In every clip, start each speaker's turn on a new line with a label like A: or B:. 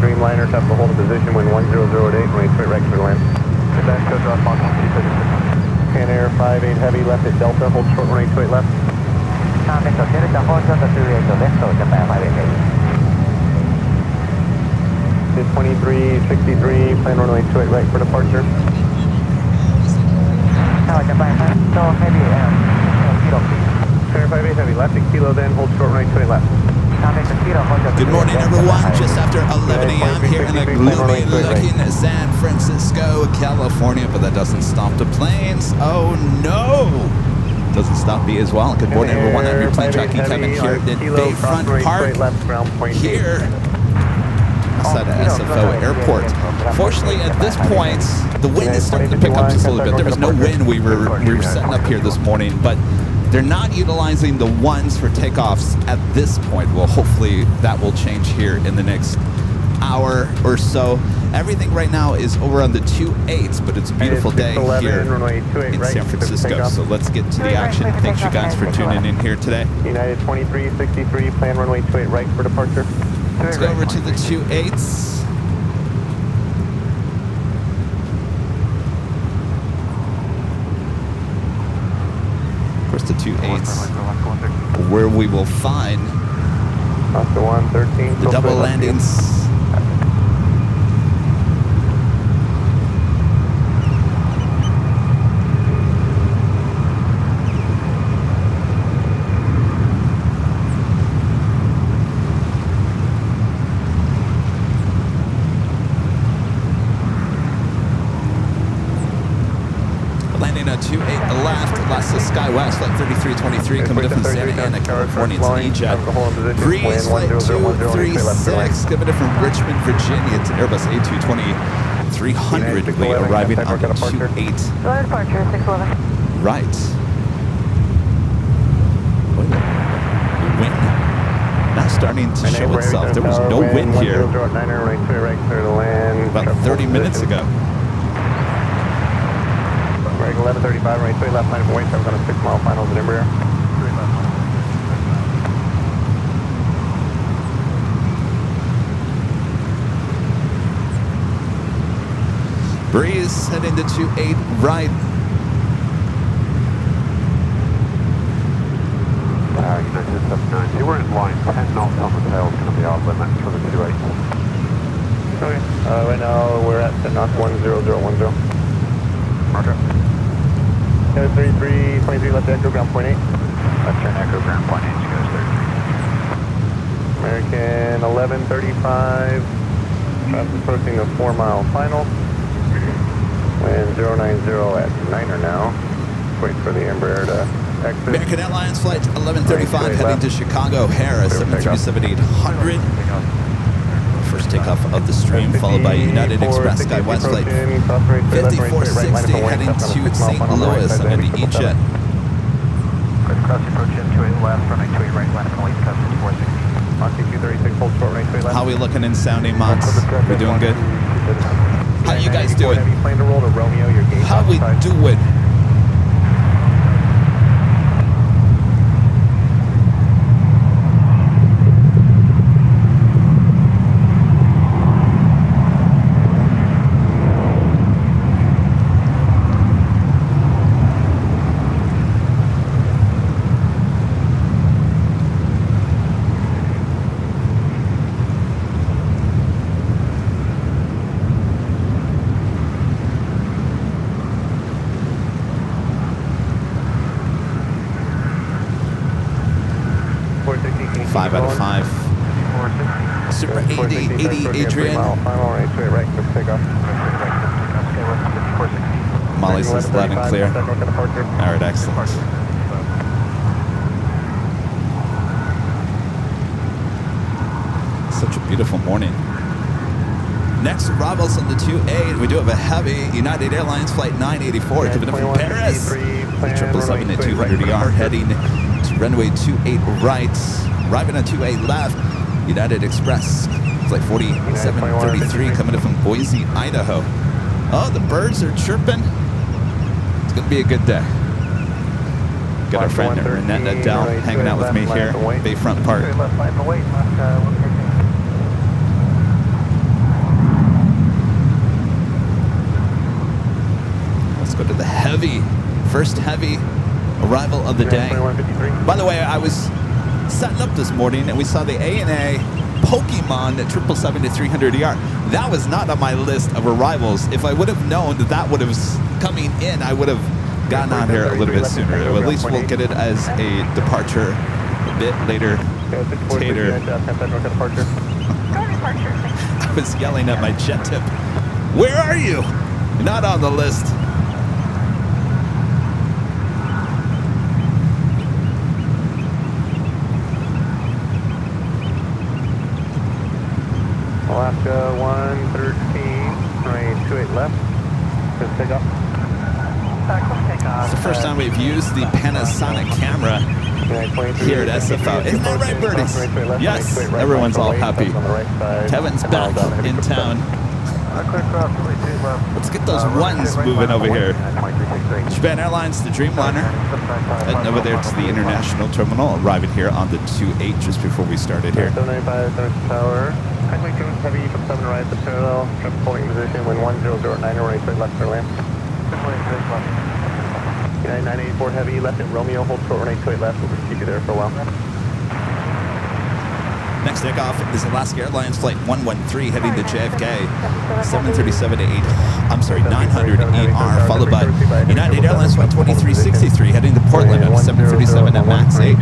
A: Streamliner, top of hold in position, wind 1008, runway 28 right for the land.
B: Midday, code drop on
A: Pan Air 58 heavy, left at Delta, hold short runway 28 left.
B: Traffic, so get it to hold Delta 38 to left, so Japan 58 heavy.
A: 2363, plan runway 28 right for departure.
B: Tower Japan, so heavy, kilo please.
A: Pan Air 58 heavy, left at Kilo, then hold short runway 28 left.
C: Good morning, everyone. Just after 11 a.m. here in a gloomy-looking San Francisco, California, but that doesn't stop the planes. Oh, no! Doesn't stop me as well. Good morning, everyone. I'm your Plane Jockey Kevin here at Bayfront Park here outside of SFO Airport. Fortunately, at this point, the wind is starting to pick up just a little bit. There was no wind. We were setting up here this morning, but they're not utilizing the ones for takeoffs at this point. Well, hopefully that will change here in the next hour or so. Everything right now is over on the 28s, but it's a beautiful day here in San Francisco. So let's get to the action. Thanks you guys for tuning in here today.
A: United 2363, plan runway 28 right for departure.
C: Let's go over to the 28s. The 28s, where we will find the double landings. Landing at 28 left, Alaska SkyWest, flight 3323, coming in from Santa Ana, California. It's an E-Jet. Breeze, flight 236, coming in from Richmond, Virginia. It's an Airbus A220-300, arriving on the 28 right. Oh, the wind now starting to show itself. There was no wind here about 30 minutes ago.
A: 1135, right 2 left, 9 away, 7 on a 6 mile finals at Embraer.
C: Breeze heading to 28 right.
A: United 790, we're in line 10 knots on the tail, it's going to be our limit for the 28. Okay, right now we're at 10 knots, 10010. Roger. 3323 left echo ground point 8.
B: Left turn echo ground point 8, goes 33.
A: American 1135. Traffic approaching the 4 mile final. Wind 090 at 9er now. Wait for the Embraer to exit.
C: American Airlines flight 1135 heading to Chicago O'Hare 737-800. First takeoff of the stream, followed by United Express SkyWest flight 5460 heading to St. Louis under the E-Jet.
B: Quick cross approach in 28 left, runway 28 right, left, and wait, customs 460.
A: Moxie 236, hold short, right 28 left.
C: How are we looking and sounding, Mox? We doing good? How you guys doing? How we doing? Five out of 5. Super 80, Adrian. Molly says loud and clear. All right, excellent. Such a beautiful morning. Next arrivals on the 28. We do have a heavy United Airlines flight 984 coming in from Paris. 777 at 200ER heading to runway 28 right. Arriving on 28 left. United Express flight 4733 coming in from Boise, Idaho. Oh, the birds are chirping. It's going to be a good day. Got our friend Renette Adele hanging out with me here at Bayfront Park. First heavy arrival of the day.
A: 2153.
C: By the way, I was setting up this morning and we saw the ANA Pokemon 777 to 300 ER. That was not on my list of arrivals. If I would have known that that would have coming in, I would have gotten on here a little bit sooner. At least we'll get it as a departure a bit later. Tater. I was yelling at my jet tip. Where are you? You're not on the list.
A: Alaska 113, runway 28 left. Just take off.
C: It's the first time we've used the Panasonic camera here at SFO. Isn't that right, birdies? Yes, everyone's all happy. Kevin's back in town. Let's get those ones moving over here. Japan Airlines, the Dreamliner, heading over there to the international terminal, arriving here on the 28 just before we started here.
A: 795 Tower. Highway 2 heavy from 7 right at the parallel. Traffic holding position, wind 1009, right straight left for land. United 984 heavy, left at Romeo, hold short runway 28 left. We'll just keep you there for a while.
C: Next takeoff is Alaska Airlines Flight 113 heading to JFK, 737 to 900 ER, followed by United Airlines Flight 2363 heading to Portland on 737 at MAX 8.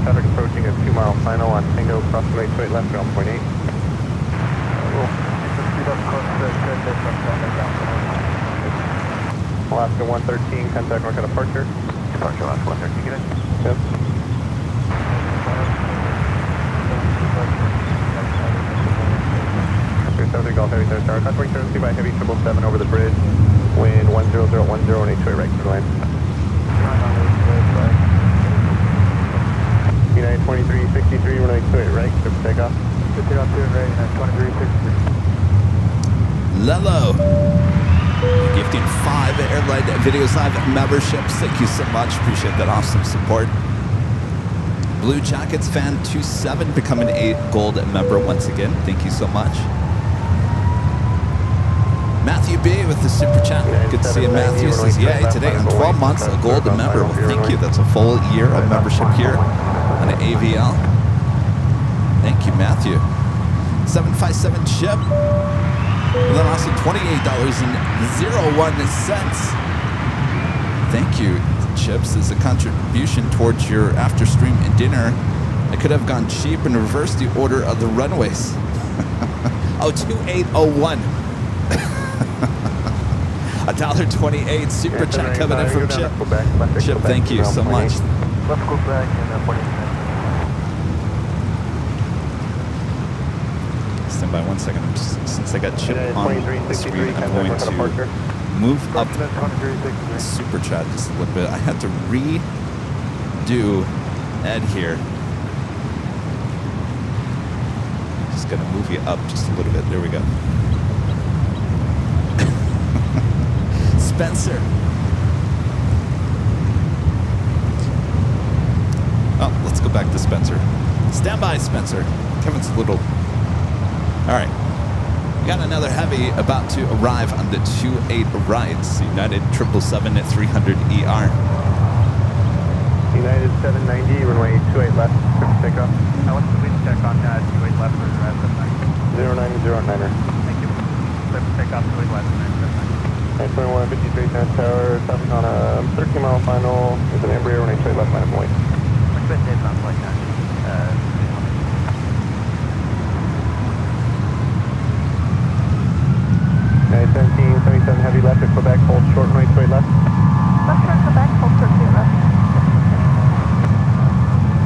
A: Traffic approaching a 2-mile final on Tango, cross runway 28 left, ground point 8. Alaska 113, contact mark at departure. Departure Alaska 113, get in? Yep. Southern Gulf Heavy Southern Tower, contact turn by heavy 777 over the bridge, wind 10010 and 828 right to the line. United 2363, runway 28 right, clear for takeoff. Good takeoff, right, United 2363.
C: Lello, gifting 5 Airline Videos Live memberships. Thank you so much. Appreciate that awesome support. Blue Jackets fan 27 becoming a gold member once again. Thank you so much. Matthew B with the super chat. Good to see you, Matthew. Says, yay, today I'm 12 months a gold member. Well, thank you. That's a full year of membership here on the AVL. Thank you, Matthew. 757 chip. And then also $28.01. Thank you, Chips, as a contribution towards your after stream and dinner. I could have gone cheap and reversed the order of the runways. Oh, 2801. $1.28 super chat coming in from Chip. Chip, thank you so much.
A: Let's go back in 40 minutes.
C: Stand by 1 second. Since I got Chip on the screen, I'm going to move up the super chat just a little bit. I had to redo Ed here. Just gonna move you up just a little bit. There we go. Spencer. Oh, let's go back to Spencer. Stand by, Spencer. Kevin's a little... All right. We got another heavy about to arrive on the 28 rights. United 777 at 300 ER.
A: United 790, runway 28 left, clear for takeoff.
B: What's the wind check on 28 left for the rest of the night?
A: 0909er.
B: Thank you. Clear for takeoff, 28 left,
A: 921, 53 South Tower, traffic on a 13-mile final, with an Embraer runway 28 left, minus 1 weight.
B: What's the date on flight 9?
A: 1777 heavy left at Quebec, hold short runway 28 left.
D: Left turn Quebec, hold short 28 left.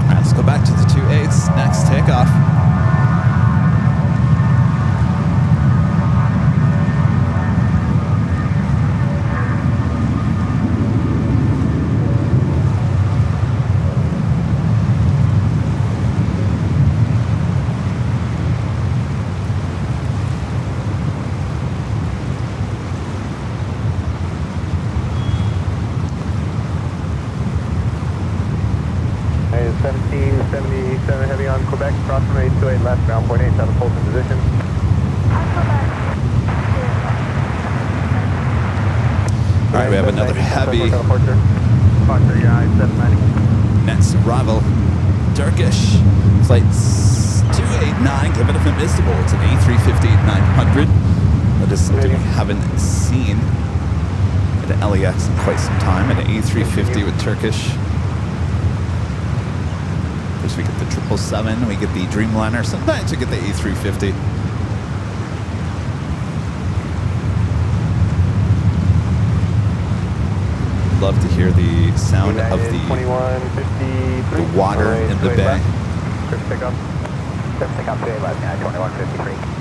C: All right, let's go back to the 28s. Next takeoff.
B: Quebec, cross runway 28 left, ground point 8, 7 pulse in position.
C: All right, we have another heavy.
B: Foxtrot, your eyes, 790.
C: Next arrival, Turkish. Flight 289, giving it from Istanbul. It's an A350-900. That is something we haven't seen at an LAX in quite some time. An A350 with Turkish. Of course, we get the 777, we get the Dreamliner. Sometimes we get the A350. Love to hear the sound of the water in the bay.
B: Trip pickup. Trip pickup 28 left, 2153.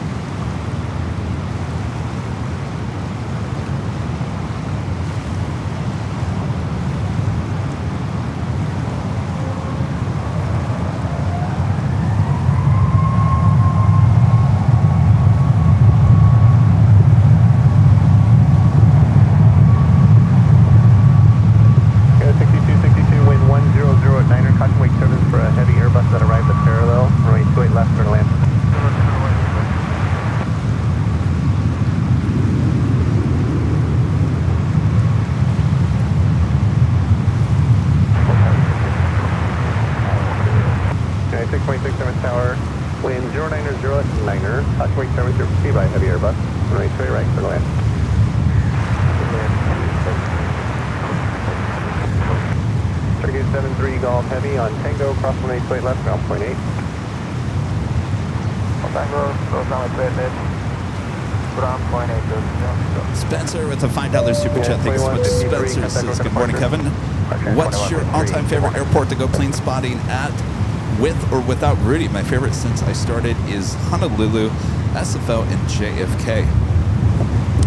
C: Spencer with a $5 super chat. Thanks so much. Spencer says, good morning, Kevin. What's your all-time favorite airport to go plane spotting at, with or without Rudy? My favorite since I started is Honolulu, SFO, and JFK.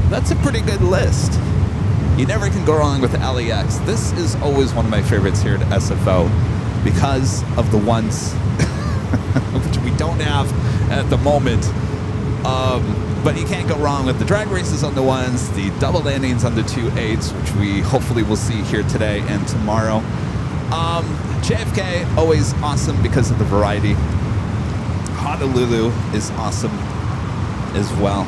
C: That's a pretty good list. You never can go wrong with LAX. This is always one of my favorites here at SFO because of the ones which we don't have at the moment. But you can't go wrong with the drag races on the ones, the double landings on the 2.8s, which we hopefully will see here today and tomorrow. JFK, always awesome because of the variety. Honolulu is awesome as well.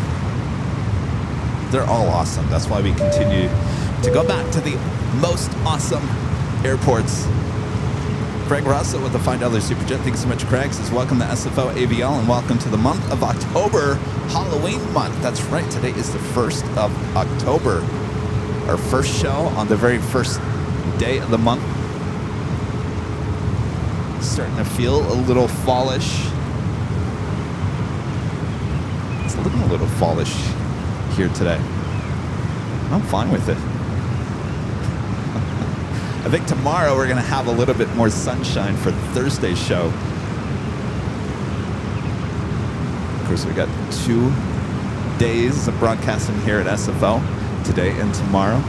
C: They're all awesome. That's why we continue to go back to the most awesome airports. Craig Russell with the $5 super chat. Thanks so much, Craig. Says, welcome to SFO AVL and welcome to the month of October, Halloween month. That's right. Today is the 1st of October. Our first show on the very first day of the month. Starting to feel a little fallish. It's looking a little fallish here today. I'm fine with it. I think tomorrow we're going to have a little bit more sunshine for Thursday's show. Of course, we got 2 days of broadcasting here at SFO, today and tomorrow.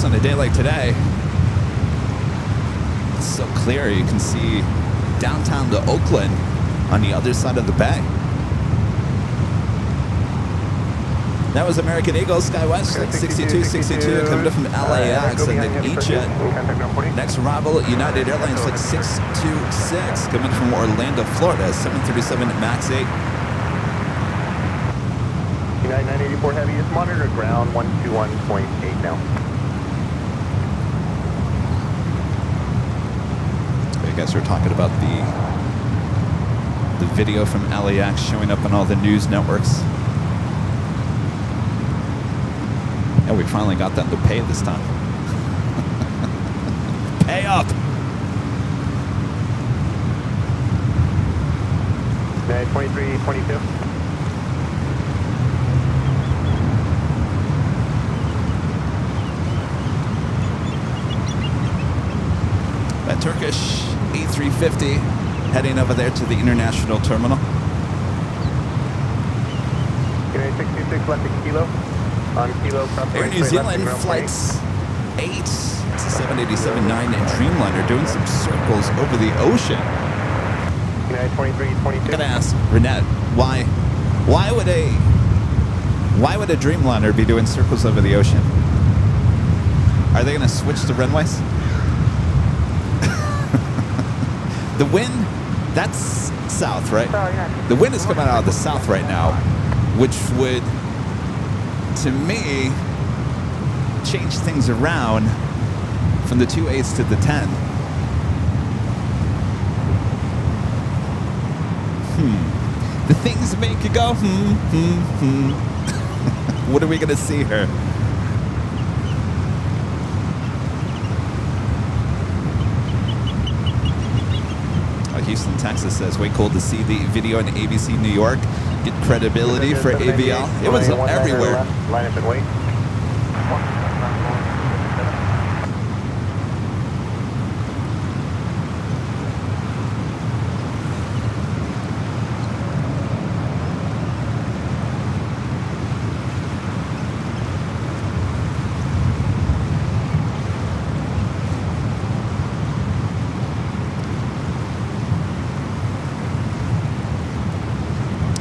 C: On a day like today, it's so clear. You can see downtown to Oakland on the other side of the bay. That was American Eagle, SkyWest, 6262, coming up from LAX, and then E-Jet. Next arrival, United Airlines, flight 626, coming from Orlando, Florida, 737 MAX 8.
B: United 984 Heavy is monitored ground 121.8 now.
C: You guys were talking about the video from LAX showing up on all the news networks. And we finally got them to pay this time. Pay up!
B: 2322.
C: Turkish A350 heading over there to the international terminal.
B: United 626 left at Kilo. On Kilo,
C: Air New Zealand flights 8, it's a 787-9 and Dreamliner doing some circles over the ocean.
B: United 2322.
C: I'm gonna ask Renette, why would a Dreamliner be doing circles over the ocean? Are they gonna switch to runways? The wind, that's south, right? The wind is coming out of the south right now, which would, to me, change things around from the 2.8s to the 10. The things make you go, What are we gonna see here? Houston, Texas says, way cool to see the video in ABC New York. Get credibility for AVL. It was everywhere.
B: Line up and wait.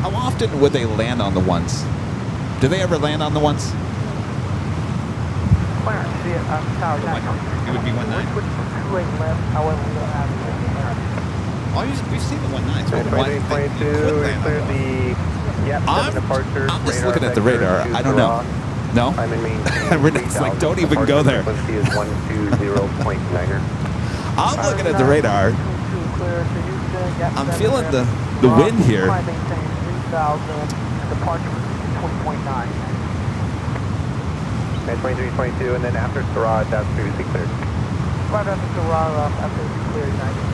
C: How often would they land on the ones? Do they ever land on the ones?
D: It
C: would be 1.9. Oh, we've seen the 1.9s. I'm just looking at the radar. I don't know. No? Renette's like, don't even go there. I'm looking at the radar. I'm feeling the wind here.
D: Departure 20.9.
B: 2322, and then after Sarah, that's previously cleared.
D: Right after Sarah, after it's clear, United.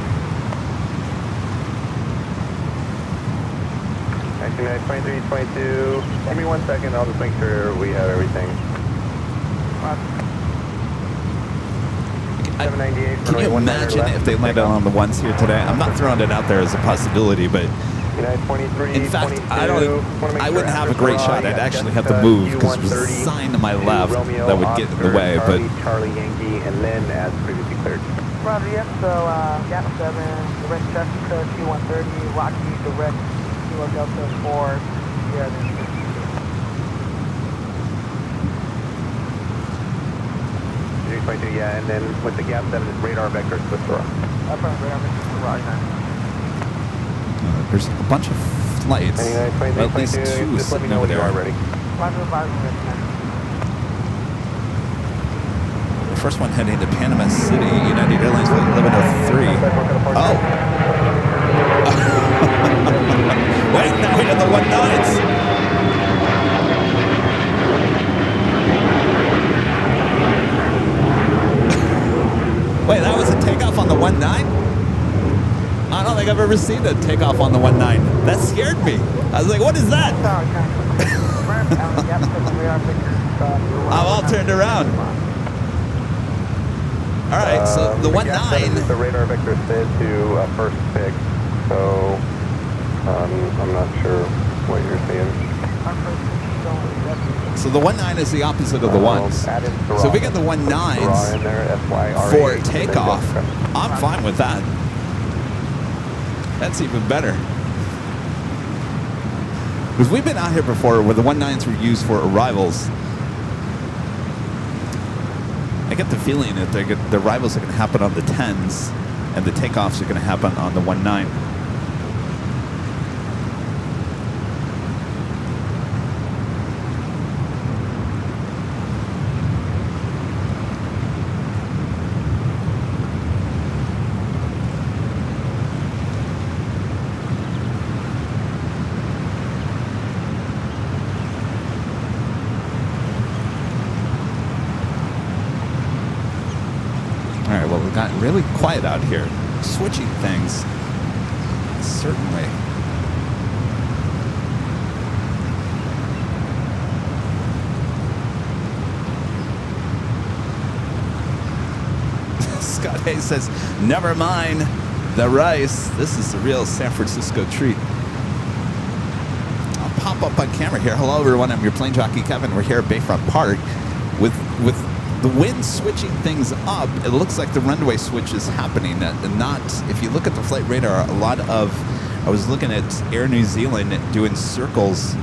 B: 2322. Give me 1 second, I'll just make sure we have everything. 798.
C: Can you imagine if they landed on the ones here today? I'm not throwing it out there as a possibility, but in fact, I wouldn't have a great shot. I'd actually have to move because there's a sign to my left that would get in the way. But
B: Charlie Yankee, and then as previously cleared.
D: Roger, yes, so Gap 7, direct Jessica, T130, Rocky, direct Kilo Delta 4, yeah, then
B: 322, yeah, and then with the Gap 7, it's radar vector to Sora.
D: radar vector to Roger.
C: there's a bunch of flights, at least two sitting over there.
D: Roger,
C: The first one heading to Panama City, United Airlines flight 1103. Oh. Wait, now we have the 1.9s. Wait, that was a takeoff on the 1.9? I don't think I've ever seen a takeoff on the 1.9. That scared me. I was like, what is that? I'm all turned around. All right, so the 1.9.
B: The radar vector said to first pick, so I'm not sure what you're seeing.
C: So the 1.9 is the opposite of the ones. So if we get the 1.9s for takeoff, I'm fine with that. That's even better. Because we've been out here before where the 1.9s were used for arrivals. I get the feeling that the arrivals are going to happen on the 10s and the takeoffs are going to happen on the 1.9. Really quiet out here. Switching things. Certainly. Scott Jay says, never mind the rice. This is the real San Francisco treat. I'll pop up on camera here. Hello, everyone. I'm your plane jockey, Kevin. We're here at Bayfront Park with the wind switching things up. It looks like the runway switch is happening. Not, if you look at the flight radar, a lot of, I was looking at Air New Zealand doing circles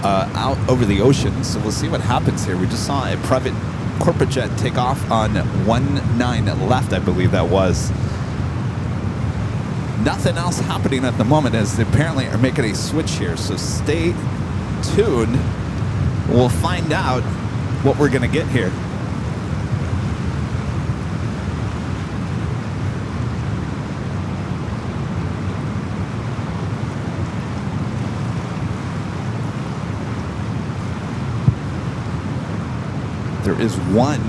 C: out over the ocean. So we'll see what happens here. We just saw a private corporate jet take off on 19 left, I believe that was. Nothing else happening at the moment as they apparently are making a switch here. So stay tuned. We'll find out what we're going to get here. There is one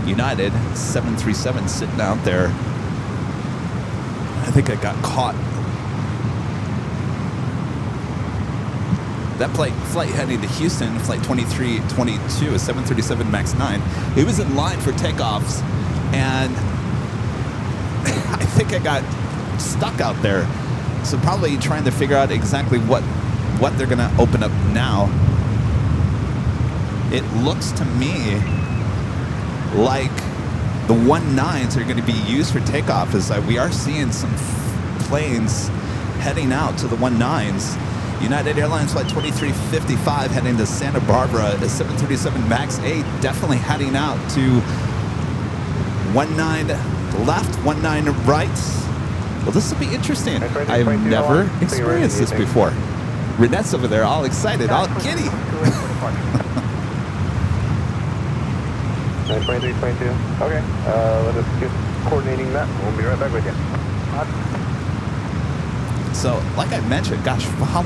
C: United 737 sitting out there. I think I got caught. That flight heading to Houston, flight 2322, a 737 MAX 9. It was in line for takeoffs, and I think I got stuck out there. So probably trying to figure out exactly what they're going to open up now. It looks to me like the 19s are going to be used for takeoff, as we are seeing some planes heading out to the 19s. United Airlines flight 2355 heading to Santa Barbara, a 737 MAX 8 definitely heading out to 19 left, 19 right. Well, this will be interesting. I've never experienced this before. Renette's over there all excited, all giddy.
B: 92322. Okay, let us get coordinating that. We'll be right back with you.
C: So, like I mentioned, gosh, how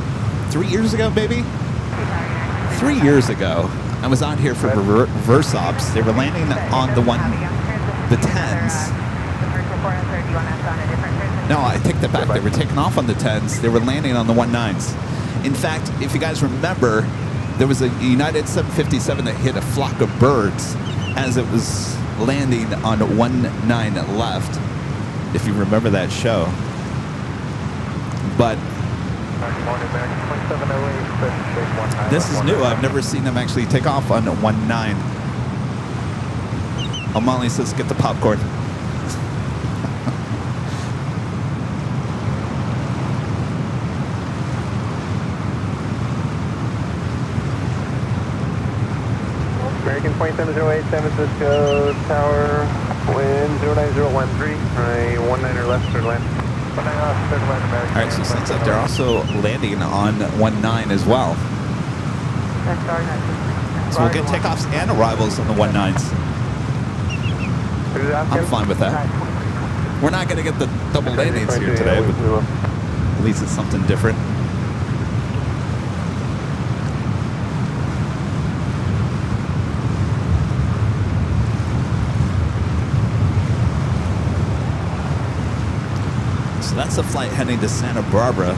C: 3 years ago, baby? 3 years ago, I was out here for reverse ops. They were landing on the 10s. No, I take that back. They were taking off on the 10s. They were landing on the 19s. In fact, if you guys remember, there was a United 757 that hit a flock of birds as it was landing on 19 left, if you remember that show. But this is new. I've never seen them actually take off on 19. O'Malley says, get the popcorn.
B: American 2708, San Francisco Tower, wind 09013, right, 19er left, third land.
C: All right, so since they're also landing on 19 as well. So we'll get takeoffs and arrivals on the 19s. I'm fine with that. We're not going to get the double landings here today, but at least it's something different. That's a flight heading to Santa Barbara.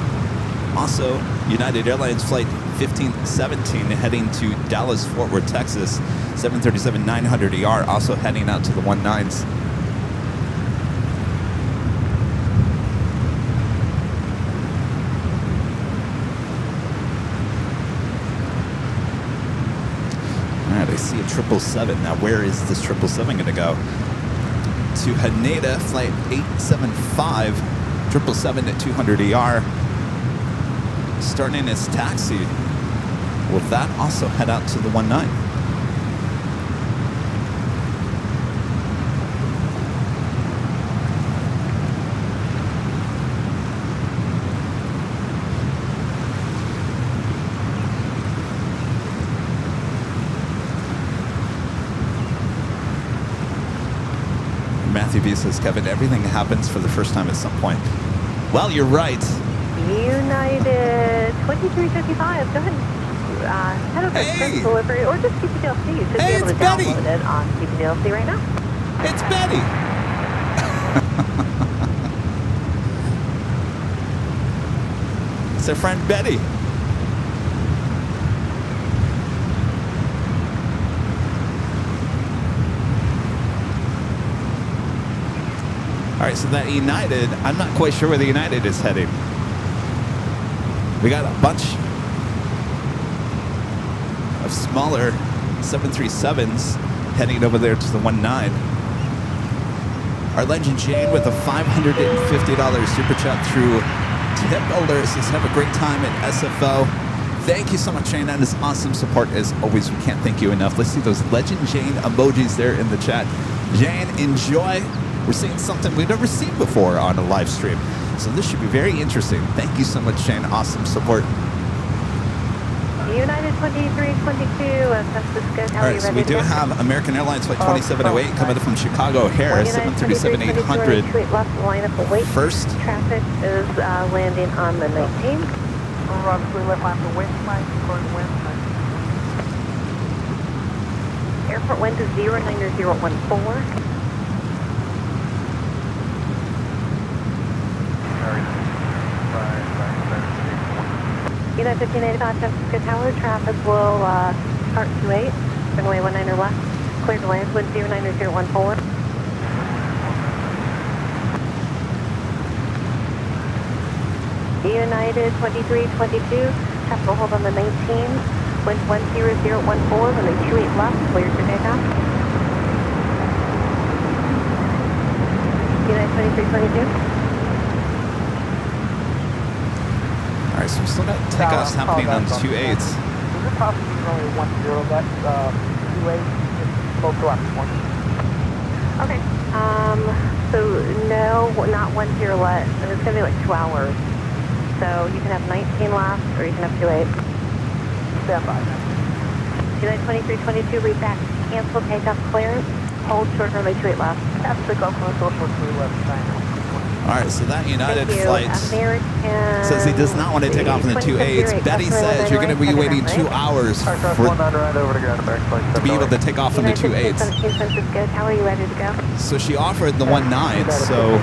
C: Also, United Airlines flight 1517 heading to Dallas, Fort Worth, Texas. 737-900ER also heading out to the 19s. All right, I see a 777. Now, where is this 777 going to go? To Haneda, flight 875. 777 at 200ER starting its taxi. Will that also head out to the 19? Matthew B says, Kevin, everything happens for the first time at some point. Well, you're right.
E: United 2355. Go ahead and head over to Sprint Delivery or just TPDLC. You should be able to download it on TPDLC right now.
C: It's Betty. It's our friend Betty. right, so that United, I'm not quite sure where the United is heading. We got a bunch of smaller 737s heading over there to the 19. Our legend Jane with a $550 super chat through Tip Alert says, have a great time at SFO. Thank you so much, Jane. That is awesome support as always. We can't thank you enough. Let's see those Legend Jane emojis there in the chat. Jane, enjoy. We're seeing something we've never seen before on a live stream. So this should be very interesting. Thank you so much, Jane. Awesome support.
E: United 2322, San Francisco, how are you ready
C: so we do have American Airlines flight 2708 coming in from Chicago O'Hare, 737-800. First.
E: Traffic is landing on the 19th.
D: Obviously left line for wind, Mike, according to wind.
E: Airport wind is 09014. United 1585, San Francisco Tower, traffic will start 28, runway 19 left, clear to land, wind 09014. United 2322, traffic will hold on the 19, wind 10014, runway 28 left, clear for takeoff. United 2322.
C: All right, so we've still got takeoffs happening on 28s.
D: Is it possibly only 10? That's 28, both go out this morning.
E: Okay, so no, not 10 left, and it's going to be like 2 hours. So you can have 19 left, or you can have 28.
D: Stand by.
E: United 2322, read back, cancel takeoff clearance, hold short runway 28 left.
D: That's the go for 3 left, China.
C: All right, so that United flight says he does not want to take off in the 28s. Betty says you're going to be waiting 2 hours to be able to take off in the 28s.
E: How are you ready to go?
C: So she offered the 19, so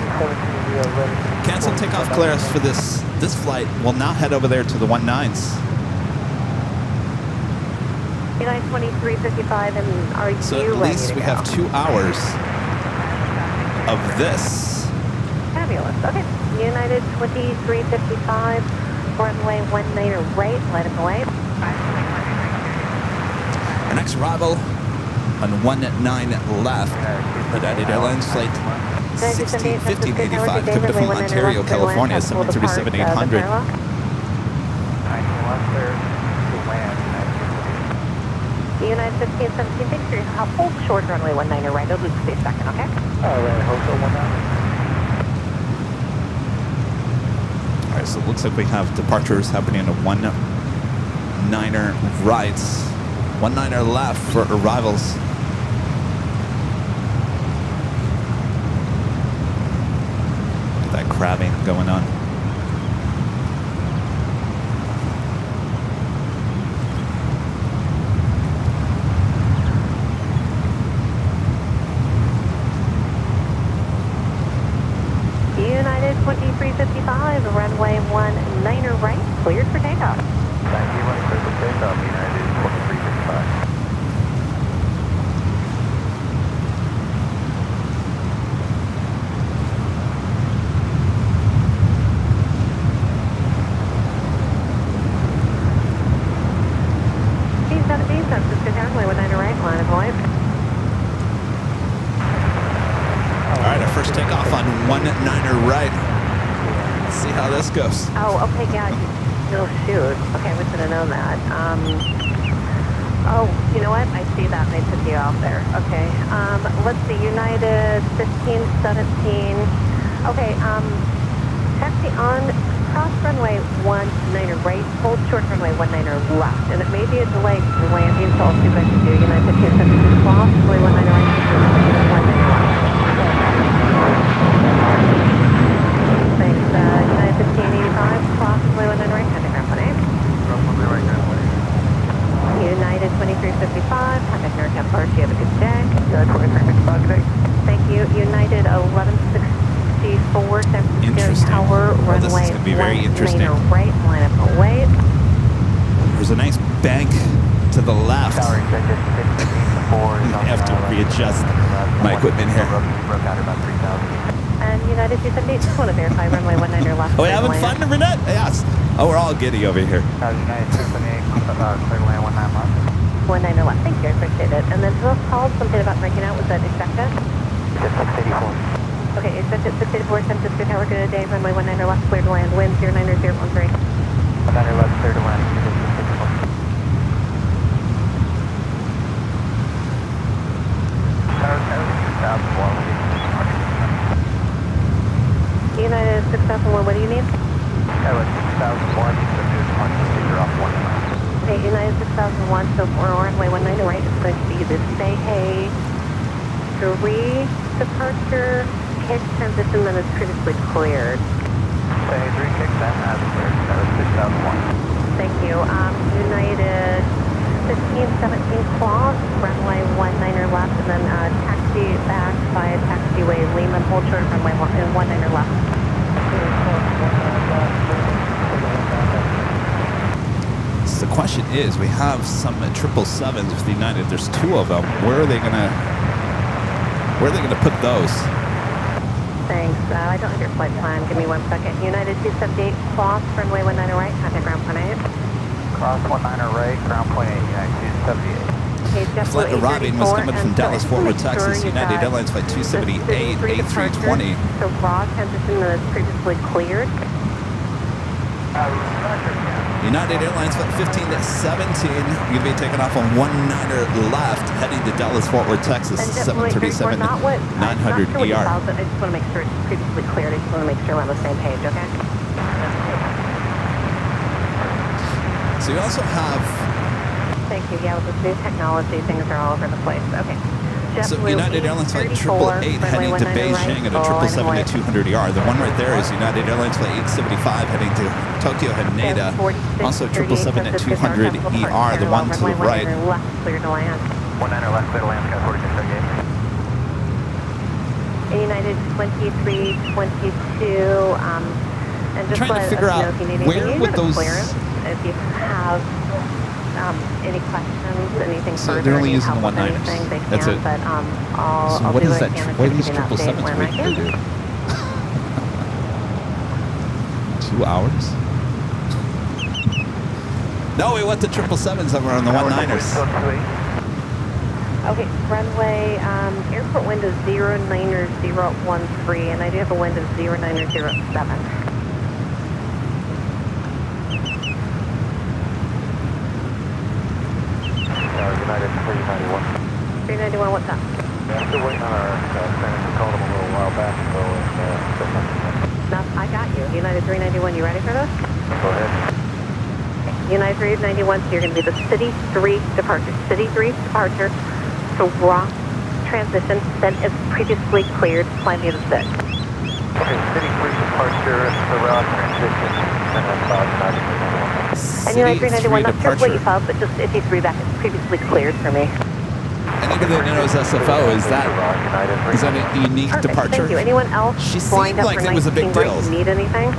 C: cancel takeoff clearance for this flight. We'll now head over there to the 19s.
E: United 2355, and are you ready to go?
C: So at least we have 2 hours of this.
E: Fabulous. Okay. United 2355, runway 19 right, light up away.
C: Our next arrival on 19 left, United Airlines flight 161585 coming from Ontario, California, 737-800.
E: United 1517, thanks for your help. Hold short runway 19 right. It'll just be a second, okay?
B: All right, hold short 19.
C: Alright, so it looks like we have departures happening at 19er right, 19er left for arrivals. Look at that crabbing going on.
E: United 2355, runway 19er right, cleared for takeoff.
B: Thank you, cleared for takeoff, United 2355.
E: San Francisco Tower, runway 19er right, line of light.
C: Alright, our first takeoff on 19er right. Let's see how this goes.
E: Oh, okay, yeah. No, shoot. Okay, we should have known that. Oh, you know what? I see that, and they took you out there. Okay. Let's see. United 1517. Okay. Taxi on cross runway 19er right. Hold short runway 19er left. And it may be a delay to landing, so I'll see what I can do. United 1517 cross runway 19er right. 19er left. Thanks. United 1585, cross runway 19 right, contact airplane A.
B: Cross runway right,
E: United 2355, contact American Park. You have a good day.
B: United 2355 today.
E: Thank you. United 1164, San Francisco Tower,
C: Well, this is
E: runway
C: going to be very interesting.
E: right, line up away.
C: There's a nice bank to the left.
B: Tower extended 15 to 4.
C: I have to readjust my equipment here.
B: Rough out about 3,000.
E: And And United 278, just want to verify runway 19 left.
C: Are we having fun, Renette? Yes. Oh, we're all giddy over here.
B: United 278, clear to land 19 left.
E: 19 left, thank you, I appreciate it. And then who else called something about breaking out? Was that Expected?
B: Just 684.
E: Okay, Expected 684, San Francisco Tower, good day, runway 19 left, clear to land, wind 09013.
B: 19 left, clear to land, 684.
E: United 6001, what do you need?
B: Tower 6001, you're off 1 mile.
E: Okay, United 6001, so for runway 19 right, it's going to be the Say Hey 3 departure, kick transition that is previously cleared.
B: Say Hey 3 kick, that has cleared, Tower 6001.
E: Thank you. United 1517 cross, runway 19 left, and then taxi back via taxiway Lehman, hold short runway 19 left.
C: So the question is, we have some 777s with United. There's 2 of them. Where are they gonna put those?
E: Thanks. I don't have your flight plan. Give me 1 second. United 278 cross, runway 19 right, contact ground point 8.
B: Cross 19 right, ground point 8, United 278.
E: Okay,
C: Flight arriving was coming from Dallas, Fort Worth, Texas. United Airlines Flight 278, A320.
E: So raw transition that is previously cleared.
C: United Airlines Flight 1517. You're going to be taking off on 19 left, heading to Dallas, Fort Worth, Texas. 737 900 ER.
E: I just want to make sure it's previously cleared. I just want to make sure we're on the same page, okay?
C: So you also have...
E: Thank you. Yeah, with this new technology, things are all over the place. Okay.
C: So United Airlines Flight 888 heading to Beijing at a 777 to 200 ER. The one right there is United Airlines Flight 875 heading to Tokyo Haneda. Also 777 at 200 ER. The one to the right.
E: Left, clear to land.
B: 19 left, clear to land, Sky 4638.
E: United 2322. And just
C: Trying to
E: let
C: figure
E: us know
C: out
E: if you need
C: where
E: anything.
C: would those...
E: Clearance. If you have any questions, anything
C: So
E: further,
C: they're only
E: need
C: using
E: help
C: the
E: with
C: 19ers.
E: anything, they
C: That's
E: can,
C: it.
E: but
C: So
E: I'll
C: what
E: do
C: is
E: what I
C: that?
E: can
C: What are
E: to
C: these
E: give you an update
C: 777s
E: when I
C: waiting to
E: can.
C: do? 2 hours? No, we went to 777s over on the 19ers.
E: Okay, runway, airport wind is 09013, and I do have a wind of 09007.
B: United 391.
E: 391, what's up?
B: Yeah, still waiting on our Spanish. We called them a little while back ago, and still nothing.
E: No, I got you. United 391, you ready for this?
B: Go ahead.
E: United 391, so you're going to be the City 3 departure. City 3 departure, so raw transition, then is previously cleared, climb me to the SID.
B: Okay, City 3 departure, the raw transition, and then United 391.
E: And United 391, not sure what you filed, but just if you threw back, it's previously cleared for me.
C: Anybody that knows SFO, is that a unique
E: Perfect,
C: departure?
E: thank you. Anyone else
C: She
E: lined
C: seemed
E: up
C: like
E: for
C: it was a big
E: 19
C: deal.
E: right? Need anything?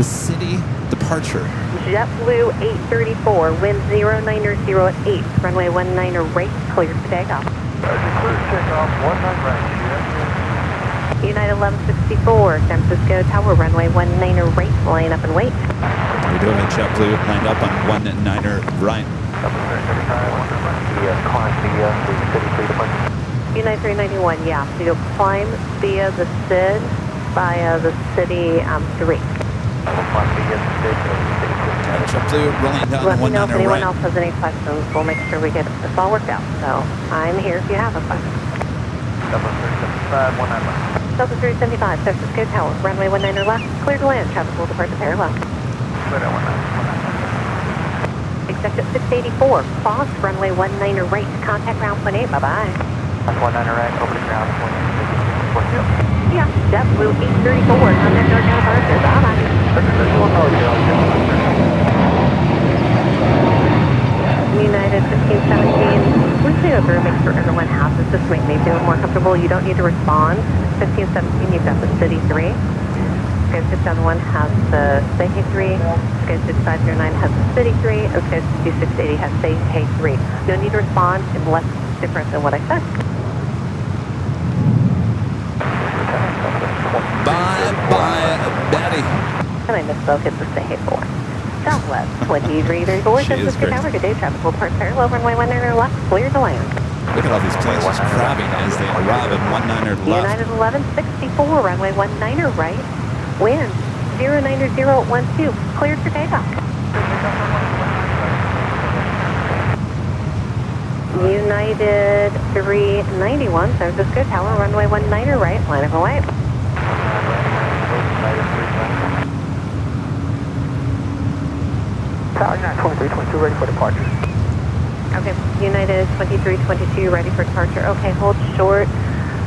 C: The city departure.
E: JetBlue 834, wind 09008, runway 19 right, cleared for takeoff.
B: Clear takeoff, 19 right.
E: United 1164, San Francisco Tower, runway 19 right, line up and wait.
C: We're doing a JetBlue lined up on 19er right.
E: United 391, yeah, so you'll climb via the SID via the City 3.
C: JetBlue rolling down
E: Let me know if
C: 19er
E: anyone
C: right.
E: else has any questions. We'll make sure we get this all worked out. So I'm here if you have a question. 375, San Francisco Tower, runway 19 left, clear to land, traffic will depart the parallel. Executive 684, cross, runway 19 right, contact ground point 8, bye-bye.
B: 19 right, opening ground point 8.
E: Yeah, JetBlue 834, contact our departure, bye-bye. United 1517, we're going to go through and make sure everyone has this, just to make me feel more comfortable. You don't need to respond. 1517, you've got the City 3. Scope 671 has the Say Hey 3. Scope 6509 has the City 3. And Scope 2680 has Say Hey 3. You don't need to respond unless it's different than what I said.
B: 19
E: misspoke. It's the Say 4. Southwest 2334,
C: She
E: San
C: is
E: Francisco
C: great.
E: Tower. Good day, traffic will park parallel, runway 19 left, clear to land.
C: Look at all these planes just crabbing as they arrive at 19er left.
E: United 1164, runway 19 right, wind 09012, cleared for takeoff. United 391, San Francisco Tower, runway 19 right, line of away.
D: Tower United 2322, ready for departure.
E: Okay, United 2322, ready for departure. Okay, hold short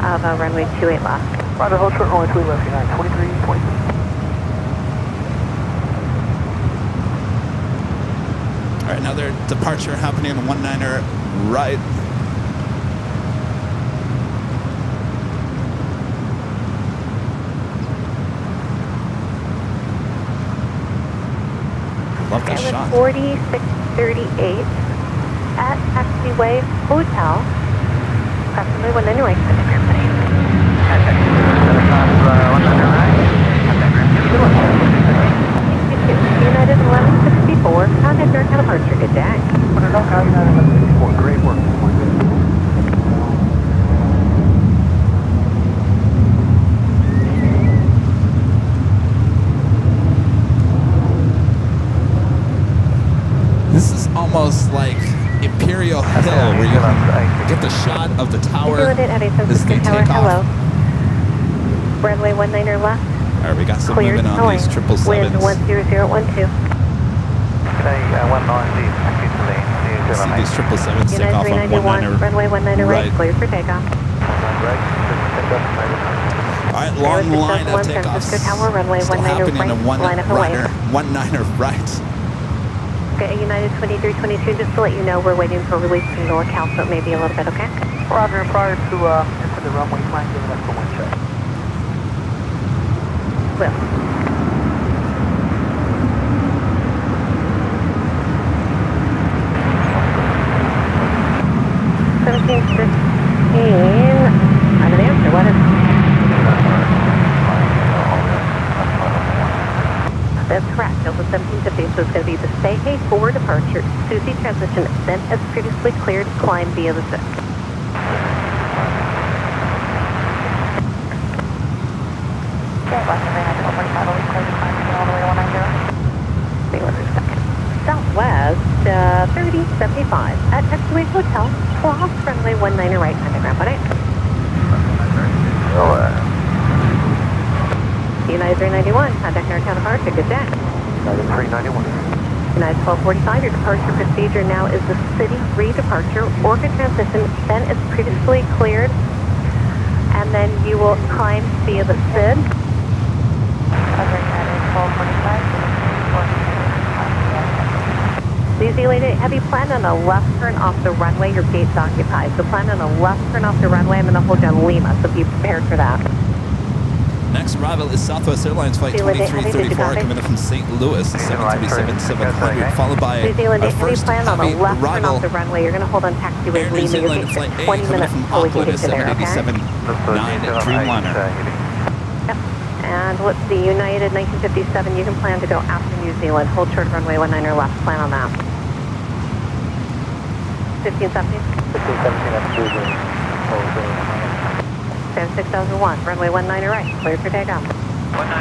E: of runway 28 left.
D: Roger, hold short, runway 28 left, United 2322.
C: All right, another departure happening on 19er right. Love that shot.
E: 4638 at Taxiway Hotel. Approximately 19 right, contact airplane. United 1164, contact your departure. Good day.
D: United 1164, great work.
C: This is almost like Imperial Hill, where you can get the shot of the tower
E: United at San
C: as they
E: Francisco Tower,
C: take
E: hello.
C: off.
E: Runway 19 left,
C: All right, we got some
E: cleared
C: movement
E: to
C: on these
E: land.
C: 777s.
E: Wind 10012.
C: See these 777s take
E: United
C: off on
E: 391,
C: 19er
E: runway 19 right, cleared for takeoff.
C: All right, long line of
E: San
C: takeoffs.
E: Francisco Tower, runway
C: Still
E: 19
C: happening
E: right,
C: in
E: line up away.
C: 19er right.
E: Okay, United 2322, just to let you know, we're waiting for release from NorCal, so it may be a little bit, okay?
D: Roger, prior to into the runway, mind giving us the wind check.
E: Will. I have an answer. What is That's correct. Delta 1750, so it's going to be the Say 4 departure, Susie transition, then as previously cleared, climb via the 6. Wait 1 second. Southwest 3075 at Taxiway Hotel, cross runway 19 right, contact ground 18. United 391, contact NorCal departure, good day.
B: United 391.
E: United 1245, your departure procedure now is the city re-departure, Orca transition, then it's previously cleared, and then you will climb via the SID. New Zealand, have you planned on a left turn off the runway? Your gate's occupied. So plan on a left turn off the runway. I'm going to hold you on Lima, so be prepared for that.
C: Next arrival is Southwest Airlines Flight 2334 coming in from St. Louis, 737-700, followed by
E: New Zealand,
C: our
E: have you
C: first
E: planned on a
C: heavy
E: left turn
C: arrival.
E: off the runway? You're going to hold on taxiway
C: Air New
E: Lima. Your
C: Zealand
E: gate's
C: Flight
E: 20
C: A coming in
E: minutes
C: from
E: before we can
C: Auckland, a
E: get you there, okay?
C: 787-9 Dreamliner.
E: Yep. And let's see, United 1957, you can plan to go after New Zealand. Hold short of runway 19 or left. Plan on that. 1517.
B: 1517, that's cruising.
E: 6001, runway 19 right. Clear for takeoff.
B: 19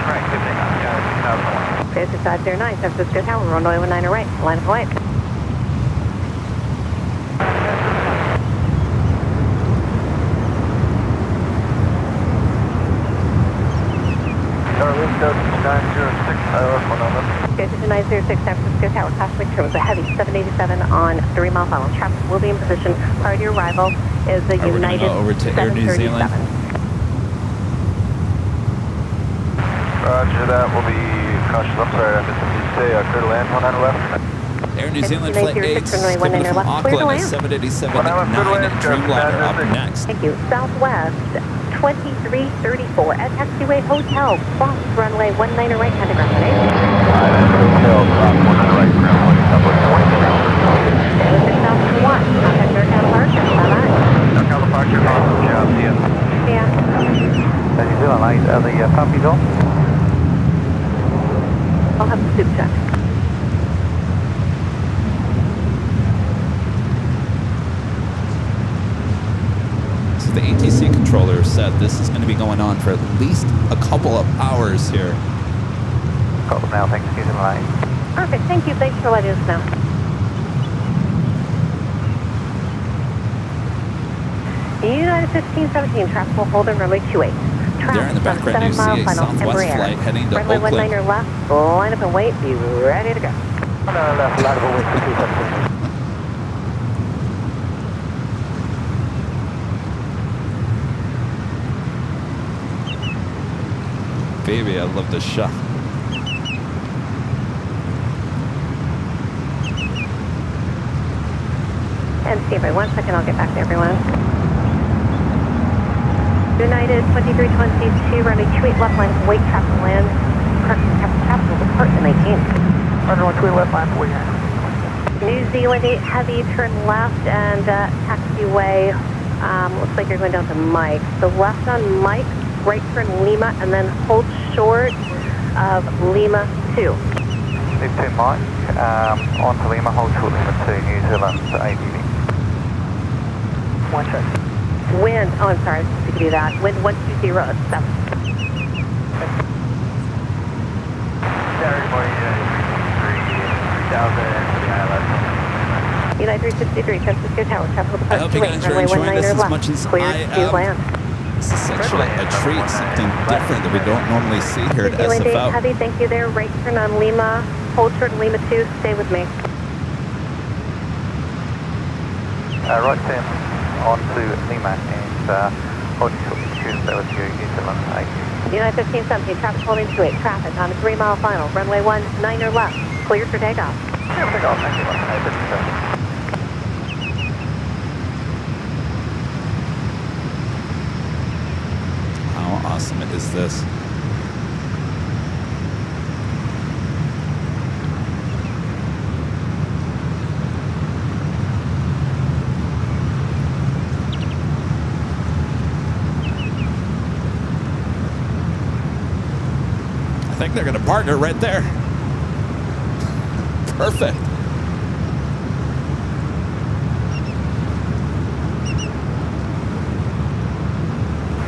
B: right, good takeoff.
E: 6509, San Francisco Tower, runway 19 right. Line of flight.
B: Starlink 906,
E: Go to 906 San Francisco Tower. Cosmic Trim is a heavy 787 on 3 mile final. Traffic will be in position. Prior to your arrival is the
C: We're gonna
E: United
C: go over to Air New Zealand.
E: 737.
B: Roger, that will be cautious. I'm sorry, I missed what you say. Clear to land, 19 left.
C: Air New Zealand Flight 8
E: runway
C: coming in
E: 19
C: from
E: left. Clear to
C: Auckland,
E: land.
C: 787-9 Dreamliner up next.
E: Thank you. Southwest 2334 at Taxiway Hotel. Cross runway 19 right. Contact ground 18.
B: Hotel, cross 19 right, ground 1, number 23.
E: 6001. Contact NorCal departure. Bye-bye.
B: NorCal departure, awesome job, see ya.
E: Yeah.
B: New Zealand, the Puppyville.
E: soup check.
C: So the ATC controller said this is going to be going on for at least a couple of hours here.
B: Got them now, thanks for using the lane.
E: Perfect, thank you. Thanks for letting us know. United 1517, traffic will hold in runway 28.
C: There in the background you see a Southwest flight heading to
E: runway
C: Oakland.
E: 19 left, line up and wait, be ready to go.
B: Left, line up and wait for 217.
C: Baby, I love this shot.
E: And stand by 1 second, I'll get back to everyone. United 2322, runway 28 left line, wait, traffic land. Traffic will depart in 19.
B: Runway 28 left line, wait.
E: New Zealand 8 heavy, turn left and taxiway. Looks like you're going down to Mike. So left on Mike, right turn Lima, and then hold short of Lima 2.
B: Leave 2 Mike, on to Lima, hold short Lima 2, New Zealand ABV. 1 check.
E: Wind, oh, I'm sorry, I was supposed to do that. Wind 120 at 7.
B: Saturday morning, 3000 for the ILS.
E: United 363, Francisco Tower, traffic will
C: I hope you guys are
E: runway
C: enjoying this
E: 19
C: as
E: left.
C: much as
E: Cleared
C: I
E: to
C: am.
E: land.
C: This is actually a treat, something different that we don't normally see here at
E: New Zealand 8
C: SFO.
E: heavy, thank you there. Right turn on Lima, hold short Lima 2, stay with me.
B: Right turn on to Lima and hold short Tuesday with you, New Zealand ABV.
E: United 1517, traffic holding 28, traffic on a 3-mile final, runway 19 left, cleared for takeoff.
B: Yeah, take off, thank you.
C: How awesome is this? I think they're going to partner right there. Perfect.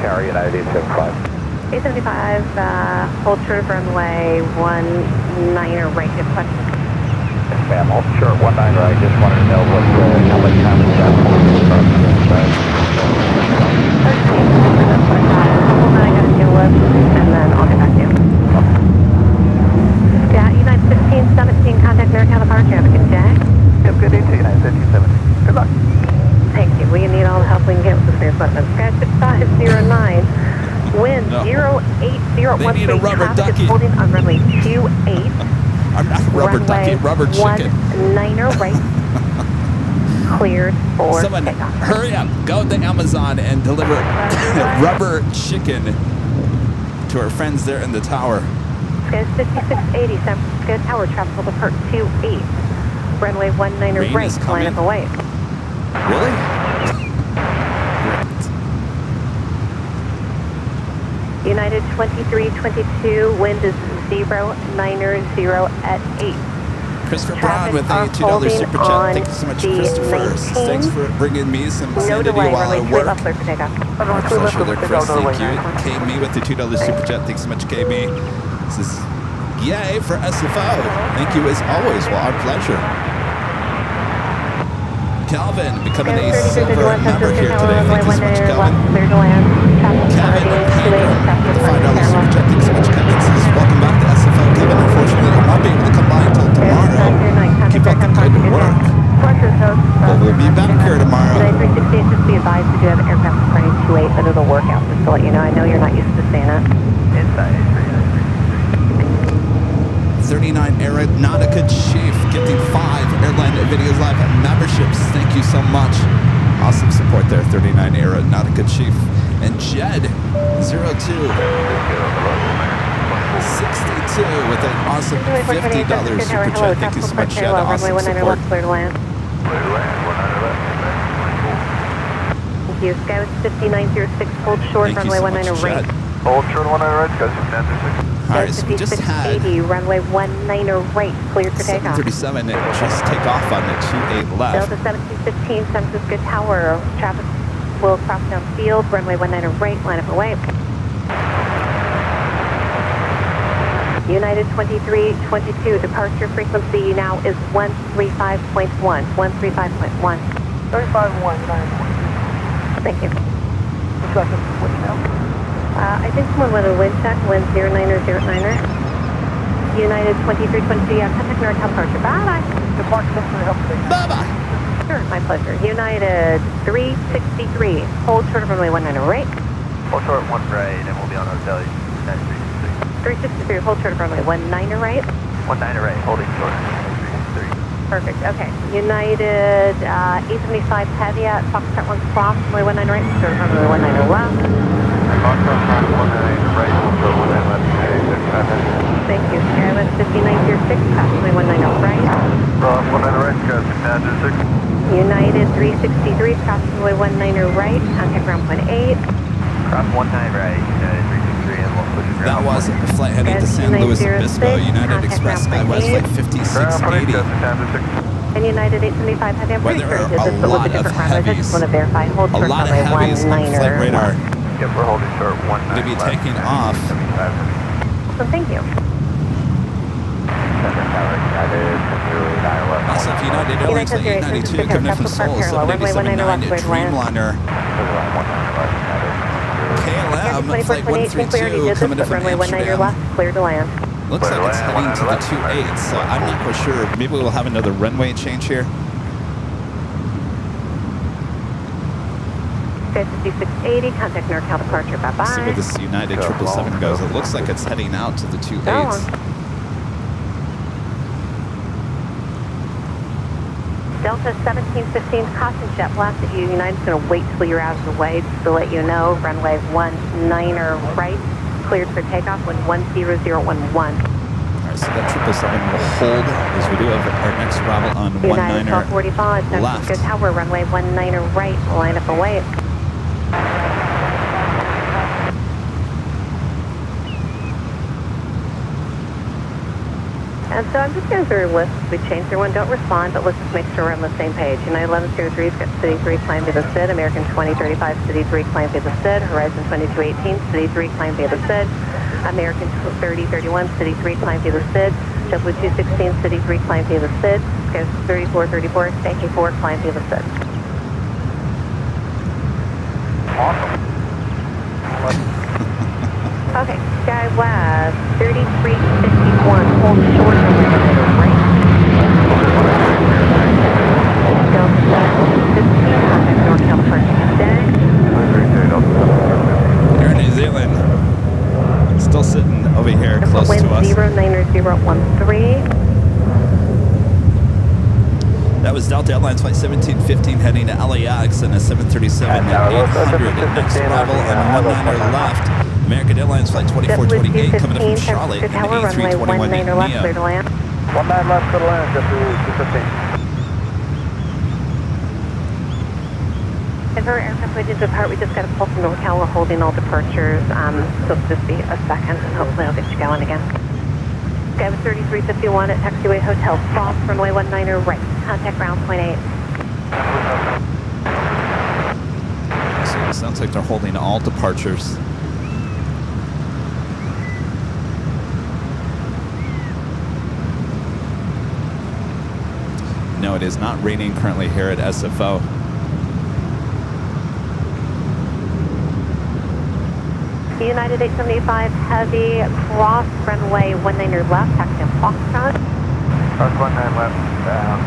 B: Tower United 875.
E: 875, hold short of runway 19 right, good question.
B: Yes, ma'am, hold short 19 right. Just wanted to know what, how much time is that for the start of the side.
E: Couple that I got to deal with, and then I'll get back to you. Yeah, United 1517, contact Americana Power Traffic, good day.
B: Yep, good day to you, United 1570. Good luck.
E: Thank you. We need all the help we can get with the clear equipment. Sky 6509, wind
C: No.
E: 08013.
C: They need a rubber
E: Traffic
C: ducky.
E: is holding on runway 28.
C: I'm not a rubber ducky, rubber chicken.
E: 19 right, cleared for
C: Someone
E: takeoff.
C: hurry up, go to Amazon and deliver rubber chicken to our friends there in the tower.
E: Sky 5680, San Francisco Tower, traffic will depart 28. Runway 19
C: Rain
E: right,
C: is
E: line up
C: coming.
E: and wait.
C: Really?
E: United 2322, wind is 090 at 8.
C: Christopher
E: Traffic
C: Brown with a
E: are
C: $2
E: holding
C: super chat.
E: on
C: Thank you so much,
E: the
C: Christopher.
E: 19.
C: Thanks for bringing me some
E: No
C: sanity
E: delay,
C: while I
E: runway 28
C: work.
E: left, clear for takeoff.
C: My pleasure there, Chris. Thank you. KB with the $2 super chat. Thanks so much, KB. This is yay for SFO. Thank you as always. Well, our pleasure. Calvin becoming a silver member here today. Thank you so much, Calvin.
E: Clear to land.
C: Kevin Hager, the $5 super chat. Thanks so much, Kevin. Says, welcome back to SFO. Kevin, unfortunately, I won't be able to come by until tomorrow. Keep up the good work. But we'll be back here tomorrow.
E: 368, just be advised we do have aircraft departing 28 that are the workout, just to let you know. I know you're not used to seeing it.
B: Inside
C: 39 Aeronautica Chief gifting 5 Airline Videos Live memberships. Thank you so much. Awesome support there, 39 Aeronautica Chief. And Jed 02 62 with an awesome $50 super chat. Thank you so much, Jed. Awesome support.
E: Clear to land. Thank you. Sky was 5906, hold short,
C: Thank you
E: runway
C: so much,
E: 19 right.
C: Jed.
B: Hold short 19 right, guys, standard 6.
C: All right, so we just had
E: 80, runway 19 right, cleared for takeoff.
C: 737 just take off on the 28 left.
E: Delta 1715, San Francisco Tower. Traffic will cross down field, runway 19 right, line up away. United 2322, departure frequency now is 135.1. 135.1.
D: 35-1, 9.
E: Thank you.
D: Discussion, which now?
E: I think someone went a wind check, wind 09er. United 2322, contact NorCal departure. Bye-bye.
D: Depart 6-3, help me.
C: Bye-bye.
E: Sure, my pleasure. United 363, hold short of runway 19 right.
B: Hold short 1 right, and we'll be on hotel.
E: 363, hold short of runway 19 right.
B: 19 right, holding short. 363.
E: Perfect, okay. United 875 heavy at Foxtrot 1 cross, runway 19 right, short of runway 19 left.
B: Foxtrot 19 right, short 19 left.
E: Thank you. Airline 5906, cross runway 19 right.
B: Cross 19 right, guys, standard 6.
E: United 363, cross runway 19 right, contact ground point 8.
B: Cross 19 right, United 363, and we'll push it
C: That
B: ground.
C: was a flight heading to San Luis Obispo, United Express Skywest Flight 5680.
E: And United 875 heavy, I'm
C: Where
E: pretty
C: there
E: sure
C: are
E: it did
C: a
E: this, but with
C: lot
E: a
C: of
E: different route. I just
C: heavies.
E: want to verify. Hold
C: A
E: short
C: lot of
E: runway
C: heavies on
E: 19
C: flight radar.
B: Yep, we're holding short 19
C: Going to be
B: left.
C: taking off.
B: 75.
E: So thank you.
C: Also, if United Airlines Flight 892 coming in from Seoul, 787-9 Dreamliner. KLM Flight 132 coming in from Amsterdam.
E: Clear to land.
C: Looks like it's heading to the 28, so I'm not quite sure. Maybe we'll have another runway change here.
E: 5680, contact NorCal departure, bye-bye.
C: See where this United 777 goes. It looks like it's heading out to the 28s.
E: Delta 1715, caution jet blast at you. United's going to wait till you're out of the way just to let you know. Runway 19 right, cleared for takeoff with 10011.
C: All right, so that 777 will hold as we do have our next arrival on
E: United
C: 19er
E: 1245, San
C: left.
E: Francisco Tower, runway 19 right, line up away. And so I'm just going through a list. We changed everyone. Don't respond, but let's just make sure we're on the same page. United 1103's got City 3, climb via the SID. American 2035, City 3, climb via the SID. Horizon 2218, City 3, climb via the SID. American 3031, City 3, climb via the SID. JetBlue 216, City 3, climb via the SID. Sky 3434, Stanky 4, climb via the SID.
B: Awesome.
E: Okay, SkyWest 3351, hold short of the right. Delta 715, contact NorCal departure midday.
C: Here in New Zealand, still sitting over here close to us.
E: 09013.
C: That was Delta Airlines Flight 1715 heading to LAX and a 737-800 next arrival on 19er left. American Airlines Flight 2428 coming up from Charlotte and A321
E: 19er left, clear to
C: Neo.
E: land.
B: 19 left, clear to land, JetBlue 215.
E: And for our aircraft waiting to depart, we just got a pull from NorCal. We're holding all departures, so it'll just be a second, and hopefully I'll get you going again. Skywest 3351 at Taxiway Hotel, cross runway 19er right. Contact ground point 8.
C: So it sounds like they're holding all departures. No, it is not raining currently here at SFO.
E: United 875 heavy, cross runway 19er left, taxi on Foxtrot.
B: Cross 19 left,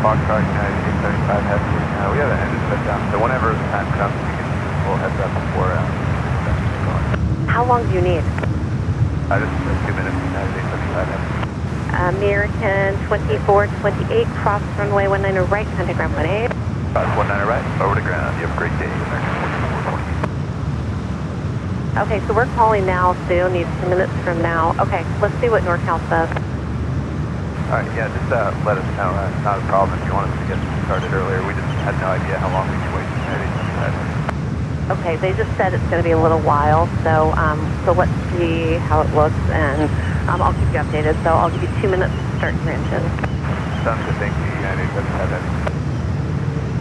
B: Foxtrot, United 875 heavy. We have an engine shut down, so whenever the time comes, we can just a little heads up before
E: How long do you need?
B: just 2 minutes, United 875 heavy.
E: American 2428, cross runway 19er right, contact ground point 8.
B: Cross 19 right, over to ground. You have a great day, American 2420.
E: Okay, so we're calling now, so you'll need 2 minutes from now. Okay, let's see what NorCal says.
B: All right, yeah, just let us know. It's not a problem if you want us to get started earlier. We just had no idea how long we could wait.
E: Okay, they just said it's going to be a little while, so let's see how it looks, and I'll keep you updated. So I'll give you 2 minutes to start your engine.
B: Sounds good, thank you. United doesn't have that.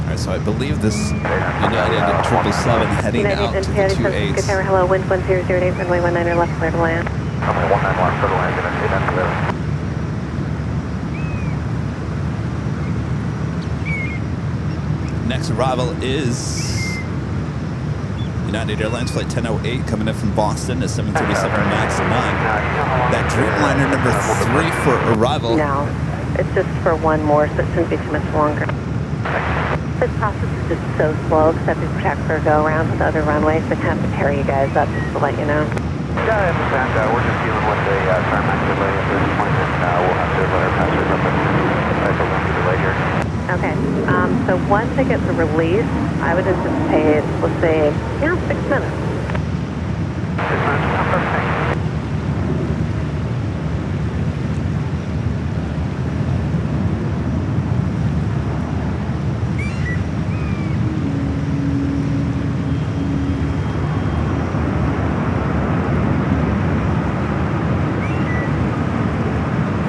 C: All right, so I believe this United 777 heading out to the 28s.
E: Good tower, hello, wind 1008, runway 19 left, clear to land.
B: Runway 19 left, clear to land, and that's clear.
C: Next arrival is United Airlines Flight 1008 coming in from Boston, a 737 MAX 9. That Dreamliner number 3 for arrival.
E: No, it's just for one more, so it shouldn't be too much longer. This process is just so slow, except we protect for a go-around with other runways, so kind of to pair you guys up just to let you know.
B: Yeah, I understand. We're just dealing with a tarmac delay at this point, and we'll have to let our passengers up and cycle them through the delay here.
E: Okay, so once it gets a release, I would anticipate, let's say, 6 minutes.
B: 6 minutes, I'm perfect.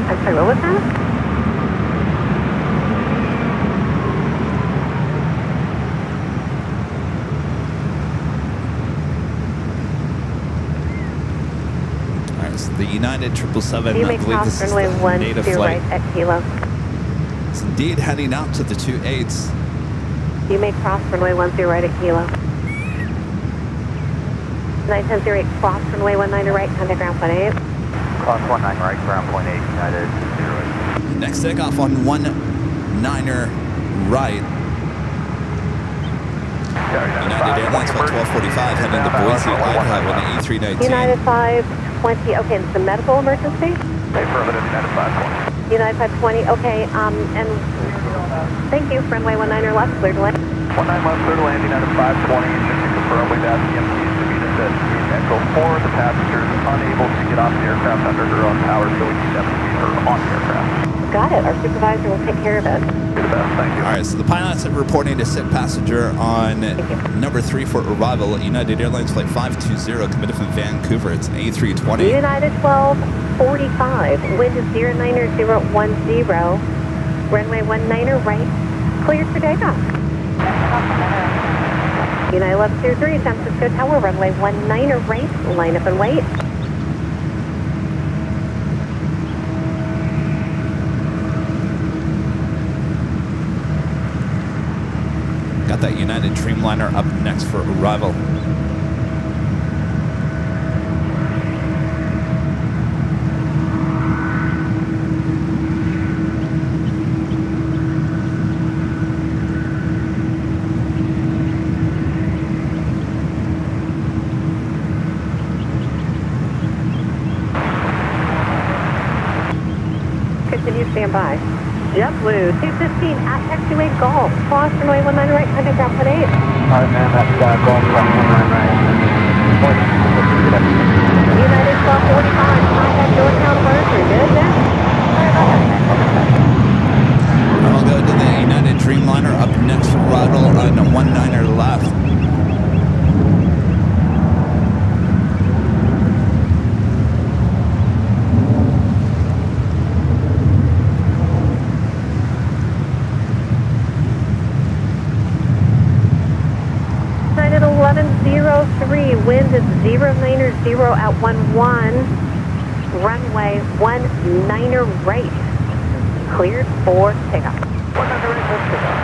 E: I'm sorry, what was that?
C: The United 777,
E: You
C: I
E: may
C: believe
E: cross
C: this is
E: runway
C: the native
E: 10
C: flight.
E: right at Kilo.
C: It's indeed heading out to the 28s.
E: You may cross runway 10 right at Kilo. 91008, cross runway 19 right, contact ground point 8.
B: Cross 19 right, ground point 8, United 08.
C: Next takeoff on 19er right. United Airlines Flight 1245 heading to Boise, Idaho on the A319.
E: United 520, okay, it's a medical emergency?
B: Affirmative, United 520.
E: United 520, okay, and thank you, runway 19er left, clear to land.
B: 19 left, clear to land, United 520, just to confirm, we've asked the MPs to meet us at Echo 4. The passengers unable to get off the aircraft under her own power, so we need them to meet her on the aircraft.
E: Got it, our supervisor will take care of it.
B: You're the best, thank you.
C: All right, so the pilots are reporting a sick passenger on number 3 for arrival. United Airlines Flight 520 committed from Vancouver. It's an A320.
E: United 1245, wind is 09010, runway 19er right, cleared for takeoff. United 1103, San Francisco Tower, runway 19er right, line up and wait.
C: Got that United Dreamliner up next for arrival.
E: Continue standby. JetBlue 215 at taxiway Golf. Cross runway 19 right, contact ground point 8.
B: Alright, man, that's Golf from 19 right.
E: United 1245, contact Georgetown Mercer. Good, then? Sorry about that.
C: I'll go to the United Dreamliner up next for arrival on 19er left.
E: United 1103, wind is 090 at 11, runway 19er right, cleared for takeoff.
B: 19 right, let's take off.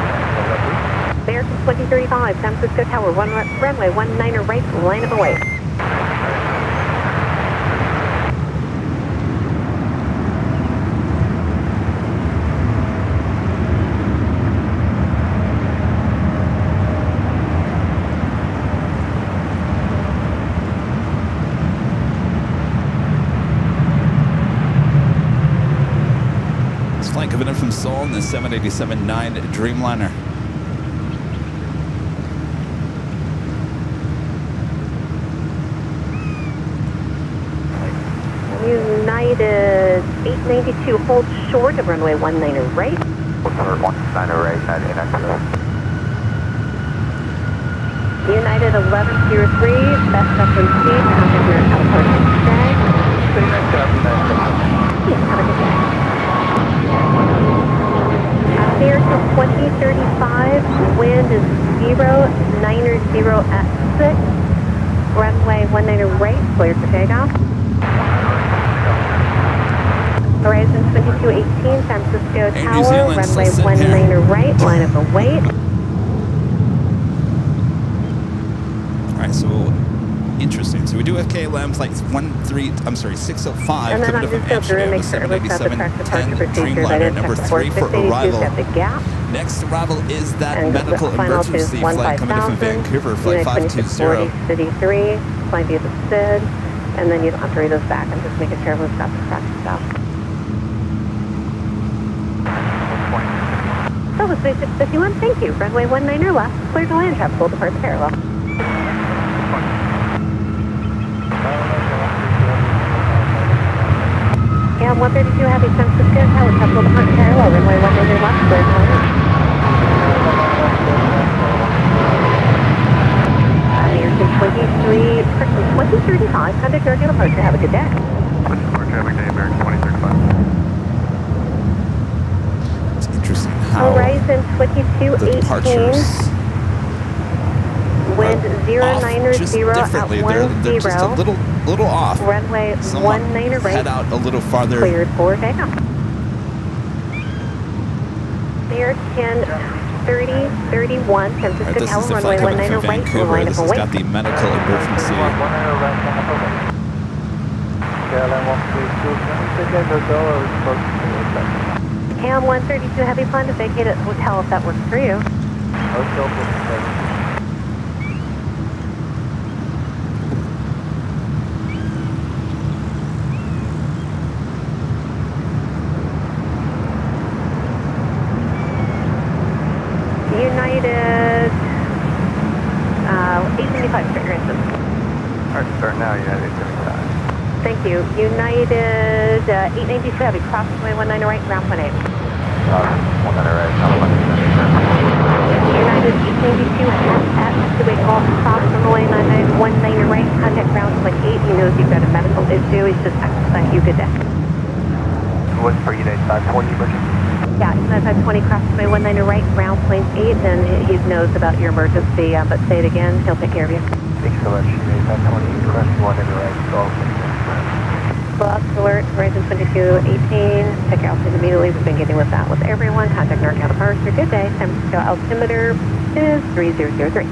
E: American 2035, San Francisco Tower, runway 19er right, line up and wait.
C: Coming in from Seoul in the 787-9 Dreamliner.
E: United 892, hold short of runway 19er right.
B: 19er right, at
E: United 1103, best Western speed, contact your California today. Have a good day. Atmosphere to 2035, wind is 090 at 6, runway 19 right, cleared for takeoff. Horizon 2218, San Francisco
C: Hey, New
E: Tower,
C: Zealand,
E: runway
C: still
E: 19
C: sitting here.
E: right, line up and wait.
C: All right, so interesting. So we do have KLM flight 605
E: And then
C: coming
E: I'm
C: from
E: just go through and
C: Amsterdam
E: make
C: with
E: sure everyone's got the correct departure
C: 7710
E: procedures. I
C: Dreamliner
E: did
C: number
E: check the
C: 3 for
E: 682's
C: arrival.
E: got the gap.
C: Next arrival is that
E: And
C: medical
E: the final two is
C: emergency flight coming in from
E: 15,000,
C: Vancouver, flight
E: Unit
C: 520.
E: 2640, City 3, flying via the SID, and then you don't have to read those back. I'm just making sure everyone's got the correct stuff. So this is 651, thank you. Runway 19 left, clear to land, tropical departure parallel. Yeah, 132 Happy San Francisco Tower, tropical departure parallel, runway 19 left, clear to land. American 23, 2035, contact your departure, have a good day.
B: Departure, have a good day, American 2035.
C: It's interesting how
E: Horizon
C: the
E: 2218,
C: departures
E: wind
C: off just
E: 090 at
C: differently.
E: 10,
C: They're just a little off.
E: runway
C: Some
E: 19 right,
C: head out a little farther.
E: cleared for takeoff. American 3031, San
C: All right,
E: Francisco
C: this
E: Tower,
C: is the
E: runway
C: flight coming
E: 19
C: from
E: right,
C: Vancouver.
E: line
C: This
E: up
C: has
E: and
C: got
E: wait.
C: the medical emergency.
E: Cam 132 Heavy, plan to vacate at hotel if that works for you. United 875, straight transit.
B: Alright, start now, United 875.
E: Thank you. United 892 Heavy, cross runway 19 right, ground 18.
B: 100 right,
E: United 892 at two-way call, cross runway 19 right, contact ground 8. He knows you've got a medical issue. He's just thank you. Good day.
B: What's for United 520 emergency?
E: Yeah, United 520, cross runway 19 right, ground 8, and he knows about your emergency, but say it again, he'll take care of you.
B: Thanks so much, United 520, cross 1 right, golf.
E: Box alert, Horizon 2218, check your altitude immediately. We've been getting with that with everyone. Contact NorCal departure. Good day. San Francisco altimeter is 3003.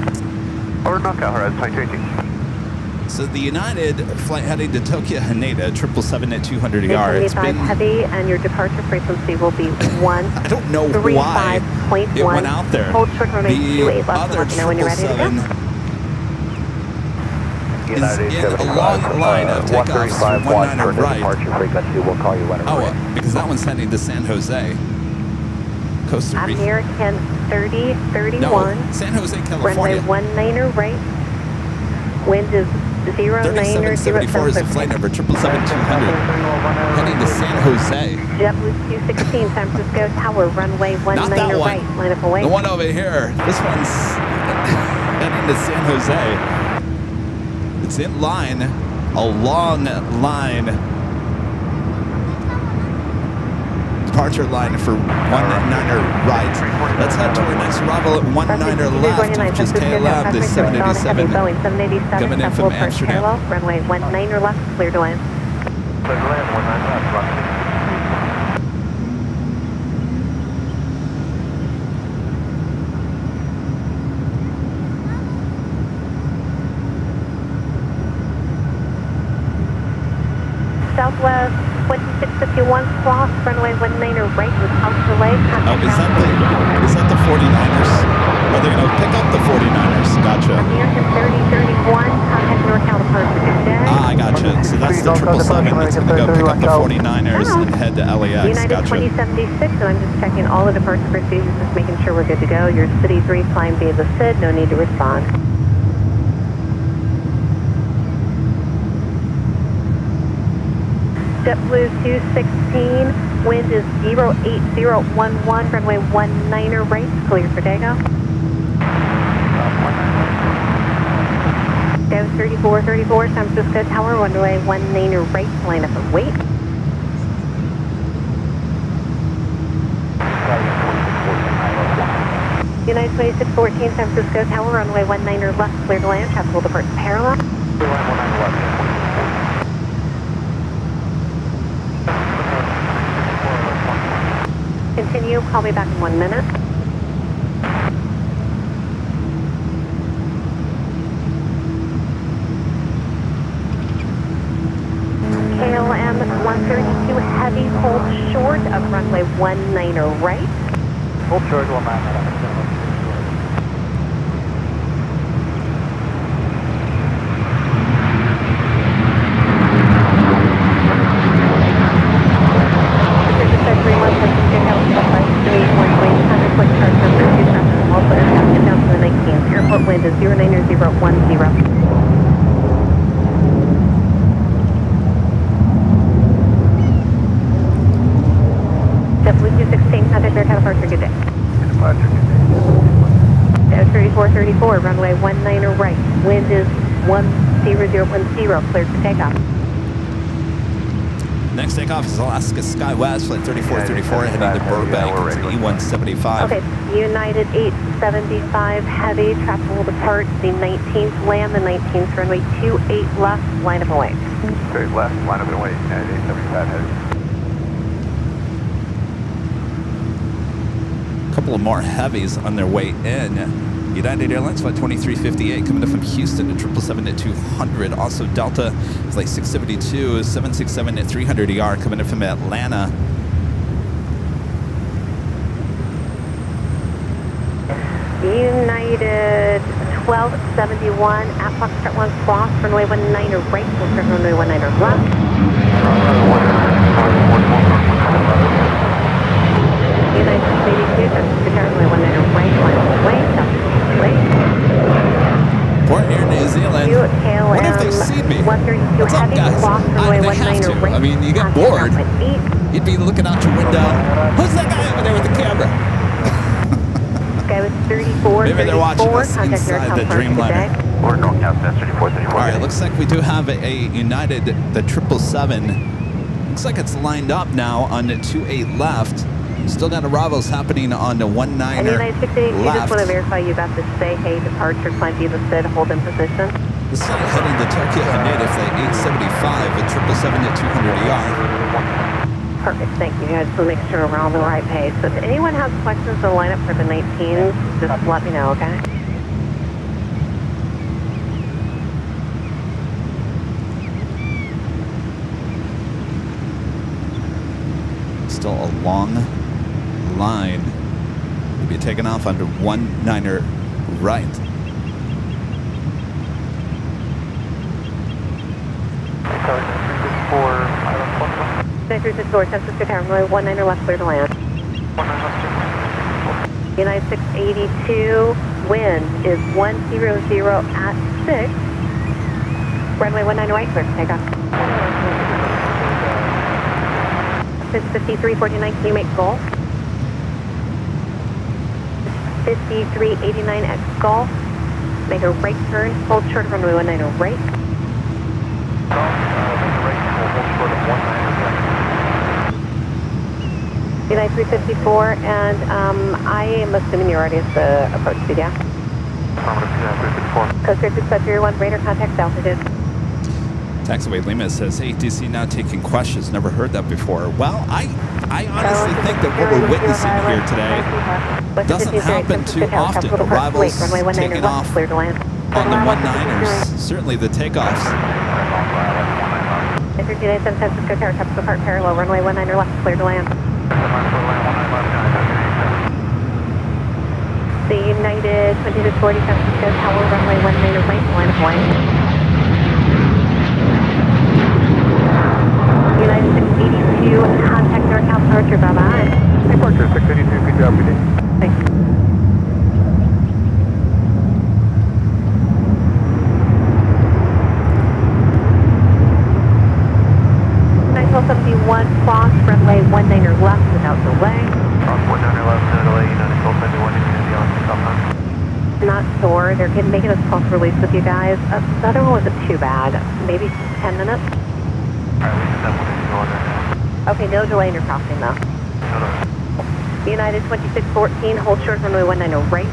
B: Over knockout, Horizon 2218.
C: So the United flight heading to Tokyo Haneda, 777 at 200 AR. It's
E: 875
C: been,
E: heavy, and your departure frequency will be 1.
C: I don't know why it went out there.
E: Hold short runway
C: The
E: 28 left.
C: other
E: Let me know when you're ready to go.
C: 777 is in a long line of takeoffs from 19 right.
B: Departure frequency, we'll call you when
C: Oh, because that one's heading to San Jose, Costa Rica.
E: American 3031.
C: No, San Jose,
E: Runway
C: California.
E: 19 right. Wind is
C: 3774 is the flight number, 777-200. Heading to San Jose.
E: JetBlue 216, San Francisco Tower, runway 19
C: Not that one.
E: right. Line up away.
C: The one over here. This one's heading to San Jose. It's in line, a long line. Departure line for 19er right. Let's head to our next arrival at 19er left, which is KLM, the 787. Coming in from Amsterdam.
E: Runway 19er left, clear to land.
B: Clear to land, 19 left, roger.
E: Southwest 2651, cross runway 19er right with house delay.
C: Oh, is that the 49ers? Are they going to pick up the 49ers? Gotcha.
E: American 3031, contact NorCal departure. Good day.
C: Ah, I gotcha. So that's the 777 that's going to go pick up the 49ers and head to LAX.
E: United
C: Gotcha.
E: 2076, and I'm just checking all the departure procedures, just making sure we're good to go. Your City 3 flying via the SID, no need to respond. JetBlue 216, wind is 08011, runway 19er right, clear for takeoff. Go 3434, San Francisco Tower, runway 19 right, line up and wait. United 2614, San Francisco Tower, runway 19 left, clear to land, traffic will depart parallel. Continue, call me back in 1 minute. KLM 132 heavy, hold short of runway 19 right.
B: Hold short, 19.
E: Airport wind is 09010. W216, contact air departure, good day.
B: Departure, good day.
E: 3434, runway 19 right. Wind is 10010, cleared for takeoff.
C: Next takeoff is Alaska SkyWest, flight 3434, heading to Burbank, E175.
E: Okay, United 875 heavy, traffic will depart the 19th, land the 19th, runway 28 left, line up and wait.
B: Straight left, line up and wait, United 875 heavy.
C: A couple of more heavies on their way in. United Airlines flight 2358 coming in from Houston at 777-200. Also Delta flight 672, 767-300 coming in from Atlanta.
E: United 1271 at Foxtrot 1 cross, runway 19 right, full circle runway 19 left. United 682, runway 19 right, line up and wait,
C: Port Air, New Zealand. What if they see me? What's up, guys? They have to. I mean, you get bored. You'd be looking out your window. Who's that guy over there with the camera?
E: Sky was 34.
C: Maybe they're watching us inside the Dreamliner.
B: We're going past that 3434.
C: All right, looks like we do have a United, the 777. Looks like it's lined up now on the 28 left. Still got arrivals happening on the 19er
E: and United 68, you just want to verify you got the say hey departure, climb be listed, hold in position.
C: This is heading to Tokyo Haneda flight 875 at 777-200.
E: Perfect, thank you. I just want to make sure we're on the right page. So if anyone has questions to line up for the 19s, just let me know, okay?
C: Still a long line. We'll be taking off under 19er right.
B: Sorry,
E: 364, San Francisco Tower, runway 19er left, clear to land.
B: 19 left.
E: United 682, wind is 100 at 6. Runway 19 right, clear to take off. 5349, can you make Golf? 5389 at Golf. Make a right turn, hold short of runway 19 right.
B: Make a right, hold short of 19 left.
E: United 354, and I am assuming you're already at the approach speed, yeah?
B: Affirmative, yeah, 354.
E: Coast Guard 651, radar contact altitude.
C: Taxiway Lima says, hey, DC now taking questions. Never heard that before. Well, I honestly think that what we're witnessing here today doesn't happen too often. Arrivals taking off on the 19ers. Certainly the takeoffs.
E: United 7 San Francisco Tower, top apart parallel, runway 19 left, clear to land. The United 2240 San Francisco Tower, runway 19 right, line of way. United 682, contact NorCal departure, bye-bye.
B: Departure 682, good job, good day.
E: Thanks. Cross runway 19er left without delay.
B: Cross 19er left, no delay, United 1271, India, Southbound.
E: Not sure. They're making a pulse release with you guys. The other one wasn't too bad. Maybe 10 minutes.
B: Alright, we just have one to go on there now.
E: Okay, no delay in your crossing though.
B: No.
E: United 2614, hold short runway 19 right.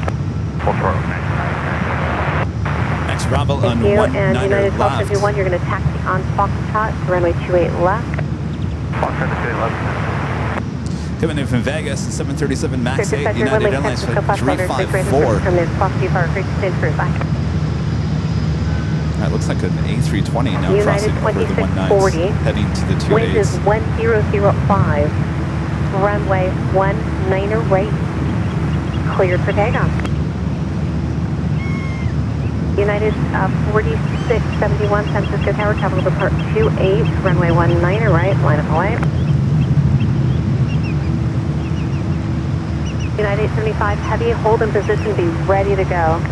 B: Hold short.
C: Next Bravo on
E: Thank you.
C: 19
E: And United
C: left.
E: 1251, you're going to taxi on Foxtrot to runway 28 left.
B: Foxtrot to 28 left.
C: Coming in from Vegas, 737 MAX 8,
E: Dispatcher,
C: United
E: runway
C: Airlines
E: San
C: flight
E: Francisco,
C: 354.
E: From this Fox Bar, Creek Stage Cruise, bye.
C: That looks like an A320 now
E: United
C: crossing over the
E: 2640.
C: 19s, heading to the
E: Wind is
C: 28s.
E: 1005. Runway 19 right. Cleared for takeoff. United 4671 San Francisco Tower, travel to part 28, runway 19 right, line up away. United 875 heavy, hold in position, be ready to go.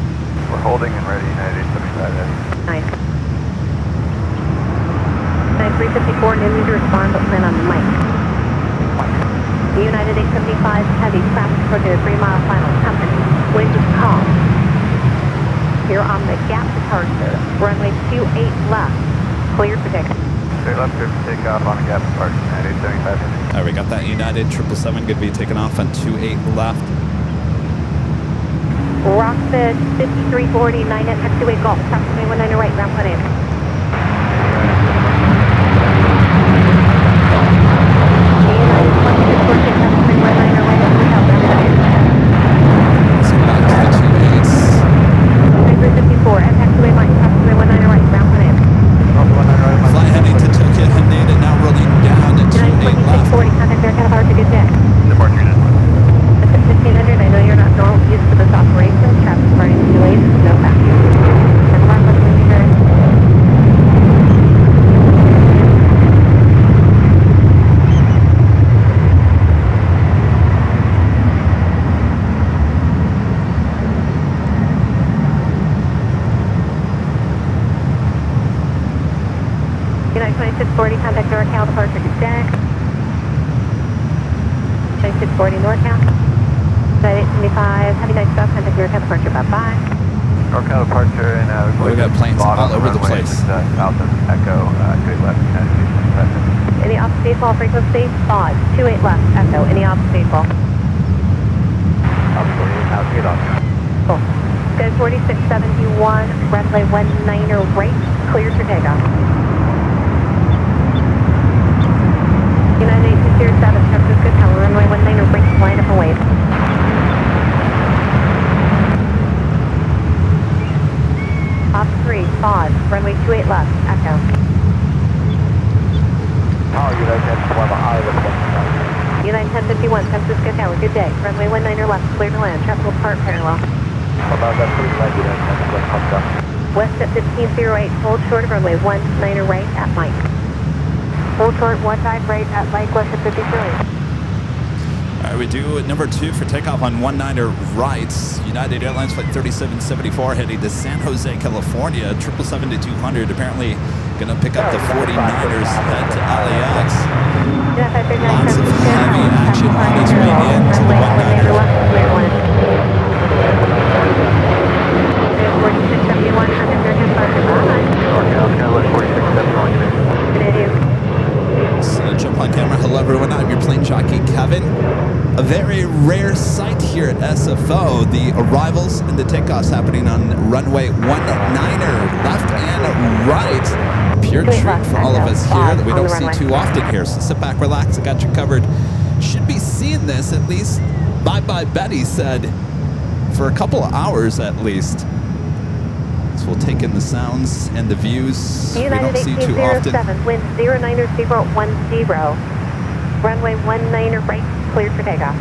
B: We're holding and ready, United 875 heavy.
E: Nice. United 354, no need to respond, but plan on mic. United 875 heavy, traffic approaching a 3-mile final, company, wind is calm. You're on the gap departure, runway 28 left, cleared for takeoff.
B: Straight left, clear for takeoff on a gap departure, United 875 heavy.
C: All right, we got that United 777 going to be taking off on 28 left.
E: Rockford 5340, 9 at taxiway Golf, taxiway 19 right, ground plan. United 2614, taxiway 19 right, hotel, ground plan.
C: Let's go back to the 28s.
E: 354, at taxiway Mike, taxiway 19 right, ground plan.
C: Fly heading to Tokyo, Haneda, now rolling down at 28 left.
E: 2640, contact American Departure, good day.
B: Departure United.
E: That's at 1500, I know you're not normal used to this operation, traffic running delays, no factor. And one left with you guys. United 2640, contact NorCal, departure, good day. 2640 NorCal. United 875, heavy night stop, contact NorCal, departure, bye-bye.
B: NorCal departure and
C: We got planes all over the place.
B: South of Echo, 28 left, United 875 heavy.
E: Any off statefall frequency? 528 left, Echo. Any off statefall?
B: Out 28 off.
E: Cool. Sky 4671, runway 19 right, cleared for takeoff. United 8207, San Francisco Tower, runway 19 right, line up and wave. Op 3, 5, runway 28 left, Echo.
B: Tower, United 1051, high with 1.
E: United 1051, San Francisco Tower, good day. Runway 19 left, clear to land, travel part parallel.
B: About that, please, like United 1051, pumped up.
E: West at 1508, hold short of runway 19 right at Mike. Hold short 19 right at Mike, west at 53.
C: All right, we do number 2 for takeoff on 19er right. United Airlines flight 3774 heading to San Jose, California. 777-200 apparently going to pick up the 49ers, head to LAX. Lots of heavy action on its way in to the 19er.
E: 4671, contact American Departure, bye.
B: NorCal, Skyline 4671, United.
C: So jump on camera. Hello everyone, I'm your plane jockey Kevin. A very rare sight here at SFO. The arrivals and the takeoffs happening on runway 19er, left and right. Pure treat for all of us here that we don't see too often here. So sit back, relax, I got you covered. Should be seeing this at least, bye-bye Betty said, for a couple of hours at least. So we'll take in the sounds and the views we don't see too often.
E: United 1807, wind 09010, runway 19 right, cleared for takeoff.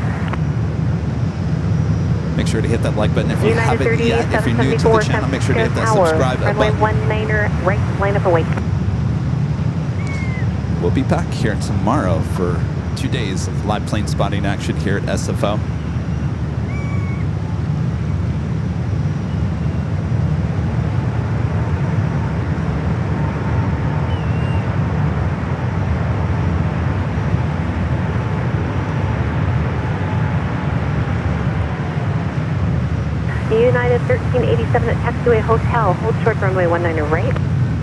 C: Make sure to hit that like button if you haven't yet. If you're new to the channel, make sure to hit that subscribe
E: runway
C: button.
E: 19 right, line up and wait.
C: We'll be back here tomorrow for 2 days of live plane spotting action here at SFO.
E: United 1387 at taxiway hotel. Hold short runway 19 right.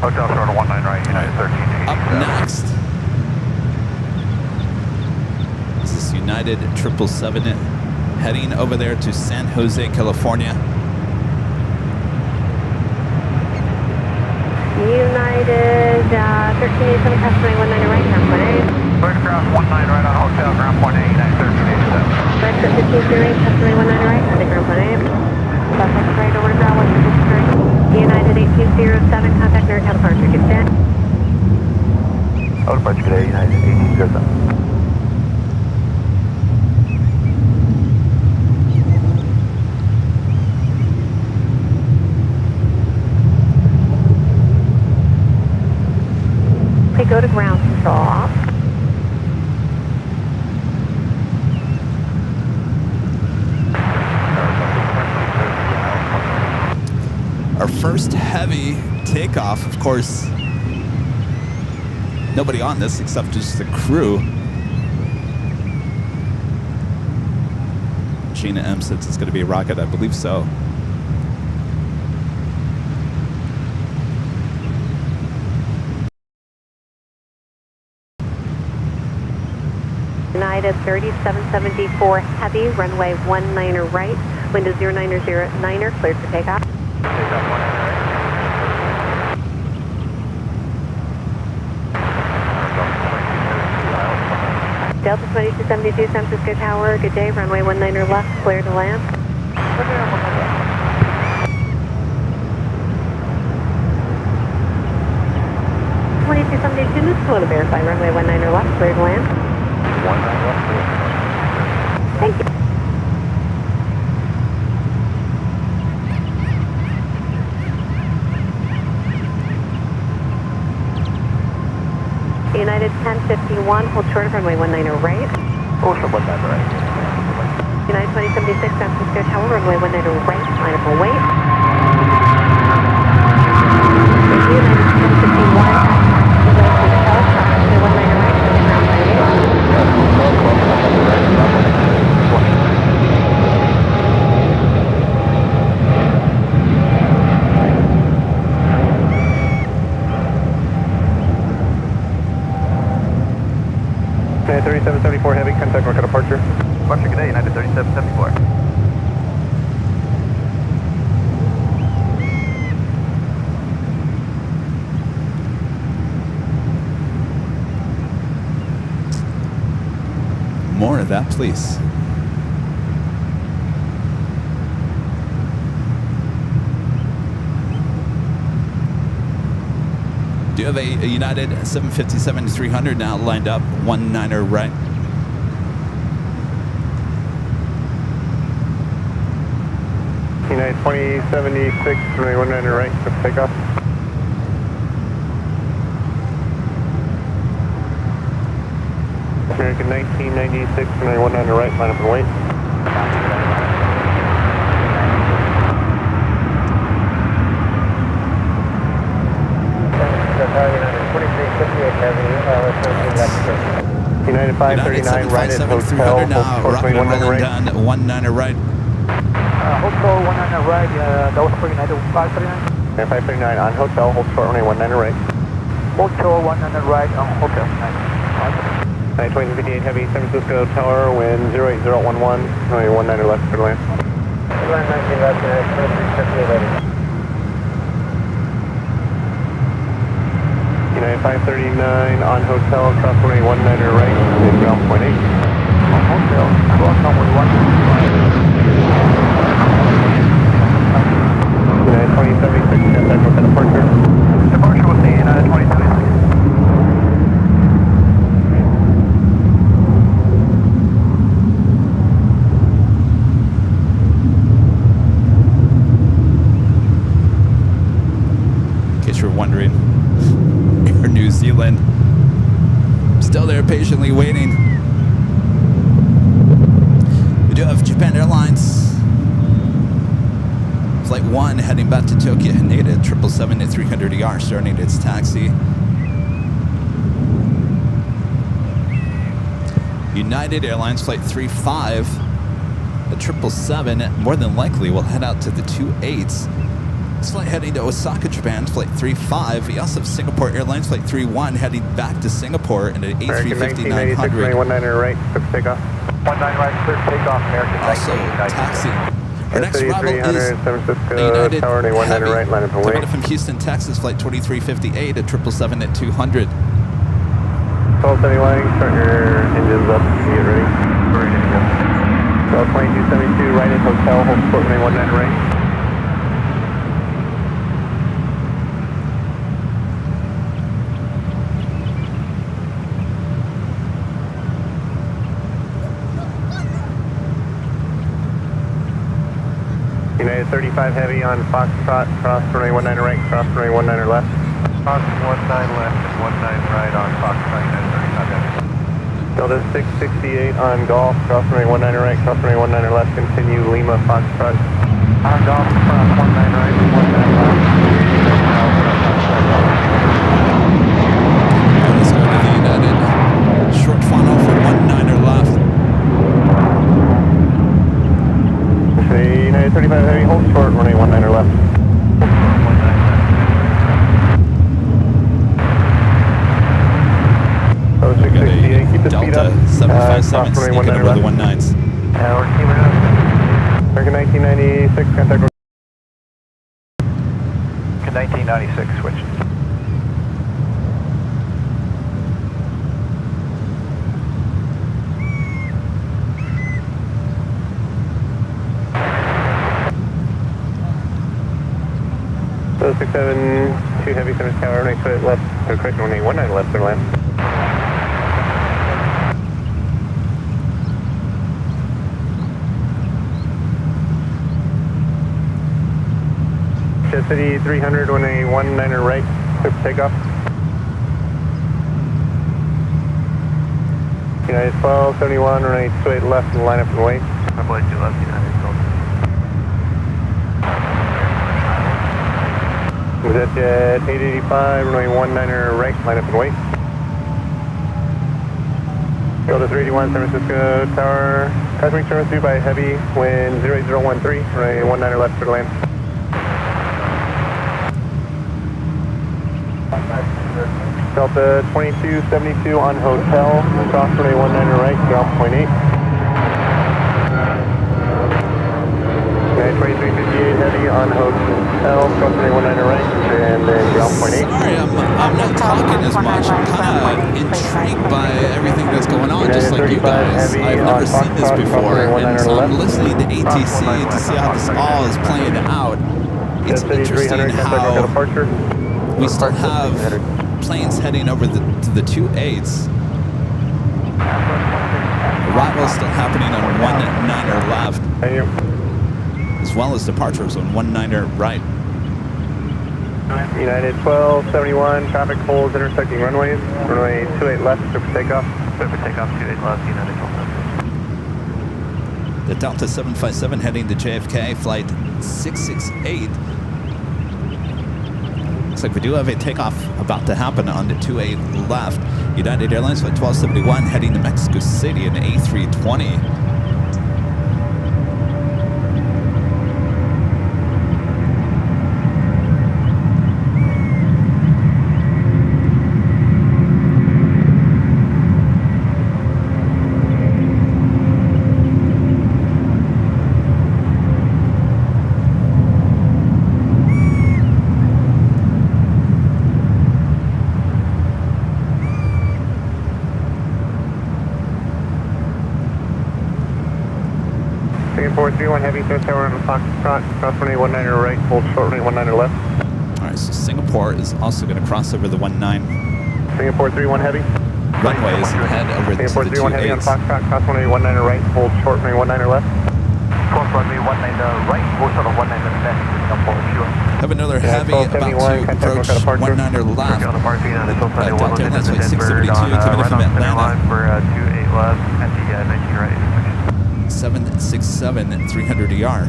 B: Hotel short of 19 right, United 1387.
C: Up next. This is United 777 heading over there to San Jose, California.
E: United 1387 taxiway 19 right, ground point A.
B: Clear to ground 19 right on hotel, ground point A, United 1387.
E: Right at 1508, taxiway 19 right, heading ground point A. Suspect right over to ground 163. United 1807, contact NorCal departure, good day.
B: Out departure, good day, United 1807.
E: Okay, go to ground control off.
C: Our first heavy takeoff, of course. Nobody on this except just the crew. Gina M says it's going to be a rocket. I believe so.
E: United 3774 heavy, runway 19 right, wind is 0909er, cleared for takeoff. Delta 2272 San Francisco Tower, good day, runway 19 left, clear to land. 2272, just want to verify runway 19 left, clear to land.
B: 19 left, clear.
E: Thank you. United 1051, hold short of runway 19 right.
B: Hold short 19 right.
E: United 2076 San Francisco Tower, runway 19 right, line up and wait. United 1051, runway 19 right, ground by
A: 3774 heavy, contact market departure.
B: Departure, good day, United 3774.
C: More of that, please. Do you have a United 757-300 now lined up, 19er right?
A: United 2076, runway 19 right, for takeoff. American 1996, runway 19 right, line up and wait. United 539, right at hotel,
C: rocking and rolling down, 19er right.
D: Hotel 19 right, that was for United 539.
A: United 539 on hotel, hold short, runway 19 right.
D: Hotel 19 right on hotel.
A: 2058 heavy, San Francisco Tower, wind 08011, runway 19 left for land.
D: Line 19 left, United 2358 ready.
A: United 539 on hotel, cross runway 19 right, in ground point 8.
D: On hotel, cross runway 19
A: United 2076, contact with the departure.
B: Departure with the United 2076.
C: In case you're wondering, Air New Zealand still there patiently waiting. We do have Japan Airlines Flight 1 heading back to Tokyo, Haneda 777-300ER starting its taxi. United Airlines Flight 35 The 777 more than likely will head out to the 28s. This flight heading to Osaka, Japan, flight 35. We also have Singapore Airlines flight 31 heading back to Singapore in an A350-900.
A: 19 right, clear for takeoff.
B: 19 right, clear for takeoff, American
C: Also
B: 1996.
C: taxiing. Our next arrival is
A: San Francisco,
C: United
A: Tower 19
C: Heavy,
A: right, line up and
C: coming
A: wait.
C: in from Houston, Texas, flight 2358 at 777 at 200.
A: 1271, start your engines up, get ready.
B: Ready to go.
A: 2272 right at hotel, hold short 19 right. United 35 heavy on Foxtrot, cross runway 19 right, cross runway 19 left.
B: Fox 19 left and 19 right on Foxtrot, United 35 heavy.
A: Delta 668 on Golf, cross runway 19 right, cross runway 19 left, continue Lima, Foxtrot.
B: On Golf, cross 19 right, 19 left.
C: Let's go to the United. Short funnel for 19er left.
A: United 35 heavy, hold short, runway 19er left. Oh, 668, keep the speed up.
C: Delta 757 sneaking over the 19s.
B: We're keeping it up.
A: American 1996, contact.
B: 1996, switch.
A: So 672 heavy, center tower, next foot left, so correction, 19 left, center land. Jet City 300, 19er right, clear for takeoff. United 1271, runway 28 left, and line up and wait.
B: I'm going to left, United.
A: Jet 885, runway 19er right, line up and wait. Delta 381, San Francisco Tower, passing service due by heavy, wind 08013, runway 19er left for land. Delta 2272 on hotel, cross runway 19er right, ground point 8. United 2358 heavy on hotel, cross runway 19er right, and then ground point 8.
C: Sorry, I'm not talking as much. I'm kind of intrigued by everything that's going on, just like you guys. I've never seen this before, and so I'm listening to ATC to see how this all is playing out. It's interesting how we still have planes heading over to the 28s. Arrival still happening on 19er left,
A: Thank you.
C: as well as departures on 19er right.
A: United 1271, traffic holds intersecting runways. Runway 28 left, clear for takeoff.
B: Clear for takeoff, 28 left, United 12.
C: The Delta 757 heading to JFK, flight 668. Looks like we do have a takeoff about to happen on the 28 left. United Airlines flight 1271 heading to Mexico City in A320.
A: Singapore 31 heavy, third tower on the Foxtrot, cross runway 19er right, hold short runway 19er left.
C: All right, so Singapore is also going to cross over the 19.
A: Singapore 31 heavy.
C: Runways head over to
A: Singapore
C: the
A: 31 heavy on
C: 28s.
A: Foxtrot, cross runway 19er right, hold short runway 19er left.
B: Cross runway 19 right, hold short on 19 left, Singapore, sure.
C: Have another heavy about to approach 19er left.
B: On the park, United
C: Delta Airlines flight 672 coming in from Atlanta.
B: For 28 left at the 19 right.
C: 767 300ER.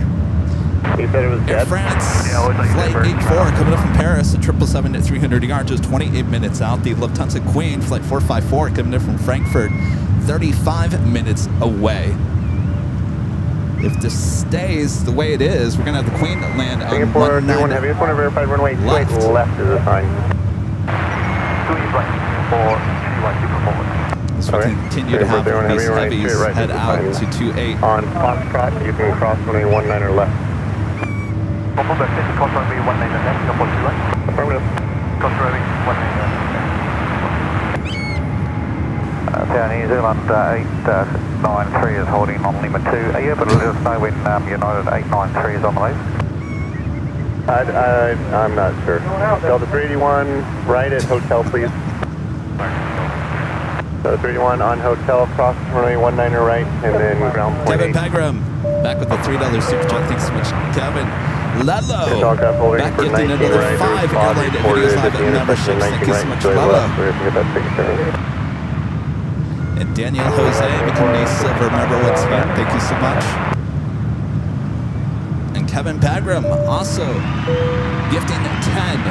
A: He said it was
C: Air
A: dead.
C: France,
B: Yeah, I always like
C: flight
B: that bird.
C: 84 coming up from Paris at 777 at 300ER, just 28 minutes out. The Lufthansa Queen, flight 454 coming in from Frankfurt, 35 minutes away. If this stays the way it is, we're going to have the Queen land on
A: Singapore
C: 19
A: Heavy. Just want to verify runway 28
C: left.
A: left is a sign.
B: 2 east right for 312 performance.
C: So we continue to have these heavies head out to 28.
A: On Foxtrot, you can cross runway 19 left.
B: Papa back to cross runway 19 left, number 2 right.
A: Affirmative.
B: Cross runway 19 left.
F: New Zealand 893 is holding on Lima 2. Are you able to let us know when United 893 is on the move?
A: I'm not sure. Delta 381, right at hotel, please. Delta 381 on hotel, cross runway 19 right, and then ground point
C: Kevin
A: 8.
C: Pegram, back with the $3 super chat. Thanks so much, Kevin. Lalo, back gifting another 5 Airline Videos Live memberships. Thank you so much, Lalo. And Daniel Jose becoming a silver member once again. Thank you so much. And Kevin Pegram also gifting 10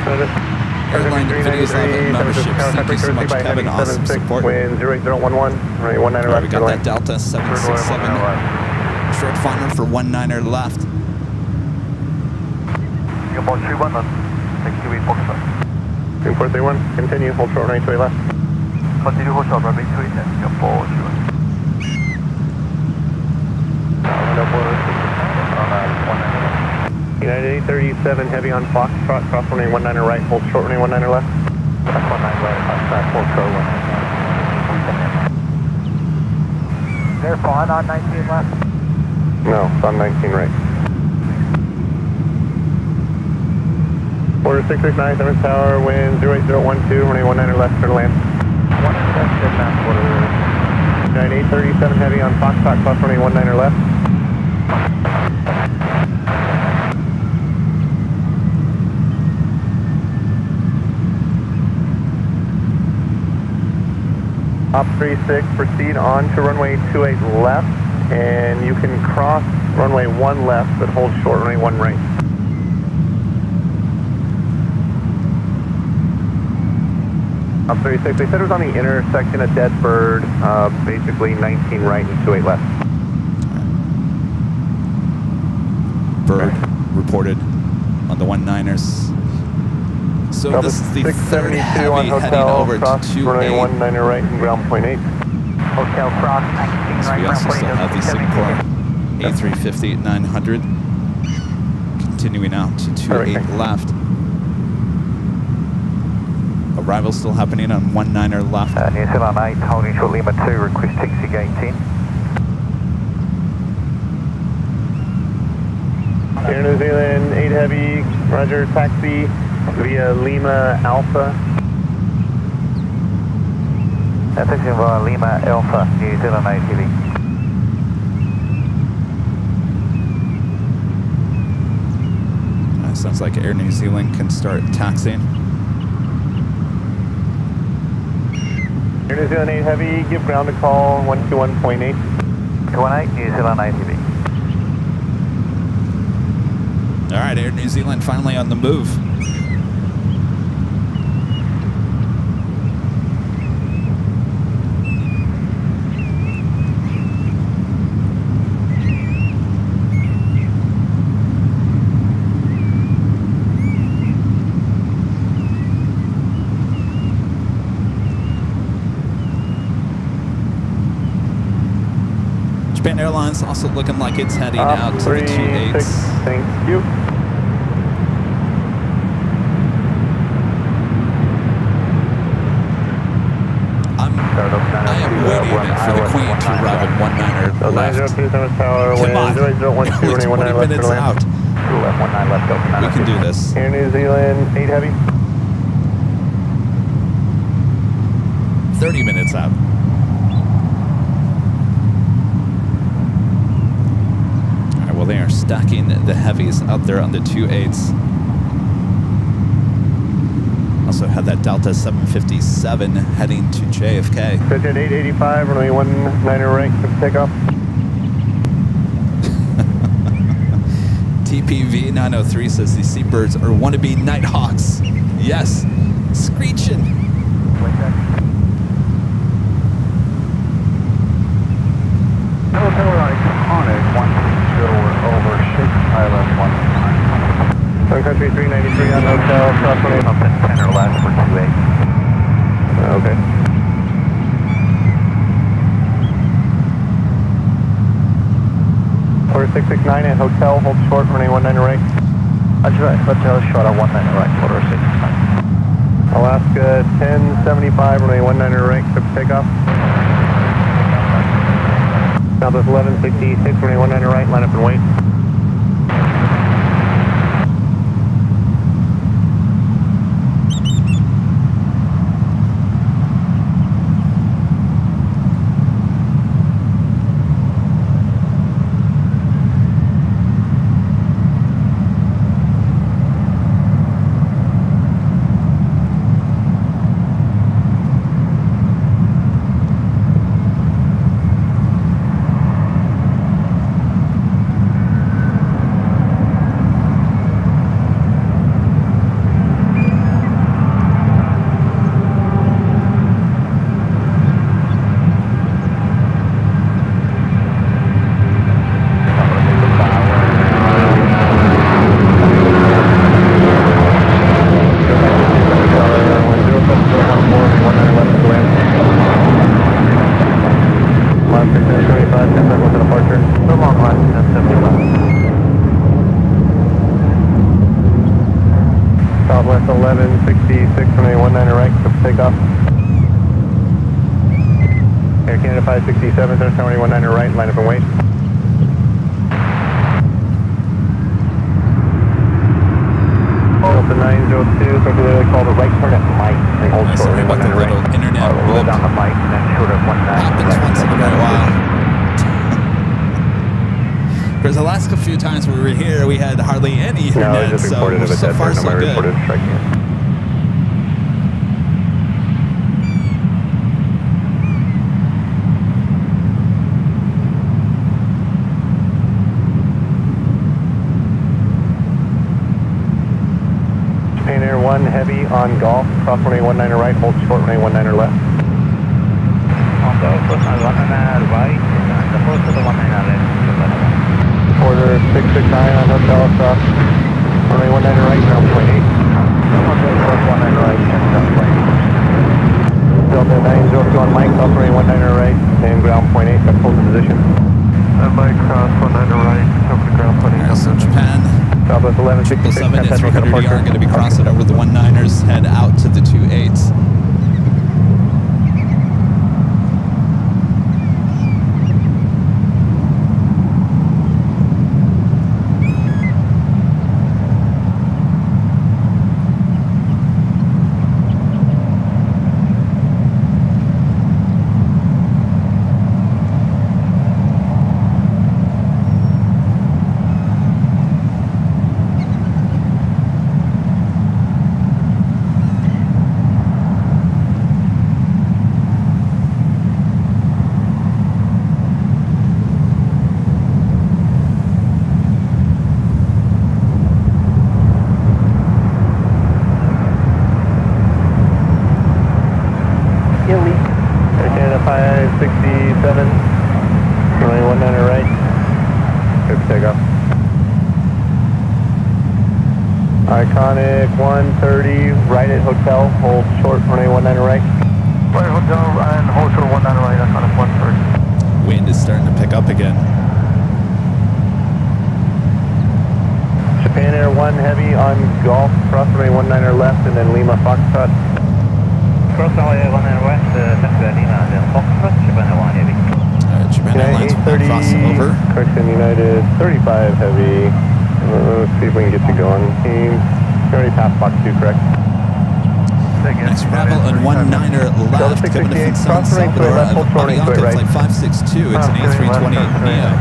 C: Airline Videos Live memberships. Thank you so much, Kevin. Awesome support.
A: Wind 08011, right, 19
C: Right,
A: left.
C: we got that Delta 767 short final for 19er left.
B: You're about 31 on 68 Foxtrot.
A: 2431, continue, hold short runway 2 left.
B: Continue hold short runway 2 and you're 431.
A: United 837, heavy on Foxtrot, cross runway 19 right, hold short runway 19 left.
F: That's 19 right, hold short 1.
D: They're fine on 19 left.
A: No, it's on 19 right. Order 669, 7 tower, wind 08012, runway 19 left, clear to land. 9837 heavy on Foxtrot, cross runway 19 left. Op 36, proceed on to runway 28 left, and you can cross runway 1 left, but hold short runway 1 right. Op 36, they said it was on the intersection of Deadbird, basically 19 right and 28 left.
C: Bird reported on the 19ers. So this is the third heavy
A: on
C: heading
A: hotel,
C: over to
A: cross runway
C: 28.
A: 19 right and ground point 8.
F: Hotel cross 19
C: So
F: right,
C: we also
F: ground
C: still have the
F: 70.
C: Singapore A350-900 continuing out to 28 left. Arrival still happening on 19er left.
F: New Zealand 8 holding short Lima 2, requesting Seagate 10.
A: Air New Zealand 8 heavy, roger, taxi via Lima Alpha.
F: Taxi via Lima Alpha, New Zealand 8 heavy.
C: Sounds like Air New Zealand can start taxiing.
A: Air New Zealand 8 heavy, give ground a call 121.8.
F: 218, New Zealand 8 heavy.
C: All right, Air New Zealand finally on the move. Japan Airlines also looking like it's heading out to the 28s.
A: Thank you.
C: I am waiting for the Queen to arrive at 19er left. Come on, we're 20 minutes out. We can do this.
A: Air New Zealand 8 heavy.
C: 30 minutes out. All right, well, they are stacking the heavies out there on the 28s. Also had that Delta 757 heading to JFK.
A: Pitch at 885, runway 19 right, quick takeoff.
C: TPV 903 says the Seabirds are wannabe Nighthawks. Yes, screeching.
B: Hotel iconic
A: 3393 on hotel, cross runway.
B: Up at 10 or less for 28.
A: Okay. Order 669 at hotel, hold short, runway 19 right.
B: That's right, hotel short at 19 right, order 669.
A: Alaska 1075, runway 19 right, clear for takeoff. Southwest 1166, runway 19 right, line up and wait. Southwest 1166, runway 19 right, clear for takeoff. Air Canada 567, runway 19 right, line up and wait. Delta 902, circular call the right turn at Mike. Hold short,
C: Sorry about the little internet
B: Roll
C: blip.
B: down the mic and then short at 19
C: Happens
B: right.
C: once in a while. Whereas the last few times we were here, we had hardly any
A: No, I
C: internet,
A: just
C: so
A: reported a
C: so
A: dead
C: far
A: bird on
C: so
A: my
C: good.
A: reported strike. Japan Air 1 heavy on golf, cross runway 19 right, hold short runway 19 left.
B: On the first one right, and the first of the 19 left.
A: Order 669 on hotel, cross runway 19 right, ground point 8. Delta 902 on Mike, cross runway 19 right, and ground point 8, got hold position.
B: Mike, cross 19 right, over the ground point 8.
C: Alright, so Japan,
A: Southwest 1166,
C: 777 at 300
A: departure.
C: are going to be crossing over the 19ers, head out to the 28s. Air Canada 567, runway 19 right, good for takeoff. Iconic 130, right at hotel, hold short, runway 19 right.
B: Right, hotel and hold short 19 right, Iconic 130.
C: Wind is starting to pick up again.
A: Japan Air 1 heavy on golf, cross runway 19 left, and then Lima Foxtrot.
B: Cross runway 19 west, Central Lima, then Foxtrot, Japan Air 1 heavy.
C: Alright, Japan Airlines will
A: 830,
C: cross over.
A: correction, United 35 heavy. Let's see if we can get you going. You already passed box 2, correct?
C: Next Bravo and 19er left, coming in from San Salvador of Avianca, flight 562. It's an A320 Neo.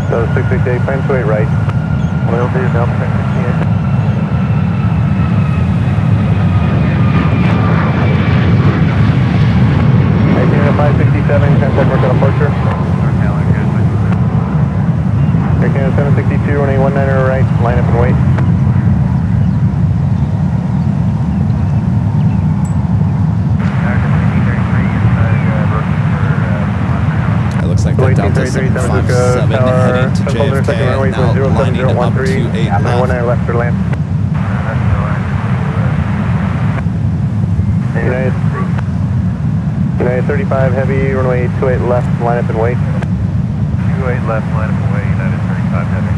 A: So 668, plan to 8 right.
B: Will do, Delta 668.
A: Air 567, contact mark departure. Air Canada 762, running 19er right, line up and wait.
C: It looks like that Delta 757 heading to JFK, now lining up to 8 left.
A: left for land. United 35 heavy, runway 28 left, line up and wait.
B: 28 left, line up and wait, United 35 heavy.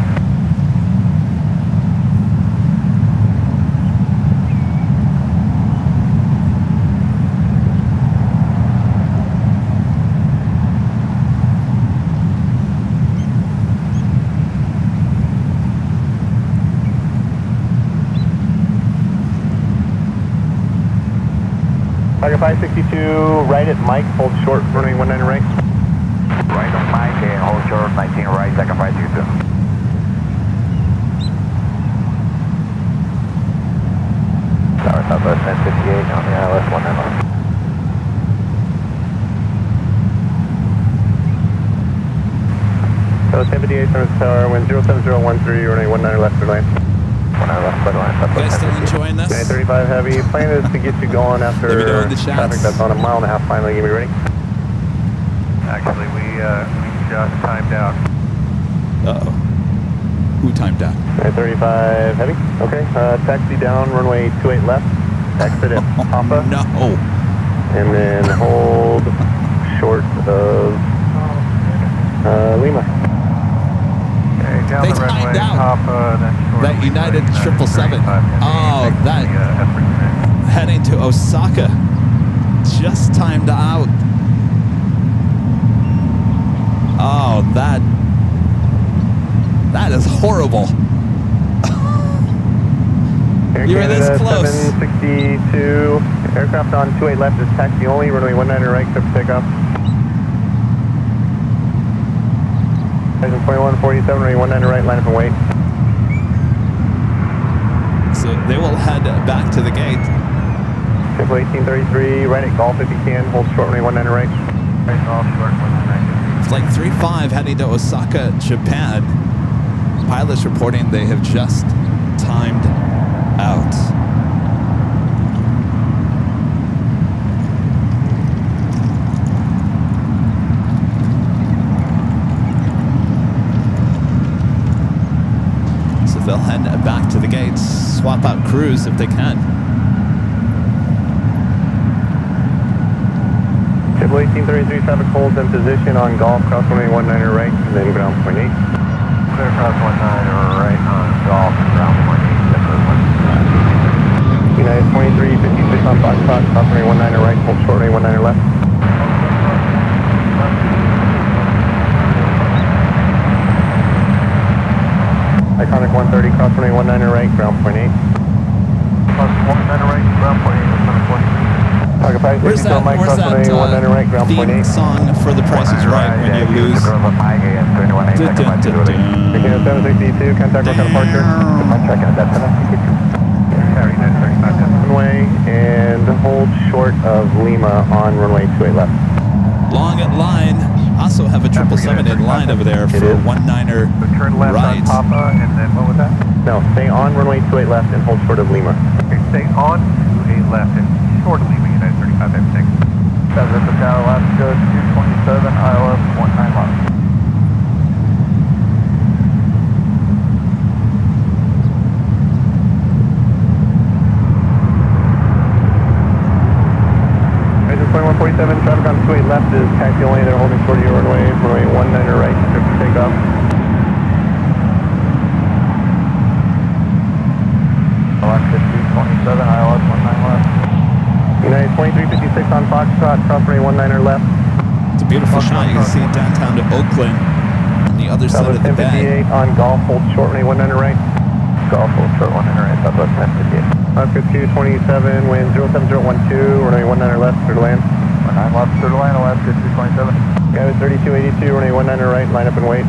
A: Target 562, right at Mike, hold short, runway 19 right.
F: Right on Mike and hold short, 19 right, second 562. Tower Southwest 1058 on the ILS 19 left.
A: So 1058 Service Tower, wind 07013, runway 19 left for lane.
F: 19 left, clear line,
C: You
F: Southwest
C: guys still
F: 1058.
C: enjoying this?
A: 935 heavy, plan is to get you going after
C: Let me know in the chats.
A: traffic that's on a mile and a half finally, get me ready.
B: Actually, we just timed out.
C: Uh-oh. Who timed out?
A: 935 heavy, okay, taxi down, runway 28 left, exit at Papa,
C: No.
A: and then hold short of Lima.
B: Okay, down
C: They
B: the runway,
C: timed out.
B: Papa, then short.
C: That United 777.
B: 35 heavy,
C: Oh,
B: takes
C: that
B: the, F-3.
C: heading to Osaka. Just timed out. Oh, that is horrible.
A: Air
C: You were this
A: Canada
C: close.
A: 762, aircraft on 28 left is taxi only, runway 19 right, clear for takeoff. 2147, runway 19 right, line up and wait.
C: So they will head back to the gate.
A: Triple 1833, right at Golf if you can, hold short, runway 19 right.
B: Right off, short 19.
C: Flight 35 heading to Osaka, Japan. Pilots reporting they have just timed out. So they'll head back to the gates, swap out crews if they can.
A: Triple 1833, traffic holds in position on Golf, cross runway 19 right, and then ground point 8.
B: Clear cross 19 or right on Golf, ground point 8.
A: United 2356 on Foxtrot, cross runway 19 right, hold short, runway 19 left. Iconic 130, cross runway 19 right, ground point 8.
B: Cross 19 right, ground point 8, that's 120.
A: Target 562
C: Where's that,
A: Mike, cross runway 19 right, ground point 8.
C: theme song for The Price is Right when you lose?
F: Dun,
C: Dun, dun, dun, dun.
A: Air Canada 762, contact local departure.
B: Carry United 35 heavy.
A: Runway and hold short of Lima on runway 28 left.
C: Long at line. Also have a 777 in line over there for
A: It is.
C: 19er
B: So turn left
C: right.
B: on Papa, and then what was that?
A: No, stay on runway 28 left and hold short of Lima.
B: Okay, stay on to a left and short of Lima, United 35 heavy, thanks. Southwest of Tower, Alaska, 227, ILS 19 left.
A: Engine 2147, traffic on 28 left is taxi only, they're holding short of your runway 19 right, clear for takeoff.
B: Alaska 227, ILS 19 left.
A: United 2356 on Foxtrot, cross runway 19 left.
C: It's a beautiful shot. You can see downtown to Oakland on the other side of
A: Southwest
C: the bay.
A: 1058 on Golf, hold short runway 19 right.
F: Golf, hold short 19 right, Southwest 1058.
A: Oscar 227, wind 07012, runway 19 left, clear to land.
B: 19 left, third line, Alaska 227.
A: Gavin 3282, runway 19 right, line up and wait.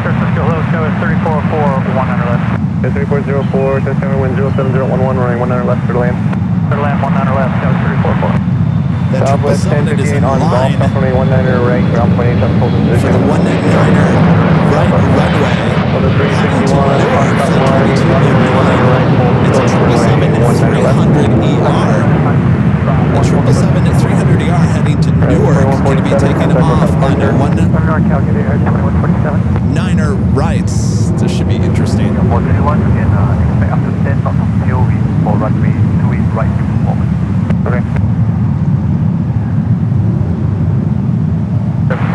B: San Francisco, hello, Skyway 3404, 100 left.
A: 3404, touchdown wind 07011, runway 19 left, clear to land.
B: Third land, 19 left, Skyway 3404.
C: That
A: Southwest
C: 777 is
A: 1058
C: in
A: on Golf,
C: line
A: cross runway 19 right, ground point 8, hold
C: for
A: position.
C: the 199er right runway.
A: Over 361,
C: North,
A: cross
C: flight
A: line,
C: 22
A: cross runway 19 right, hold
C: It's a
A: short runway 19 left.
C: 777-300ER. The 777-300ER heading to Newark, going to be taking off on a 19er right. This should be interesting.
B: For this one, you can expect up to 10 knots of tail wind for runway 28 right to performance.
A: Okay.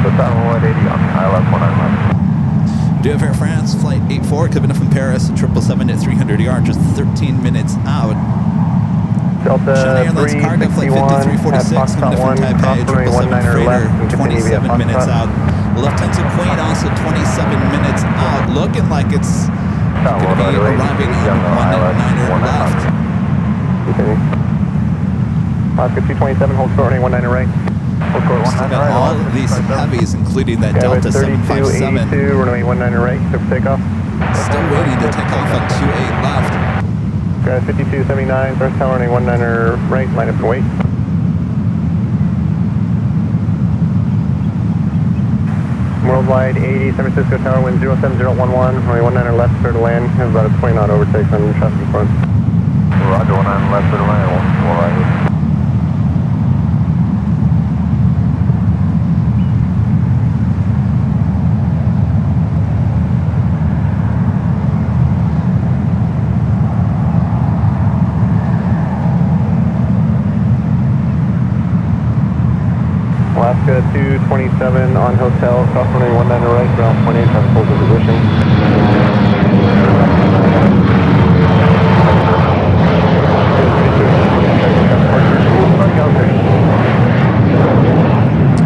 B: Total 180 on ILS 191.
C: Do have Air France, flight 84, coming up from Paris, 777-300ER, just 13 minutes out.
A: Delta
C: China Airlines cargo flight 5346, coming up from Taipei, 777 freighter, 27 minutes out. Lufthansa Queen also 27 minutes out, looking like it's going to be arriving on 19er left.
A: Oscar 227, hold short, 19er right.
C: Still got all of these heavies, including that Delta 757.
A: 32, runway 19er right, took takeoff.
C: Still waiting to take off on 28 left.
A: Guys, 5279, first tower, runway 19er right, line up to wait. Worldwide 80, San Francisco Tower, wind 07011, runway 19er left, clear to land. Have about a 20 knot overtake on traffic in front.
B: Roger, 19 left to the land, 1
A: Alaska 227 on hotel, cross runway 19er right, ground 28, traffic holds in position.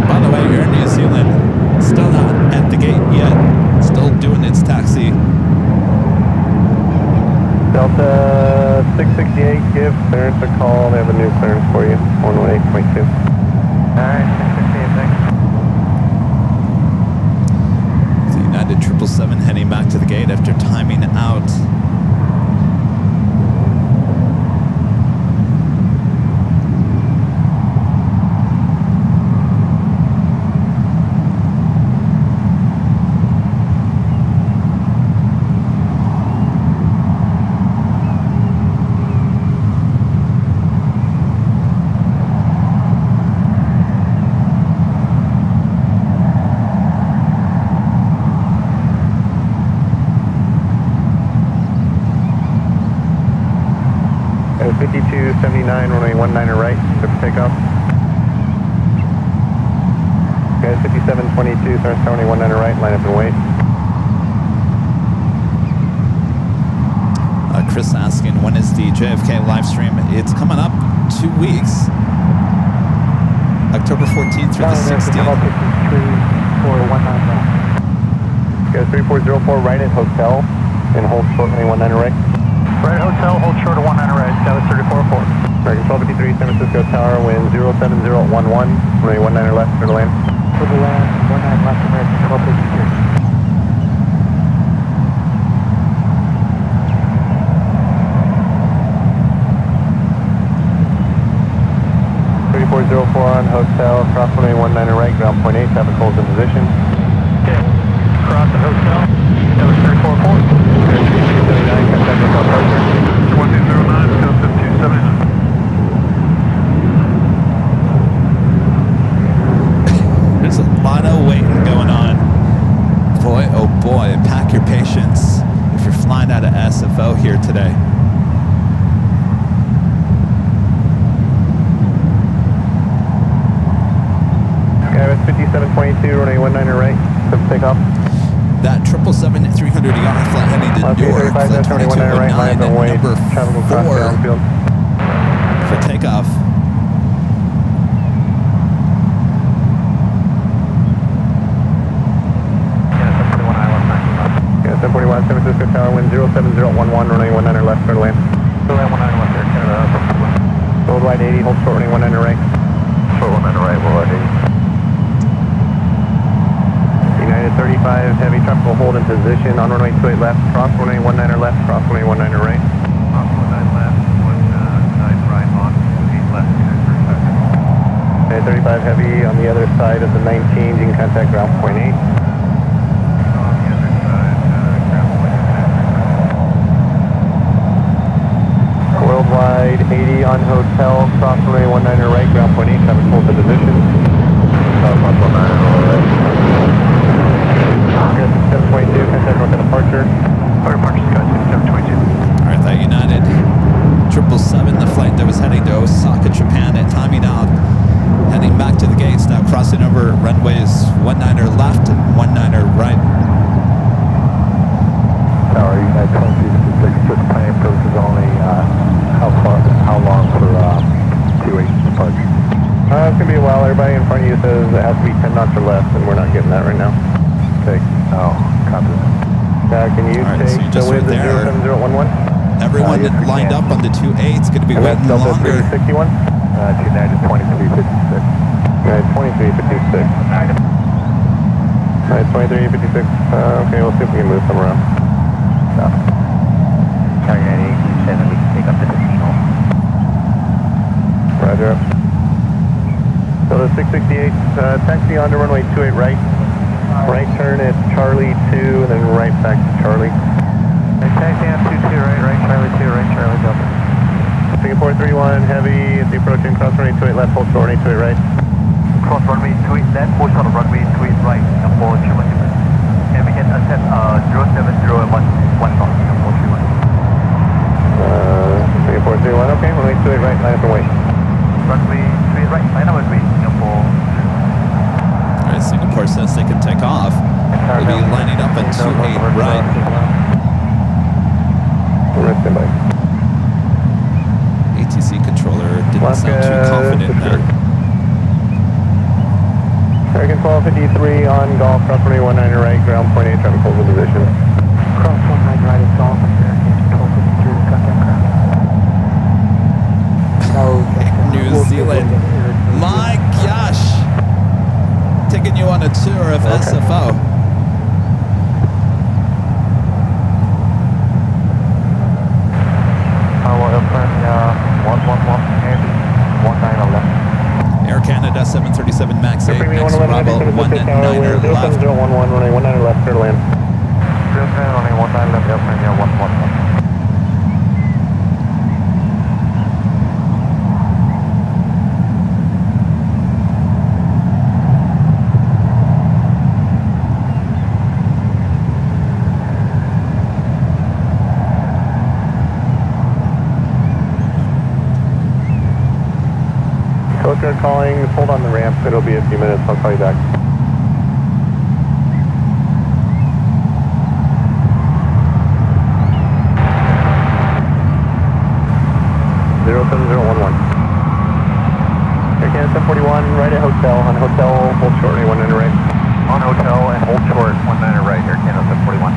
C: By the way, Air New Zealand still not at the gate yet, still doing its taxi.
A: Delta 668, give clearance a call. They have a new clearance for you, 118.2.
B: Alright, 668, thanks.
C: The United 777 heading back to the gate after timing out.
A: At 5279, runway 19er right, took takeoff. Guys, 5722, start runway 19er right, line up and wait.
C: Chris asking, when is the JFK live stream? It's coming up 2 weeks. October 14th through the 16th.
A: Guys, 3404, right at hotel, and hold short, runway 19er right.
B: Right hotel, hold short of 19 right, Dallas 3404.
A: American 1253, San Francisco Tower, wind 07011, runway 19er left, clear to land.
D: For the land, 19 left, American 1253.
A: 3404 on hotel, cross runway 19er right, ground point 8, traffic holds in position.
B: Okay, cross the hotel, Dallas 3404.
A: 279, contact hotel partner.
B: 1209, Delta 279.
C: There's a lot of waiting going on. Boy, oh boy, pack your patience if you're flying out of SFO here today.
A: Skywest 5722, runway 19er right, took takeoff.
C: That 777-300ER flight heading to Newark, flight 2209, number 4 for takeoff.
A: Yeah, 741, San Francisco Tower, wind 07011, runway 19er left, clear to land.
B: Go ahead, 19 left there, Canada.
A: Worldwide 80, hold short, runway 19er right.
B: Short 19 right, worldwide 80.
A: United 35, heavy traffic will hold in position on runway 28 left, cross runway 19er left, cross runway 19er right.
B: Cross 19 left, 19 right on 8 left,
A: United 35 heavy on the other side of the 19, you can contact ground point 8.
B: On the other side, ground point 8.
A: Worldwide right, 80 on hotel, cross runway 19 right, ground point 8, traffic hold to position. Southwest 19 right. Good, 722, contact north of departure.
B: Or departure, guys, 722.
C: Alright, that United 777, the flight that was heading to Osaka, Japan, at timing out, heading back to the gates, now crossing over runways 19er left and 19er right.
F: Tower, United 2266, just planning purposes only, how long for 28 departure?
A: It's going to be a while. Everybody in front of you says it has to be 10 knots or less, and we're not getting that right now.
F: Okay, no, copy.
A: Can you
C: Alright,
A: take
C: so you
A: the
C: just
A: wind
C: went there.
A: 07011?
C: Everyone
F: yes, we
C: lined
F: can.
C: up on the 28, it's going to be
A: And that's
C: waiting
A: Delta
C: longer.
A: 361?
F: United 2356.
A: United 2356. United 2356. Okay, we'll see if we can move some around.
F: No. Tower United 827, we can take up the casino.
A: Roger up. So the 668, taxi onto runway 28 right. Right turn at Charlie 2, and then right back to Charlie.
B: Taxi on 22 right, Charlie 2, right, Charlie Delta.
A: Singapore 31, heavy, at the approaching cross runway 28 left, hold short, 28 right.
B: Cross runway 28 left, hold short of runway 28 right, Singapore 31. And we can ascend 070 and 1 knot, Singapore 31.
A: Singapore 31, okay, runway 28 right, line up and wait.
B: Runway 28 right, line up and wait, Singapore.
C: Alright, Singapore says they can take off. We'll be lining up at 28 right.
A: We're stand by.
C: ATC controller didn't sound too confident there.
A: American 1253 on golf, cross runway 19 right, ground point 8, traffic hold in position.
D: Cross 19 right is golf, American 1253 to contact ground. No,
C: New Zealand. My gosh! Taking you on a tour of SFO. Air Canada 737 MAX 8, next Bravo 19er left.
A: 011, runway 19 left, clear to land.
B: Runway 19 left, airplane 111.
A: Coast Guard calling, hold on the ramp, it'll be a few minutes, I'll call you back. Zero 7011. Air Canada 741, right at hotel, on hotel, hold short, 19 right.
B: On hotel and hold short, 19 right, Air Canada 741.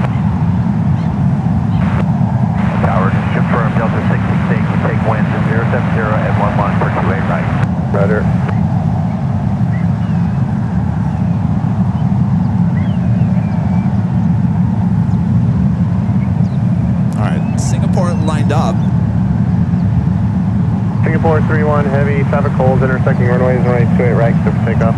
B: Tower, confirm Delta 668, we take wind 070 at 11 for 28 right.
A: Roger.
C: Alright, Singapore lined up.
A: Singapore 31, heavy, traffic holds, intersecting runways, runway 28 right, clear for takeoff.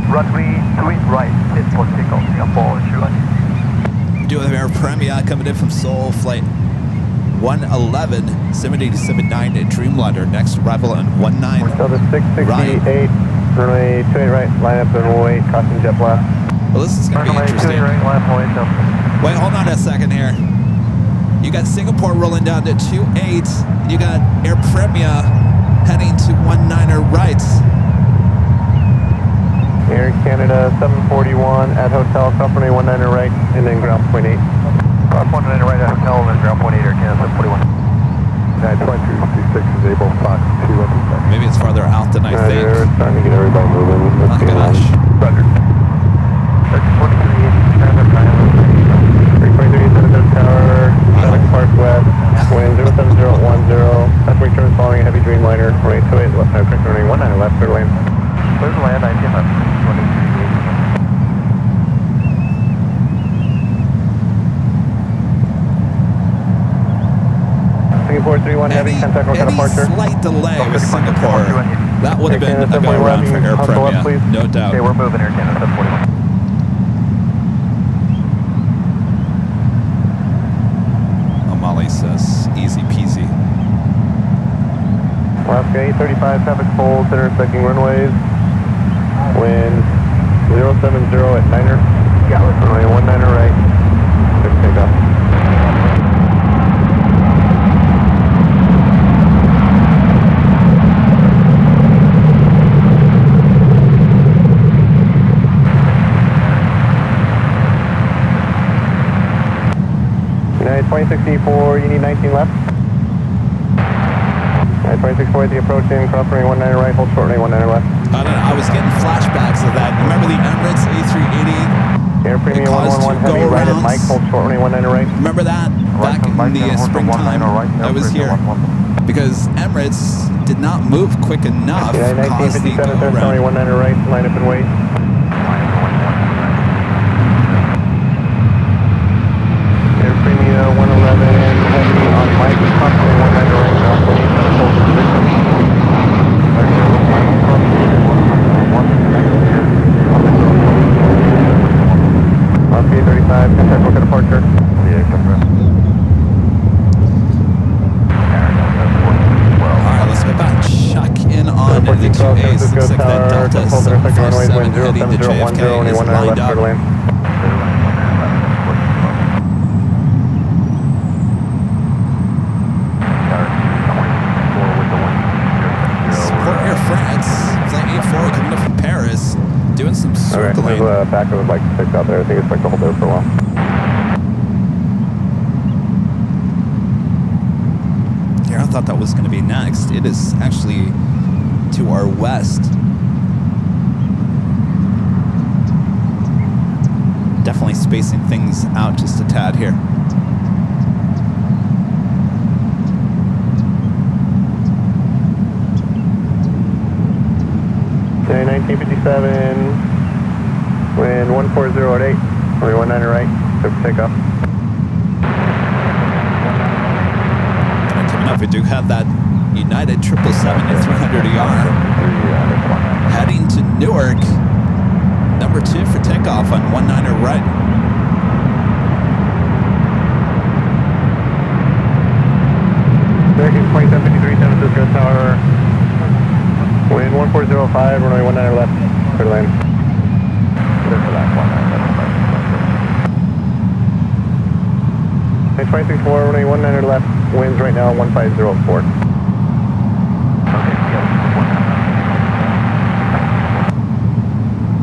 B: Runway 28 right, is for takeoff, Singapore 31.
C: Do have Air Premier coming in from Seoul, flight 111, 787-9 Dreamliner, next arrival on 19.
A: So the 668, runway 28 right, line up and wait, caution jet blast.
C: Well, this is going to be interesting. Wait, hold on a second here. You got Singapore rolling down to 28. You got Air Premier heading to 19er right.
A: Air Canada 741 at hotel, cross runway 19er right, and then ground point 8.
B: Cross 19 right at hotel and then ground point 8, Air Canada 741.
F: United 2356 is able Fox 2 up to
C: Maybe it's farther out than I think.
A: They're starting to get everybody moving.
C: Oh my gosh.
A: Roger.
B: 43, Canada
A: 323, Senator Tower, Sonic Park West, wind 07010. That's where turns following a heavy Dreamliner, runway 28 left, correct runway 19 left, clear to land.
B: Clear to land, 19 left. 23.
A: Singapore 31 heavy, contact north departure.
C: Slight delay with Singapore. That would have been a go around for Air Premier, no doubt.
B: Okay, we're moving Air Canada 741.
C: O'Malley says easy peasy.
A: Alaska 835, traffic holds, intersecting runways. Wind 070 at 9er. Yeah, runway 19er right. Quick takeoff. United 2664, you need 19 left. 2640 at the approaching, cross runway 19er right, hold short runway 19er left.
C: I don't know, I was getting flashbacks of that. Remember the Emirates A380?
A: Air Premium 111 heavy right at Mike, hold short runway 19er right.
C: Remember that? Back in the springtime, I was here. Because Emirates did not move quick enough, caused the go around.
A: 19er right, line up and wait. Air Premium 111 heavy on Mike, cross runway 19er right, now 27 hold position. Oscar 35, contact look at departure. Yeah,
C: Alright, let's go back. Check in on the 2As. Looks like that Delta 757 heading to JFK is lined up. Coming up from Paris, doing some circling.
A: Okay, there's a back of like 6 out there. I think it's like to hold there for a while.
C: Yeah, I thought that was going to be next. It is actually to our west. Definitely spacing things out just a tad here.
A: Okay, 1957, wind 140 at 8, runway 19er right, so takeoff.
C: Coming up, we do have that United 777 at 300ER heading to Newark, number 2 for takeoff on 19er right.
A: American 2753, San Francisco Tower. Wind 1405, runway 19er left, clear to land. Clear for that 19er left. 264, runway 19er left, winds right now 1504.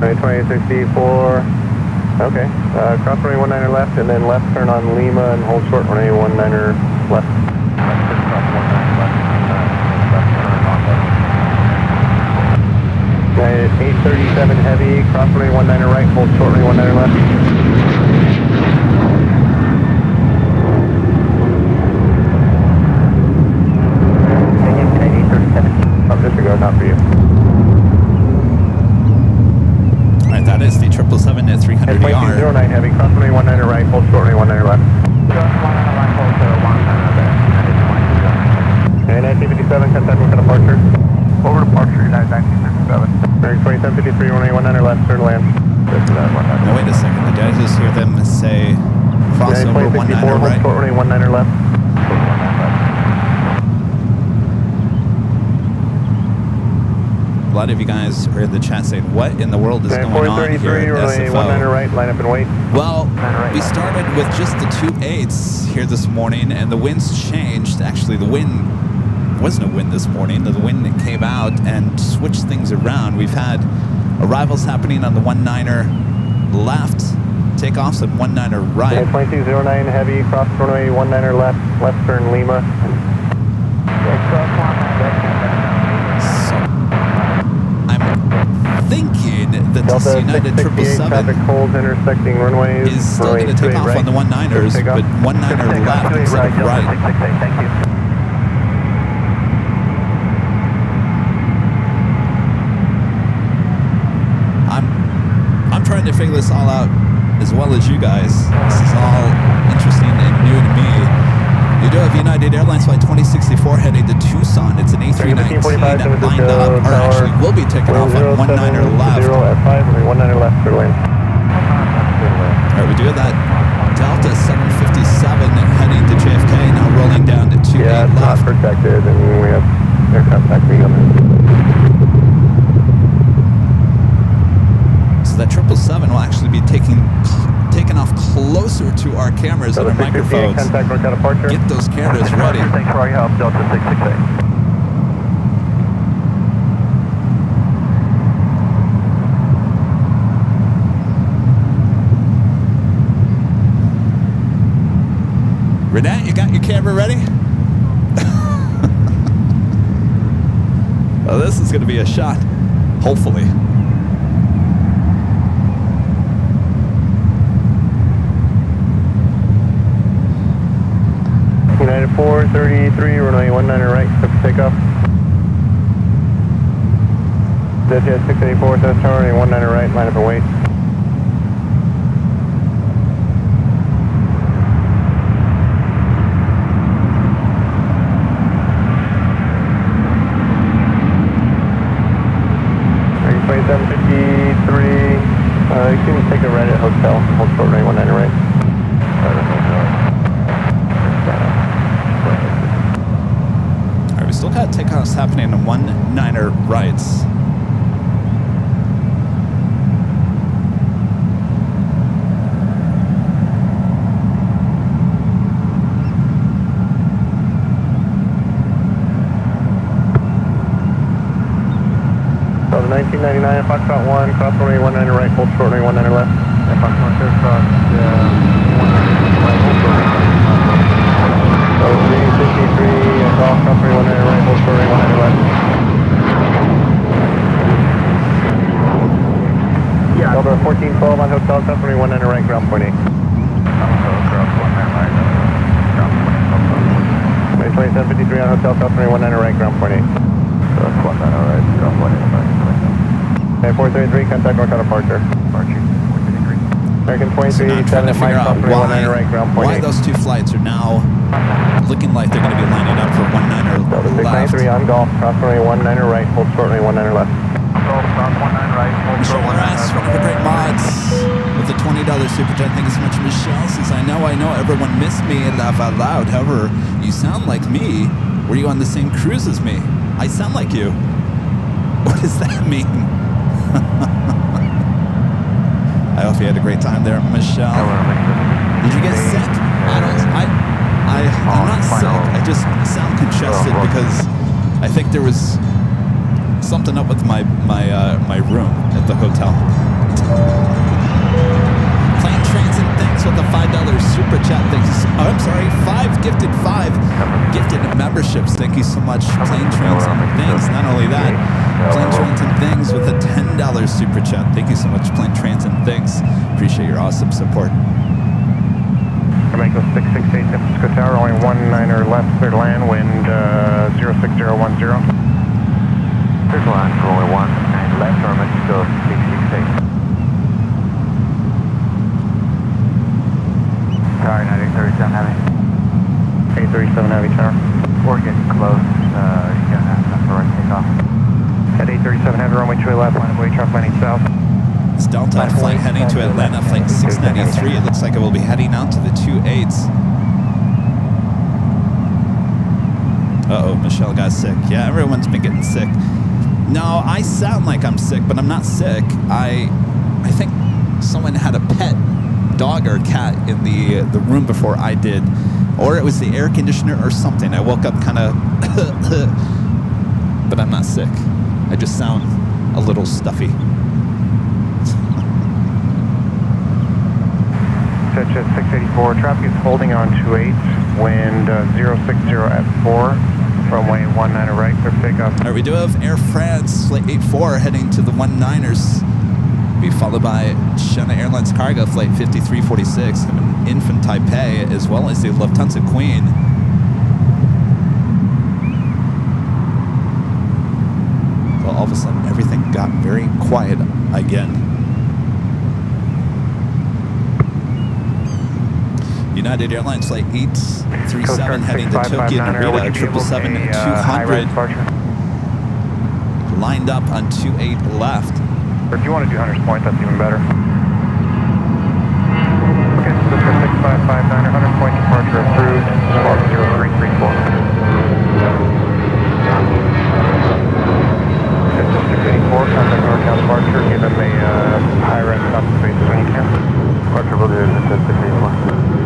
A: Okay, 2864, okay, cross runway 19er left, and then left turn on Lima and hold short runway 19er left. United 837 heavy, cross runway 19er right, hold short runway 19er left. Oh, disregard, not for you.
C: Alright, that is the 777 at 300ER.
A: 09 heavy, cross runway 19er right, hold short runway 19er left. Okay, 1957, contact with departure. Over departure, United 1957. 2753, runway 19er left, turn land.
C: Now wait a second, did I just hear them say crossover 19er right?
A: Short runway 19er left.
C: A lot of you guys are in the chat saying, what in the world is going on here at
A: runway
C: SFO?
A: 19er right, line up and wait.
C: Well, we started with just the 2.8s here this morning, and the winds changed. Actually, the wind was no wind this morning. The wind came out and switched things around. We've had arrivals happening on the 19er left, takeoffs at 19er right.
A: 2209 heavy, cross runway 19er left, left turn Lima.
C: So I'm thinking that
A: Delta
C: this United
A: 668 traffic
C: 777
A: holds intersecting runways.
C: is still going to take off
A: right.
C: on the 19ers, but 19er left instead of right.
B: Thank you.
C: I'm trying to figure this all out as well as you guys. This is all interesting and new to me. You do have United Airlines flight 2064 heading to Tucson. It's an A319 lined up, or actually will be taking off on 19er left.
A: F5, 19er left, clear lane.
C: Alright, we do have that Delta 757 heading to JFK, now rolling down to 28
A: yeah, it's
C: left.
A: not protected, and we have Aircraft taxi coming.
C: So that 777 will actually be taken off closer to our cameras and our microphones.
A: Contact North departure.
C: Get those cameras ready.
B: Thanks for your help, Delta 668.
C: Renette, you got your camera ready? Well, this is going to be a shot, hopefully.
A: United 433, runway 19 right, clear for takeoff. Jet 684, South Tower, runway 19 right, line up and wait. Plane 753, you can take a right at hotel, hold short runway 19 right.
C: Alright, we still got takeoffs happening in 19er rights.
A: So the 1999 Foxtrot 1, cross runway 19 right, hold short runway 19 left. Yeah, Foxtrot 2, cross 19 right, hold short runway 19 left. So 363, golf, cross runway 19 right, hold short runway 19 left. Yeah. Delta 1412 on hotel, cross runway 19 right, ground point 8. Cross 19 right, ground point 8. 2753 on hotel, cross runway 19 right, ground point 8. Cross 19 right, ground point 8. 433, contact North departure. Departure, 433. American 23,
C: So now I'm trying to figure out why those two flights are now looking like they're going to be lining up for 19er
A: Delta
C: left.
A: 693 on golf, cross runway 19er right, hold short runway 19er left.
B: Golf, cross 19 right, hold
C: Michelle
B: short 19
C: Rass,
B: left.
C: one of the great mods, with the $20 super chat. Thank you so much, Michelle. Says, I know, everyone missed me and laugh out loud. However, you sound like me. Were you on the same cruise as me? I sound like you. What does that mean? I hope you had a great time there, Michelle. Did you get sick? I'm not sick. I just sound congested because I think there was something up with my room at the hotel. Plane Trains and Things with a $5 super chat. Thank you. I'm sorry, 5 gifted memberships. Thank you so much, Plane Trains and Things. Not only that, Plane Trains and Things with a $10 super chat. Thank you so much, Plane Trains and Things. Appreciate your awesome support.
A: Jamaica 668 San Francisco Tower, only 19er left, clear to land, wind 06010. Clear to land, only 19 left, or Mexico 668. Tower 837 Heavy. 837 Heavy Tower. We're getting close, you got enough for our takeoff. At 837 Heavy, runway 2 left, line of way, traffic landing south.
C: It's Delta flight heading to Atlanta, flight 693. It looks like it will be heading out to the 28s. Uh-oh, Michelle got sick. Yeah, everyone's been getting sick. No, I sound like I'm sick, but I'm not sick. I think someone had a pet dog or cat in the room before I did. Or it was the air conditioner or something. I woke up kind of... but I'm not sick. I just sound a little stuffy.
A: Jet 684, traffic is holding on 28, wind 060 at 4, runway 19 right, clear for takeoff.
C: All right, we do have Air France flight 84 heading to the 19ers. Be followed by China Airlines cargo flight 5346 in from Taipei, as well as the Lufthansa Queen. So all of a sudden, everything got very quiet again. United Airlines flight 837 heading to Tokyo Narita, 777-200 lined up on 28 left.
A: Or if you want to do Hunter's Point, that's even better. Okay, so this is 6559, Hunter's Point departure approved, squawk 0334. 284, contact NorCal departure, give them a high rest stop spaces when you can. Departure will do it, it's at 51.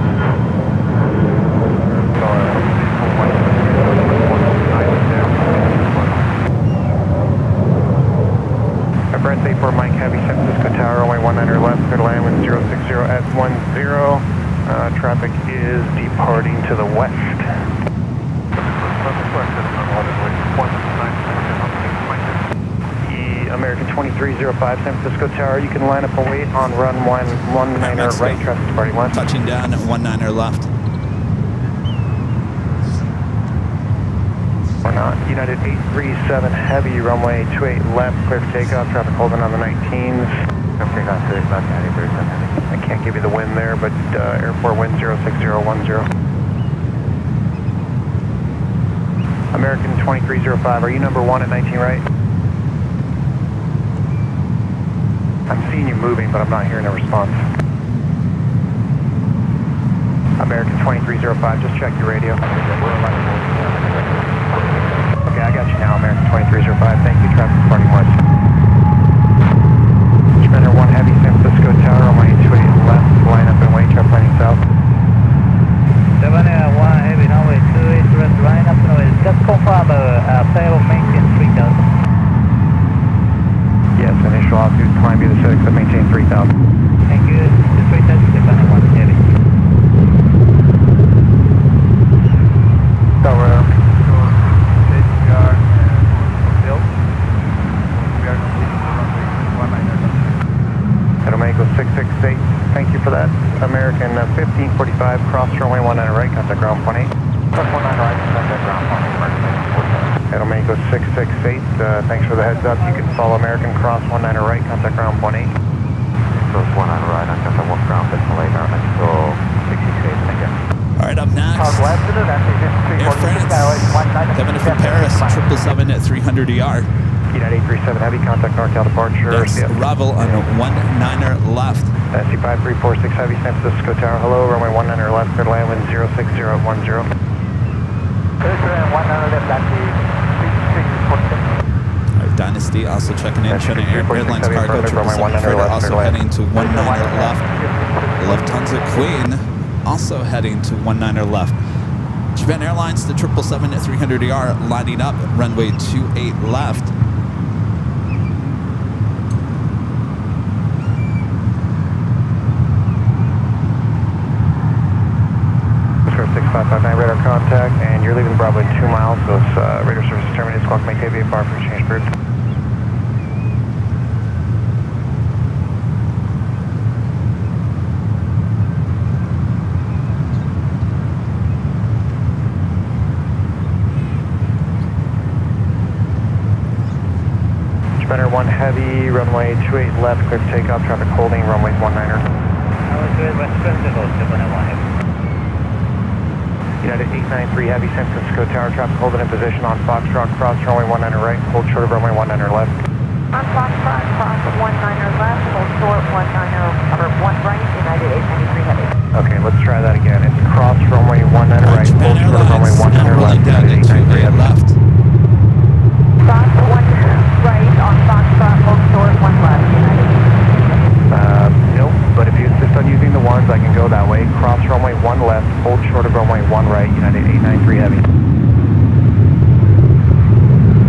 A: Brent 84 Mike Heavy, San Francisco Tower, runway 19 left, clear to land with 060 at 10. Traffic is departing to the west. The American 2305 San Francisco Tower, you can line up and wait on run 19 right, traffic departing west.
C: Touching down at 19 left.
A: Or not. United 837 Heavy, runway 28 left, clear for takeoff, traffic holding on the 19s. Okay, not good, not United 37 Heavy. I can't give you the wind there, but airport wind 06010. American 2305, are you number 1 at 19 right? I'm seeing you moving, but I'm not hearing a response. American 2305, just check your radio. Okay, I got you now, American 2305. Thank you, traffic departing west. Sprinter 1 Heavy, San Francisco Tower, runway 28 left, line up and wait, traffic landing south.
G: 1 Heavy, runway 28 left, line up and wait. Just confirm payload maintain 3000.
A: Yes, initial altitude climb via the 6 and maintain 3000.
G: Thank you, 3000, 1 Heavy.
A: Tower. Echo 668, thank you for that. American 1545, cross runway 19 right, contact ground 28.
F: Cross 19 right, contact ground 28.
A: Echo 668, thanks for the heads up. You can follow American cross 19 right, contact ground 28.
F: Cross 19 right, contact ground 28, Echo 668, thank you.
C: All right, up next, Air France, coming in from Paris, 777 at 300 ER.
A: United 837 Heavy, contact NorCal departure.
C: Next, Ravel on 19 left.
A: SC5346 Heavy, San Francisco Tower, hello, runway 19 left, clear to land wind 060 at 10.
F: Clear to land 19 left, that's the 346.
C: Dynasty also checking in, China Airlines cargo, 777 freighter also heading to 19 left. Lufthansa Queen also heading to 19 left. Japan Airlines, the 777 at 300 ER, lining up, runway 28 left.
A: 6559 radar contact, and you're leaving Bravo 2 miles, so it's radar service terminated, squawk make KV bar for change group. Spinner 1 Heavy, runway 28 left, clear for takeoff, traffic holding, runway 19er. United 893 Heavy, San Francisco Tower, traffic holding in position on Foxtrot, cross runway 19 right, hold short of runway 19 left.
E: On Foxtrot, cross 19 left, hold short 19 or 1 right, United 893 Heavy.
A: Okay, let's try that again. It's cross runway 19 right,
C: Japan
A: hold short of runway 19 left, United 893 Heavy.
C: left.
E: Cross 1 right on Foxtrot, hold short 1 left, United 893 Heavy.
A: Nope, but if you insist on using the ones, I can go that way. Cross runway 1 left, hold short of runway 1 right, United 893 Heavy.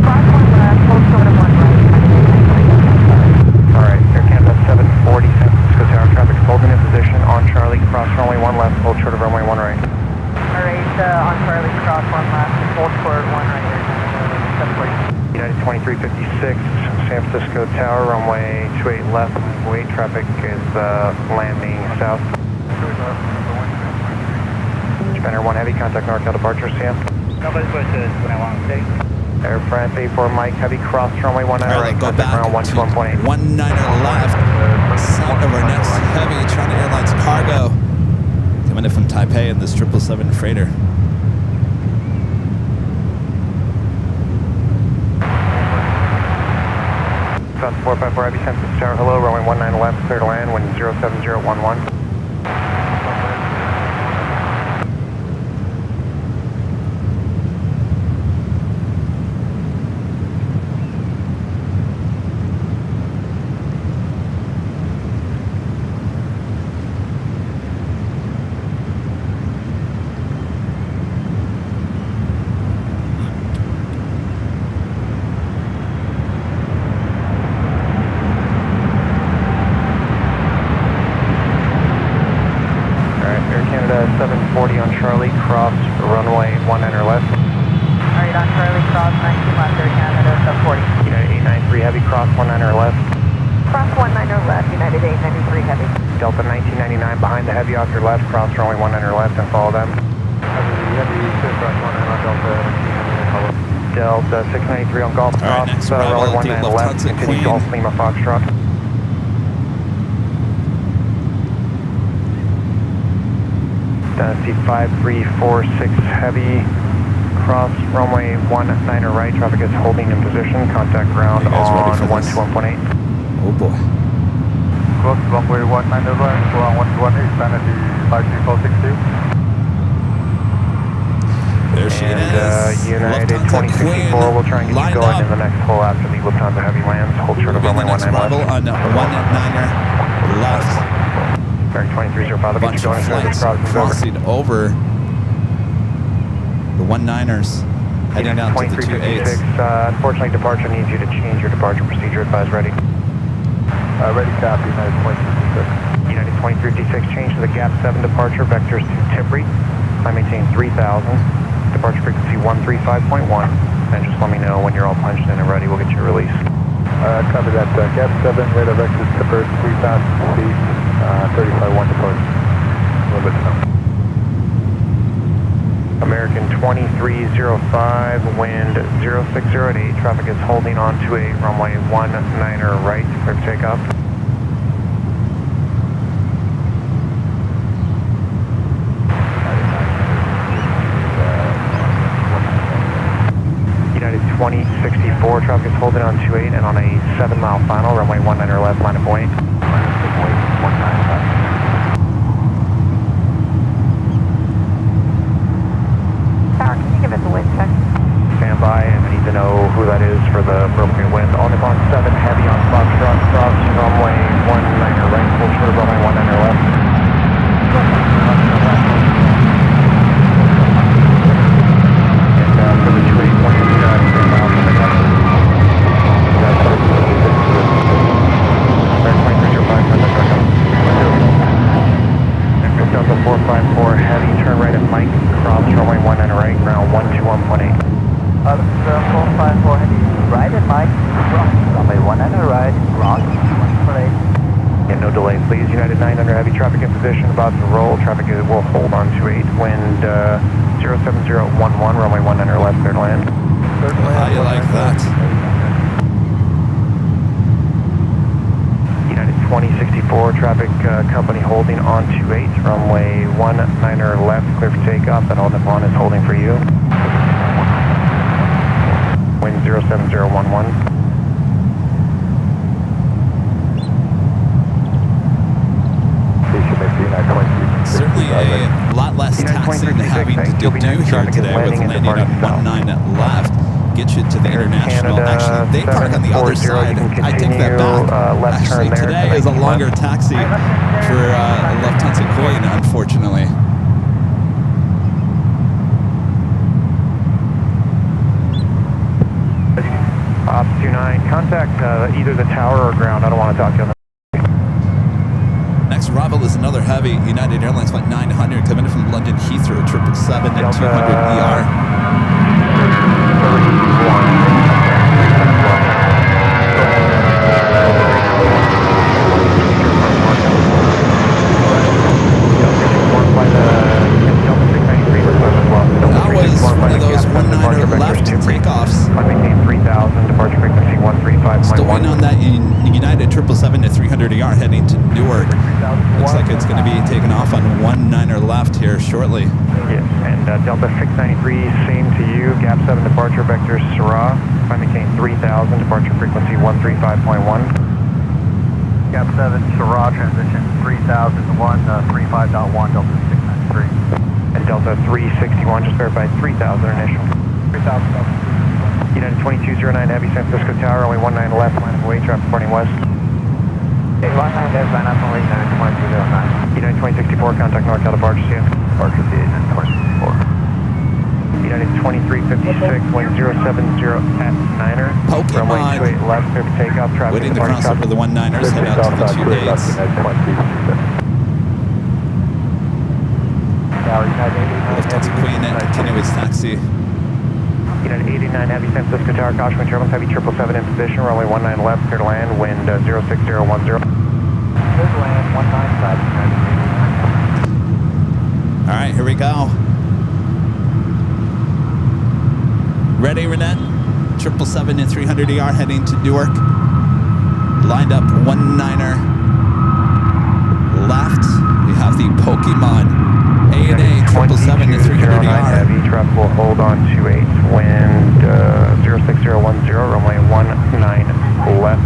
E: Cross 1 left, hold short of 1 right, United 893 Heavy.
A: Alright, Air Canada 740 San Francisco Tower, traffic holding in position on Charlie, cross runway 1 left, hold short of runway 1 right.
D: Alright, on Charlie, cross 1 left, hold short 1 right here, 740.
A: United 2356 San Francisco Tower, runway 28 left, wait, traffic is landing south. Spinner 1 Heavy, contact NorCal departure, CM. Air France 84 Mike Heavy, cross runway 19 right,
C: Go
A: contact
C: back
A: ground 121.8.
C: 19 left. Sound of our next heavy China Airlines cargo. Coming in from Taipei in this 777 freighter.
A: South 454 Heavy, San Francisco Tower, hello, runway 19 left, clear to land, wind 07011.
F: Canada 740 on Charlie, cross runway 19er left.
D: Alright, on Charlie, cross 19 left, Air Canada 740.
F: United 893 Heavy, cross 19er left.
E: Cross 19er left, United 893 Heavy.
F: Delta 1999 behind the Heavy off your left, cross runway 19er left and follow them.
A: Heavy, cross 19 on Delta 19
F: Delta 693 on Golf,
C: All right,
F: cross
C: next
F: runway
C: arrival,
F: 19
C: the
F: left,
C: Lufthansa
F: continue
C: Queen.
F: Golf Lima Foxtrot. C5346 Heavy, cross runway 19er right, traffic is holding in position, contact ground
C: You guys ready
F: on
C: for this?
F: 121.8.
C: Oh boy.
A: Cross runway 19er right, ground 118, Sanity 53462.
C: There she
F: And
C: is.
F: United
C: Lufthansa
F: 2064
C: Queen
F: will try and get
C: lined
F: you going
C: up.
F: in the next hole after the Lufthansa Heavy lands. Hold short of
C: Be the
F: runway
C: next
F: 19
C: arrival
F: left.
C: on 19er left.
F: American 2305 will get
C: Bunch
F: you going
C: of
F: as soon as
C: flights
F: the crossing's over.
C: crossing over the 19ers, heading down to the 28s.
F: 2356, unfortunately departure needs you to change your departure procedure. Advise ready.
A: Ready, copy, United 2056.
F: United 2356, change to the gap 7 departure, vectors to Tipri. I maintain 3000, departure frequency 135.1, and just let me know when you're all punched in and ready, we'll get you released.
A: Copy that, gap 7, radar vectors, Tipper, 3000 feet, 35.1 departure. A little bit slow.
F: American 2305, wind 0608, traffic is holding on to a runway 19er right, clear for takeoff. United 2064, traffic is holding on 28 and on a 7-mile final, runway 19er left, line of weight.
E: Tower, can you give us a wind check?
F: Stand by, and I need to know who that is for the appropriate wind. On 7 Heavy on Foxtrot, cross runway 19er right, full short of runway 19er left. And for the 281, 3 miles from the top. American 2305, from the truck. Delta 454 Heavy, turn right at Mike, cross runway 19er right, ground 121.8.
G: 454 Heavy, right at Mike, cross runway 19er right, ground 121.8.
F: And no delay, please. United 900 Heavy, traffic in position, about to roll. Traffic will hold on to 8, wind 07011, runway 19er left, clear to land.
C: How you like that?
F: United 2064, traffic company holding on to 8, runway 19er left, clear for takeoff. That all Nippon is holding for you. Wind 07011.
C: Certainly a lot less taxiing having to do here today with landing on 19 left. Get you to the international. Actually, they park on the other side. I take that back. Actually, today is a longer taxi for Lufthansa Queen, unfortunately.
F: Ops 29, contact either the tower or ground. I don't want to talk to them.
C: Next arrival is another heavy United Airlines flight 900 coming in from London Heathrow, 777 and 200 ER. That was one of those 19er left takeoffs.
F: I maintain 3000, departure frequency 135.1.
C: Still waiting on that United 777 to 300 ER heading to Newark. Looks like it's going to be taking off on 19er left here shortly.
F: Yes, and Delta 693, same to you. Gap 7 departure vector Sarah. I maintain 3000, departure frequency 135.1.
G: Gap 7, Sarah, transition 3001, 35.1, Delta 693.
F: And Delta 361, just verified 3000 initial.
G: 3000.
F: United 2209 Heavy, San Francisco Tower, only 19 left, line of weight, traffic departing west.
G: 19 left, line up only United 2209.
F: United 2064, contact NorCal departure, see you.
G: Departure to United 2064.
F: United 2356, wind 070 at 9er. Runway 28 left, clear for takeoff, traffic
C: Waiting to
F: departing
C: cross over the 19ers, head out to the 28s.
F: Tower, United 89
C: Lufthansa
F: Heavy.
C: Queen, continue its taxi.
F: United 89 Heavy, San Francisco Tower, caution, wind turbulence, heavy 777 in position, runway 19 left, clear to land, wind 06010. Clear to land, 19 left,
C: All right, here we go. Ready, Renette? 777 and 300ER heading to Newark. Lined up 19er left. We have the Pokemon ANA 777 and 300ER.
F: Heavy, traffic will hold on 28, wind 06010, runway 19 left,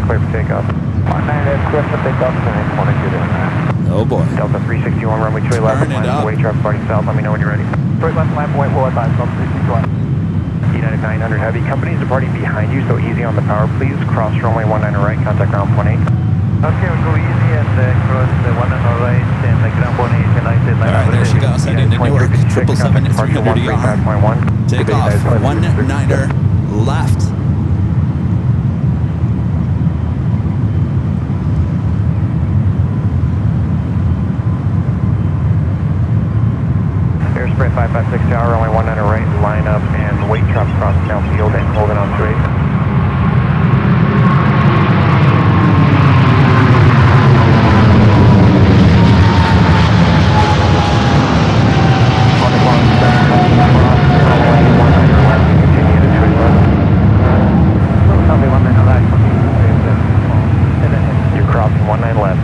F: clear for takeoff. 19 left, clear for takeoff, 22.
C: Oh boy.
F: Delta 361, runway 28 left,
C: Turn it
F: line
C: up.
F: away, traffic party south, let me know when you're ready. Straight left, line point, forward, Delta 361. United 900 Heavy, companies departing behind you, so easy on the power, please. Cross runway 19 right, contact ground 18.
G: Okay, we'll go easy and cross the 19 right and the ground 18 United 900.
C: All right, there she goes, heading to Newark. 777 and 300ER. Take off, 19er left.
F: Airspread 556 Tower, runway 19 right, line up and wait, traffic cross downfield and hold it on 28. You're crossing 19 left.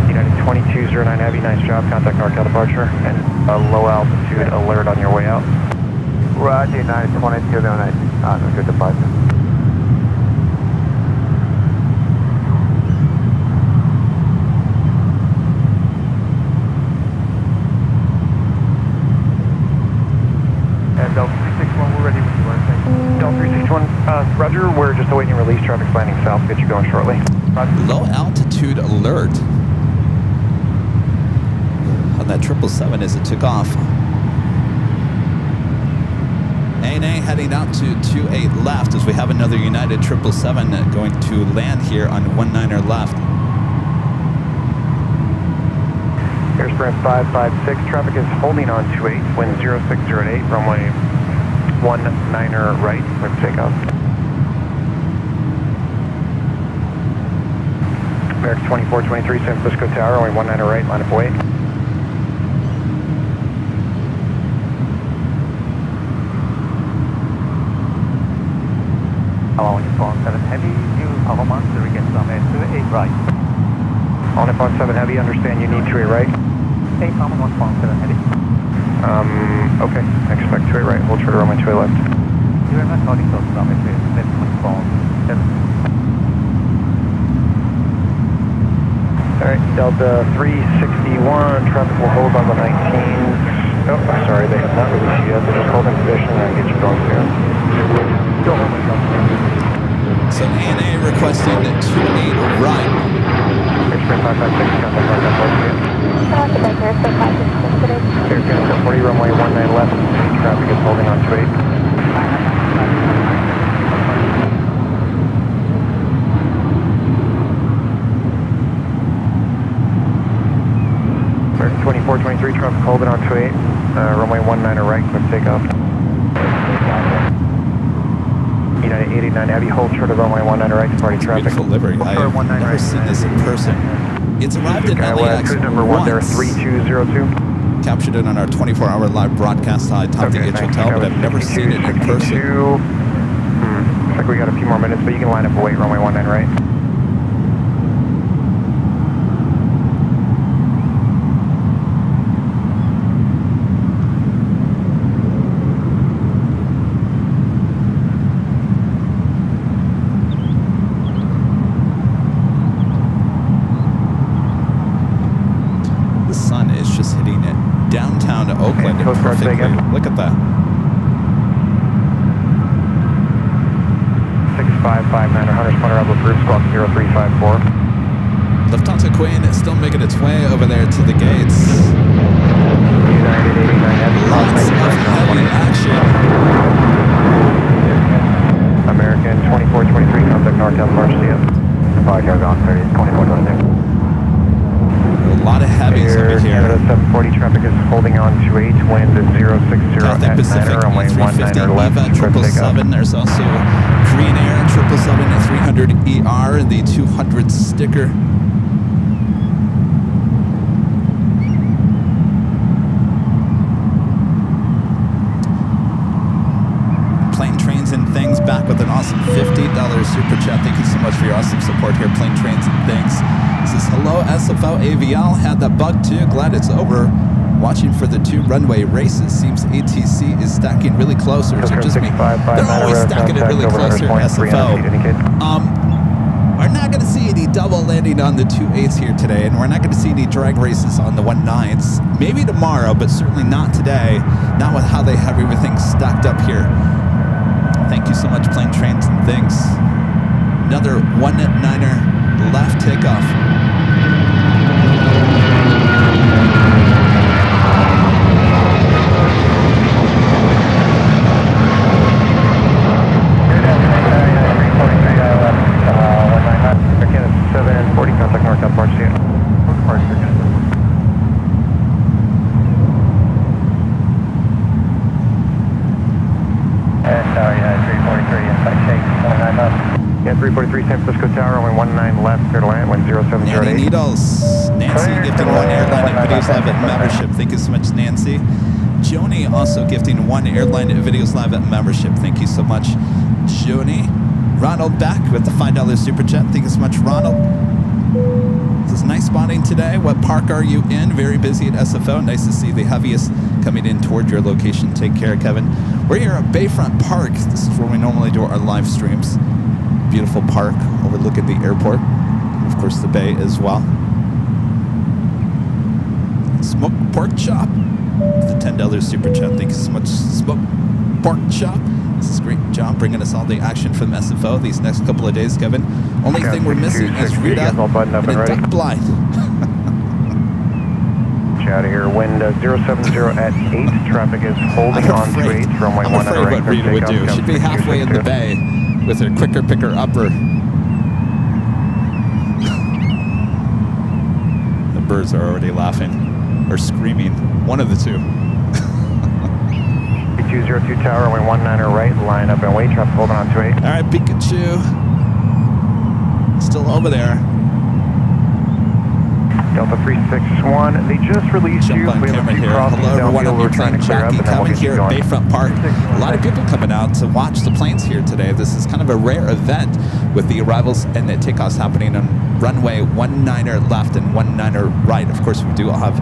F: United 2209 Heavy, nice job. Contact NorCal departure and a low altitude alert on your way out.
A: Roger, United 2209. No good departure.
B: And Delta 361, we're ready when you are. Thank you.
F: Delta 361, Roger, we're just awaiting release. Traffic's landing south. Get you going shortly.
C: Low altitude alert on that 777 as it took off. ANA heading out to 28 left as we have another United 777 going to land here on 19er left.
F: Airspread 556, traffic is holding on 28, wind 0608, runway 19er right, clear for takeoff. American 2423, San Francisco Tower, runway 19er right, line up away.
G: Allowing you on 7 Heavy, new Alpha Monster, we get some 28 right.
F: On up on 7 Heavy, understand you need 28 right.
G: 8 Alpha 1.7 Heavy.
F: Okay, expect 28 right, hold short runway 28 left.
G: You are not calling those runway 28
F: Alright, Delta 361, traffic will hold on the 19. Oh, sorry, they have not released you yet, so just hold in position and get you going soon. Go home and
C: So ANA requesting 28 right.
F: Airspread 556, contact NorCal departure. Air 40, runway 19 left, traffic is holding on 28. American 2423, traffic holding on 28, runway 19 right, clear for takeoff. United 89 Heavy, hold short of runway 19 right, departing traffic.
C: Beautiful livery. I've never seen this in person. It's arrived at LAX
F: cruise number 1 there,
C: once.
F: 3202.
C: Captured it on our 24-hour live broadcast on Top the H Hotel, but I've never seen it in person.
F: Looks like we got a few more minutes, but you can line up and wait, runway 19 right.
C: The sun is just hitting it downtown Oakland
F: Coast Guard, say
C: perfectly.
F: again.
C: Look at that.
F: 6559, Hunter Spawner, up approved, squawk 0354.
C: Lufthansa Queen is still making its way over there to the gates.
F: United 89 Heavy,
C: Lots of heavy action.
F: American 2423, contact NorCal departure, departure ground 30, 2426.
C: A lot of heavies over here.
F: Canada 740 traffic is holding on to 8, wind 060
C: Cathay
F: at
C: Pacific
F: 9er, runway 19 left,
C: EVA 777. There's also Korean Air 777 at 300 ER, the 200 sticker. Plane, Trains, and Things back with an awesome $50 super chat. Thank you so much for your awesome support here. Plane, Trains, and Things. This is hello SFO AVL. Had that bug too. Glad it's over. Watching for the 2 runway races. Seems ATC is stacking really closer. Is it just me? They're always stacking it really closer. SFO. We're not going to see any double landing on the 2.8s here today, and we're not going to see any drag races on the 1.9s. Maybe tomorrow, but certainly not today. Not with how they have everything stacked up here. Thank you so much, Plane, Trains, and Things. Another 1.9er left takeoff.
F: Yeah, 343 San Francisco Tower, runway 19 left, clear to land, wind 0708.
C: Nancy Needles. Nancy gifting 1 Airline at Videos Live at membership. Thank you so much, Nancy. Joni also gifting 1 Airline at Videos Live at membership. Thank you so much, Joni. Ronald back with the $5 super chat. Thank you so much, Ronald. This is nice spotting today. What park are you in? Very busy at SFO. Nice to see the heaviest coming in toward your location. Take care, Kevin. We're here at Bayfront Park. This is where we normally do our live streams. Beautiful park overlooking the airport. And of course, the bay as well. Smoked pork chop. The $10 super chat. Thank you so much, Smoked Pork Chop. This is a great job bringing us all the action from SFO these next couple of days, Kevin. Only thing we're missing is Rita and a duck blind.
F: Out of here, wind 070 at 8. Traffic is holding on to 8. Runway 19
C: I'm afraid what Rita would do. She'd be halfway in the bay with her quicker picker upper. The birds are already laughing or screaming. One of the two.
F: 202 Tower, runway 19 right, line up and wait. Traffic holding on to 8.
C: All right, Pikachu. Still over there.
F: Delta 361, they just released
C: Jump
F: you.
C: on
F: We have
C: camera
F: a few
C: here.
F: crossings
C: Hello everyone,
F: downfield
C: I'm
F: we're trying
C: Plane
F: to clear up,
C: Jockey
F: and then we'll
C: Kevin
F: get
C: here
F: you
C: at
F: going.
C: Bayfront Park. A lot of people coming out to watch the planes here today. This is kind of a rare event with the arrivals and the takeoffs happening on runway 19er left and 19er right. Of course, we do all have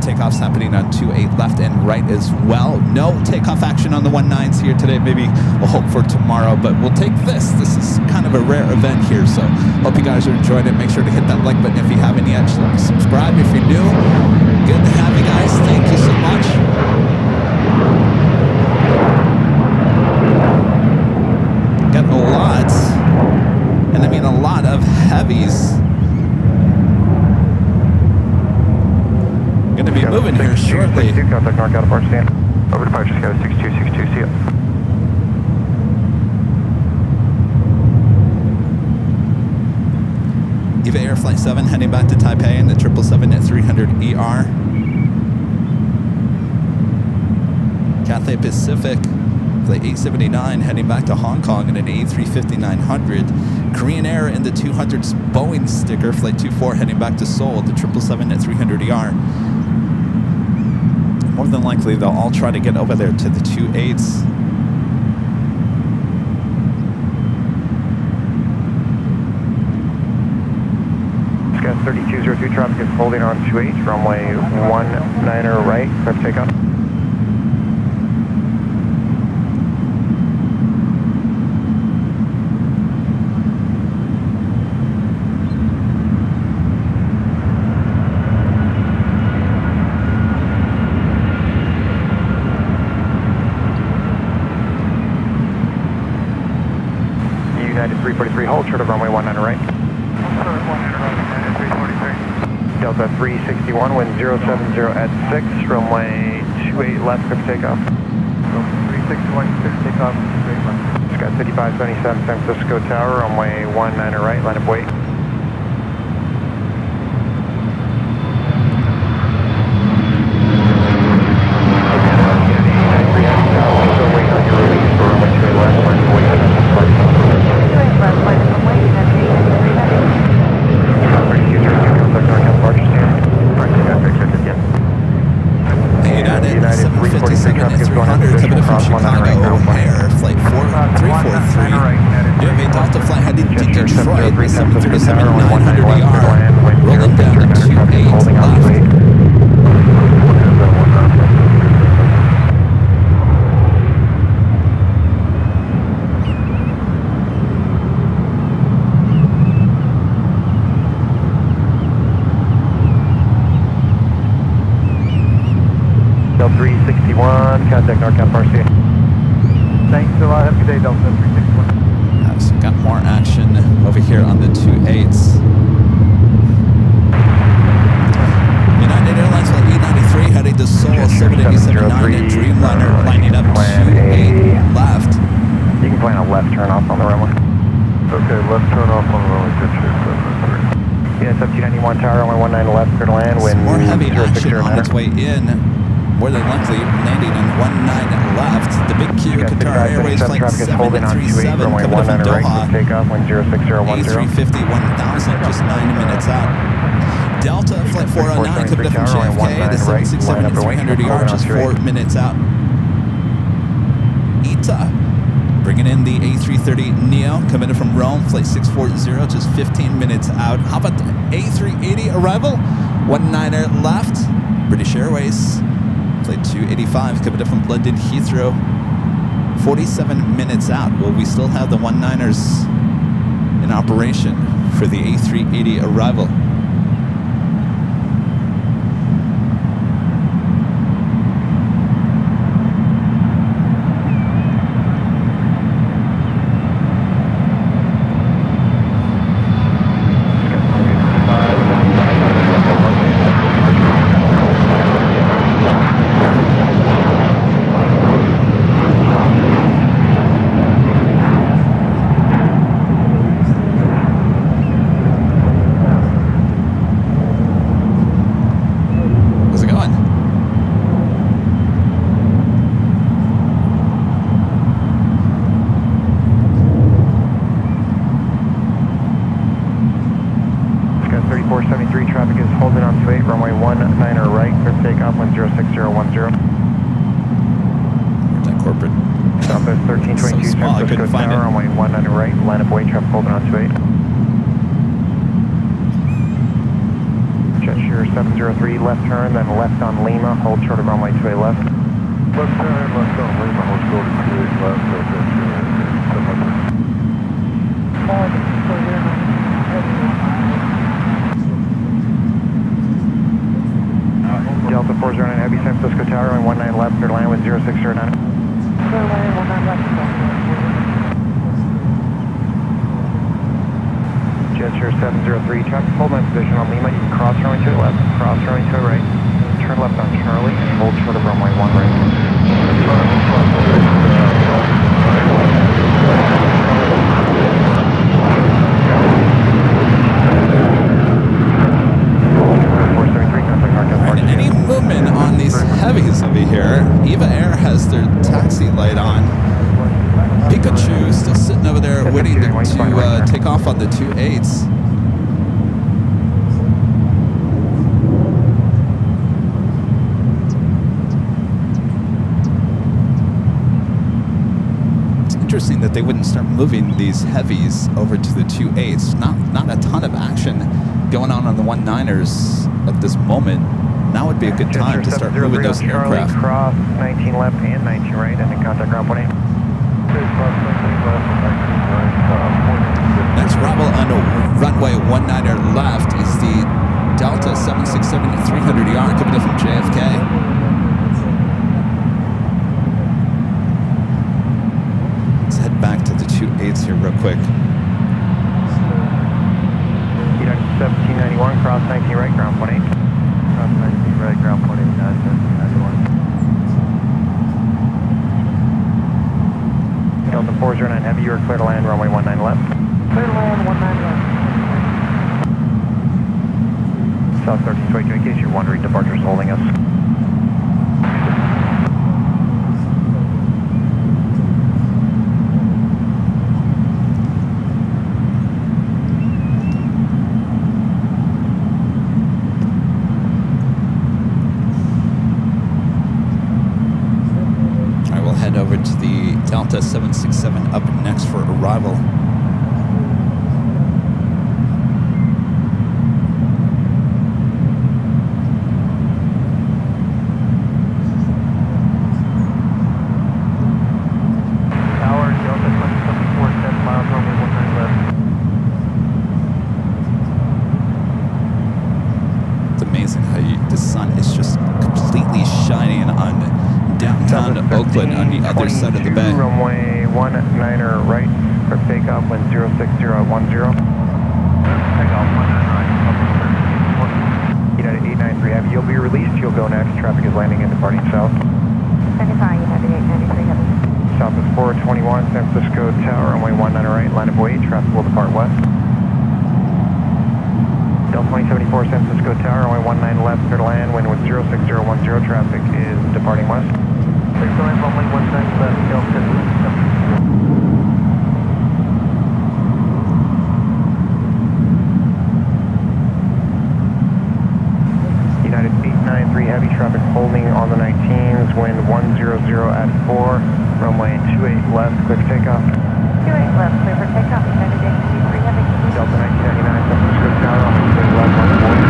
C: takeoffs happening on 28 left and right as well. No takeoff action on the 19s here today. Maybe we'll hope for tomorrow, but we'll take this. This is kind of a rare event here, so hope you guys are enjoying it. Make sure to hit that like button if you haven't yet. Subscribe if you're new. Good to have you guys. Thank you so much. Got a lot, and I mean a lot of heavies. Going to be moving here shortly.
F: Contact NorCal departure stand. Over departure, Sky 6262, see ya.
C: EVA Air Flight 7 heading back to Taipei in the 777 at 300 ER. Cathay Pacific Flight 879 heading back to Hong Kong in an A350-900. Korean Air in the 200's Boeing sticker, Flight 24 heading back to Seoul, the 777 at 300 ER. More than likely, they'll all try to get over there to the 28s.
F: Sky 3202 traffic is holding on 28, runway 19er right, clear for takeoff. United 343, hold short of runway 19 right. Delta 361, wind 070 at 6, runway 28 left, clear for takeoff. 361, clear for takeoff, straight left. Sky 5577, San Francisco Tower, runway 19 right, line up wait.
C: heading to
F: Gesture
C: Detroit with
F: 703,
C: 737
F: Tower,
C: 900
F: 19 left,
C: ER,
F: land, wind
C: rolling down
F: 069,
C: to
F: traffic is
C: 28
F: holding on to
C: left.
F: 8. Delta 361, contact NorCal RC.
B: Thanks a lot. Have a good day, Delta 361.
C: So got more action over here on the 28s. United Airlines flight E93 heading to Seoul, 787-9 Dreamliner lining up 28 left.
F: You can plan a left turn off on the runway.
B: Okay, left turn off on the runway. Good shit.
F: Yes, up 291 Tower, runway 19 left, clear to land.
C: Some more heavy action on its way in. More than likely landing on 19 left. The big Q Qatar Airways flight 737 coming up from Doha.
F: Takeoff, wind 06010.
C: A350 1000, just 9 minutes out. Delta flight 409 coming up from JFK. The 767 300 ER, just 4 minutes out. ITA bringing in the A330 Neo coming in from Rome, flight 640, just 15 minutes out. How about the A380 arrival? 19er left. British Airways. Flight 285 coming up from London Heathrow, 47 minutes out. Will we still have the 19ers in operation for the A380 arrival?
F: Traffic is holding on to 8, runway 19er right, clear takeoff, wind 06010.
C: That corporate.
F: Southwest 1322,
C: So small, I
F: San
C: couldn't
F: Francisco
C: find
F: Tower,
C: it.
F: runway 19er right, line up way, traffic holding on to 8. Gesture 703, left turn, then left on Lima, hold short of runway 28 left.
B: Left turn, left on Lima, hold short of 28 left.
F: Delta 409 Heavy, San Francisco Tower, runway 19 left, clear to land with 0609.
D: Clear land, 19 left.
F: Gesture 703, traffic hold my position on Lima, you can cross runway to the left, cross runway to the right, turn left on Charlie, and hold short of runway 1 right.
C: And any movement on these heavies over here, Eva Air has their taxi light on. Pikachu still sitting over there waiting to take off on the 28s. It's interesting that they wouldn't start moving these heavies over to the 28s. Not a ton of action going on the 19ers at this moment. Now would be a good time to start moving those aircraft.
F: Cross 19 left and 19 right, and then contact ground point 8.
C: Next arrival on runway 19er left is the Delta 767-300ER coming in from JFK. Let's head back to the 28s here real quick.
F: 1791, cross 19 right, ground point 8.
B: Cross 19 right, ground point 8, 1791.
F: Delta 409 Heavy, you are clear to land, runway 19 left.
D: Clear land, 19 left.
F: South 1322, in case you're wondering, departure's holding us.
C: Over to the Delta 767 up next for arrival. split on the other side of the bay.
F: Runway 19er right, for takeoff, wind 060 at 10.
B: Takeoff 19 right,
F: United 893 Heavy, you'll be released, you'll go next. Traffic is landing and departing south.
E: 75, United 893 Heavy.
F: Southwest 421, San Francisco Tower, runway 19 right, line of way, traffic will depart west. Delta 2074, San Francisco Tower, runway 19 left, clear to land, wind with 06010, traffic is departing west.
B: 69, runway 19 left, Delta 2074.
F: United 893 Heavy, traffic holding on the 19s, wind 100 at 4, runway 28 left, clear for takeoff.
E: 28 left, clear for takeoff, United 893 Heavy.
F: Delta 1999, San Francisco Tower, runway 28 left, line of way.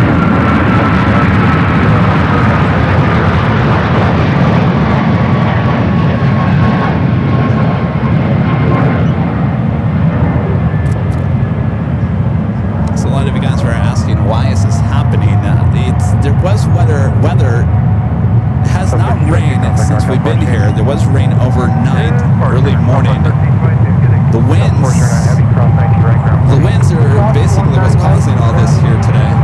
C: So a lot of you guys were asking, why is this happening? There was weather has not rained since we've been here. There was rain overnight, early morning. The winds are basically what's causing all this here today.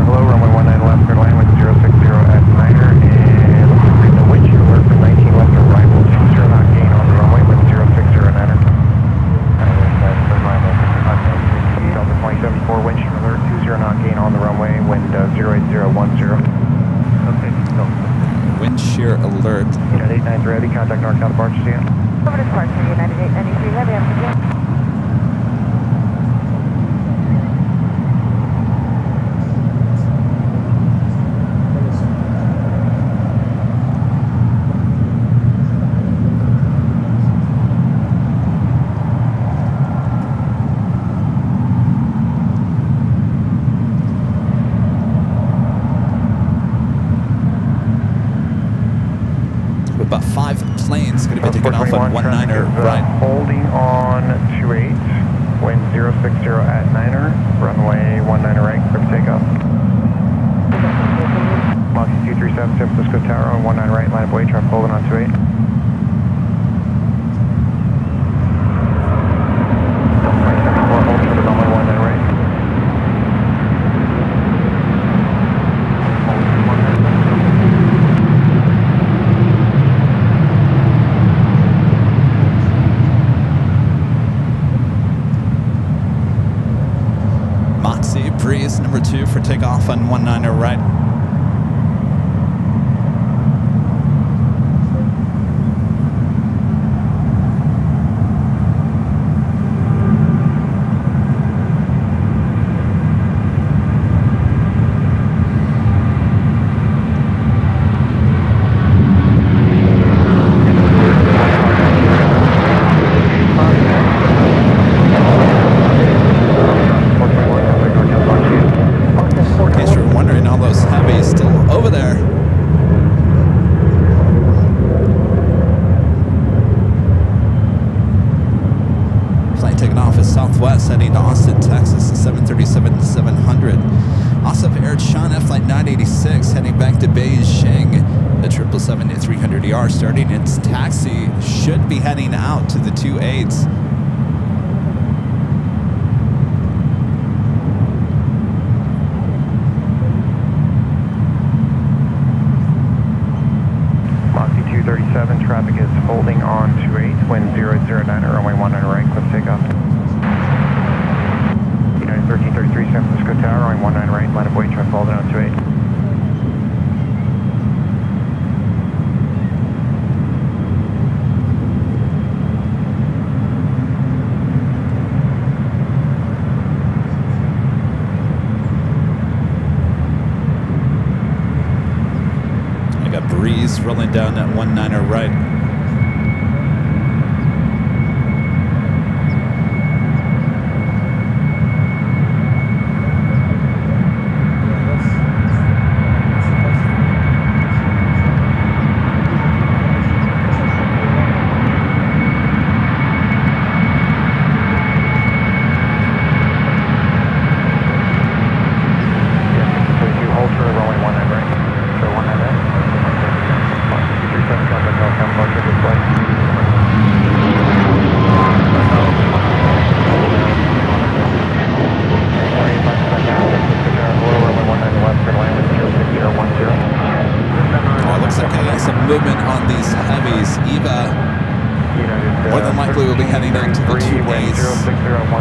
F: Hello, runway 19 left, clear to land with 060 at 9er, and looks like the wind shear alert for 19 left arrival, 20 knot gain on the runway with 060 at 9er. Delta 2074, wind shear alert, 20 knot gain on the runway, wind 08010.
B: Okay,
C: Wind shear alert.
F: United 893 Heavy, contact northbound departure, see ya.
E: Over departure, United 893 Heavy, I'm
C: About 5 planes going to be taking off on 19er right.
F: Holding on 28, wind 060 at 9er, runway 19er right, clear for takeoff. Moxie 237, San Francisco Tower on 19 right, line of way, traffic holding on 28. Holding for the runway 19 right.
C: Breeze number 2 for takeoff on 19er right. Southwest heading to Austin, Texas, the 737-700. Also Air China Flight 986 heading back to Beijing. The 777-300ER starting its taxi, should be heading out to the 28s.
F: Moxie 237, traffic is holding on 28, wind 009, runway 19 right, clear for takeoff. 1333 San Francisco Tower, runway 19 right, line of way, traffic holding on 28.
C: I got Breeze rolling down that 19er right.
F: departure display.
C: Well, it looks like I got some movement on these heavies. Eva more than likely will be heading down to the 2-8s.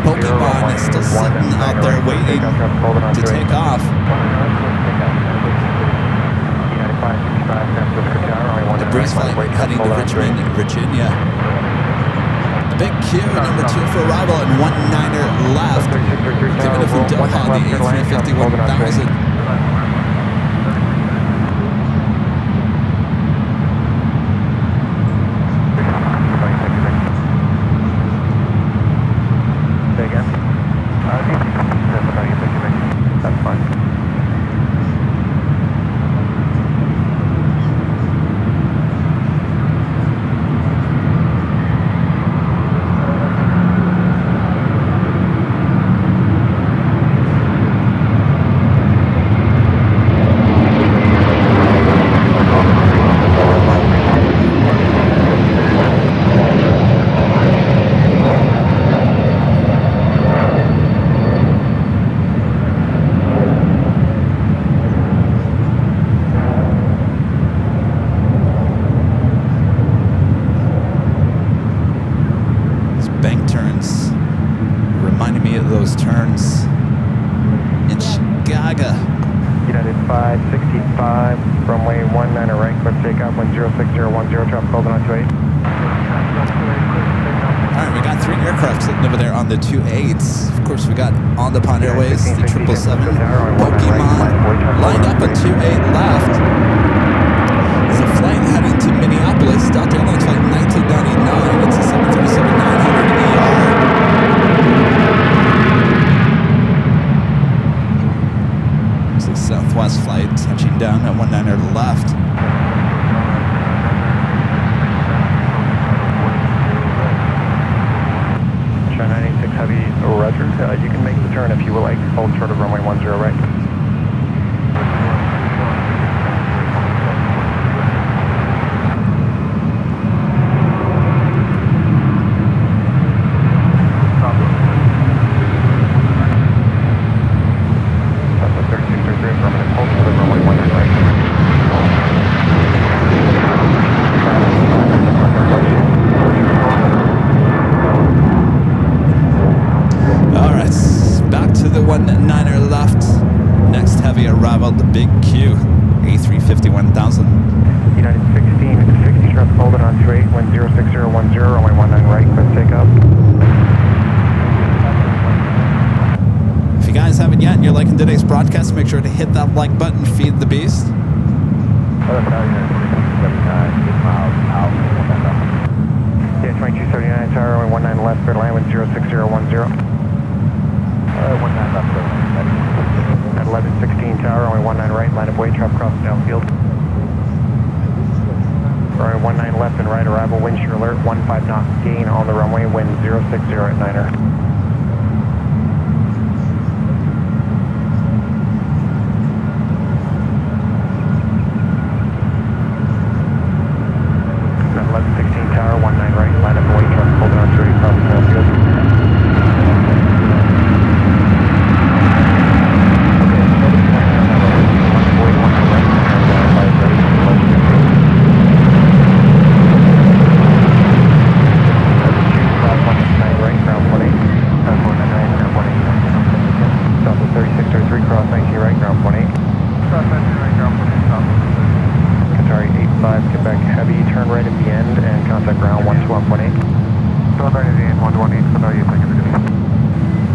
C: Pokemon is still sitting out there waiting to take off. The breeze flight heading to Richmond, Virginia. The big Q, number 2 for arrival, and 19er left. Kevin from Doha, the A350-1000. The 2-8s. Of course, we got On the Pond Airways, the 777, Pokemon, lined up on 2-8 left. It's a flight heading to Minneapolis, Delta Airlines flight 1999. It's a 737-900ER. It's a Southwest flight touching down at 19er left.
F: 986 Heavy, roger. You can make the turn if you would like. Hold short of runway 10 right.
C: The big Q, A350-1000.
F: United 16, 60 traffic holding on 28, wind 06010, runway 19 right, clear takeoff.
C: If you guys haven't yet and you're liking today's broadcast, make sure to hit that like button, feed the beast.
F: Yeah, 2279 tower, runway 19 left, clear land wind 06010. 19 left, at 1116 tower, only 19 right, line of way, traffic cross downfield. Runway 19 left and right, arrival, wind shear alert, 15 knots gain on the runway, wind 060 at 9er. At 1116 tower, 19 right, line of way, traffic holding on 30, cross downfield.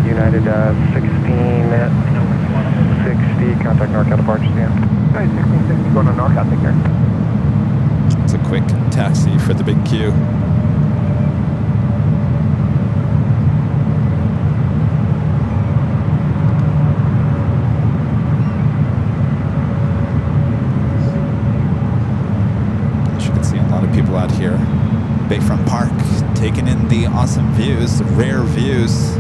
F: United 1660, contact NorCal departure stand. 1660 going to NorCal, take care.
C: It's a quick taxi for the big Q. As you can see, a lot of people out here. Bayfront Park, taking in the awesome views, the rare views.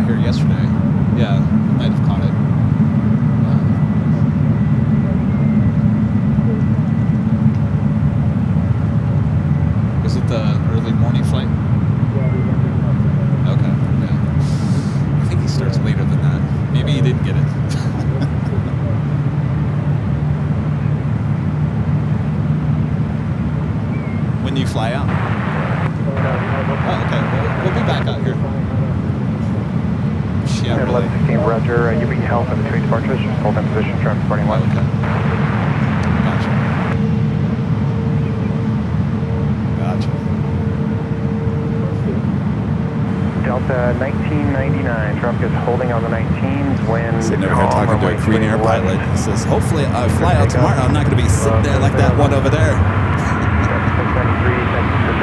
C: here yesterday. Yeah, might have caught it. Was it the early morning flight? Okay, yeah. I think he starts later than that. Maybe he didn't get it. When you fly out? Oh, okay. We'll be back out here. Yeah, really.
F: 1116, Roger. You beat health in between departures. Just hold in position, traffic reporting one.
C: Okay. Gotcha.
F: Delta 1999, traffic is holding on the 19s. Wind.
C: Sitting over here talking to a Korean Air pilot. He says, hopefully I fly out tomorrow. I'm not going to be sitting there like that one over there.
F: 693, thank you for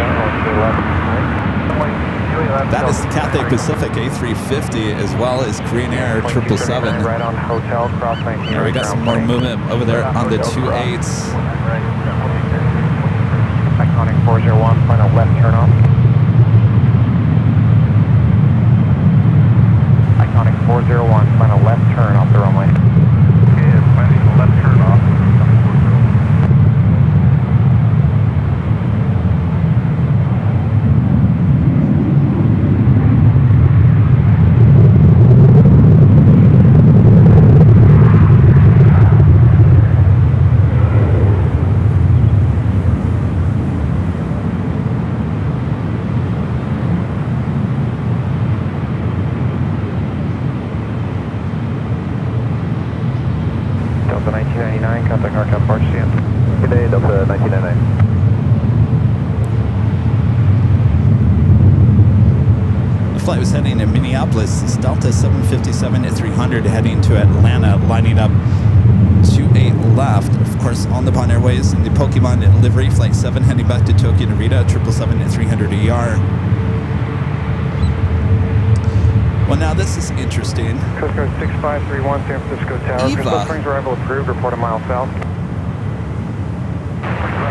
C: That is Cathay Pacific A350 as well as Korean Air 777.
F: Right on hotel, cross 19.
C: Yeah, we got some more movement over there on the 28s.
F: Iconic 401, final left turn off. Iconic 401, final left turn off the runway. Okay, final left turn off. Delta 1999, contact North Park CM.
B: Good day, Delta 1999.
C: The flight was heading to Minneapolis. It's Delta 757 at 300 heading to Atlanta, lining up 28 left. Of course, on the Nippon Airways in the Pokemon livery, Flight 7 heading back to Tokyo Narita, 777 at 300 ER. Well, now this is interesting.
F: Coast Guard 6531, San Francisco Tower. Crystal Springs arrival approved, report a mile south.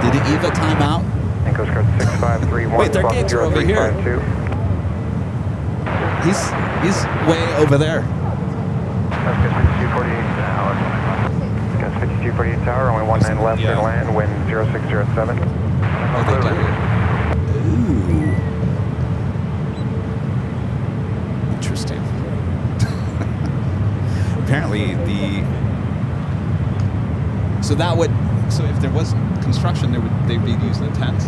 C: Did EVA time out?
F: And Coast Guard 6531.
C: Wait, their gates are over here. He's way over there.
F: That's 5248 Tower. That's 5248 Tower, only 19 left to land, wind 0607.
C: Ooh. Interesting. Apparently so if there was construction, they'd be using the tents.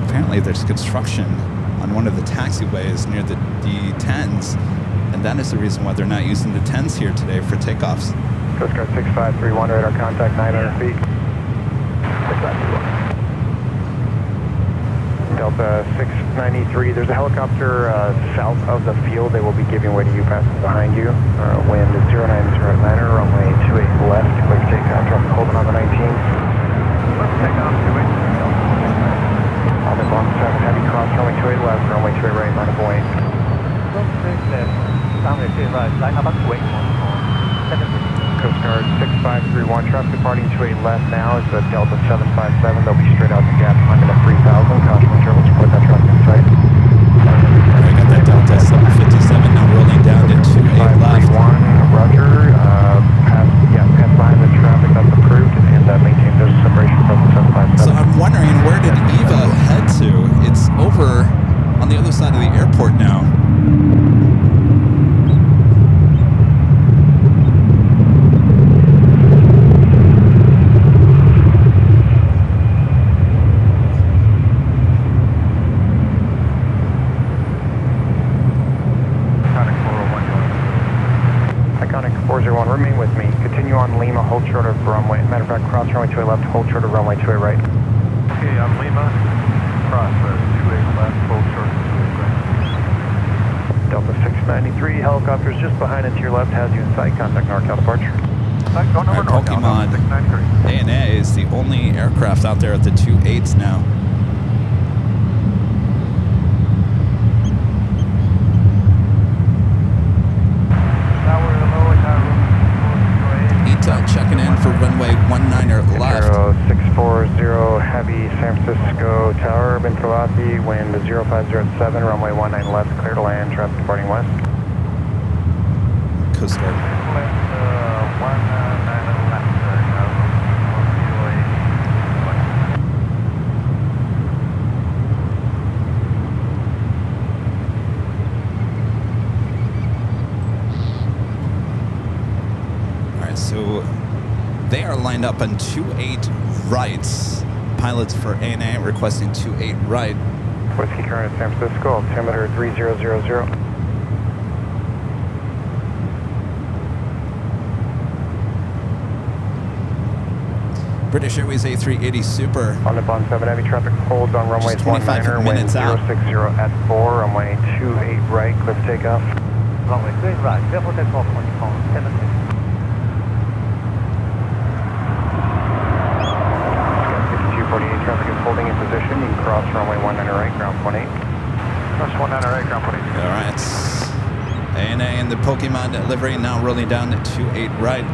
C: Apparently there's construction on one of the taxiways near the 10s, and that is the reason why they're not using the 10s here today for takeoffs.
F: Coast Guard 6531, radar contact 900 feet. Delta 693, there's a helicopter south of the field. They will be giving way to you, passing behind you. Wind 090 Atlanta, runway 28 left, quick takeoff, traffic holding on the 19. Let's take off 28. On the Bomb 7, heavy cross, runway 28 left, runway 28 right, line of Boeing. Coast Guard 6531, traffic departing 28 left now is the Delta 757. They'll be straight out the gap, climbing to 3000. Caution material, support that traffic in sight.
C: I got that Delta 757 now rolling down to 28 left.
F: 531, Roger. Pass behind the traffic, that's approved, and maintain visual separation from the 757.
C: So I'm wondering, where did EVA head to? It's over on the other side of the airport now.
F: Remain with me. Continue on Lima, hold short of runway. Matter of fact, cross runway 28 left, hold short of runway 28 right.
B: Okay, on Lima, cross 28 left, hold short of 28 right.
F: Delta 693, helicopters just behind and to your left, has you in sight. Contact NorCal departure.
C: Our Pokemon ANA is the only aircraft out there at the 28s now. Checking in for runway 19 left.
F: 640 heavy San Francisco Tower, Bentrovati, wind 0507, runway 19 left, clear to land, traffic departing west.
C: Coast Guard. Alright, so they are lined up on 28 rights. Pilots for ANA requesting 28 right.
F: Whiskey current San Francisco, altimeter 3000.
C: British Airways A380 Super.
F: On the Bond 7 heavy traffic holds on runway
C: 25 minutes out.
F: 060 at 4, runway 28 right, clear for takeoff.
G: Runway 28 right, clear for takeoff on 7 minutes.
F: 5248 traffic is holding in position. You can cross runway 19 right, ground 18.
B: Cross 19 right, ground 18.
C: All right. ANA and the Pokemon livery now rolling down to 28 right.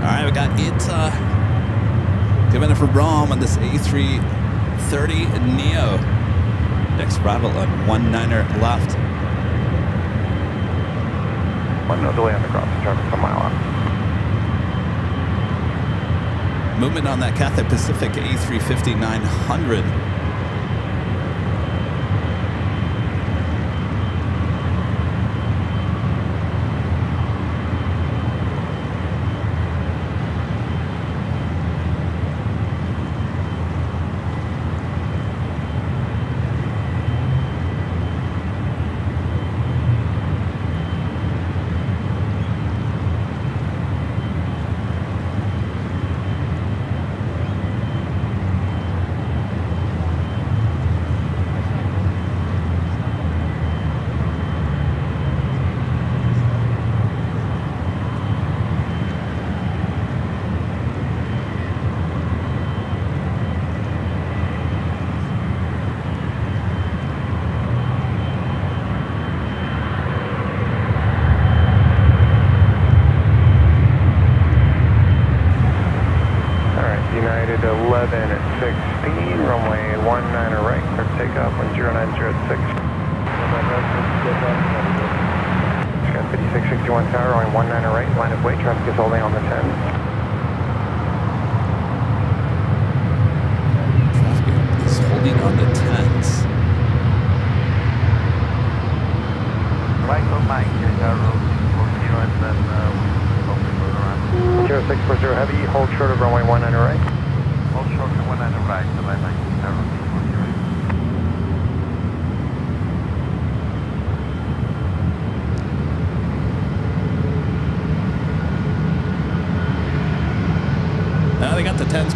C: Alright, we got it given for Brom on this A330 Neo. Next arrival on 19er left.
F: No delay on the cross, traffic a mile out.
C: Movement on that Cathay Pacific A350 900.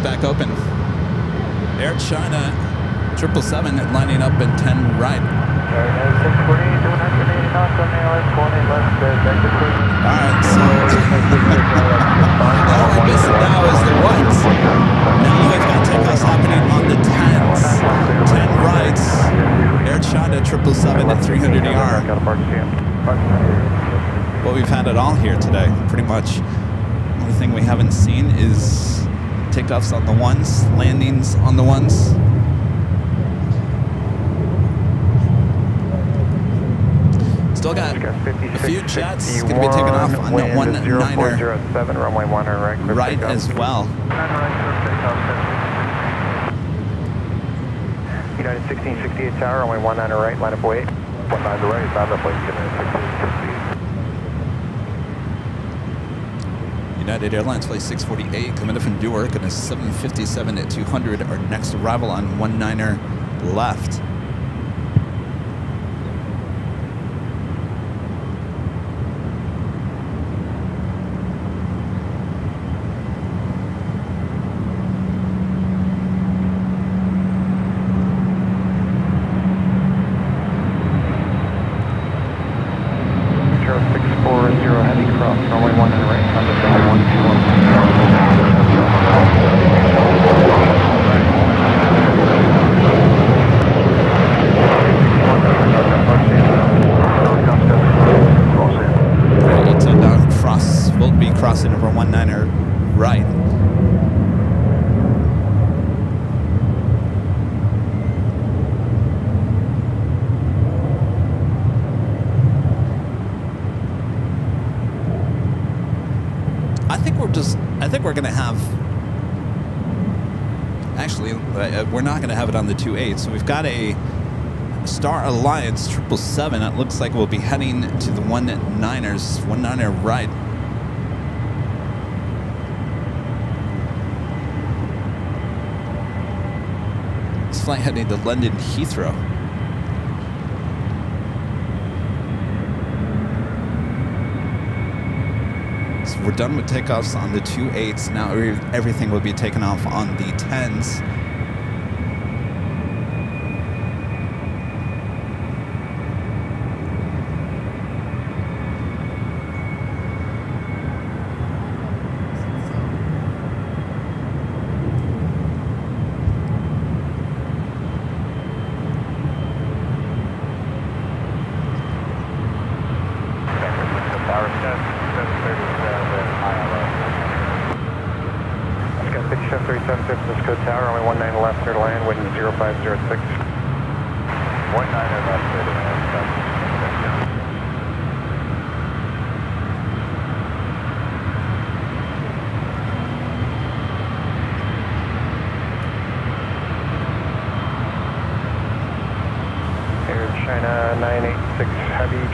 C: Back open. Air China 777 lining up in 10 right. Alright, so all we're missing now is the ones. Now we've got takeoffs happening on the 10s. 10 rights. Air China 777 at 300 ER. Well, we've had it all here today, pretty much. The only thing we haven't seen is takeoffs on the ones, landings on the ones. Still got a few jets going to be taking off on the 19er right as well.
F: United 1668 Tower, runway 19er right, line up weight. 19 to right, on the Lincoln at 1650.
C: United Airlines Flight 648 coming in from Newark and a 757 at 200. Our next arrival on 19er left. Crossing over 19er right. I think we're going to have, actually, we're not going to have it on the 28, so we've got a Star Alliance 777. It looks like we'll be heading to the 19er right. This flight heading to London Heathrow. So we're done with takeoffs on the 28s. Now everything will be taken off on the 10s.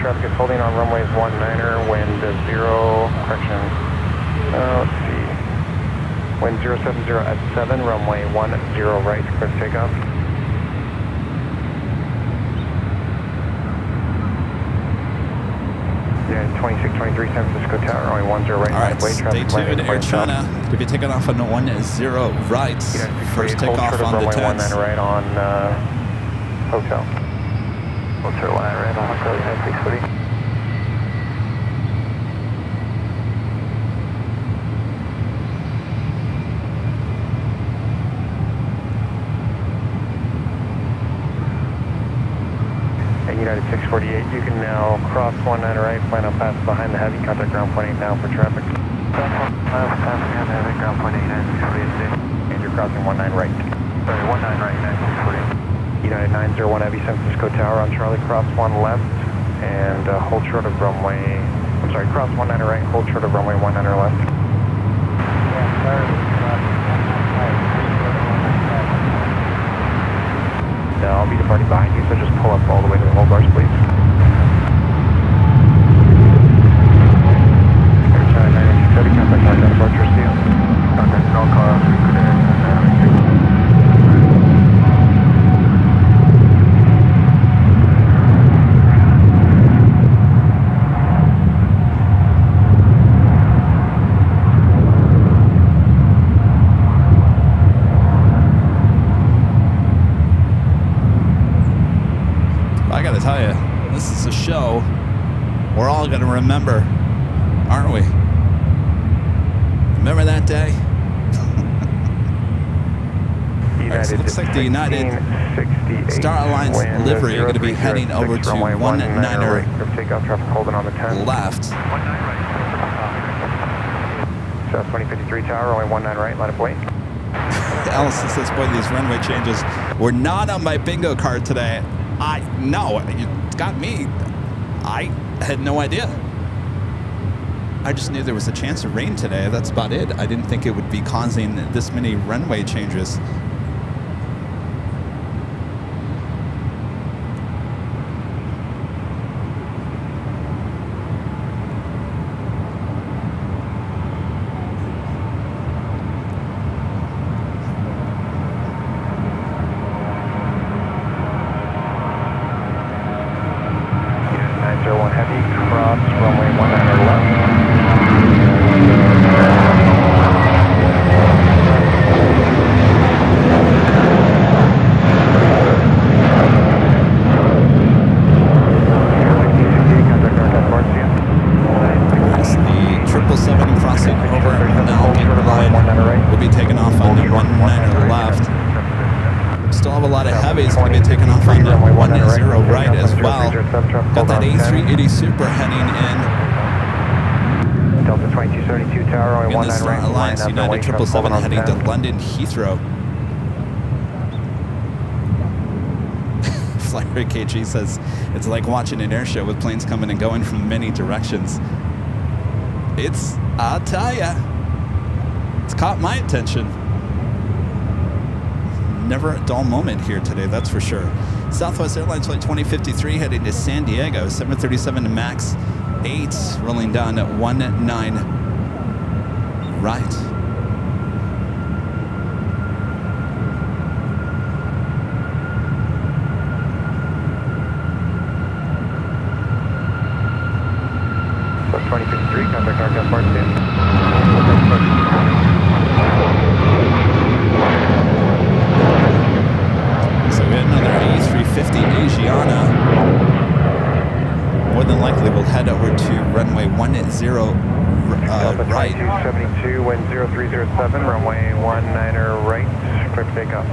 F: Traffic is holding on runways 19er, wind 0, correction, let's see, wind 070 at 7, runway 10 right, clear for takeoff. Yeah, 2623 San Francisco Tower, runway 10 right.
C: All right, stay tuned, Air China. If you take it off on the 10 right, first takeoff on the 10s.
F: Runway 19 right on hotel. Hotel 19 right on hotel, United 640. United 648, you can now cross 19 right, plan on pass behind the heavy, contact ground point 8 now for traffic. Pass behind the heavy, ground point 8, United 648, and you're crossing 19 right. Sorry, 19 right, United 648. United 901 Heavy, San Francisco Tower on Charlie, cross 1 left, and hold short of runway, I'm sorry, cross 19 right, hold short of runway 19 left. Yeah, sorry. I'll be departing behind you, so just pull up all the way to the hold bars, please. Air China 987, contact our departure, see you. Contact all cars, we could
C: tell you, this is a show we're all going to remember, aren't we? Remember that day? Right, so it looks like the United Star Alliance livery are going to be heading over to 19er left.
F: South 2053 Tower, only 19 right, line up wait.
C: Allison says, boy, these runway changes were not on my bingo card today. No, it got me. I had no idea. I just knew there was a chance of rain today. That's about it. I didn't think it would be causing this many runway changes. We'll be taking off on the 19er left. Still have a lot of heavies. Going to be taking off on the 10 right as well. Got that A380 Super heading in.
F: Delta 2272 Tower,
C: In the Star Alliance United 777 heading to London Heathrow. Flyer KG says it's like watching an air show with planes coming and going from many directions. I'll tell ya, it's caught my attention. Never a dull moment here today, that's for sure. Southwest Airlines flight 2053 heading to San Diego, 737 MAX 8, rolling down at 19 right.
F: So 2053, contact Northwest Park Stand.
C: So we had another A350 Asiana. More than likely we'll head over to runway 10 right.
F: 2272, wind 0307, runway 19er right, clear for takeoff.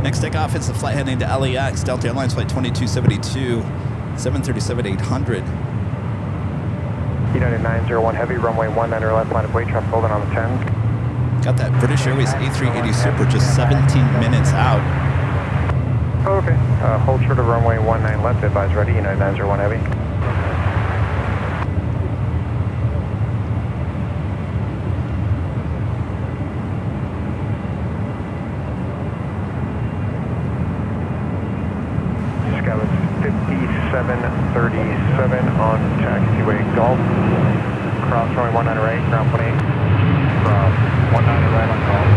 C: Next takeoff is the flight heading to LAX, Delta Airlines flight 2272, 737-800.
F: United 901 Heavy, runway 19er left, line of way, traffic holding on the 10.
C: Got that British Airways A380 Super just 17 minutes out.
F: Okay, hold short of runway 19 left, advise ready, United 901 Heavy. Skyline 5737 on taxiway Golf. Cross runway 19 right, ground 28. Cross 19 right on Golf.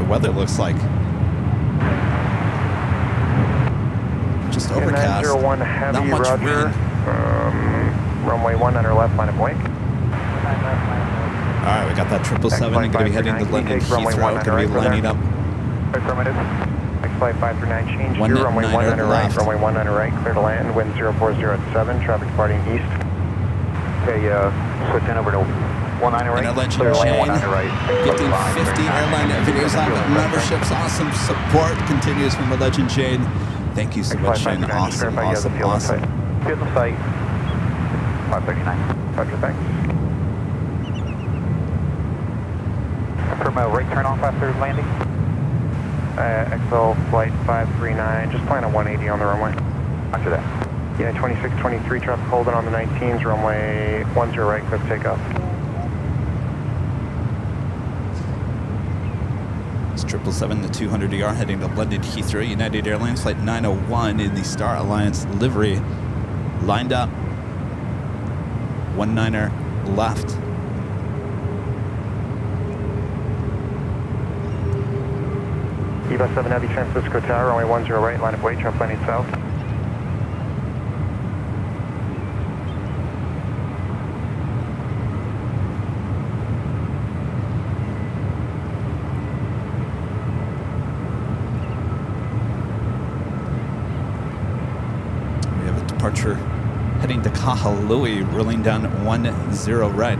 C: Weather looks like just overcast,
F: heavy,
C: not much
F: Roger.
C: wind.
F: Runway 19 left, line of way.
C: All right, we got that 777 going to be heading to London Heathrow, going to be lining up.
F: Affirmative. Next flight 539, change
C: 19
F: to runway 19 right,
C: left.
F: runway 19 right, clear to land, wind 0407, traffic departing east. Okay, switching over to 19 right,
C: And our legend
F: clear
C: Jane,
F: land 19 right.
C: gifting 50 Airline Videos Live memberships. Awesome support continues from our legend Jane. Thank you so much, Jane. Awesome.
F: Field of sight. 539. Roger, thanks.
G: Confirm a right turn off after landing.
F: XL flight 539, just plan on 180 on the runway.
G: After that.
F: Yeah, 2623 traffic holding on the 19s, runway 10 right, clear for takeoff.
C: It's 777, the 200ER heading to London Heathrow. United Airlines flight 901 in the Star Alliance livery. Lined up. 19er left.
F: EVA 7 Heavy, San Francisco Tower, runway 10 right, line of way, traffic landing south.
C: Departure heading to Kahului, rolling down 10 right.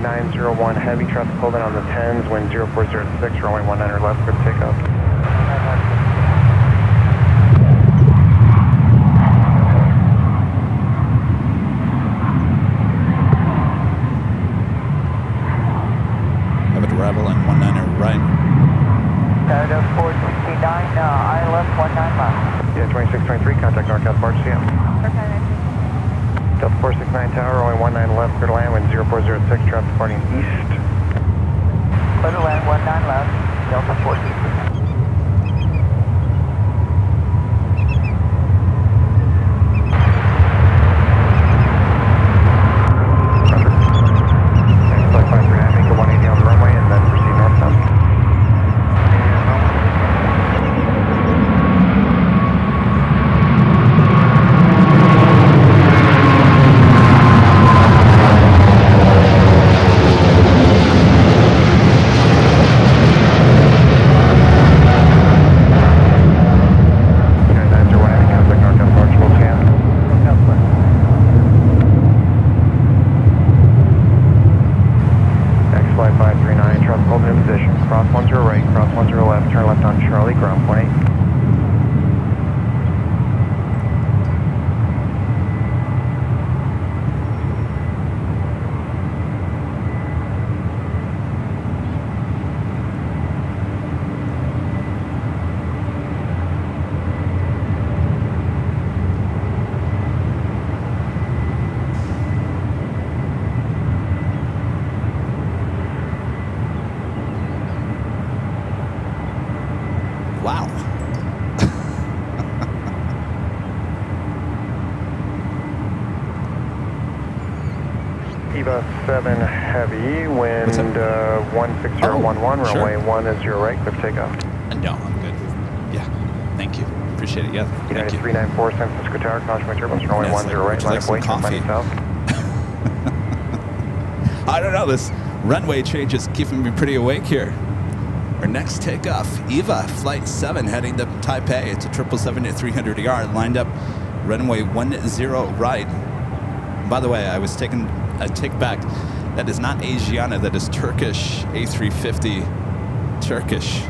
F: 901 Heavy, traffic holding on the 10s, wind 0406, runway 19 left, clear for takeoff.
C: Have a arrival on 19 right.
G: Delta 469, I left 19 left.
F: Yeah, 2623, contact Northwest Park CM. Delta 469 Tower, runway 19 left, clear to land, wind 0406, traffic departing east.
G: Clear to land, 19 left, Delta 469.
F: 7 heavy, wind 16011,
C: sure.
F: runway 10 right, clear for takeoff.
C: No, I'm good. Yeah, thank you. Appreciate it. Yeah,
F: United
C: thank you.
F: 394 San Francisco Tower, caution my turbulence, runway
C: Yes,
F: 10 right,
C: would you
F: line
C: like
F: of
C: some
F: weight,
C: coffee?
F: south.
C: I don't know, this runway change is keeping me pretty awake here. Our next takeoff, Eva, Flight 7, heading to Taipei. It's a 777 at 300ER, lined up runway 10 right. By the way, I was taking a take back. That is not Asiana, that is Turkish A350 Turkish.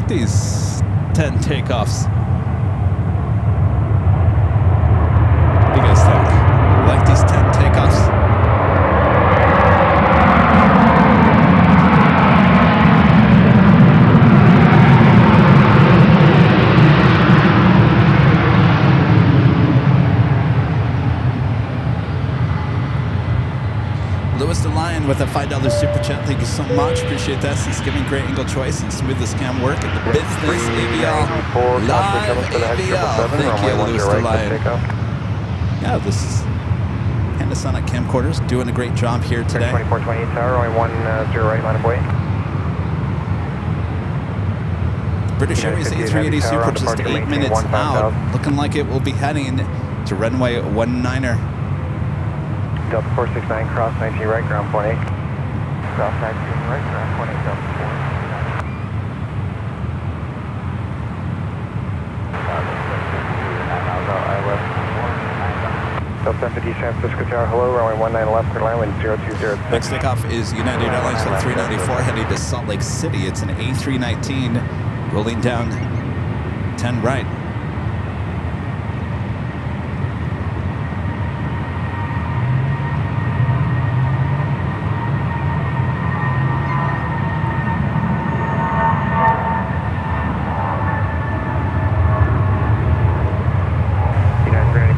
C: These 10 takeoffs. What do you guys think? You like these 10 takeoffs? Lewis the Lion with a $5 super chat. Thank you so much. Appreciate that. He's giving great angle choice and smoothest cam work at the business AVL. Live AVL. Thank you, Lewis the Lion. Yeah, this is Panasonic camcorders doing a great job here today.
F: 2428 tower, only 10 right, line of weight.
C: British Airways A380 Super just 8 minutes out. Looking like it will be heading to runway 19er.
F: Delta 469, cross 19 right, ground point 8. Cross 19 right, ground point 8, Delta 469. Delta 50 San Francisco Tower, hello, runway 19 left, clear line, wind 0206.
C: Next takeoff is United Airlines Flight 394 heading to Salt Lake City. It's an A319 rolling down 10 right.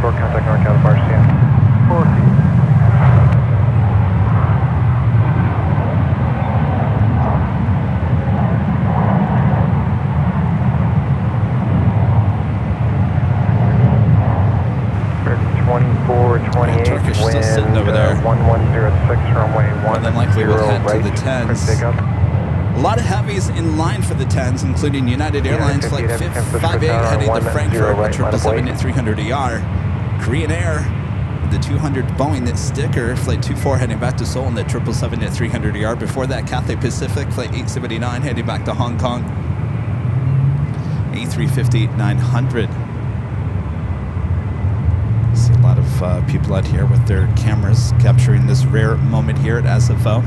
F: Contact North California, CN.
C: Turkish still sitting over there.
F: 1106, runway 10
C: More than likely we'll head
F: right,
C: to the 10s. A lot of heavies in line for the 10s, including United Airlines Flight 558 heading to Frankfurt with 777 at 300ER. Korean Air, the 200 Boeing sticker, Flight 24 heading back to Seoul in the 777 at 300ER. Before that, Cathay Pacific, Flight 879 heading back to Hong Kong, A350-900. See a lot of people out here with their cameras capturing this rare moment here at SFO.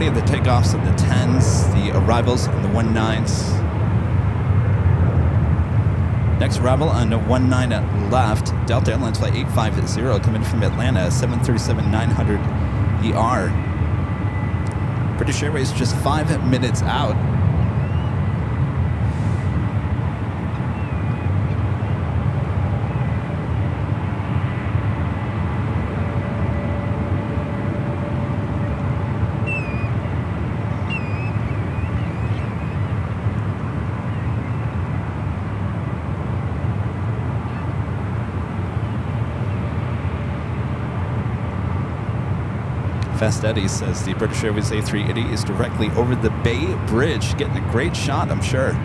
C: Of the takeoffs of the 10s, the arrivals on the 19s. Next arrival on the 19 left, Delta Airlines Flight 850 coming from Atlanta, 737-900ER. British Airways just 5 minutes out. Fast Eddie says the British Airways A380 is directly over the Bay Bridge, getting a great shot, I'm sure.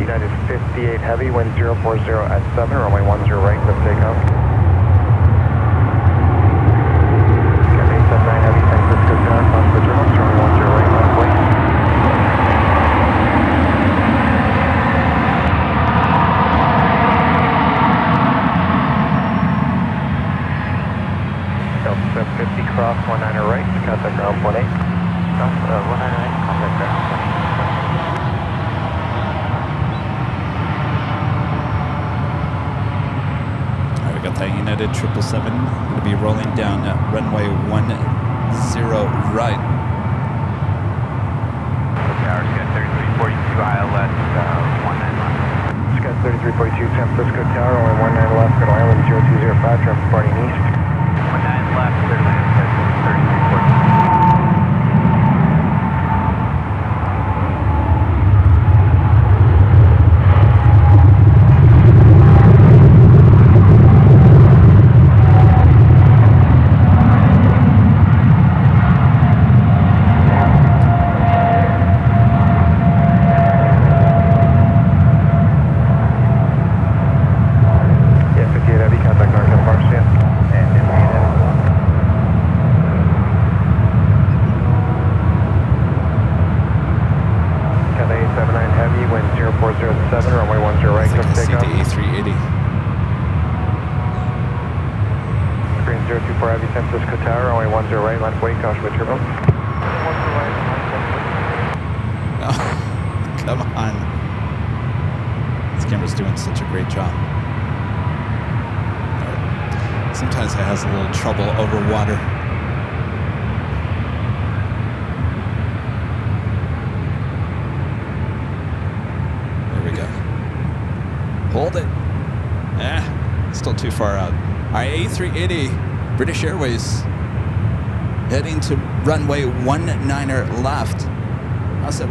F: United 58 heavy, wind 040 at 7, runway 10 right, lift takeoff. Got 879 heavy, San Francisco Tower, cross the terminal, runway 10 right, left wing. Delta 50 cross 19 right, contact ground 18. 19 right, contact ground 18.
C: Got that United 777 going to be rolling down runway 10 right.
B: Tower, Scott 3342, ILS 19 left.
F: Scott 3342, San Francisco Tower, runway 19 left, go to Island 0205, transporting east.
B: 19 left, clear land, Scott 3342.
C: Sometimes it has a little trouble over water. There we go. Hold it. Still too far out. All right, A380, British Airways, heading to runway 19 left. Also,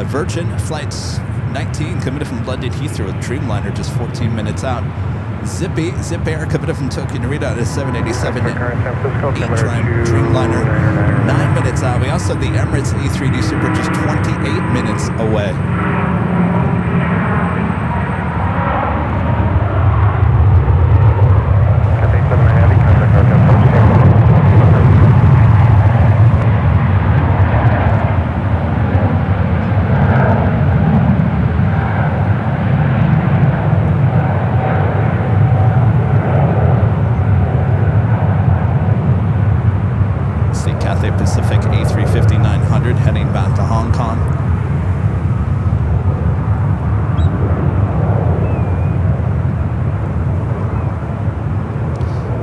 C: Virgin Flights 19 committed from London Heathrow with Dreamliner just 14 minutes out. Zip Air committed from Tokyo Narita at a 787 Dreamliner 9 minutes out. We also have the Emirates A380 Super just 28 minutes away. Pacific A350-900 heading back to Hong Kong.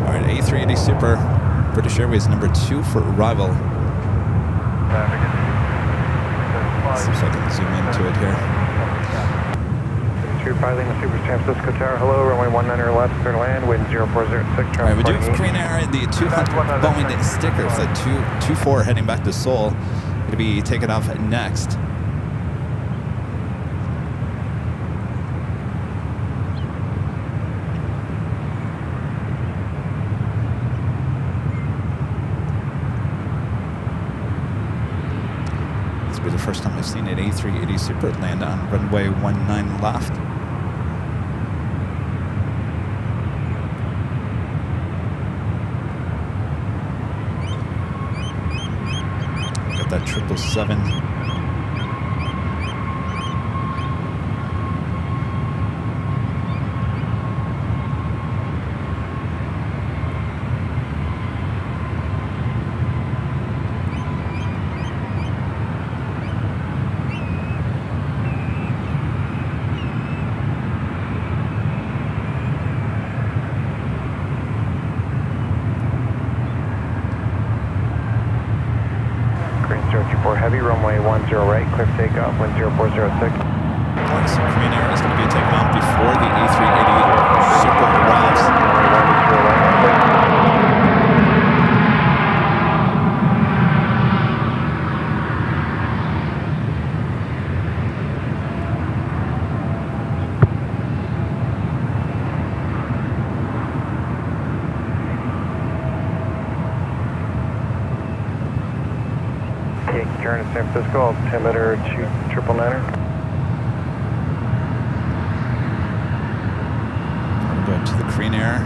C: All right, A380 Super, British Airways number 2 for arrival. See if I can zoom into it here.
F: Piloting the Super San Francisco Tower. Hello, runway 19 left, clear to land, wind 0406.
C: All right, we do have Korean Air, the 200 Boeing sticker for the 24 heading back to Seoul. Going to be taken off next. This will be the first time I've seen an A380 Super land on runway 19 left. That 777.
F: 024 heavy, runway 10 right, clear for takeoff, wind 0406.
C: So Korean Air is going to be taken off before the A380 circle arrives.
F: Yankee Karen at San Francisco, altimeter 2999er.
C: Go to the Korean Air.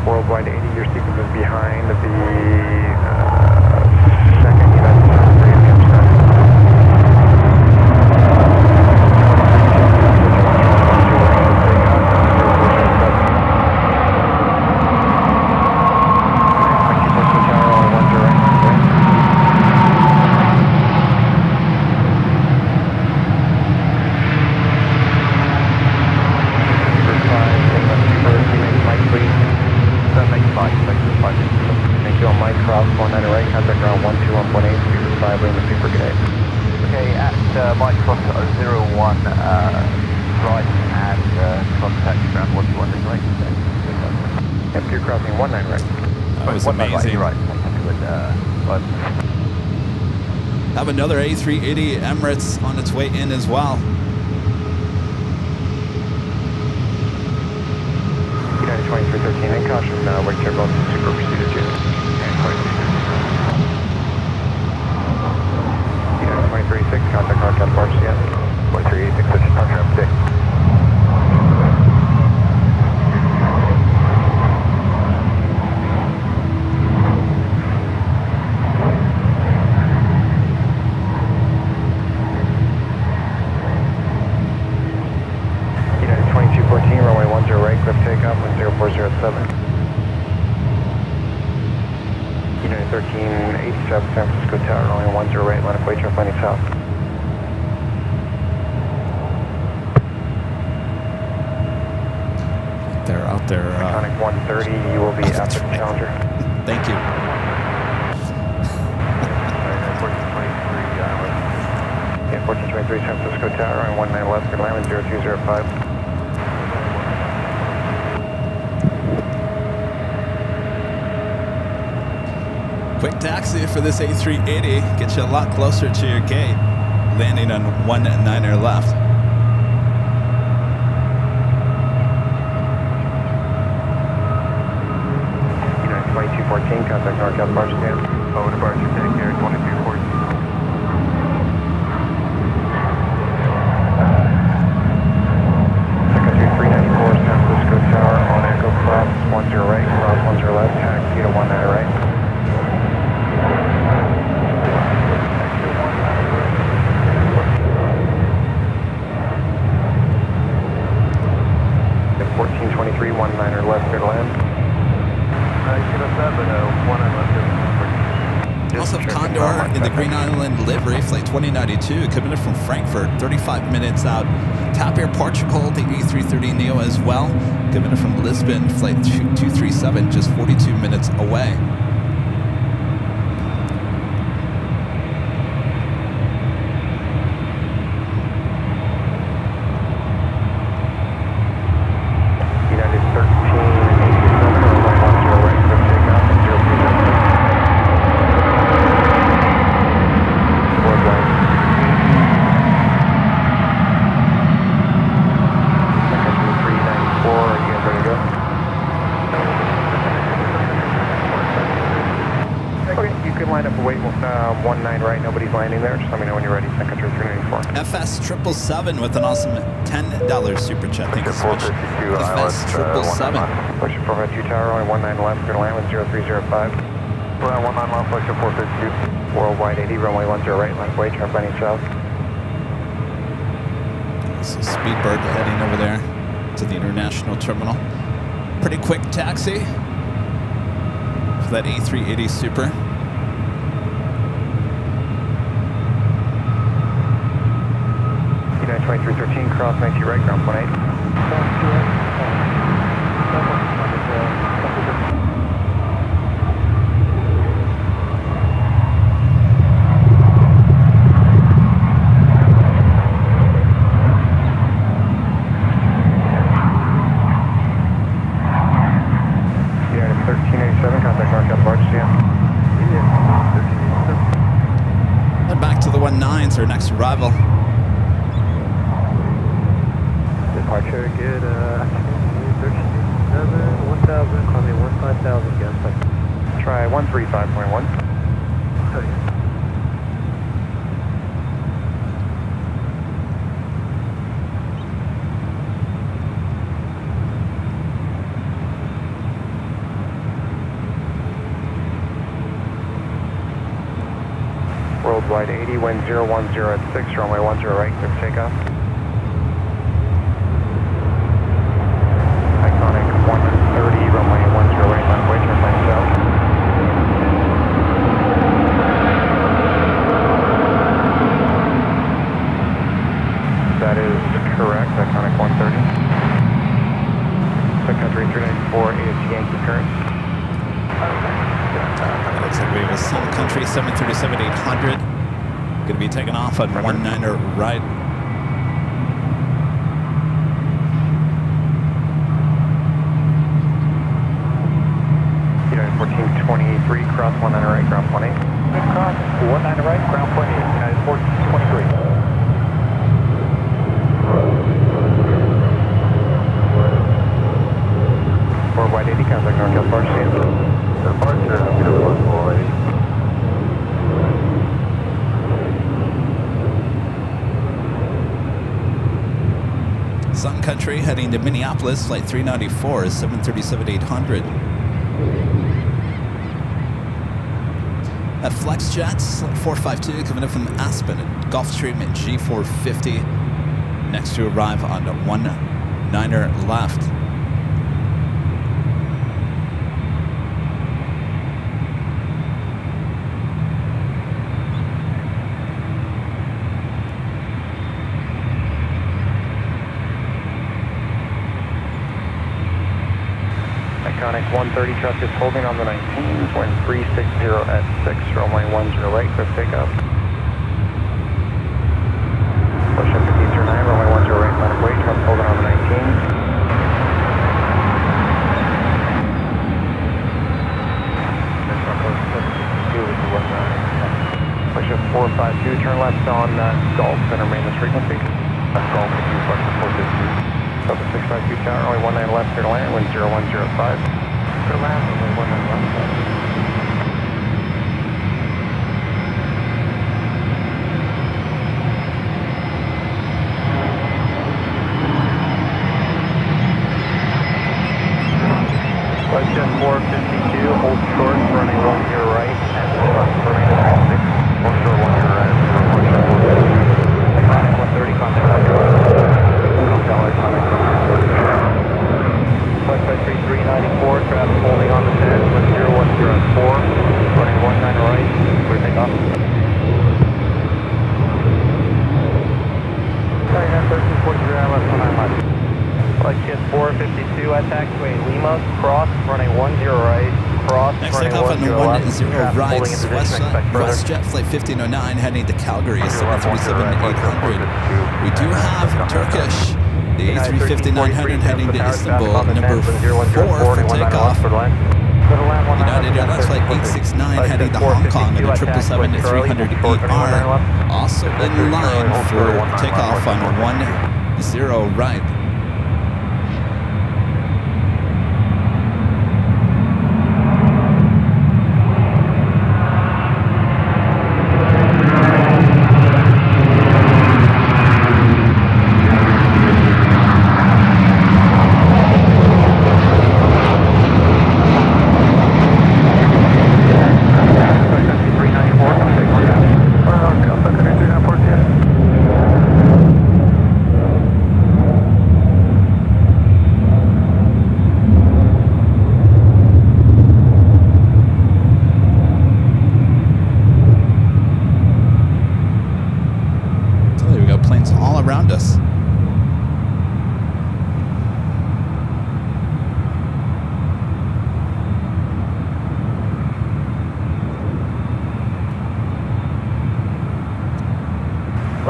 F: Worldwide 80, your sequence is behind the second United
C: Have another A380 Emirates on its way in as well.
F: United 2313 in caution, wake turbulence super pursuit June. United 236, contact mark out March again. 2386, switch to traffic 6. United 1387, San Francisco Tower, only 10 right, line of Waitrose, landing south.
C: They're out there.
F: Sonic 130, you will be at the Challenger.
C: Thank you.
F: Yeah, 1423 San Francisco Tower, on 19 left, good land, 0205.
C: Quick taxi for this A380 gets you a lot closer to your gate, landing on 19er left.
F: United 2214, contact NorCal departure stand. Over departure, take care, 2214. Secretary 394, San Francisco Tower, on Echo cross, 10 right, cross 10 left, taxi to 19 right.
C: Also Condor in the Green Island livery, flight 2092, coming in from Frankfurt, 35 minutes out. Top Air Portugal, the A330neo as well, coming in from Lisbon, flight 237, just 42 minutes away.
F: United 1387, runway 10 right, clear takeoff, line up, wait 19 right, nobody's landing there. Just let me know when you're ready. Sun Country 394.
C: FS777 with an awesome $10 super chat. Thank you so much. FS777.
F: Push it 452 tower, only 19 left, going to land with 0305.
B: 19 left, push it 452.
F: Worldwide 80, runway 10 right, left way, turn landing south.
C: So Speedbird heading over there to the international terminal. Pretty quick taxi for that A380 Super.
F: United 2313, cross 90 right, ground 18.
C: Our next arrival.
F: Departure, good, 1387, 1000, call me 15,000, gas pipe. Try 135.1. Worldwide 80, wind 010 at 6, runway 10 right, clear for takeoff. Iconic 130, runway 10 right, left way, turn lane south. That is correct, Iconic 130. Sun Country 394, AFT Yankee current.
C: Looks like we have a Sun Country 737-800. Going to be taking off on 19er right.
F: United 1423, cross 19er right, ground 18.
B: Cross 19er right, ground 18, United 1423.
F: Worldwide 80, contact NorCal Departure.
B: Departure, beautiful 80.
C: Sun Country heading to Minneapolis, flight 394 is 737-800. At FlexJets, 452 coming in from Aspen at Gulfstream at G450. Next to arrive on 19er left.
F: Iconic 130, traffic is holding on the 19s, wind 360 at 6, runway 10 right, clear for takeoff. Push up to D09, runway 10 right, left way, traffic holding on the 19s. Push up 452, turn left on Gulf, center maintenance frequency. Gulf, if you push the 452. Up at 652 tower, only 19 left, clear to land, wind 0105. Clear to land, only 19 left. Let's just 452, hold short, running 10 right, and remain at 6, hold short 10 right, 0 Iconic 130, contact Westside 3394, traffic holding on the 10, with 010 at 4, running 19 right, clear takeoff. 1343, left 19 left. Let's get 452 at taxiway Lima, cross, running 10 right, cross,
C: Next
F: running
C: takeoff on
F: 10
C: the
F: left.
C: 10 right, WestJet flight 1509 heading to Calgary, 737-800. We do have Turkish, the A350-900 heading to Istanbul, number 4 for takeoff. United Airlines flight 869 heading to Hong Kong at a 777-300ER, also in line for takeoff on 10 right.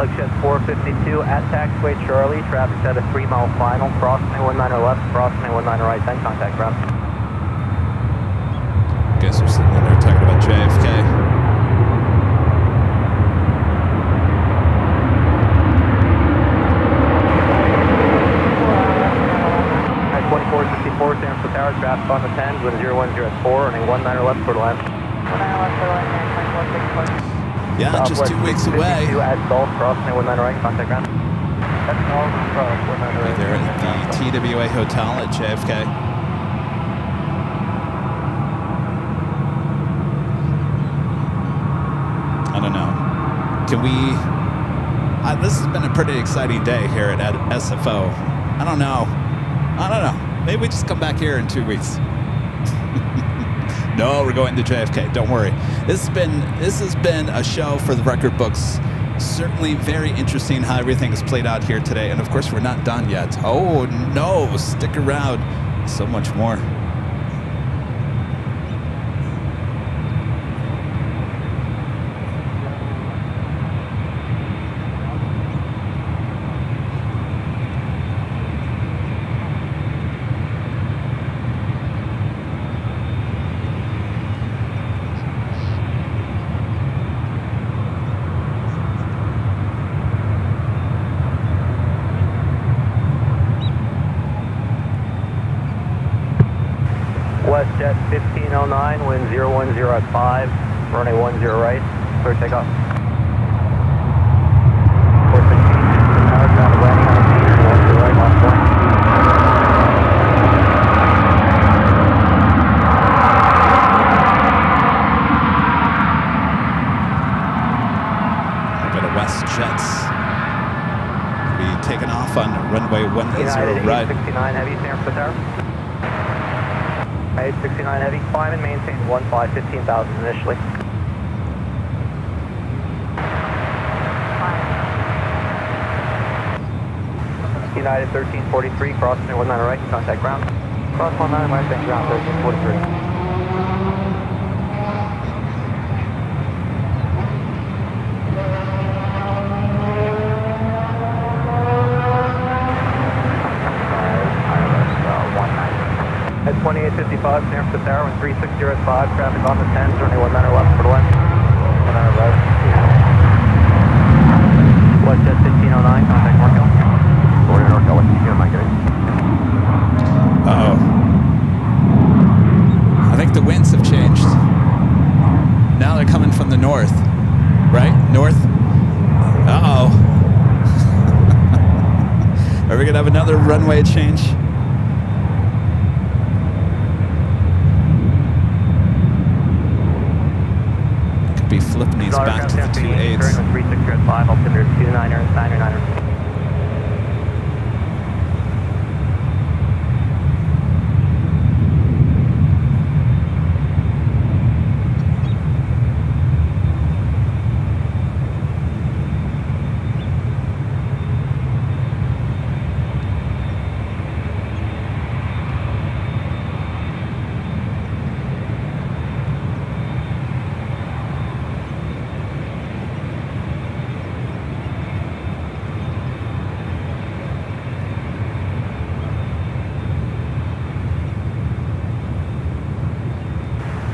G: Jet 452 at taxiway Charlie, traffic at a 3-mile final, crossing 19 left, crossing 19 right, then contact ground.
C: Guess we're sitting in there talking about JFK.
G: At 2464, San Francisco Tower, traffic on the 10s, wind 010 at 4, running 19 left for the line. 19 left for the line, 2464.
C: Yeah, just 2 weeks away.
G: At Gulf, crossing 19 right, contact ground. That's Gulf, crossing 19 right.
C: They're at the TWA Hotel at JFK. I don't know. Can we... this has been a pretty exciting day here at SFO. I don't know. Maybe we just come back here in 2 weeks. No, we're going to JFK. Don't worry. This has been a show for the record books. Certainly very interesting how everything is played out here today. And of course, we're not done yet. Oh no, stick around. So much more.
G: WestJet 1509, wind 010 at 5, runway 10 right, clear takeoff. 416, tower, ground landing on the 10 right, last point.
C: I've got a WestJet. Be taken off on runway 10
G: United
C: right.
G: 869 heavy, San Francisco Tower. 869 heavy, climb and maintain 15,000 initially. United 1343, crossing 19 right, contact ground. Cross 19 right, then ground 1343. At 2855, San Francisco Tower, wind 360 at 5, traffic on the 10s, running 19 left for the left. 19 right. WestJet 1509, contact Norco. Going to Norco, what's the am I getting?
C: Uh-oh. I think the winds have changed. Now they're coming from the north. Right? North? Uh-oh. Are we going to have another runway change? Be flipping these back to the 2.8s.
G: Turn with 360 at 5, altimeter 29er, 9er.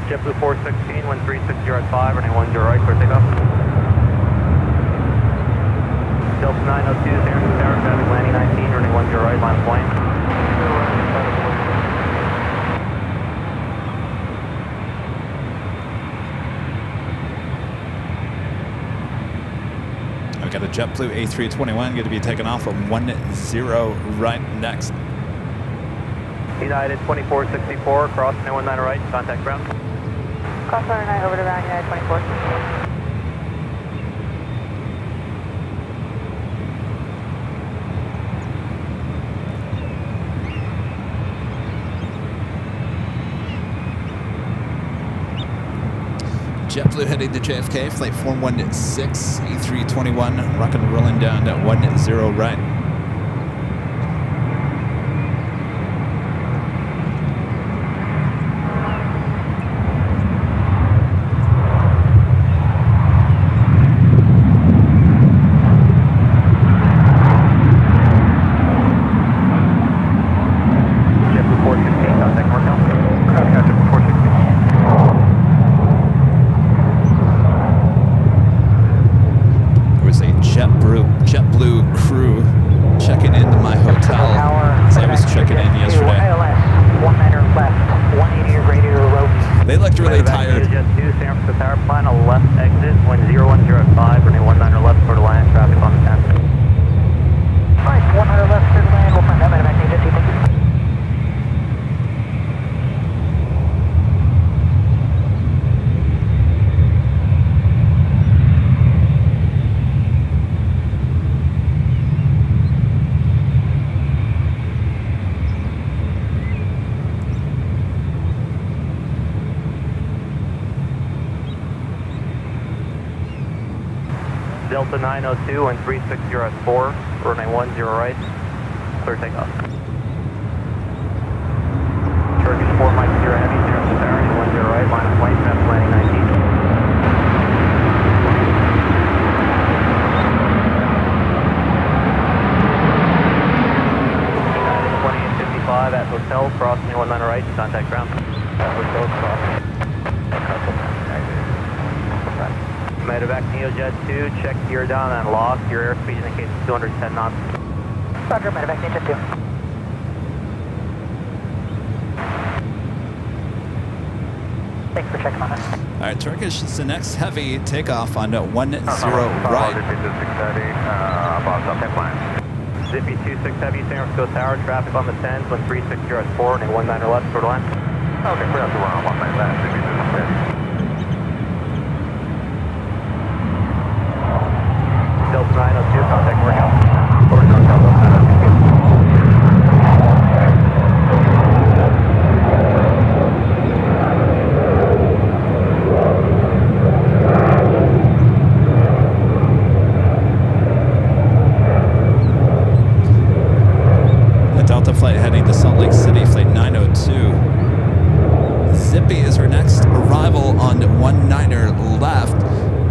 G: JetBlue 416, wind 360 at 5, running 10 right, clear takeoff. Delta 902, San Francisco Tower, traffic landing 19, running 10 right, line of plane.
C: I've got a JetBlue A321 going to be taken off from 10 right next.
G: United 2464, crossing 19 right, contact ground.
D: Cross 19 over to ground, United 24.
C: JetBlue heading to JFK, flight 416, A321, rocking and rolling down at 10 right. They looked really tired.
G: Jet 2, San Francisco Tower, plan a left exit, wind 010 at 5, running 19 left for the land, traffic on the 10.
D: Alright, 100 left for the land, we'll find that medevac near Jet 2, thank you.
G: Delta 902 and 360 at 4, running 10 right, clear takeoff. Turkish 4 Mike 0 heavy, 0 to Paris, 10 right, line of flight, fast landing 19. United 2855 at hotel, crossing 19 right, contact ground. Hotel crossing. Medevac NeoJet 2, check gear down and lock. Your airspeed indicates 210 knots.
D: Roger, Medevac NeoJet 2. Thanks for checking on us.
C: All right, Turkish is the next heavy takeoff on 10 right.
G: Zippy 26 heavy, San Francisco Tower, traffic on the 10s, wind 360 at 4, and 19 left, short line.
B: Okay, clear out to run 19 left, Zippy 26.
G: Delta 902, contact workout.
C: The Delta flight heading to Salt Lake City, flight 902. Zippy is our next arrival on 19er left,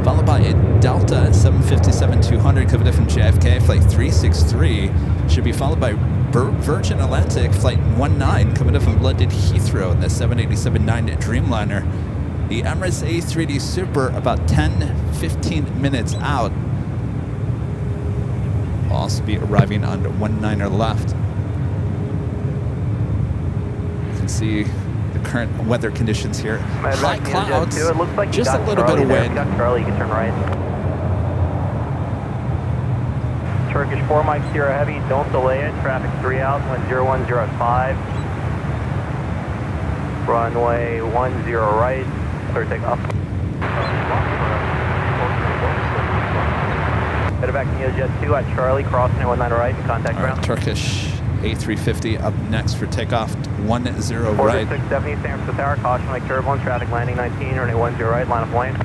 C: followed by a Delta 757-200 coming in from JFK, flight 363. Should be followed by Virgin Atlantic, flight 19 coming in from London Heathrow, the 787-9 Dreamliner. The Emirates A380 Super about 10-15 minutes out. Will also be arriving on 19er left. You can see the current weather conditions here. High clouds,
G: it looks like
C: just a little bit of wind.
G: Charlie, you can turn right. Turkish 4 Mike Sierra heavy, don't delay it. Traffic 3 out, wind 010 at 5. Runway 10 right, clear takeoff. Medevac NeoJet 2 at Charlie, crossing 19 right, contact ground.
C: Turkish A350 up next for takeoff 10 right.
G: 4670 San Francisco Tower, caution like turbulence, traffic landing 19, running 10 right, line of lane.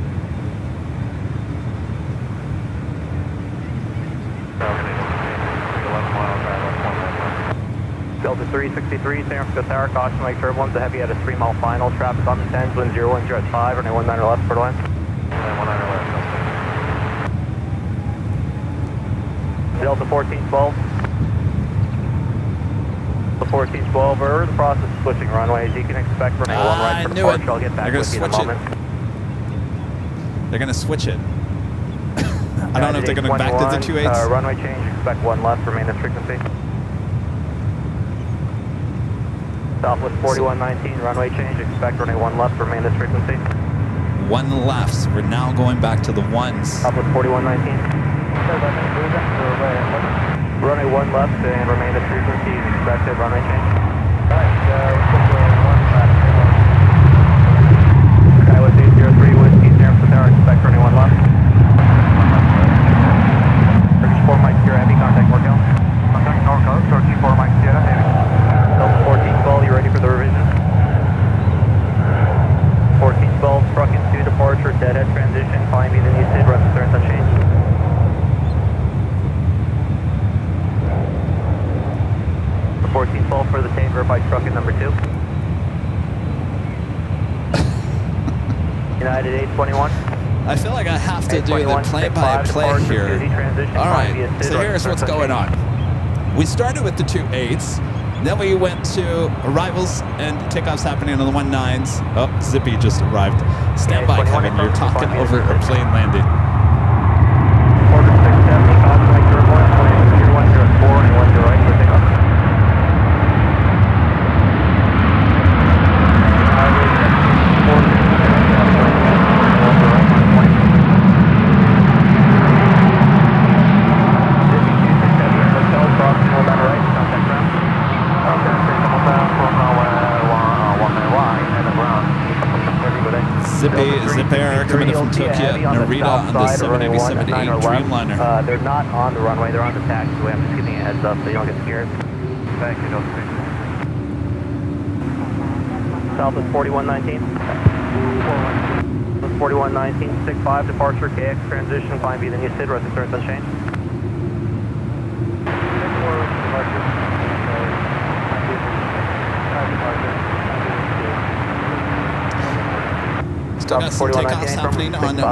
G: Delta 363 San Francisco Tower, caution like turbulence, the heavy at a 3-mile final, traffic on the 10s, wind 010 at 5, running 19 left, for the line. 19 left. Delta 1412. The 1412, we're in the process of switching runways. You can expect running 1 right for departure. I'll get back with you in a moment.
C: They're going to switch it. I don't know if they're going to back to the 28s.
G: Runway change, expect 1 left for maintenance frequency. Southwest 4119, runway change, expect running 1 left for maintenance frequency.
C: 1 left, so we're now going back to the 1s.
G: Southwest 4119. Runway 1 left and remain at frequency is expected, runway change. Skywest 803, Whiskey, San Francisco Tower, expect running 1 left. Turkish 4 Mike Sierra Heavy, contact NorCal. Contact NorCal, Turkey 4 Mike Sierra Heavy. Delta 1412, you ready for the revision? 1412, truck in 2 departure, deadhead transition, climb either new SID, rest clearance unchanged. The 1412 for the same verified truck in number 2. United 821.
C: I feel like I have to do the play-by-play here. All right, so here's what's going on. We started with the 2.8s, then we went to arrivals and takeoffs happening on the 1.9s. Oh, Zippy just arrived. Stand by, Kevin, you're talking over a plane landing.
G: Orbit 670, contact turbulence, landing 010 and 10 right for takeoff.
C: Zip Air coming in from Tokyo, Narita on the 787-8 Dreamliner.
G: They're not on the runway, they're on the taxiway. I'm just giving you a heads up so you don't get scared.
B: Thank you, no speak.
G: South is 4119. 4119, 65, departure, KX transition, climb B, then you SID, rest of turns unchanged.
C: Still got some takeoffs happening on 10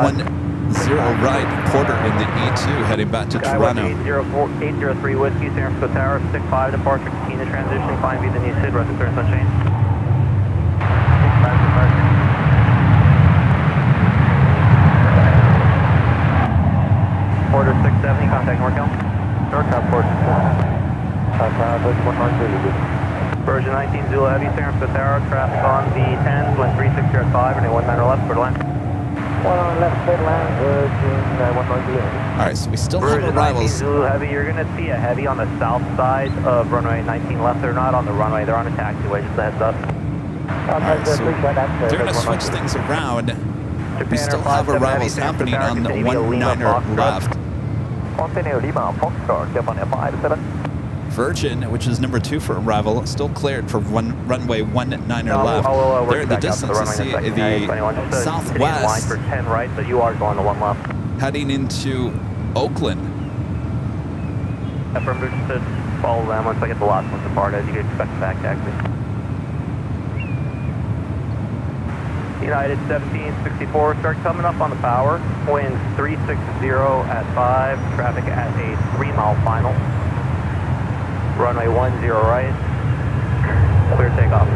C: right, quarter in the E2, heading back to Toronto.
G: 803 Whiskey, San Francisco Tower, 65, departure, Kina transition, climb B, then you SID, rest of turns unchanged. Order 670, contact NorCal.
F: Aircraft port.
G: Version 19, Zulu Heavy, San Francisco Tower, traffic on the 10, wind 360 at 5, running 19 left, clear to land.
F: 1 left, clear to land, Virgin 190.
C: Alright, so we still have
G: Version 19,
C: arrivals.
G: Zulu Heavy, you're going to see a heavy on the south side of runway 19 left. They're not on the runway, they're on a taxiway, just a heads up.
C: Alright, so they're going to switch things around. We still have arrivals happening on the 19er left. Virgin, which is number 2 for arrival, still cleared for runway 19er left. They're in the distance to see the southwest
G: line for 10 right, so you are going to 1 left.
C: heading into Oakland.
G: Affirmative, just follow them once I get the last ones apart, as you can expect the back taxi. United 1764, start coming up on the power. Wind 360 at 5, traffic at a 3-mile final. Runway 10 right, clear takeoff.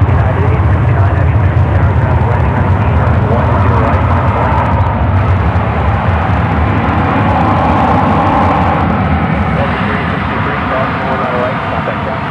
G: United 869 heavy, Tower traffic landing 19, runway 10 right. Delta 363, crossing 1 right, contact down.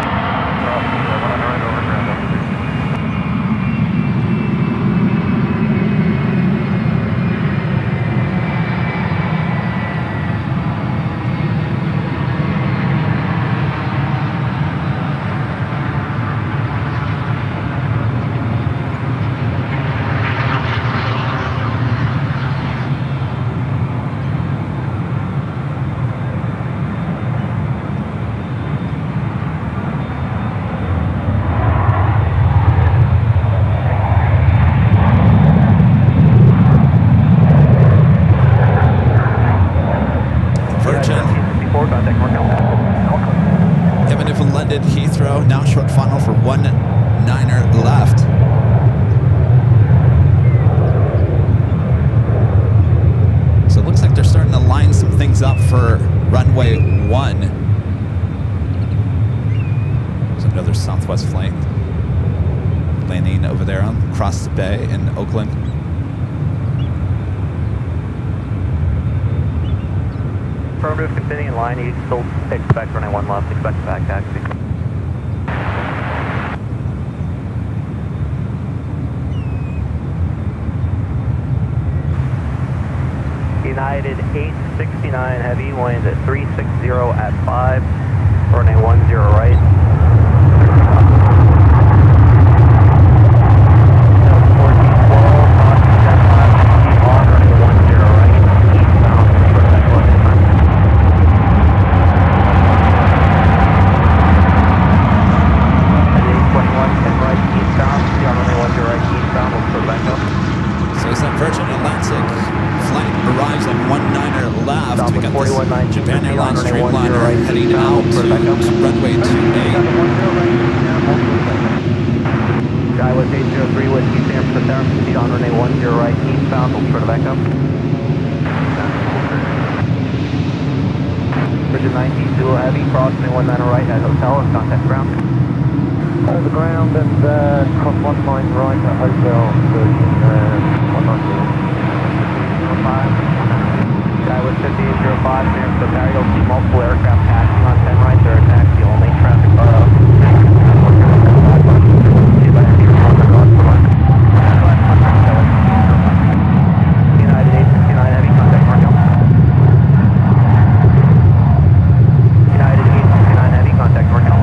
C: Kevin from London Heathrow, now short final for 19er left. So it looks like they're starting to line some things up for runway 1. There's another Southwest flight landing over there across the bay in Oakland.
G: Affirmative, continuing in line, you still expect running 1 left, expect the back taxi. United 869 heavy, wind at 360 at 5, running 10 right.
C: Japan Airlines Dreamliner heading out to runway 28.
G: Skywest 803 Whiskey, San Francisco Tower, proceed on runway 10 right, eastbound, we'll turn it back up. Virgin 19, Zulu Heavy, crossing 19 right at hotel, and contact ground.
F: Hold the ground and cross 1 line right at hotel, Virgin 190.
G: Skywest 5805, San Francisco Tower, you'll see multiple aircraft passing on 10 right, they're a taxi only, traffic United 869 heavy, contact NorCal. United 869 heavy, contact NorCal.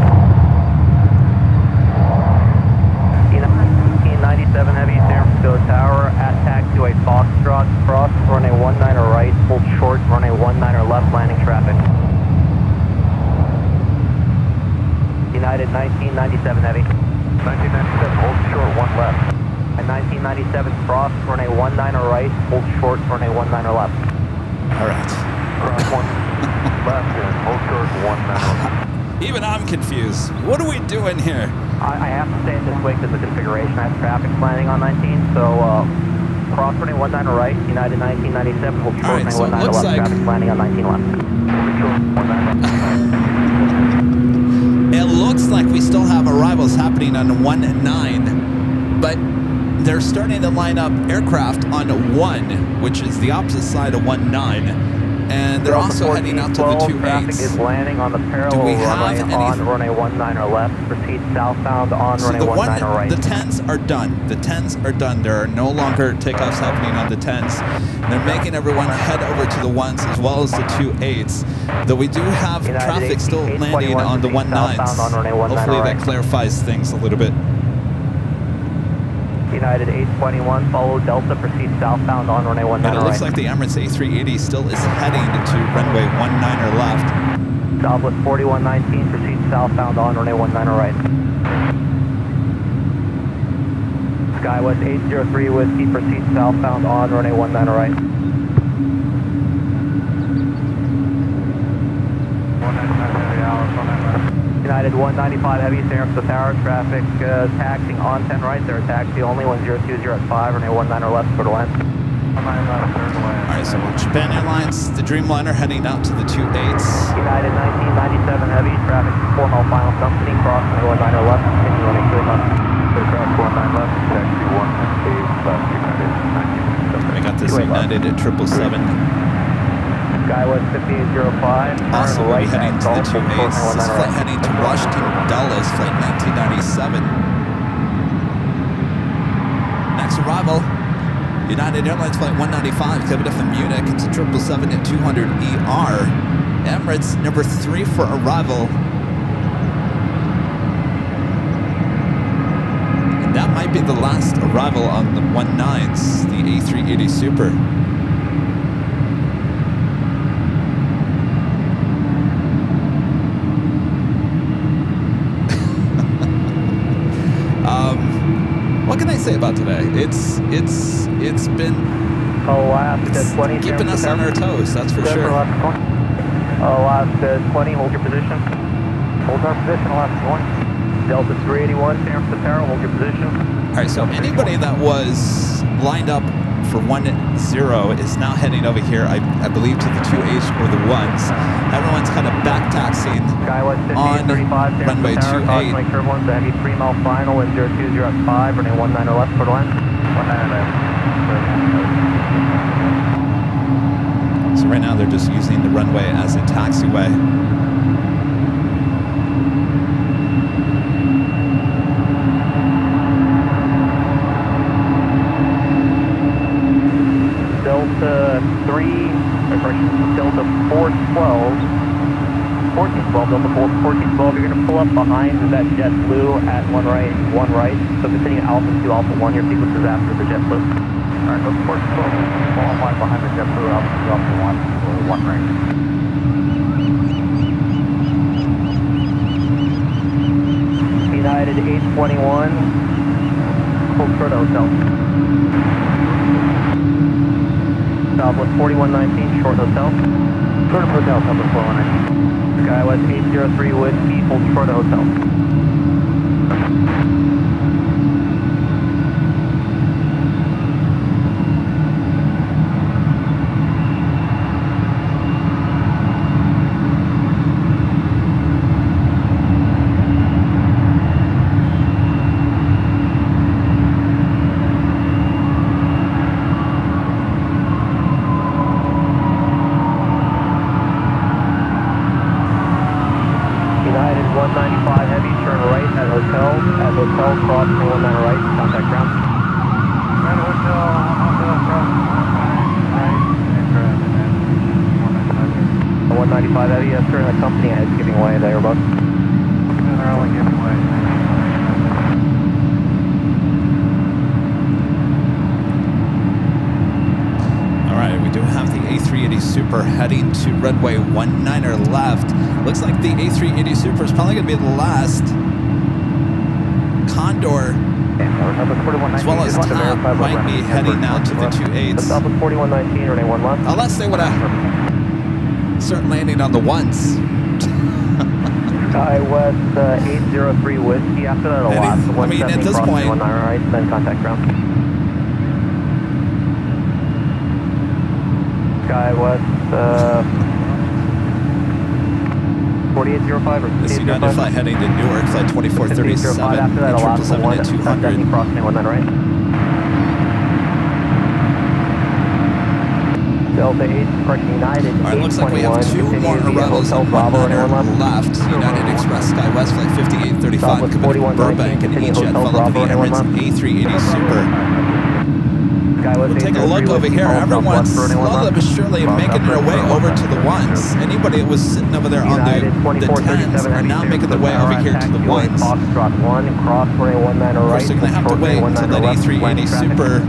B: 1997, hold short, 1 left.
G: At 1997, cross, runway 19 right, hold short, runway 19 left.
C: All right.
B: Cross 1 left and hold short, 19 left.
C: Even I'm confused. What are we doing here?
G: I have to stay in this way because the configuration has traffic planning on 19, so cross runway 19 right, United 1997, hold short,
C: All right,
G: runway
C: so it
G: 19
C: looks
G: left,
C: like-
G: traffic planning on 19 left.
C: It looks like we still have arrivals happening on 19, but they're starting to line up aircraft on 1, which is the opposite side of 19, and they're also heading out to the 2
G: Traffic is
C: 8s.
G: landing on the
C: Do we
G: parallel
C: have
G: runway
C: any-
G: on runway 19 left. Proceed southbound on
C: So
G: runway 19 right.
C: the 10s are done. The 10s are done. There are no longer takeoffs happening on the 10s. They're making everyone head over to the 1s as well as the 2 8s. Though we do have
G: United
C: traffic still
G: 821
C: landing on the 19s.
G: southbound on runway 19
C: Hopefully that
G: right.
C: clarifies things a little bit.
G: United 821, follow Delta, proceed southbound on runway 19
C: And it
G: right.
C: looks like the Emirates A380 still is heading to runway 19 left.
G: Southwest 4119, proceed southbound on runway 19 right. Skywest 803 Whiskey, proceed southbound on runway 19 right.
B: 199
G: United 195 Heavy, San Francisco Tower, traffic taxiing on 10 right, there are taxi only, 1020 at 5, runway 19 left, for the land.
C: All right, so Japan Airlines, the Dreamliner heading out to the 2 8s.
G: United 1997 Heavy, traffic 4 mile final company, cross runway 19 left, continue running 3 left.
B: Cross 19 left, taxi 18 left, United 1997.
C: We got this United at 777.
G: Skywest 5805.
C: Also, we'll be heading to the 2 8s. This is flight heading to Washington Dulles, flight 1997. Next arrival, United Airlines flight 195, coming up from Munich. It's a 777 at 200 ER. Emirates, number 3 for arrival. And that might be the last arrival on the 19s, the A380 Super. What can I say about today? It's been
G: Alaska 20.
C: keeping us on our toes, that's for sure.
G: Alaska 20, hold your position. Hold our position, Alaska 20. Delta 381, San Francisco Tower, hold your position.
C: All right, so anybody that was lined up for 10 is now heading over here, I believe, to the 2H or the 1s. Everyone's kind of back taxiing
G: Skywest
C: on
G: 5835, San
C: runway
G: Francisco Tower,
C: 28.
G: cosmic turbulence, the heavy 3 mile final, 1020 at 5, runway 19 left, for the land.
B: 19
C: So right now they're just using the runway as a taxiway.
G: Delta 412, 1412, Delta 1412, you're going to pull up behind that JetBlue at one right, so continue Alpha 2, Alpha 1, your sequence is after the JetBlue.
B: Alright, so 412, fall line behind the JetBlue, Alpha 2, Alpha 1, or 1 right.
G: United 821, hold short hotel. Southwest 4119, short hotel.
B: Short of hotel, number 419.
G: Skywest 803 Whiskey, hold short hotel. United 195 Heavy, turn right at hotel, cross 19 right, contact ground.
B: Right, hotel, cross 19 right, and
G: 195 Heavy, yes sir, and the company is giving way at Airbus.
B: they're only giving way.
C: Alright, we do have the A380 Super heading to runway 19 left. Looks like the A380 Super is probably going to be the last Condor, as well as TAP, might be heading now to the 28s.
G: Southwest 4119, runway 1 left.
C: Unless they would have start landing on the ones.
G: Skywest 803 Whiskey. After that, a lot.
C: I mean, at this point,
G: 19 right, then contact ground. Skywest 4805 or
C: this United flight heading to Newark, flight 2437,
G: after that, a lot.
C: 777 at 200.
G: Crossing 19 right. Delta 8, departing United.
C: All right, looks like we have two more arrivals on one left. United Express Skywest flight 5835 coming from Burbank, and EasyJet followed by the Emirates A380 Super. We'll take a look over here. Everyone's slowly but surely making their way over to the ones. Anybody that was sitting over there on the 10s are now making their way over here to the ones. Of course, they're going to have to wait until that A380 Super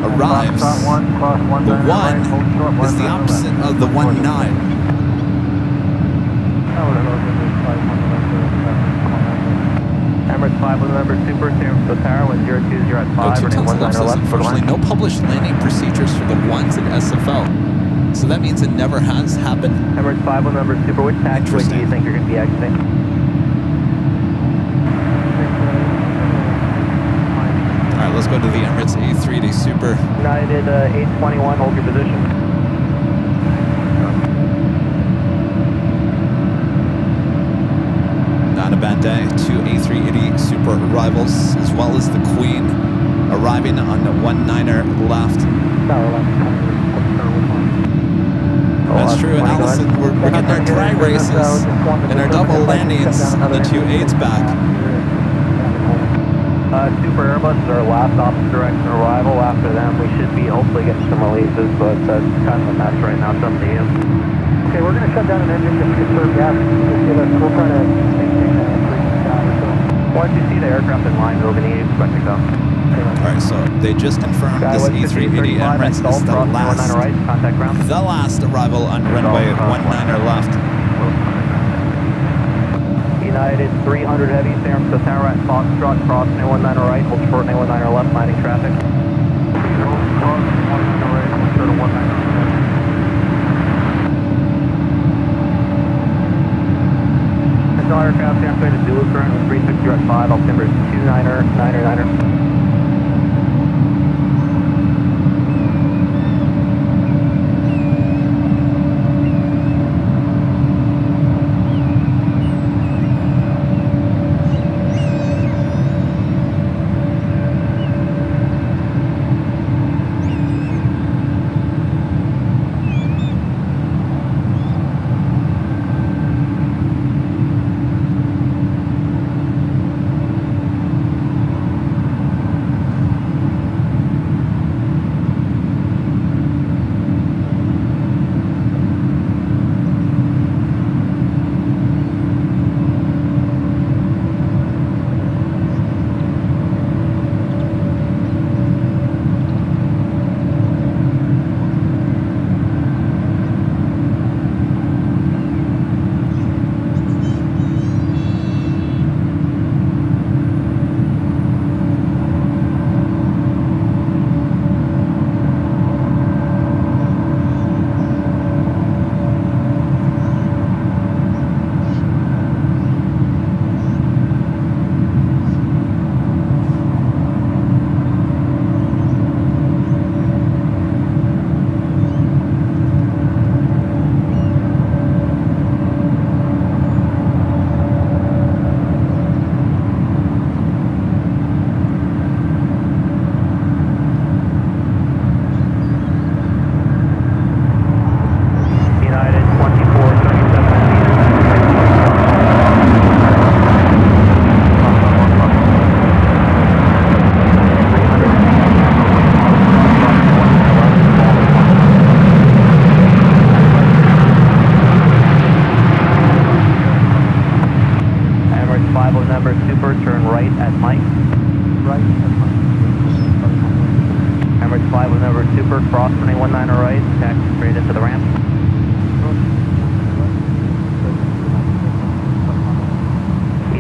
C: arrives. The 1 is the opposite of the 19.
G: Emirates 5 with number Super, San Francisco Tower, 1020 at 5, running 19 left.
C: Unfortunately, no published landing procedures for the 1s at SFO. So that means it never has happened.
G: Emirates 5 with number Super, which taxiway do you think you're going to be exiting?
C: Alright, let's go to the Emirates A380 Super.
G: United 821, hold your position.
C: Not a bad day. Two A380 Super arrivals, as well as the Queen arriving on the 19er left. That's true, Allison. We're getting our drag races and our double landings on the two 8s back.
G: Super Airbus is our last opposite direction arrival. After them, we should be hopefully getting some releases, but that's kind of a mess right now. It's up to you.
D: Okay, we're going to shut down an engine just to conserve gas. We'll try to maintain that frequency.
G: Once you see the aircraft in line, we're going to expect to go.
C: Alright, so they just confirmed this A380 Emirates is the last arrival on runway 19er left.
G: United 300 heavy, San Francisco Tower at Foxtrot, cross 19er right, hold short 19er left, minding traffic. All aircraft, San Francisco to Zulu current with 360 at 5, altimeter 29er, 9er.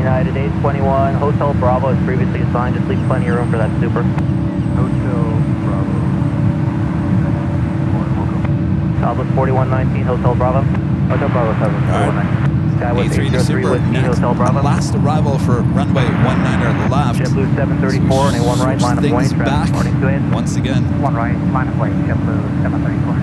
G: United 821, Hotel Bravo is previously assigned. Just leave plenty of room for that super.
B: Hotel Bravo.
G: Southwest 4119, Hotel Bravo.
B: Hotel Bravo 741.
G: Skywest
C: A380
G: 803
C: Super,
G: Whiskey,
C: next,
G: Hotel Bravo.
C: last arrival for runway 19 left.
G: JetBlue 734 and a one right, line of
C: Things
G: way,
C: back
G: traffic morning 28.
C: once again.
F: One right, line of way, JetBlue 734.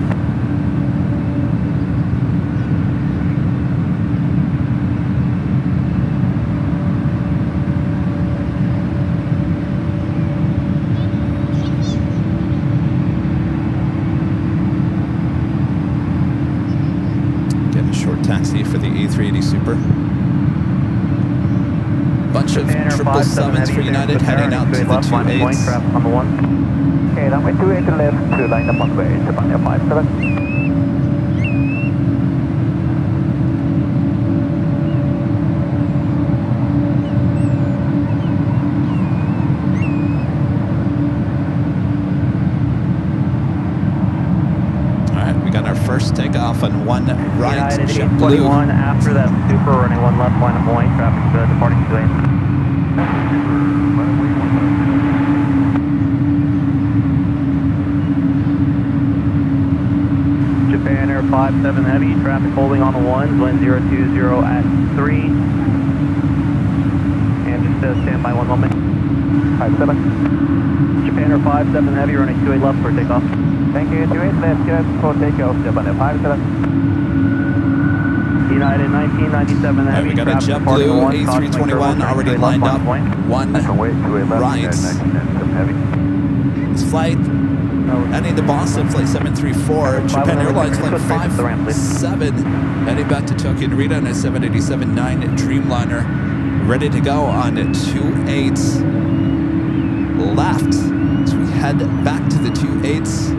C: Getting a short taxi for the A380 Super. Bunch of 777s for United heading out to the 28s.
G: Traffic on the one.
F: Okay, runway 28 to left, to line up on the way, Japan Air 57.
C: First takeoff on one right,
G: United
C: JetBlue.
G: 821 after that super, running one left, line of point, traffic departing 28. Japan Air 57 Heavy, traffic holding on the ones, wind 020 at 3. And just stand by one moment.
F: 57.
G: Japan Air 57 Heavy, running 28 left for takeoff.
F: Thank you, 28 left, just for takeoff, Japan Air 57.
G: United 1997 Heavy,
C: We got a
G: traffic
C: JetBlue
G: departing one,
C: A321 already lined up. One right. This flight heading to Boston, flight 734. Japan Airlines flight 57 heading back to Tokyo Narita on a 787-9 Dreamliner, ready to go on 28s left. So we head back to the 28s.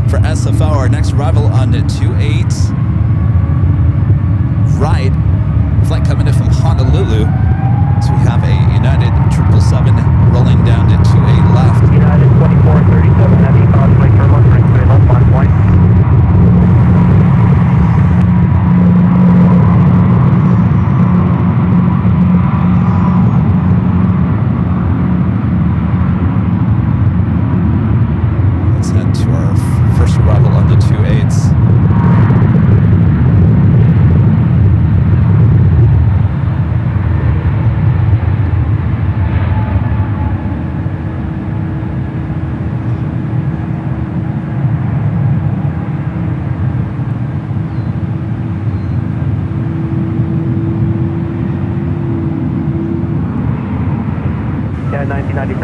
C: For SFO, our next arrival on the 28s right, flight coming in from Honolulu. So we have a United 777 rolling down to 28 left.
G: United 2437 Heavy, possibly turbulence, running 28 left, line point.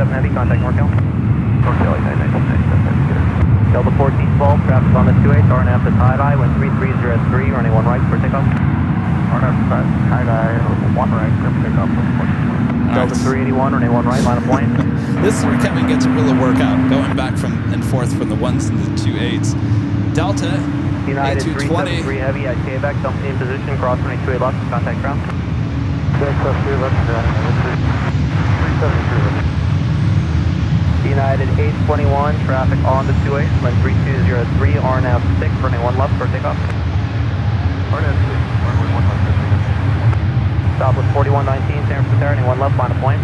G: Heavy, contact NorCal.
B: NorCal 997.
G: Delta 1412, traffic on the 28, RNF to tie-dye, wind 330 at 3, running one right for takeoff.
F: One right, pick up.
G: Delta 381, runway 1 right, line of point.
C: This is where Kevin gets a real workout, going back and forth from the 1s and the 2.8s. Delta,
G: United
C: A220.
G: 373 heavy at Quebec, dump in position, cross runway 28 left, contact ground. United 821, traffic on the 28, lane 3203, RNAV 6, runway 1 left for takeoff. Southwest 4119, San Francisco, runway 1 left, line of point.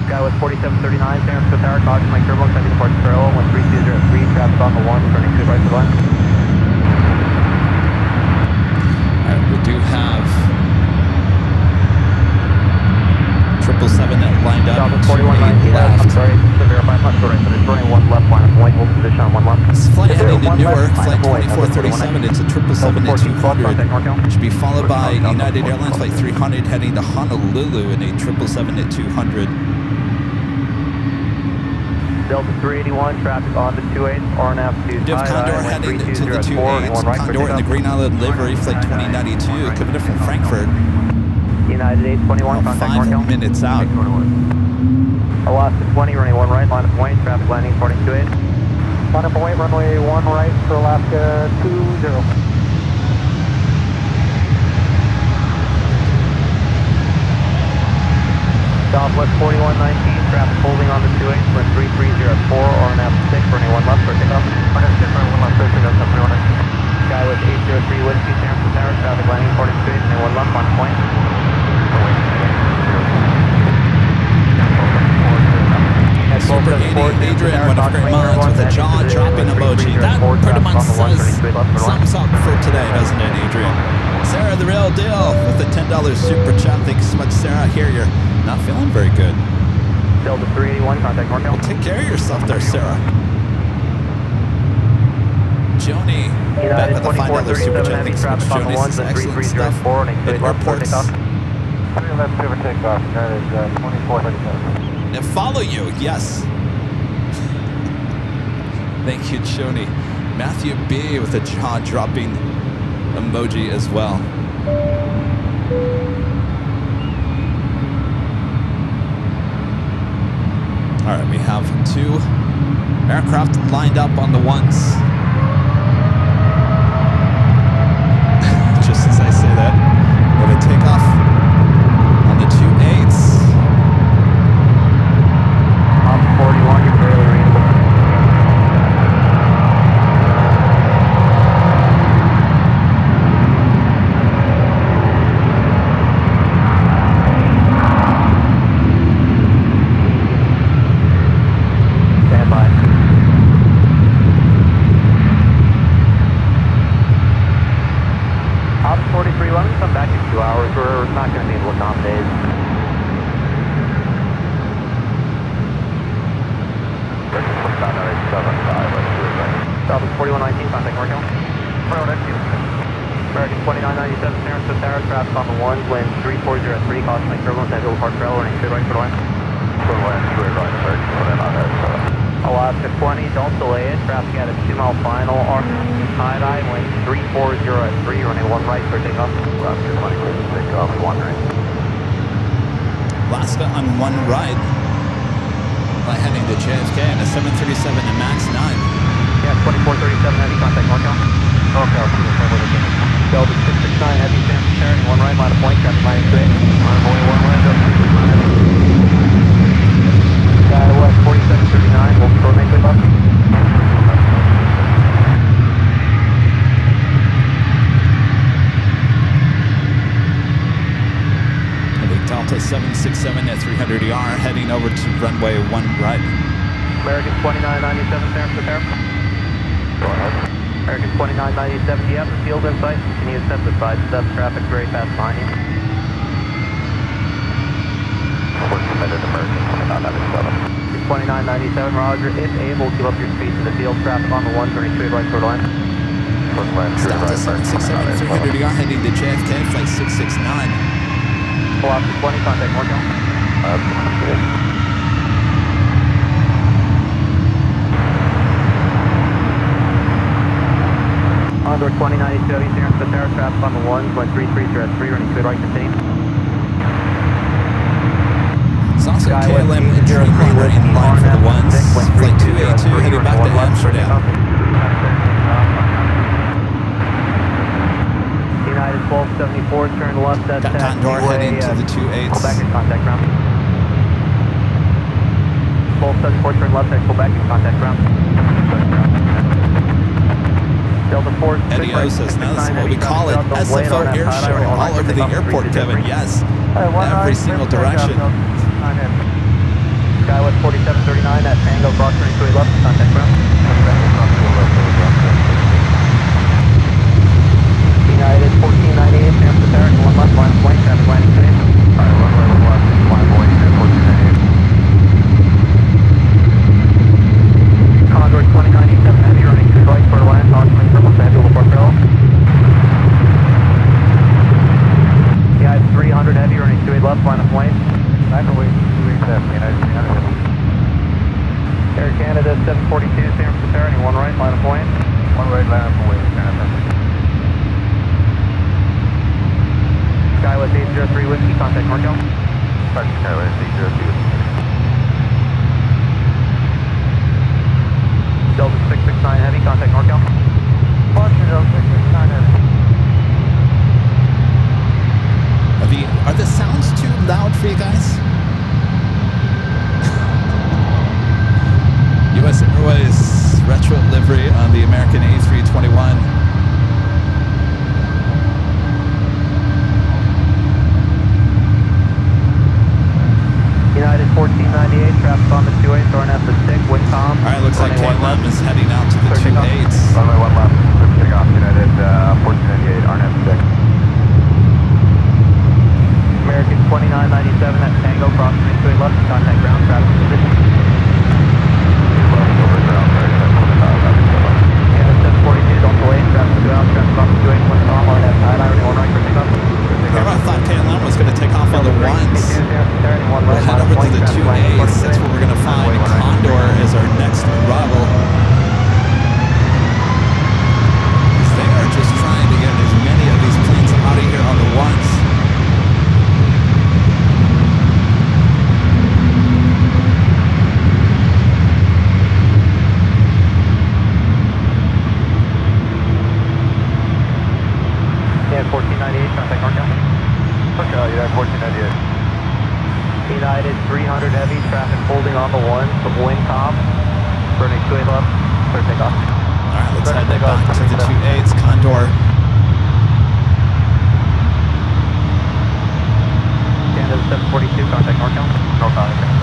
G: Skywest 4739, San Francisco Tower, caution lane turbulence, heavy departure parallel, 13203, traffic on the 1, turning to right to line.
C: Alright, we do have 777 lined up.
G: Southwest
C: to
G: 4119,
C: left.
G: I'm sorry, to verify, I'm not sure, but it's running 1 left, line of point, hold position on 1 left.
C: This flight heading to Newark, flight 2437, it's a 777-200. Should be followed by United Airlines flight 300 heading to Honolulu in a 777-200.
G: Delta 381, traffic on the 28, RNAV 2
C: You have Condor heading to the 2.8, Condor in the Green Island livery, flight 2092, coming in from Frankfurt.
G: United 821, contact
C: 5
G: Norcal.
C: minutes out.
G: Alaska 20, runway 1 right, line of point, traffic landing 428.
D: Line of point, runway 1 right for Alaska 20.
G: Southwest 4119, traffic holding on the 28, lane 3304, RNAV 6, runway 1 left for takeoff. Skywest 803 Whiskey, San Francisco Tower, traffic landing 42, runway 1 left, line of point.
C: Super 80, Adrian, one of great minds with a jaw-dropping emoji. That pretty much sums up for today, doesn't it, Adrian? Sarah, the real deal, with the $10 super chat. Thank you so much, Sarah. I hear you're not feeling very good.
G: Delta 381, contact Norcal.
C: Well, take care of yourself there, Sarah. Joni, back with the $5 super chat. Thanks so much, Joni. This is excellent stuff at airports.
F: Let's do a takeoff. That is 2437.
C: And follow you, yes. Thank you, Joni. Matthew B with a jaw-dropping emoji as well. All right, we have 2 aircraft lined up on the 1s. Just as I say that, we're going to take off on the 2.8s.
G: 41, you're barely readable. Stand by. Ops 43, let me come back in 2 hours. We're not going to be able to accommodate. Southwest 4119, contact Norcal. American 2997, San Francisco Tower, traffic on the 1s, wind 3403, caution lane turbulence at Hill Park Trail, running straight right for line. Alaska 20, don't delay it, traffic at a 2-mile final, tie-dye, wind 340 at 3, running 1 right for takeoff. Alaska 20, clear to take off, 1 right.
C: Alaska on 1 right. Flight heading to JFK and a 737 and MAX 9.
G: Yeah, 2437 heavy, contact Norcal. Norcal, Delta 669 heavy, San Francisco, 1 right, line of point, traffic line 2 runway 1 right, Delta 669 heavy. Skywest 4739, we'll coordinate with us.
C: Delta 767 at 300ER heading over to runway 1 right.
G: American 2997, San Francisco.
F: Go ahead.
G: American 2997, do you have the field in sight? Can you set the side step traffic very fast behind you?
F: We're committed American 2997.
G: 2997, roger. If able, keep up your speed to the field. Traffic on the 133 right short line.
C: Delta 767 300ER heading to JFK, flight 669.
G: Alaska 20, contact Norcal. Condor 2092 Heavy, San Francisco, traffic on the ones, 133 at 3, running good right, continue.
C: It's also KLM and Dreamliner in line for the ones. Flight 282 heading back to Amsterdam.
G: United 1274, turn left at
C: Got Condor heading to the 28s.
G: Back in contact ground. 1274, turn left at Quebec in contact ground. Delta 4,
C: Eddie says, now this is what we call it, SFO air show all over the airport, Kevin. Yes, every single direction.
G: Skywest 4739 at Tango, cross 32 left, contact ground. United 1498, San Francisco, 1 left, line point, traffic landing today.
F: Alright, runway 1 left, line boy, United 1498.
G: Condor 2097, heavy running 2 right, for land, approximately purple, San Diego, Port Bell. United 300, heavy running 28 left, line of plane.
F: Microwave 287, United 300.
G: Air Canada 742, San Francisco, 1 right, line of plane.
F: 1 right, line up away, Canada.
G: Skywest 803 Whiskey, contact Markel.
F: Skywest 803 Whiskey.
G: Delta 669 Heavy, contact Markel.
F: Departure Delta 669 Heavy.
C: Are the sounds too loud for you guys? US Airways retro livery on the American A321.
G: United 1498, traffic on the 28, throwing at the 6, wind calm.
C: All right, looks like KLM is heading out to the 28s.
F: Runway 1 left, clear take off, United 1498, RNF 6.
G: American 2997 at Tango, cross 32 left, contact ground, traffic position. Canada 742, don't delay, traffic ground, traffic on the 28, wind calm, RNF 9, irony 1 right for takeoff.
C: I thought KLM was going to take off on the ones. We'll head over to the 2As. That's where we're going to find Condor as our next arrival. They are just trying to get as many of these planes out of here on the ones.
G: Yeah, 1498, contact Markel.
F: United 1498.
G: United 300 heavy, traffic holding on the 1, some wind calm. Burning 28 left, clear takeoff.
C: All right, let's head back to the 2As. Condor.
G: Canada 742, contact Norcal.
F: No contact.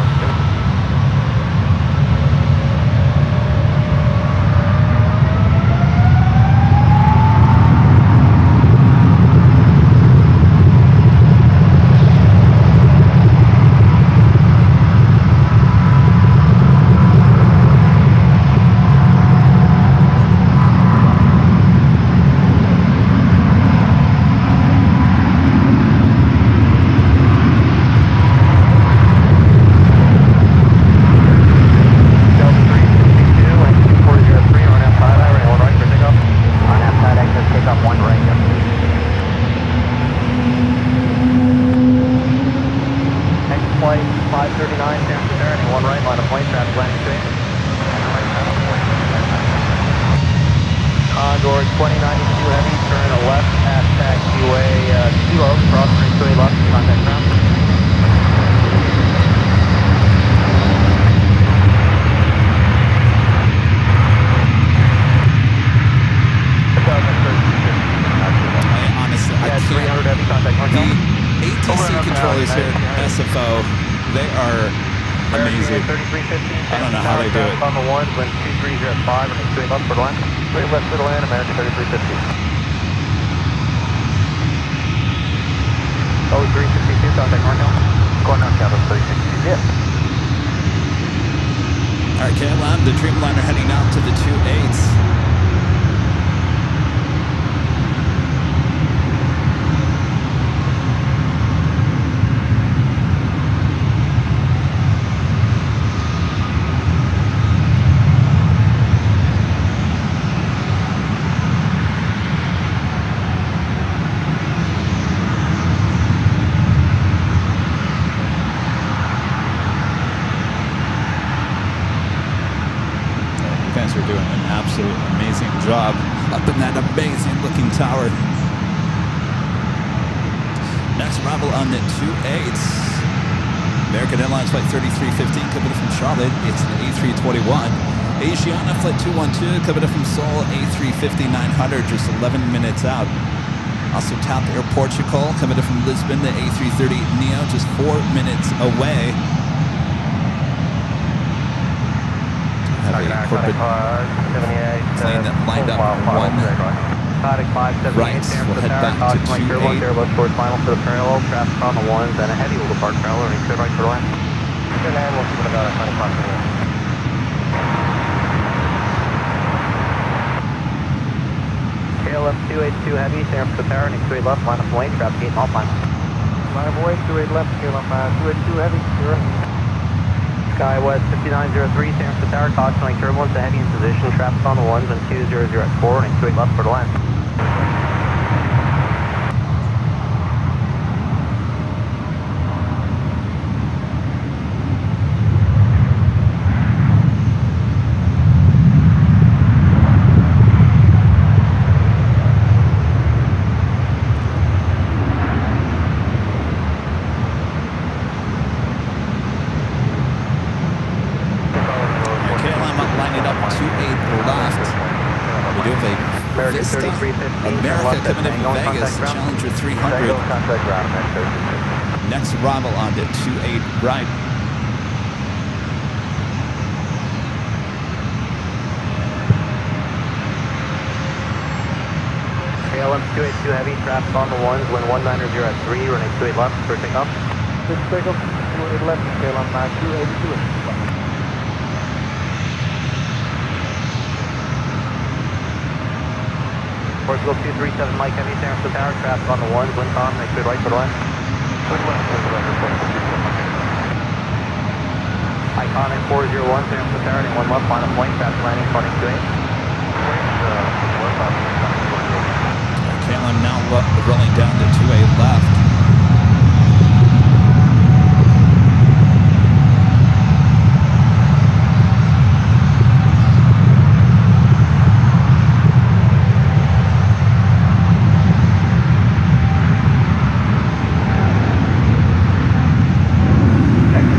G: Condor 2092 heavy, turn left at taxiway Kilo, cross Runway left, contact ground.
C: Honestly, I can't.
G: 300 heavy, contact
C: The ATC controllers here at SFO, they are amazing. I don't know how they do it.
G: On the ones, when 230 at 5, and 2 left for the line. 3 left for the land, American 3350. Oh, 362, contact Markel.
F: Going down Canada 360.
G: Yeah.
C: All right, KLM, the Dreamliner heading out to the 2-8s. doing an absolute amazing job up in that amazing looking tower. Next arrival on the 28s. American Airlines Flight 3315 coming from Charlotte. It's an A321. Asiana Flight 212 coming from Seoul. A350-900, just 11 minutes out. Also TAP Air Portugal coming in from Lisbon, the A330 Neo, just 4 minutes away. Have a corporate plane that lined up one right. We'll head back to 28.
G: Airbus towards final for the parallel, traffic on the ones, and a heavy will depart parallel, and clear right for the line. Clear land, we'll see what about a final caution. KLM 282 heavy, San Francisco Tower, and 28 left, line of lane, traffic 8 mile final.
D: Line of way, 28 left, KLM 282 heavy, 0.
G: Skywest 5903, San Francisco Tower, caution like turbulence, a heavy in position, traffic on the ones, and 200 at 4, and 28 left for the line.
C: America coming in from Vegas, Challenger 300. Next arrival on the 28 right.
G: KLM 282 heavy, traffic on the ones, wind 190 at 3, running 28 left for takeoff.
D: This takeoff, 28 left, KLM 282.
G: Portugal 237 Mike Heavy, San Francisco Tower, traffic on the ones, wind calm, make good right for the line. Iconic 401, San Francisco Tower, and 1 left, final point, traffic landing, parting 28.
C: KLM now rolling down to 28 left.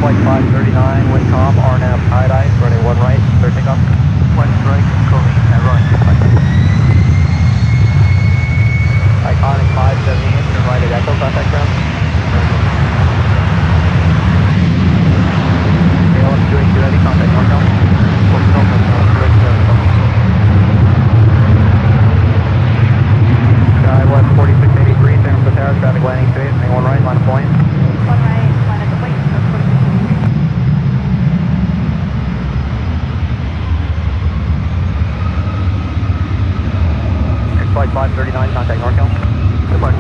G: Flight 539, wind calm, RNAV tide ice, running 1 right, clear takeoff. 1 right, coming, and run. Iconic 578, turn right at Echo, contact ground. KLM 282 heavy, contact northbound. Skywest 4683, San Francisco Tower, traffic landing 28, hang 1 right, line of point.
E: 1 right, line of the point,
G: Flight 539, contact NorCal. Goodbye.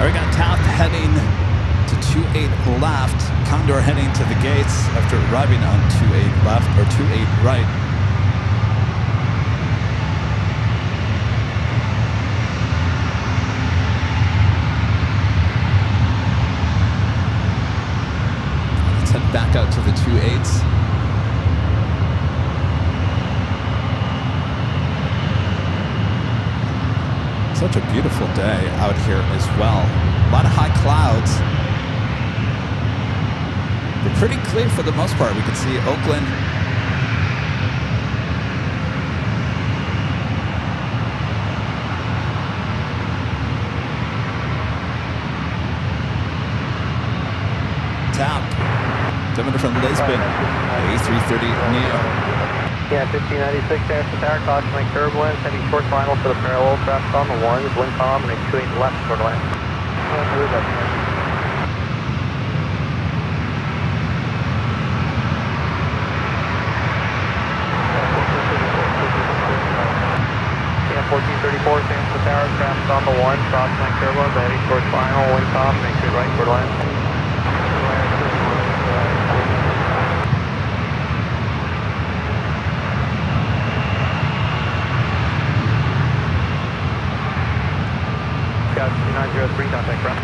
C: We got TAP heading to 28 left. Condor heading to the gates after arriving on 28 left or 28 right. Back out to the 28s. Such a beautiful day out here as well. A lot of high clouds. But pretty clear for the most part. We can see Oakland. TAP. Coming from Lisbon, A330 Neo.
G: Yeah, 1596, San Francisco Tower, caution like turbulence, heavy short final for the parallel, traffic on the ones, wind calm, and 28 left for the land. Yeah, 1434, San Francisco Tower, traffic on the ones, caution like turbulence, heavy short final, wind calm, make good right for the land. Scout 2903, contact ground.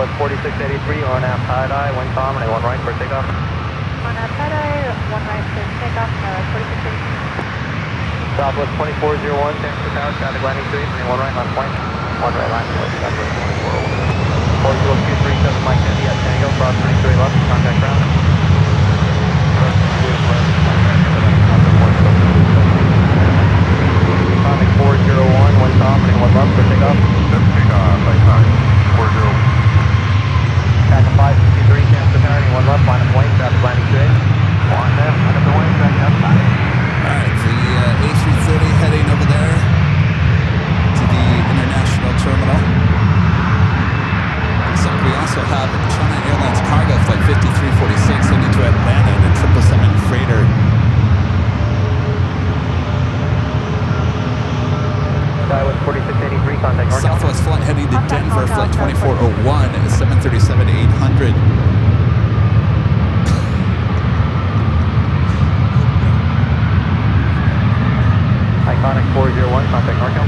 G: Southwest 4683, RNAV tie-dye, wind calm, runway 1 right for takeoff.
E: RNAV tie-dye, 1 right for takeoff, 4683.
G: Southwest 2401, San Francisco Tower, traffic landing 3, runway 1 right, line of flight. 1 right line, Southwest 2401. 40237 Mike Kennedy at Tango, cross 23 left, contact ground. Traffic 401, wind calm, runway 1 left for takeoff. Tack 563, San Francisco Tower, 1 left, line of flight, traffic landing 2. 1 left, line of the wind, traffic outside.
C: Alright, the A330 heading over there to the international terminal. So we also have China Airlines cargo flight 5346 heading to Atlanta in a 777 freighter.
G: Southwest 4683, contact north.
C: Southwest flight heading to Denver, flight 2401, 737-800.
G: Iconic 401, contact NorCal.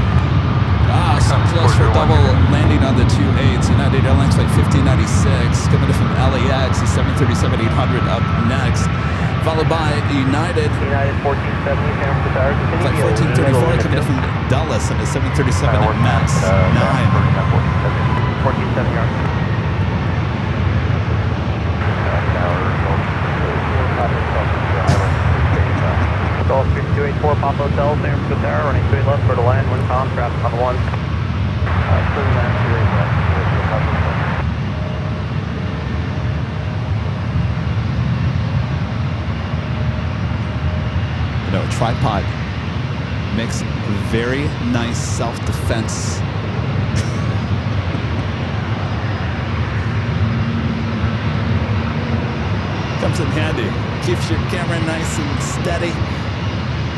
C: Ah, so close for double landing on the 28s. United Airlines flight 1596 coming in from LAX, the 737-800 up next, followed by United.
G: United 1470, San Francisco Tower.
C: Flight 1434 coming in from Dulles on the 737 MAX 9.
G: 1470 yards. Golf 3284, Pop Hotel, San Francisco Tower, running straight left for the land, wind calm, traffic on the 1.
C: You know, a tripod makes very nice self-defense. Comes in handy. Keeps your camera nice and steady.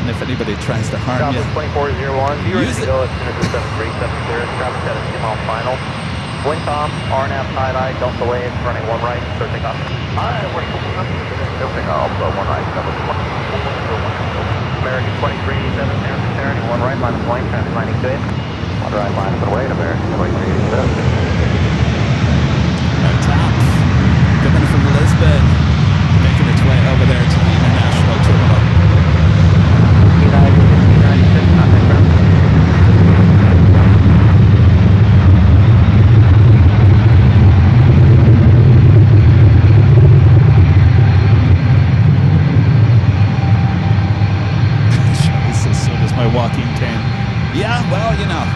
C: And if anybody tries to harm you,
G: Southwest 2401, be ready
C: use
G: to
C: it.
G: go as soon as the 737 clears. Traffic at a 2-mile final. Wind calm, RNAV tie-dye, don't delay, it's running 1 right, so take off. American 2387, San Francisco, 1 right, line of flight, traffic landing 2. 1 right, line of the way, American 2387.
C: top, coming from Lisbon, making its way over there to the international terminal.
G: United 1596, contact ground.
C: Jesus, so does my walking tan. Yeah, well, you know.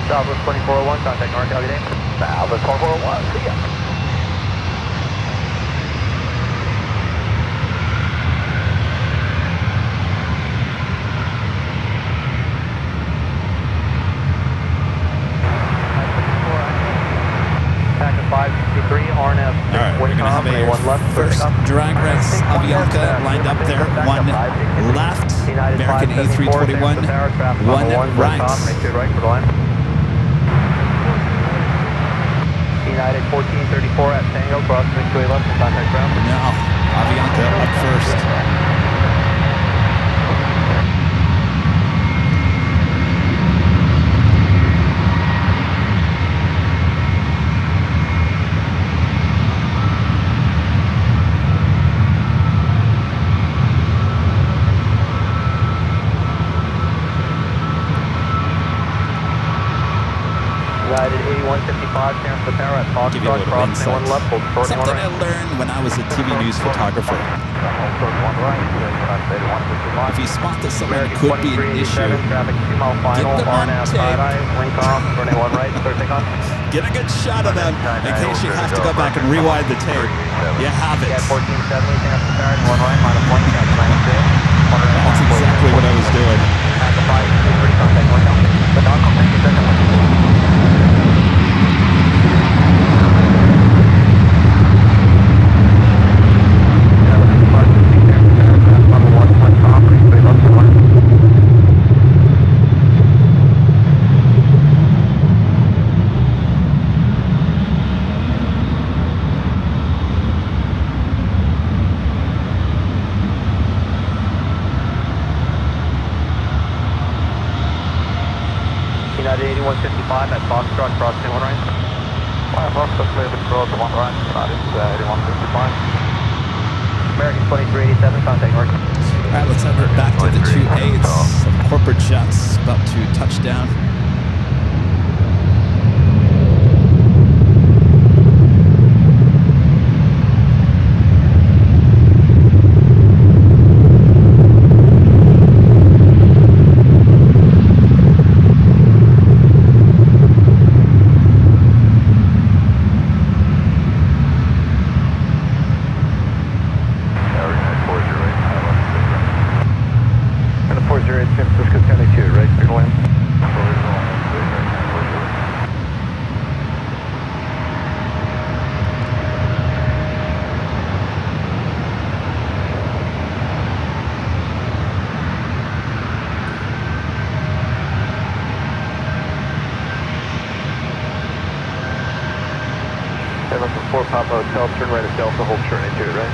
G: Southwest 2401, contact NorCal, good day. Southwest 2401, see ya. Tack 563, RNF.
C: All right, we're going to have a first drag race Avianca lined up there. One left, American A321, one right.
G: United 1434 at Tango, cross 628 left, contact ground.
C: Now, Avianca up first.
G: United 8155, San Francisco Tower at Fox
C: Give you a little
G: cross
C: insight.
G: 1 left, hold short 1
C: Something I
G: right.
C: learned when I was a TV news photographer. If you spot that someone could be an issue,
G: traffic 2-mile final,
C: them on
G: RNAV
C: tape.
G: tie-dye, wind calm, running 1 right, clear takeoff.
C: get a good shot of them in case you have to go back and rewind the tape. You have it.
G: Yeah, 1470, San Francisco Tower, 1 right, line of flight, traffic 96.
C: That's exactly what I was doing.
G: At the 5, contact NorCal. The NorCal, thank you, second. United 8155 at Foxtrot, crossing 1 right.
B: Fox, clear the road to 1 right, United 8155.
G: American 2387, contact north.
C: All right, let's head back to the 2-8s. Some corporate jets about to touch down.
B: Papa Hotel, turn right at Delta, hold turn into it, right?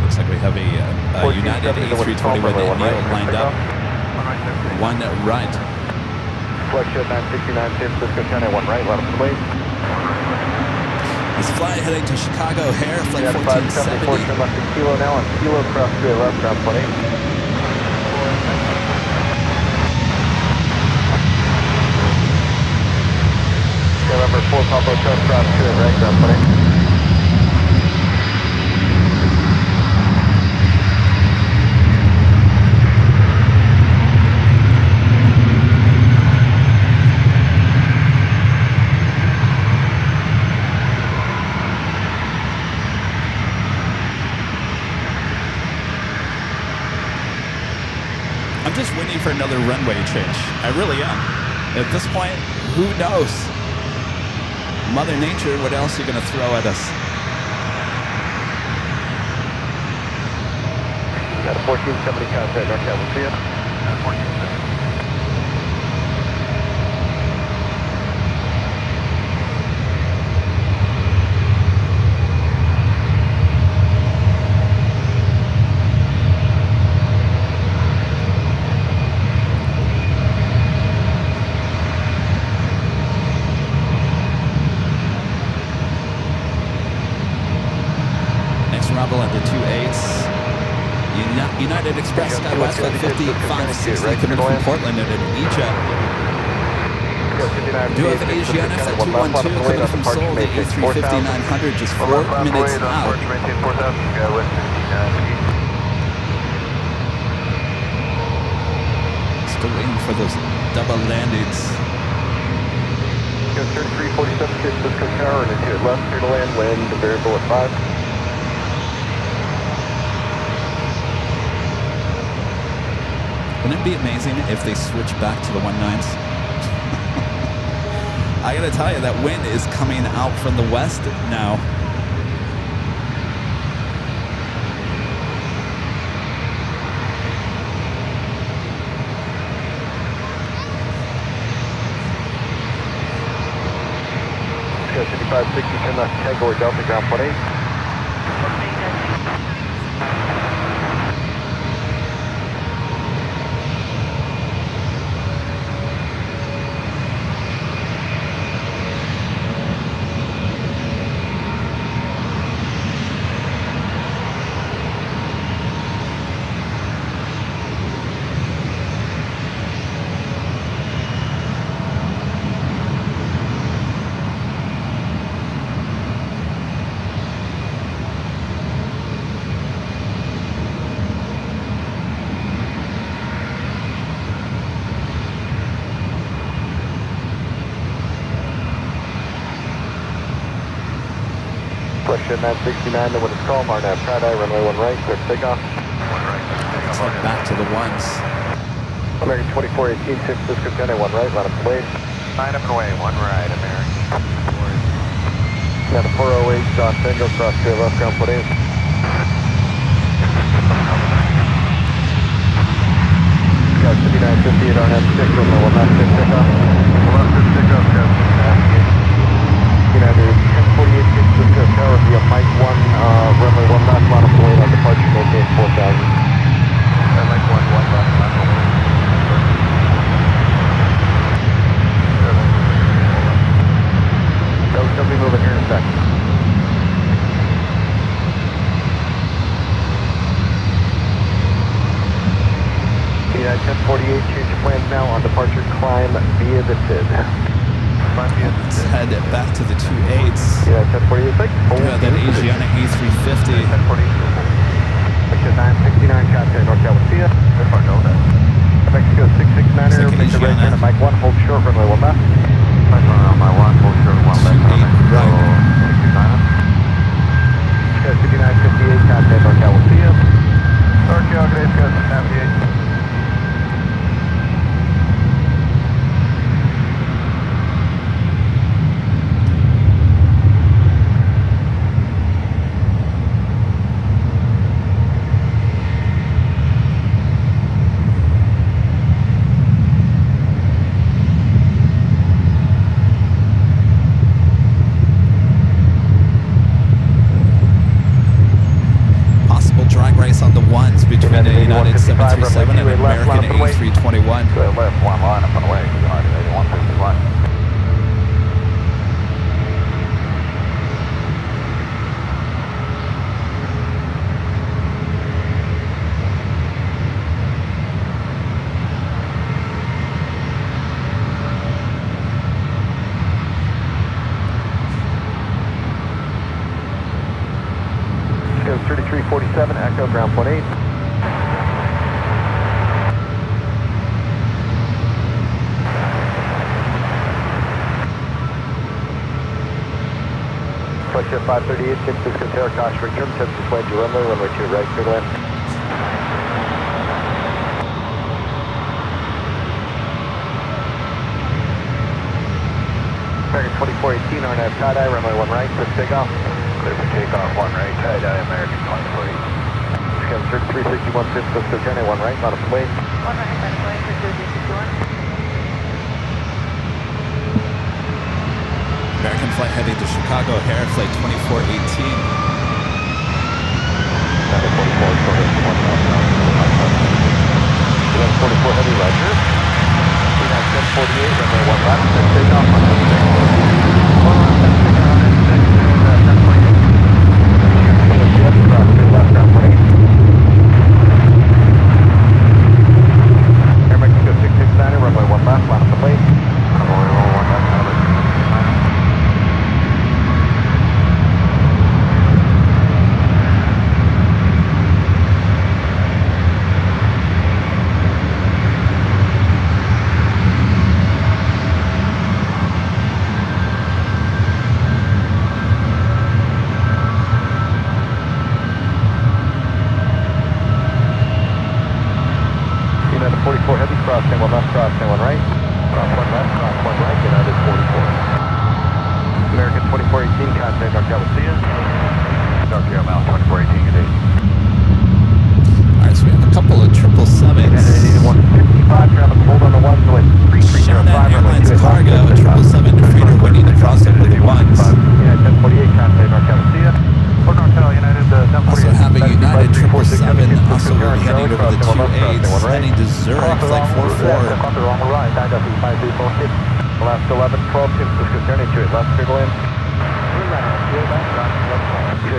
C: Looks like we have a United A320 with a Neo lined up. 1 right.
B: Flexion 969, San Francisco, China, 1 right, let him wait.
C: This flight heading to Chicago O'Hare, flight 1470.
B: Turn left to Kilo now, and Kilo cross 3 left, ground 20. November 4, Papa Hotel, cross 2 right, ground 20.
C: I'm just waiting for another runway change. I really am. At this point, who knows? Mother Nature, what else are you going to throw at us?
B: Got a 1470 contact, NorCal, we'll see you. 1470.
C: At the 2-8s. United Express SkyWest at 5560 coming from Portland and an E-Jet. Do have Asiana at 212 coming from Seoul, the A350-900, just 4 minutes out. Still waiting for those double landings.
B: Turn 347 San Francisco Tower and into it left, clear to land, wind, variable at 5.
C: Wouldn't it be amazing if they switch back to the 19s? I gotta tell you, that wind is coming out from the west now.
B: Let's go 5560, turn left, Tango or Delta, ground 20. Question 969, the wind is calm, RNAV Friday, runway 1 right, clear for takeoff. 1 right,
C: Let's head back to the 1s.
B: American 2418, San Francisco, China, 1 right, line up and wait. 9 up and away, 1 right, American. Now the 408, John Tango, cross 3 left, ground 20. Got 59
A: You don't have stick on the left stick off.
B: Left stick up, Kevin.
A: United 1048 Cisco Tower via Mike 1, runway 1 left, line up away on departure, maintain 4000.
B: Mike 1 left, line up away.
A: They'll be moving here in a second. United 1048, change your plans now on departure, climb via the SID.
C: Let's head back to the 2.8s.
A: Yeah, 1048, like,
C: Yeah, that Asiana A350.
A: 1048. Mexico 969, contact North California.
B: If I know that.
A: Mexico 669er,
C: Second
A: make the right
C: Asiana.
A: turn at Mike 1, hold short, runway 1 left.
B: Mike 1 on my 1, hold short 1 left.
C: 2.8 right.
A: 69er. Mexico 5958, contact North California.
B: North California, 58.
C: Between the United 737 and American A321.
B: Left one line up and away. United 8151.
A: Go 3347, Echo, ground point 8. Flight 538, 6 Cisco Tower, caution return, sets the flight to runway 2 right, clear to land. American 2418, RNAV tie-dye, runway 1 right, quick takeoff.
B: Clear for takeoff, 1 right, tie-dye, American 2418.
A: Scan 3361, Cisco Tower, 1 right, not a plane.
E: 1 right, by the way, for 3361.
C: American flight heading to Chicago, O'Hare, flight 2418.
A: 44, short of 1 left. 44 heavy, roger. 1048, runway 1 left, then take off on the six. 1 left, then take on it, 6, and 1048. Yes, cross 2 left, ground point 8. Air Mexico 669, runway 1 left, line up the plane.
B: Runway 1 left,
A: United 44 heavy, crossing 1 left, crossing 1 right. Cross 1 left, cross 1 right, United 44. American 2418, contact North California.
B: North Carolina, 2418, good day.
C: Alright, so we have a couple of 777s.
A: United 155, traffic hold on the 1s, wind 3305,
C: Shannon Airlines Cargo, 777 freighter winning the crossover with the 1s.
A: United 1048, contact North California.
B: North Carolina, United 1048.
C: Also have a United 777, also will be heading over the 2.8s, heading to Zurich, flight 44.
A: Last 11, 12, Cisco Journey 28, left clear to land.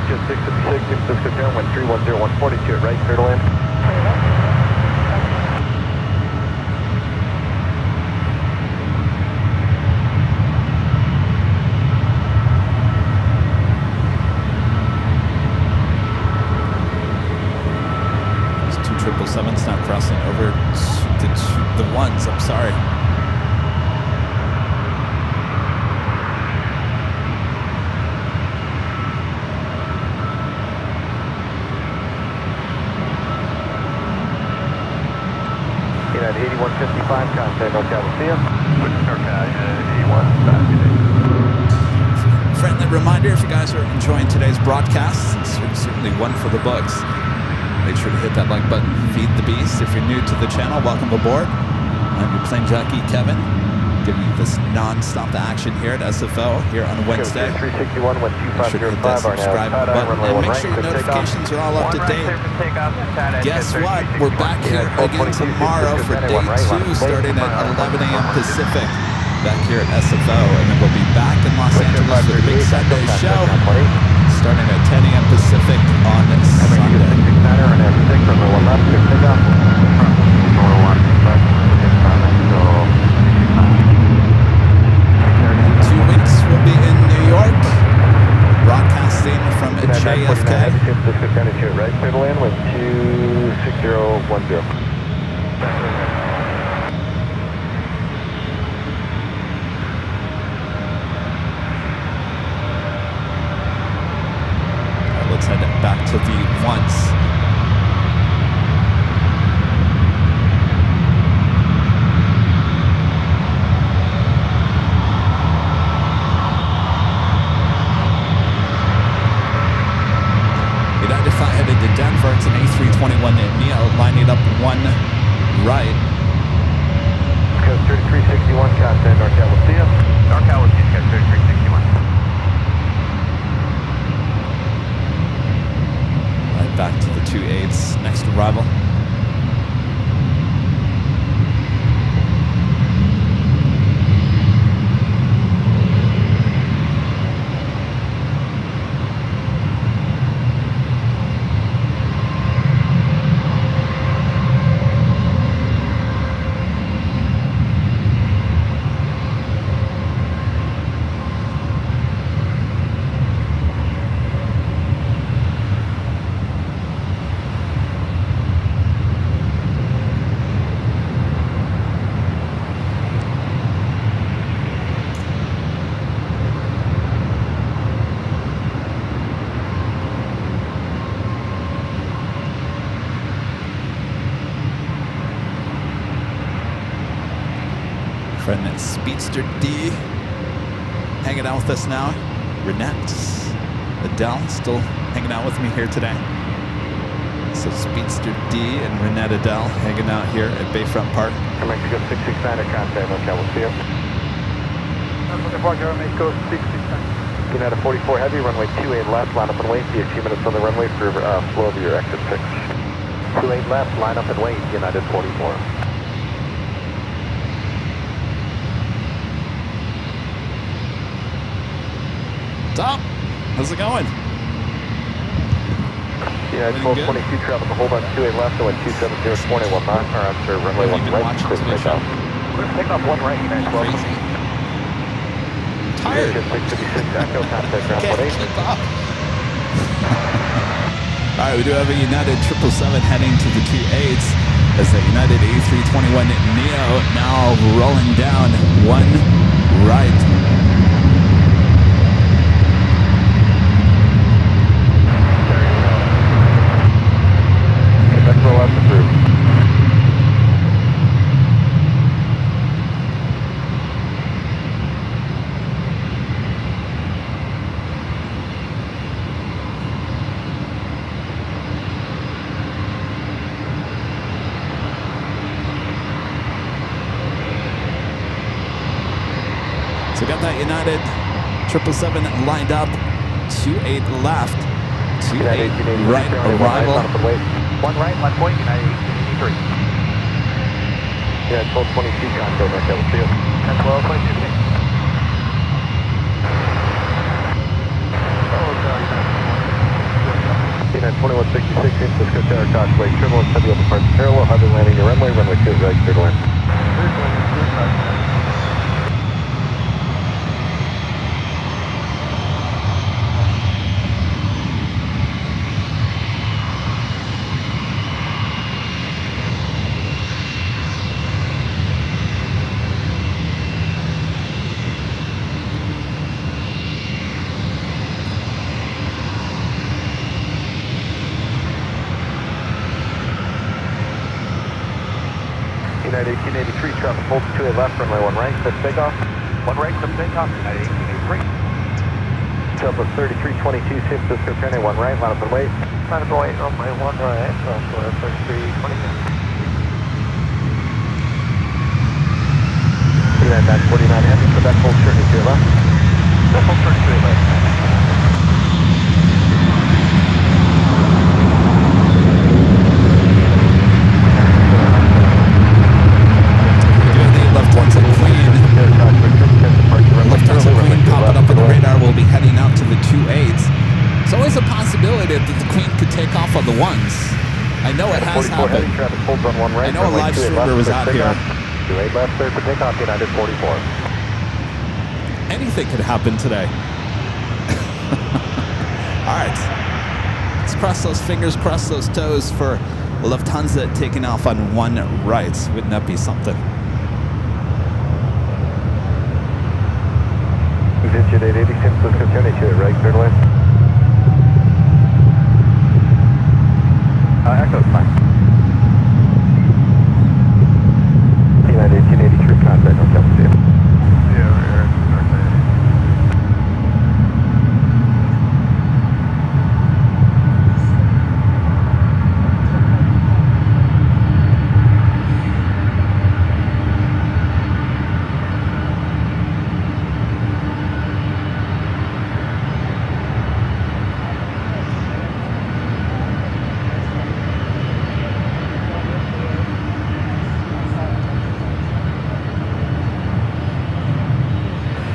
A: Just 656, Cisco Journey, wind 310, 142, right, clear to land.
C: There's 2 777s now crossing over to the 1s, I'm sorry.
A: United 8155, contact North California.
B: North Carolina, 81, back to day.
C: Friendly reminder, if you guys are enjoying today's broadcast, it's certainly one for the books. Make sure to hit that like button, feed the beast. If you're new to the channel, welcome aboard. I'm your plane jockey, Kevin, giving you this non-stop action here at SFO here on Wednesday.
A: 361,
C: Make sure to hit that subscribe button and make sure your notifications are all up to date. Guess what? We're back here again tomorrow for day 2, starting at 11 a.m. Pacific, back here at SFO. And then we'll be back in Los Angeles for the big Sunday show, starting at 10 a.m. Pacific on Sunday. 2 weeks we'll be in New York, broadcasting from JFK.
A: Right, turtle in with 26010.
C: Let's head back to the once. United 5 headed to Denver. It's an A321 Neo, lining up 1 right.
A: Coast 3361, contact NorCal, we'll see you.
B: NorCal, we'll see you, Coast 3361.
C: Right back to the 28's next arrival. Friend Speedster D hanging out with us now. Renette, Adele still hanging out with me here today. So Speedster D and Renette Adele hanging out here at Bayfront Park.
A: Mexico 669 contact NorCal, we'll see you.
D: Mexico 669.
A: United 44 heavy, runway 28 left, line up and wait. Be a few minutes on the runway for flow of your exit 6. 28 left, line up and wait, United 44.
C: Top, how's it going?
A: United 1222, traffic hold on 28 left, and 270 20 1 knot, or I'm sorry, runway 1 right, clear for takeoff.
B: Clear for takeoff, 1 right, United 12.
C: Crazy. Tired.
A: 656, echo, contact ground
C: Can't
A: 28.
C: keep up. All right, we do have a United 777 heading to the 28s as the United A321 Neo now rolling down 1 right.
A: Roll out the group.
C: So we got that United 777 lined up. 28 left. 28 right arrival.
B: 1 right, left point, United 1883.
A: Yeah, 1222 contact NorCal, we'll see you.
B: And 1222.
A: United 2166, Cisco Tower, Causeway, turbulence, heavy over parts parallel, heavy landing your runway, runway 2 right, clear to land. United 1883, traffic hold 28 left, runway 1 right, clear takeoff.
B: 1 right, clear takeoff, United 1883.
A: Delta 3322, San Francisco, turn 1 right, line up and wait.
B: Line up and wait, runway 1 right, 3322.
A: right.
C: I know a live streamer was out here.
A: 28 left, clear for takeoff, United 44.
C: Anything could happen today. All right. Let's cross those fingers, cross those toes for Lufthansa taking off on 1 right. Wouldn't that be something?
A: Digit 880, San Francisco, 22 right, clear to land. Echo's fine. United 1883, contact on Delta Sea.
F: Yeah, over here.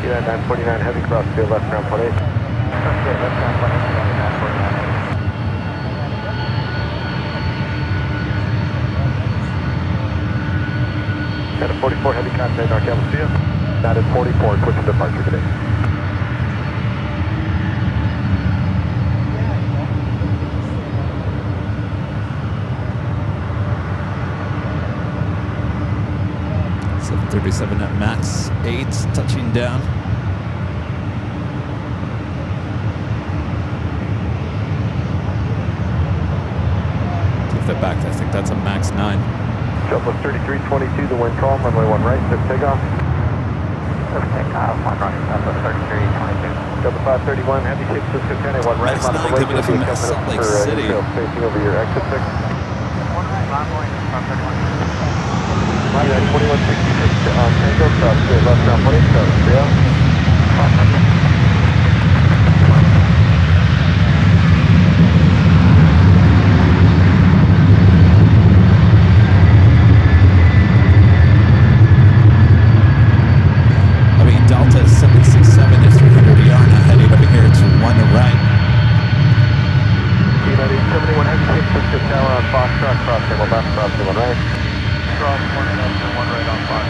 A: United 949, heavy cross field, left ground 28.
B: Left ground 28, United 949.
A: United 44, heavy contact, North California. United 44, quick departure today.
C: .737 at max 8, touching down. Take that back, I think that's a max 9.
A: Delta 3322, the wind calm, runway 1 right, clear for takeoff.
B: Clear for takeoff, 1 right, Delta 3322.
A: Delta 531, heavy San Francisco, 10 1 right,
C: Max 9 coming in from Salt Lake City.
A: Facing over your exit 6.
B: 1 right, Runway, 531.
A: United 2166 on Tango, cross field, left ground 20, cross field.
C: I mean, Delta 767 at 300 ER, now heading over here to 1 right.
A: United 71, heavy San Francisco Tower on Foxtrot, cross field, left, cross field, right.
B: Cross 1 left and 1 right on Fox.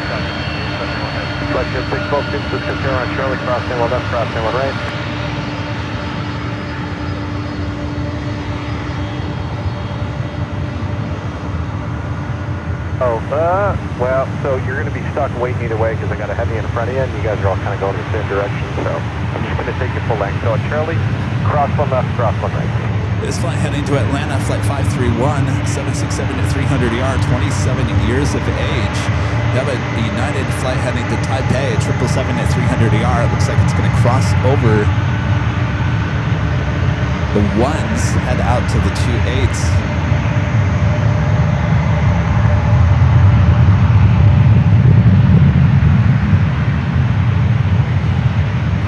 A: Flight 612, San Francisco Tower on Charlie, cross field, left, cross field, right. Well, so you're going to be stuck waiting either way because I got a heavy in front of you and you guys are all kind of going in the same direction, so I'm just going to take you full length. So Charlie, cross 1 left, cross 1 right.
C: This flight heading to Atlanta, flight 531, 767 at 300 ER, 27 years of age. We have a United flight heading to Taipei, 777 at 300 ER. It looks like it's going to cross over the 1s, head out to the 28s.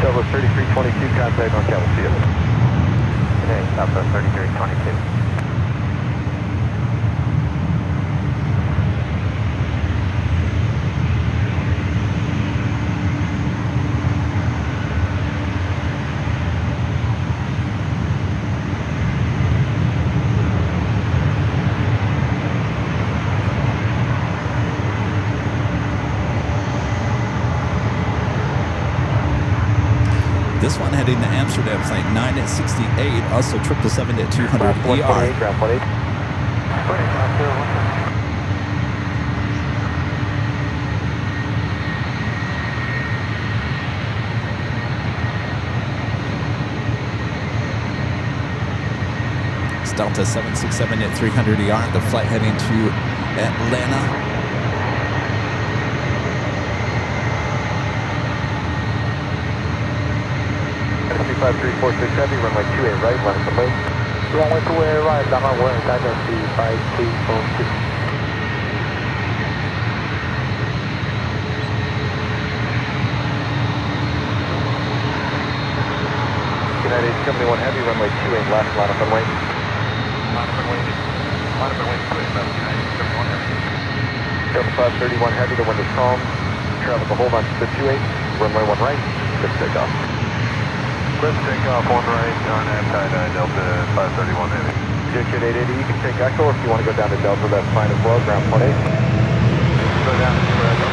A: Delta 3322, contact on California.
B: Okay, Delta 3322.
C: This one heading to Amsterdam, flight 9 at 68, also 777 at 200 ER.
A: Ground 28.
C: It's Delta 767 at 300 ER, the flight heading to Atlanta.
A: 5346 heavy, runway 28 right, line up late.
B: Runway 28 right, Lama 1, guidance 5346.
A: United 71 heavy, runway 28 left, line up and wait.
B: Line up and wait 28 left, United 71 heavy.
A: Delta 531 heavy, the wind is calm. Travel the whole 9 to 28, runway 1 right, good takeoff.
F: Let's take off 1 right on Anti-9 Delta 531 heavy. altitude 880, you can take Echo. If you want to go down to Delta, that's fine as well, ground 28. Go down to Echo.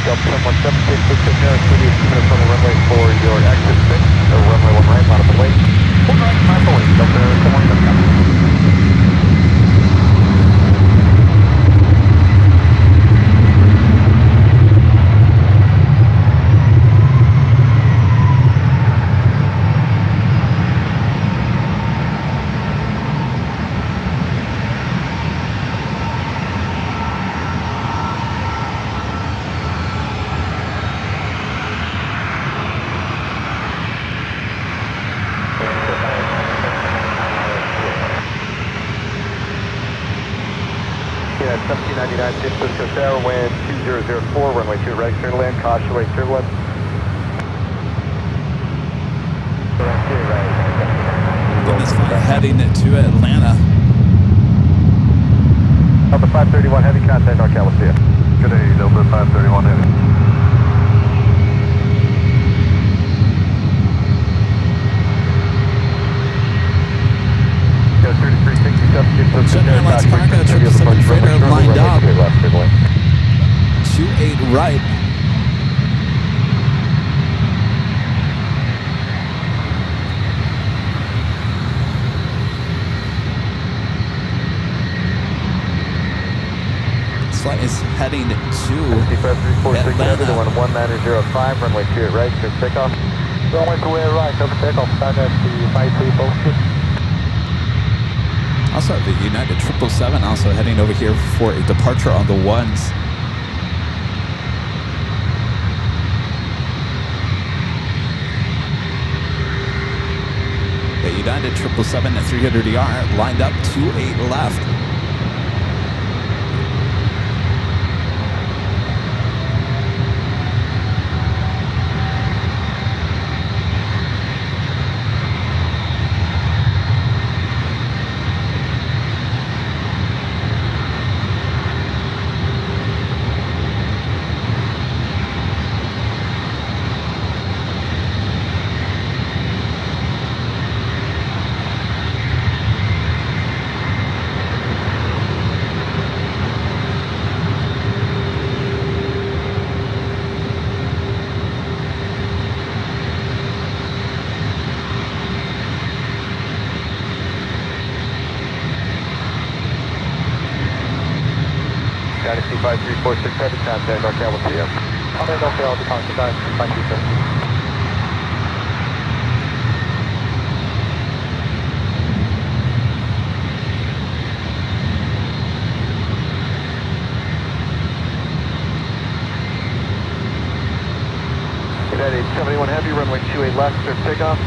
F: Delta 717, please take care of 2 minutes on the runway for your exit 6, or runway 1 right, line up and wait. 1 right, line up and wait, Delta 717. At 1799 San Francisco Tower, wind 2004, runway 2 right, clear to land, caution wave turbulence.
C: Goodness, heading to Atlanta.
F: Delta 531, heavy contact, NorCal, we'll see you. Good day, Delta 531, heavy.
C: Jet Airlines cargo, 777 freighter lined up. 28 right. This flight is heading to Atlanta.
F: 1905, runway 2 right, clear takeoff. Runway 2 right, over takeoff, start at the 5346.
C: Also, the United 777 also heading over here for a departure on the ones. The United 777 at 300ER lined up 28 left.
F: Dynasty 5346, heavy contact, NorCal, we'll see you. Okay, NorCal, I'll be contact, thank you, sir. United 871 heavy, runway 28 left, clear takeoff.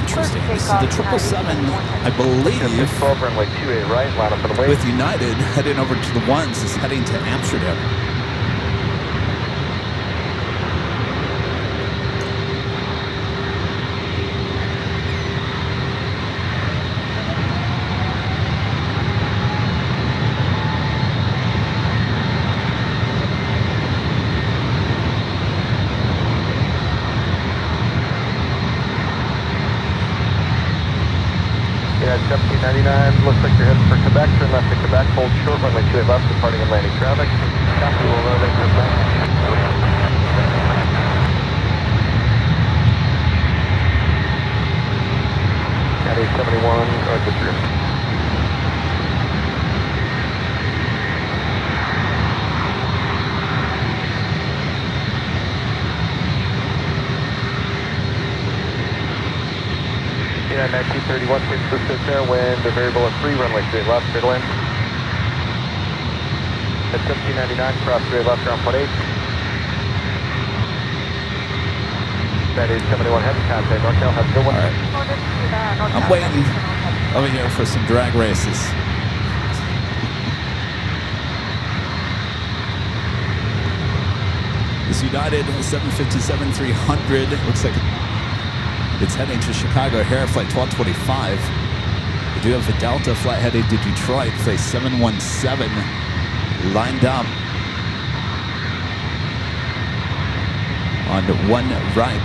C: Interesting. This is the 777, I believe,
F: 12, runway 28 right, line up and wait.
C: with United heading over to the ones, is heading to Amsterdam.
F: At 1799, looks like you're heading for Quebec, turn left to Quebec, hold short, runway 28 left, departing and landing traffic. Copy, we'll load in Quebec. Cat 871, or the through. Yeah, 1931, San Francisco Tower, wind, a variable at 3, runway 28 left, clear to land. At 1799, cross 28 left, ground 28. That is 71 heavy contact, NorCal, have a good one.
C: All right. I'm waiting over here for some drag races. This United 757-300 looks like it's heading to Chicago O'Hare, flight 1225. We do have the Delta flight heading to Detroit, flight 717, lined up on one right.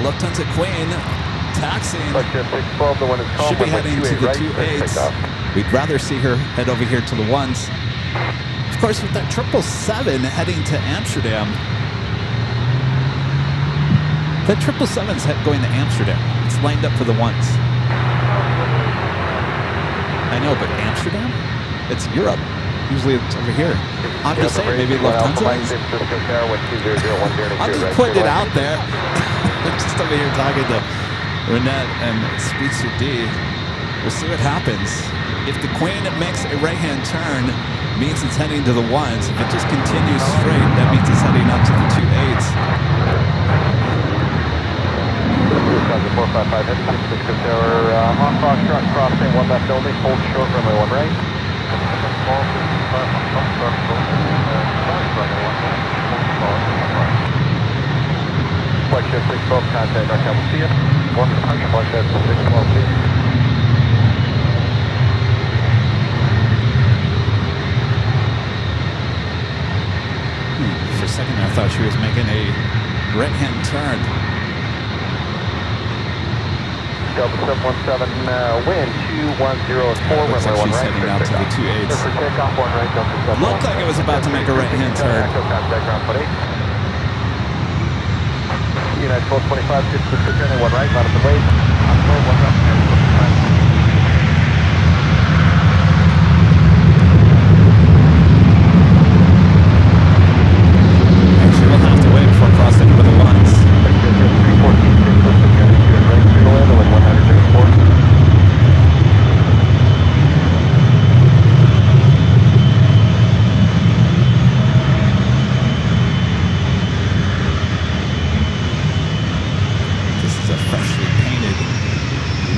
C: Lufthansa Queen taxiing.
A: the one is calm.
C: Should be heading to the 28s. We'd rather see her head over here to the 1s. Of course, with that 777 heading to Amsterdam, that 777's going to Amsterdam. It's lined up for the 1s. I know, but Amsterdam? It's Europe. Usually it's over here. I'm just saying, maybe Lufthansa. I'm just putting it out there. I'm just over here talking to Renette and Speedster D. We'll see what happens. If the Queen makes a right-hand turn, means it's heading to the 1s. If it just continues straight, that means it's heading up to the 28s.
A: 455 heading to the tower. On Foxtrot, crossing 1 left only, hold short, runway 1 right. Flight 612, contact our Campbell, see you. 1 departure, flight 612, please.
C: For a second, I thought she was making a right-hand turn.
A: Delta 717, wind 2104,
C: looks like
A: runway 1
C: she's
A: right.
C: heading out to the 28s.
A: For takeoff 1 right, Delta 717.
C: Looked like it was about to make a right-hand turn.
A: Contact ground foot 8. United 1225, 6 to 1 right, line up the wave. Control 1 left.
C: Actually, we'll have to wait before crossing over the 1s.
A: 314, 6 to 1 right, 3 to land, 194.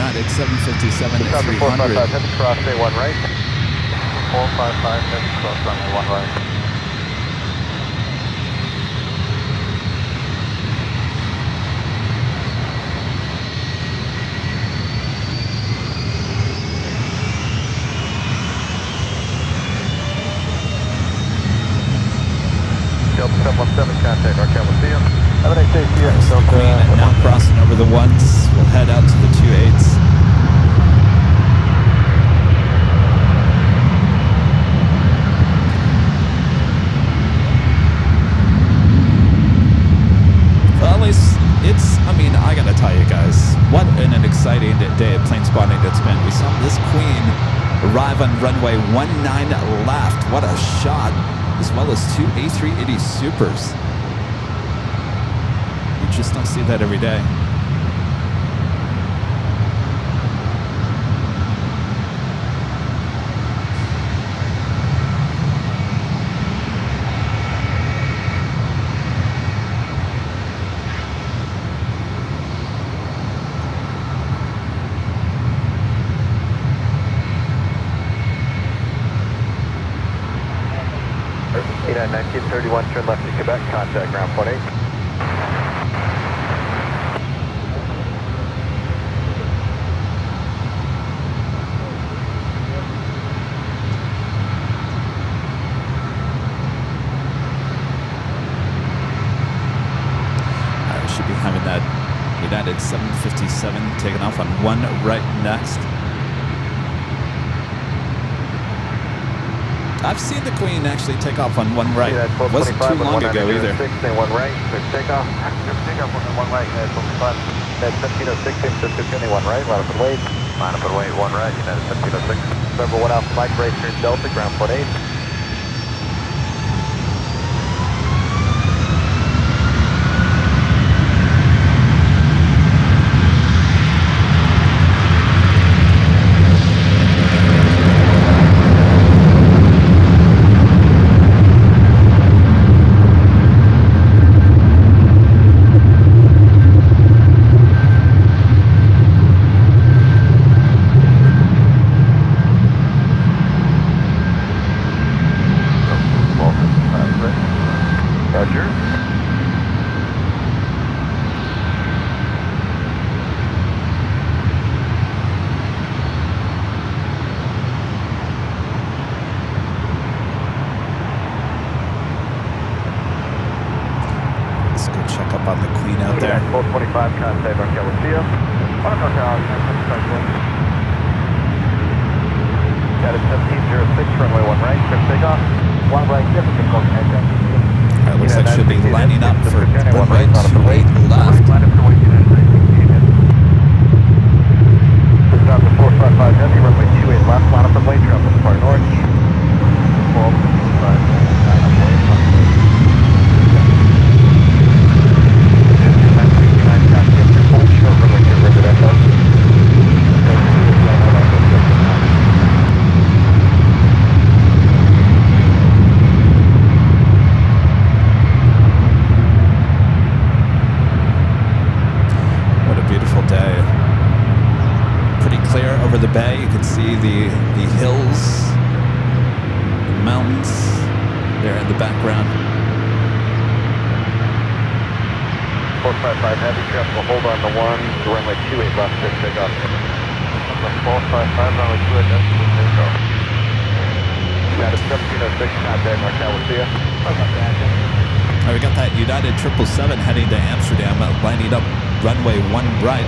C: United 757 at 300.
A: 455, head cross, say 1 right. 455, head cross, runway 1 right. Delta 717, contact our Campbell, see you. Have a nice day, see you.
C: Queen now crossing over the 1s. We'll head out to the 28s. Well, at least it's, I mean, I gotta tell you guys, what an exciting day at plane spotting it's been. We saw this Queen arrive on runway 19 left. What a shot, as well as 2 A380 Supers. You just don't see that every day.
A: United 1931, turn left to Quebec, contact ground point 8.
C: Should be having that United 757 taken off on 1 right next. I've seen the Queen actually take off on 1 right. Wasn't too long ago either.
A: 1 right, quick takeoff. Takeoff on 1 right, United 1225. United 1706, aim to 1 right, line up and wait. Line up and wait, 1 right, United 1706. Number 1 Alpha Mike, right here, Delta, ground point 8.
C: over the bay. You can see the hills, the mountains there in the background.
B: 455 heavy traffic will hold on to 1 to runway 28 left, clear to take off. 455 runway 28 left, clear to take off. United 1706, contact Markel, we'll see ya.
C: We got that United 777 heading to Amsterdam, lining up runway 1 right.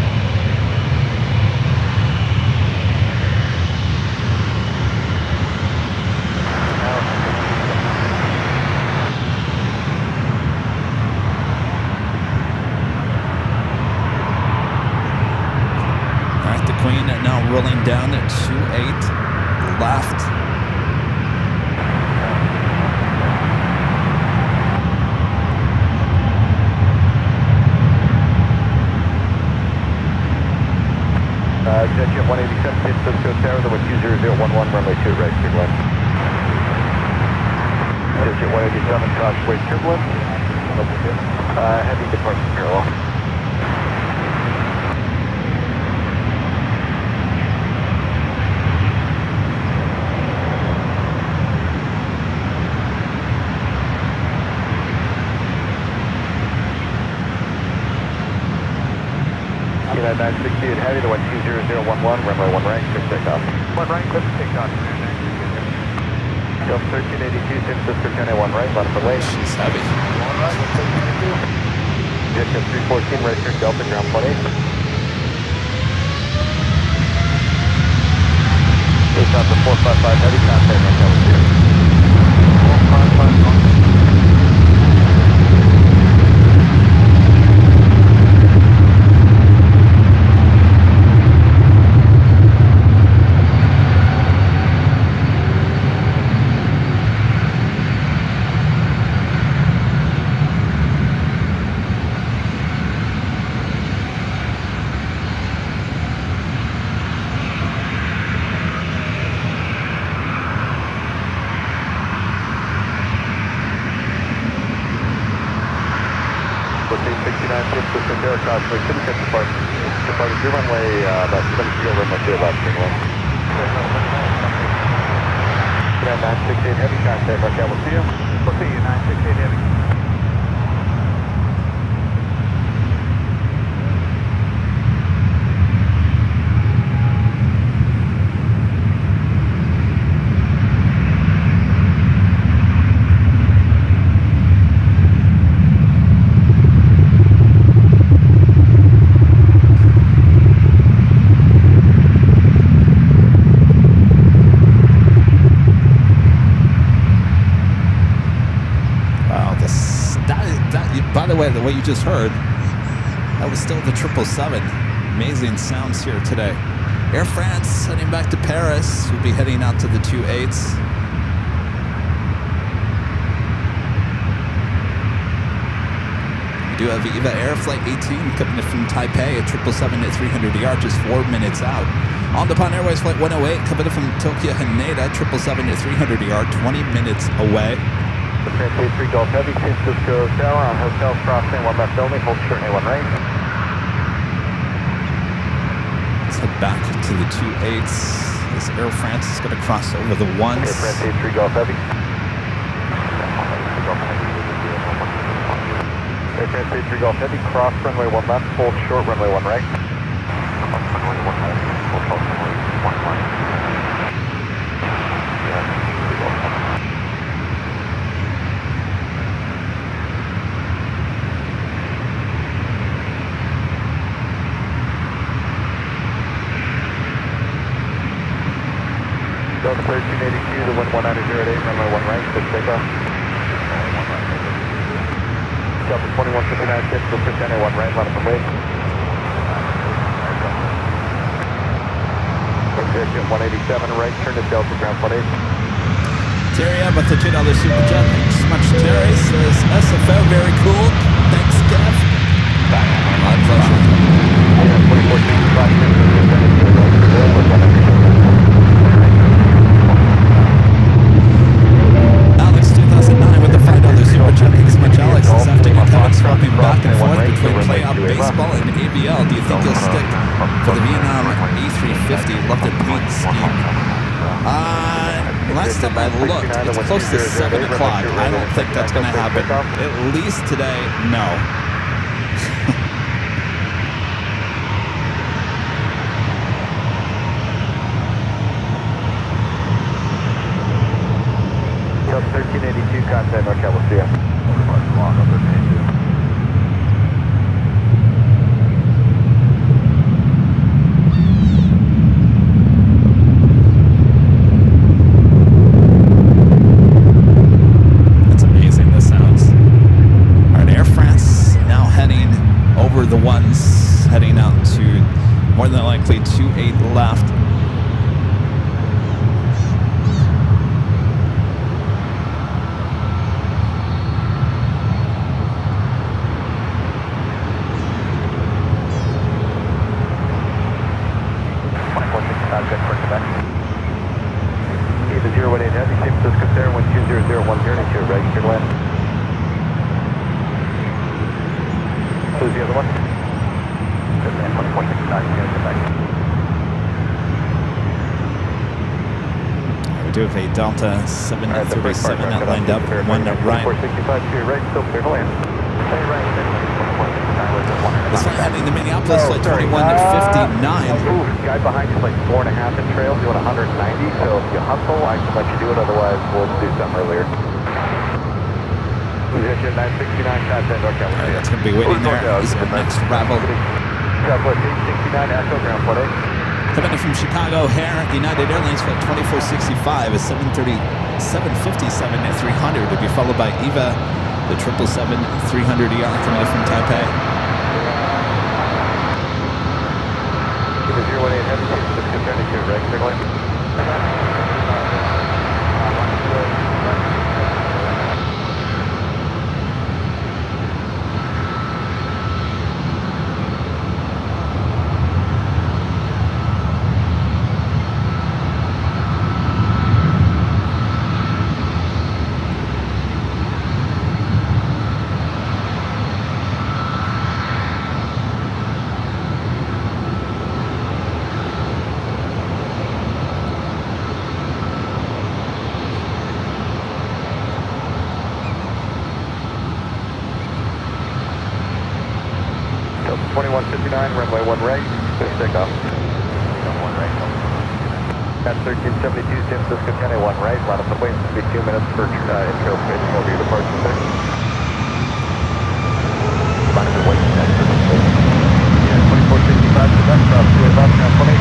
C: Alright, the Queen now rolling down at 28 left.
B: Jet 187, San Francisco Tower, the wind 20011, runway 2 right, turbulence. Jet 187, crossway turbulence. Heavy departure parallel. United 968 heavy, the wind 20011, runway 1 right, clear takeoff. 1 right, clear takeoff. Delta 1382, San Francisco 10A1 right, line for late.
C: She's heavy.
B: 1 right, 1382. Jet 314, right here, Delta, ground 28. Take off the 455 heavy, contact on Delta 455. Crossway, shouldn't catch departure your runway, about 70 over runway 2 left, turn 1. 968 heavy, contact Markel, we'll see you. We'll see you, 968 heavy.
C: The way you just heard, that was still the 777. Amazing sounds here today. Air France heading back to Paris. We'll be heading out to the 28s. We do have EVA Air Flight 18 coming in from Taipei at 777 at 300 just 4 minutes out. On Japan Airways Flight 108 coming in from Tokyo Haneda, 777 at 300 20 minutes away.
B: Translate 3 Gulf Heavy, San Francisco Tower on Hotel Crossing, 1 left only, hold short A1 right.
C: Let's head back to the 28s as Air France is going to cross over the 1s.
B: Air France 3 Gulf Heavy. Air France 3 Gulf Heavy, cross runway 1 left, hold short runway 1 right. Runway 1 right, hold short runway 1 right. Delta 1382, the wind 1908, runway 1 right, clear takeoff. Delta 2159, San Francisco 10A1 right, line up away. Jet 187 right, turn to Delta, ground 28.
C: Terry, with the $2 super jet. Thanks so much, Terry. Says SFO, very cool. Thanks, Kev. My pleasure.
B: 2014,
C: Alex 2009 with the $5 super chat. Thanks so much, Alex. This afternoon, Kevin swapping back and forth between playoff baseball and ABL. Do you think you'll stick for the Vietnam A350 love their paint scheme. Last time I looked, it's close to 7 o'clock. I don't think that's going to happen. At least today, no.
B: Sub 1382, contact NorCal, we'll see you. Long over P2.
C: That's amazing, this sounds. All right, Air France now heading over the ones, heading out to more than likely 28 left. We do have a Delta 737 that lined up, one right.
B: 465 to your right, still clear to land.
C: This one heading to Minneapolis, flight 2159.
B: Guy behind you is like 4.5 in trails, doing 190, so if you hustle, I can let you do it, otherwise we'll do something earlier. We got your 969 contact, NorCal.
C: Alright, that's going to be waiting there. This is the next arrival.
B: Southwest 869, Echo, ground 48.
C: Coming in from Chicago O'Hare, United Airlines flight 2465 is 757 at 300 to be followed by EVA, the 777-300ER coming in from Taipei.
B: Give us 018 heavy, just concerning to your right, clear line. Delta 2159, runway 1 right, clear takeoff. 1 right, at 1372, San Francisco County 1 right, line up the plane, it's going to be 2 minutes for intro spacing over your departure six. Line up the wait, next for the space. Yeah, 2465 to the left, cross 2 left, ground 28.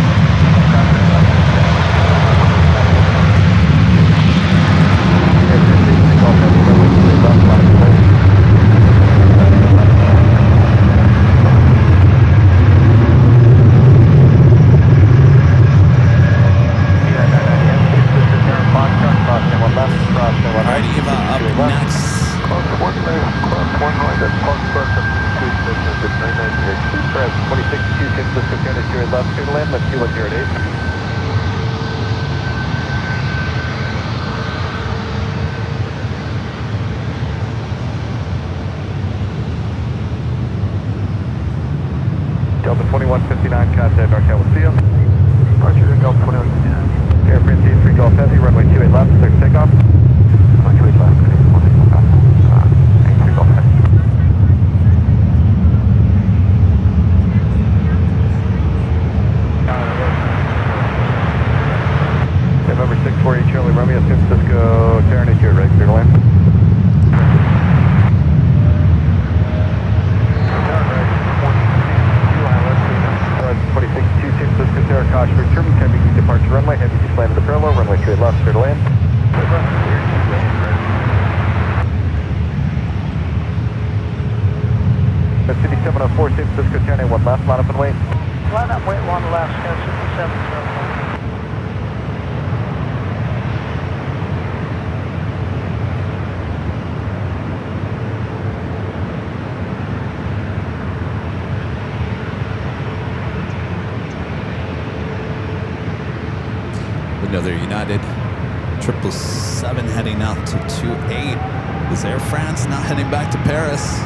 C: Alright, Eva up next.
B: Close 1 right, that's close 2062, San Francisco County, to your left, clear to land, let's see what you're at 8. Delta 2159, contact NorCal, we'll see you. Departure to Delta 2159. Air France 83 Golf Heavy, runway 28 left, clear takeoff. Runway 28 left, clear 83 Golf Heavy. November 648 Charlie Romeo, San Francisco, Terran to your right, clear to land. 26-2, San Francisco, Sarah, caution for turbine, heavy departure runway, heavy slam to the parallel, runway 28 left, clear to land. City 704, San Francisco, Terran 1 left, line up and wait.
D: Line up, wait, 1 left, 57.
C: Another United 777 heading out to 28. Is Air France now heading back to Paris?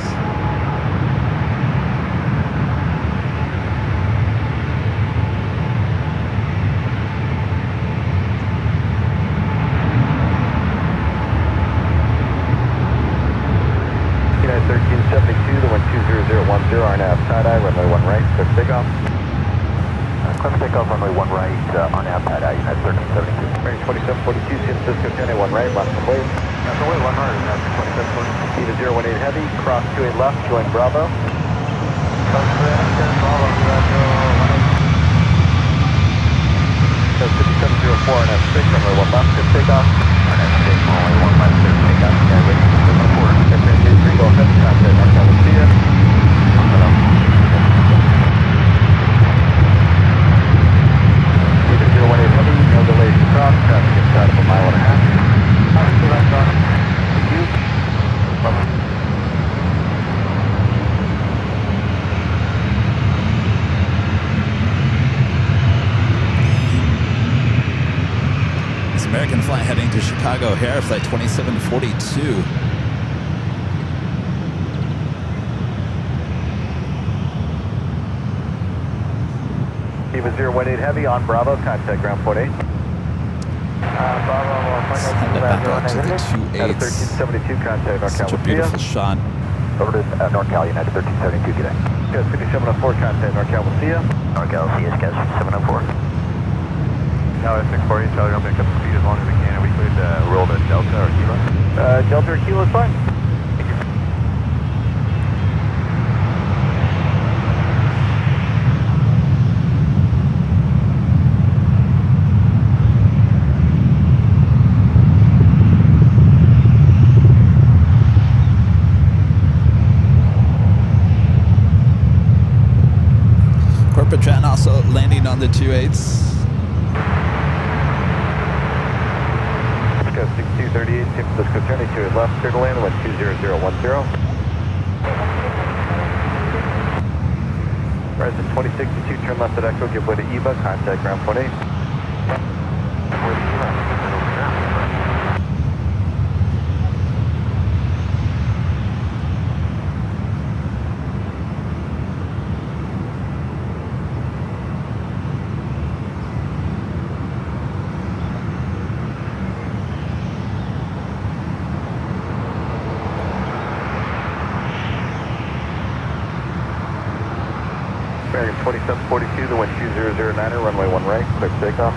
F: on outside United 1372.
B: Range 2742, San Francisco 1081 right, left and wait.
F: That's the way 100, United 2742.
B: Eva 018 heavy, cross 28 left, join Bravo. So 5704 and F6, runway 1 left, good takeoff.
F: On F6, only 1 left, clear takeoff. Yeah, wait, 704.
B: Airplane 23, go ahead, contact Markel, we'll see ya. Eva 018 heavy, no delays to cross, traffic inside of a mile and a half. Thank you. Bye-bye.
C: American flight heading to Chicago O'Hare, flight 2742.
B: Eva 018 heavy on Bravo, contact ground point 8.
C: Send it back out to the 28s.
B: 1372, contact NorCal.
C: Such a beautiful shot.
F: Over to NorCal, United 1372, good day.
B: Guys, 5704, contact NorCal, we'll see ya.
F: NorCal, see you, guys, 704.
B: Now at 648, Charlie, I'll pick up the speed as long as we can, and we could roll to Delta or Kilo. Delta or Kilo is fine. Thank you.
C: Corporate Jet also landing on the 28s.
B: 6238, San Francisco 22 left, clear to land, wind 20010. Resident 2062, turn left at Echo, give way to Eva, contact ground point 8. American 2742, the wind 2009er, runway 1 right, clear for takeoff.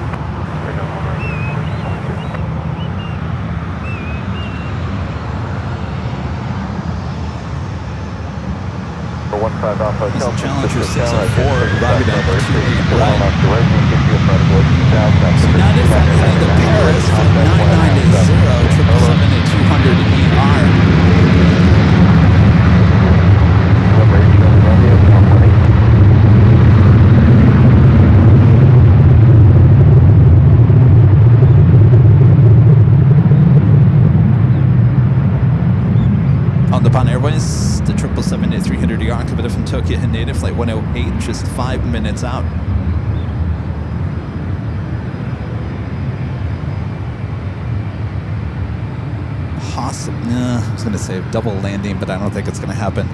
B: For 15 Alpha Hotel,
C: Challenger 604, Robbie down 28
B: right.
C: United flight heading to Paris, flight 9980, 777-200 ER. On the Pan Airways, the 777-300ER coming from Tokyo Haneda, flight 108, just 5 minutes out. Nah, I was going to say double landing, but I don't think it's going to happen.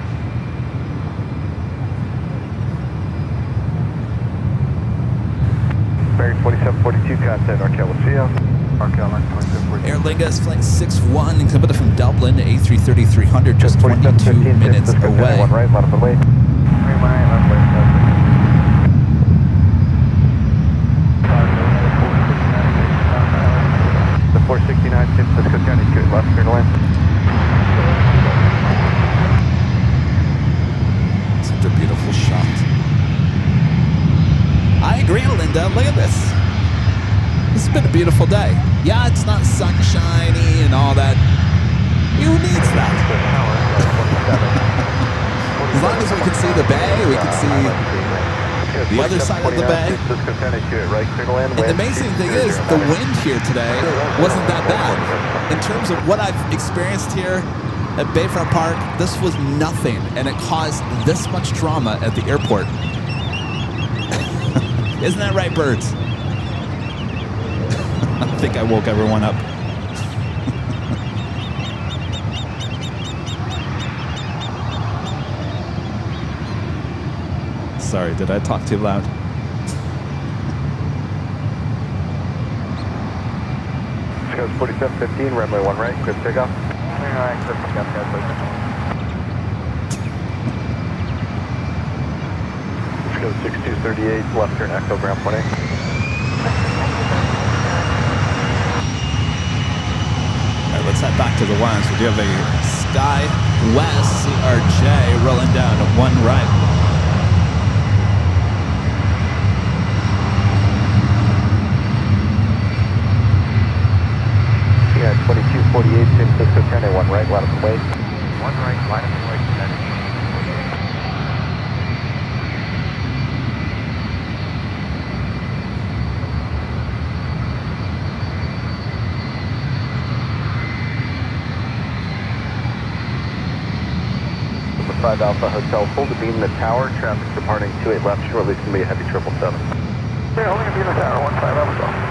B: American 2742, contact NorCal, we'll see ya. NorCal 2742.
C: Aer Lingus flight 61 and coming from Dublin, A330-300, just 22 minutes away.
B: One right, left and wait. The 469, San Francisco County, straight left, clear to land.
C: Such a beautiful shot. I agree, Linda. Look at this. This has been a beautiful day. Yeah, it's not sunshiny and all that. Who needs that? As long as we can see the bay, we can see the other side of the bay. And the amazing thing is, the wind here today wasn't that bad. In terms of what I've experienced here at Bayfront Park, this was nothing, and it caused this much drama at the airport. Isn't that right, birds? I think I woke everyone up. Sorry, did I talk too loud?
B: Goes 4715, runway 1 right, clear for takeoff. This goes 6238, left turn Echo, ground point 8.
C: back to the ones. We do have a Sky West CRJ rolling down to one right.
B: Yeah, 2248, San Francisco, turn one right, line up the way. One right, line up the way, Number 5 Alpha Hotel, hold the beam in the tower, traffic departing 28 left, shortly it's going to be a heavy 777. Yeah, holding the beam in the tower, 15 Alpha.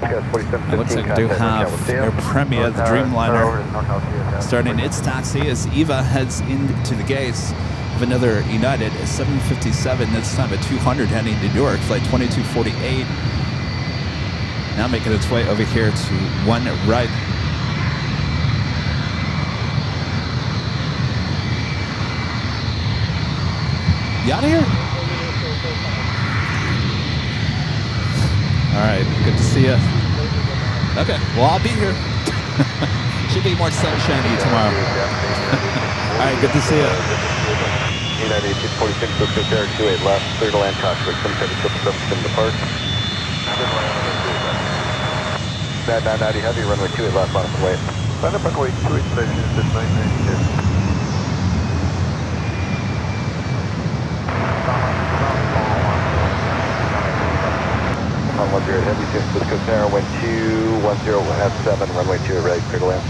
C: It looks like we do have Air Premier, the Dreamliner, starting its taxi as Eva heads into the gates of another United 757, this time at 200 heading to Newark, flight 2248. Now making its way over here to one right. You out of here? All right, good to see you. Okay, well, I'll be here. Should be more sunshiny tomorrow. All right, good to see you.
B: United 46, let's go there, 28 left, clear to land, Coshwick, 777 depart. 990 heavy, runway 28 left, bottom of the way. Line up runway 28 station, this 992. On 10 heavy, San Francisco Tower, wind 210 at 7, runway 2 ready, clear to land.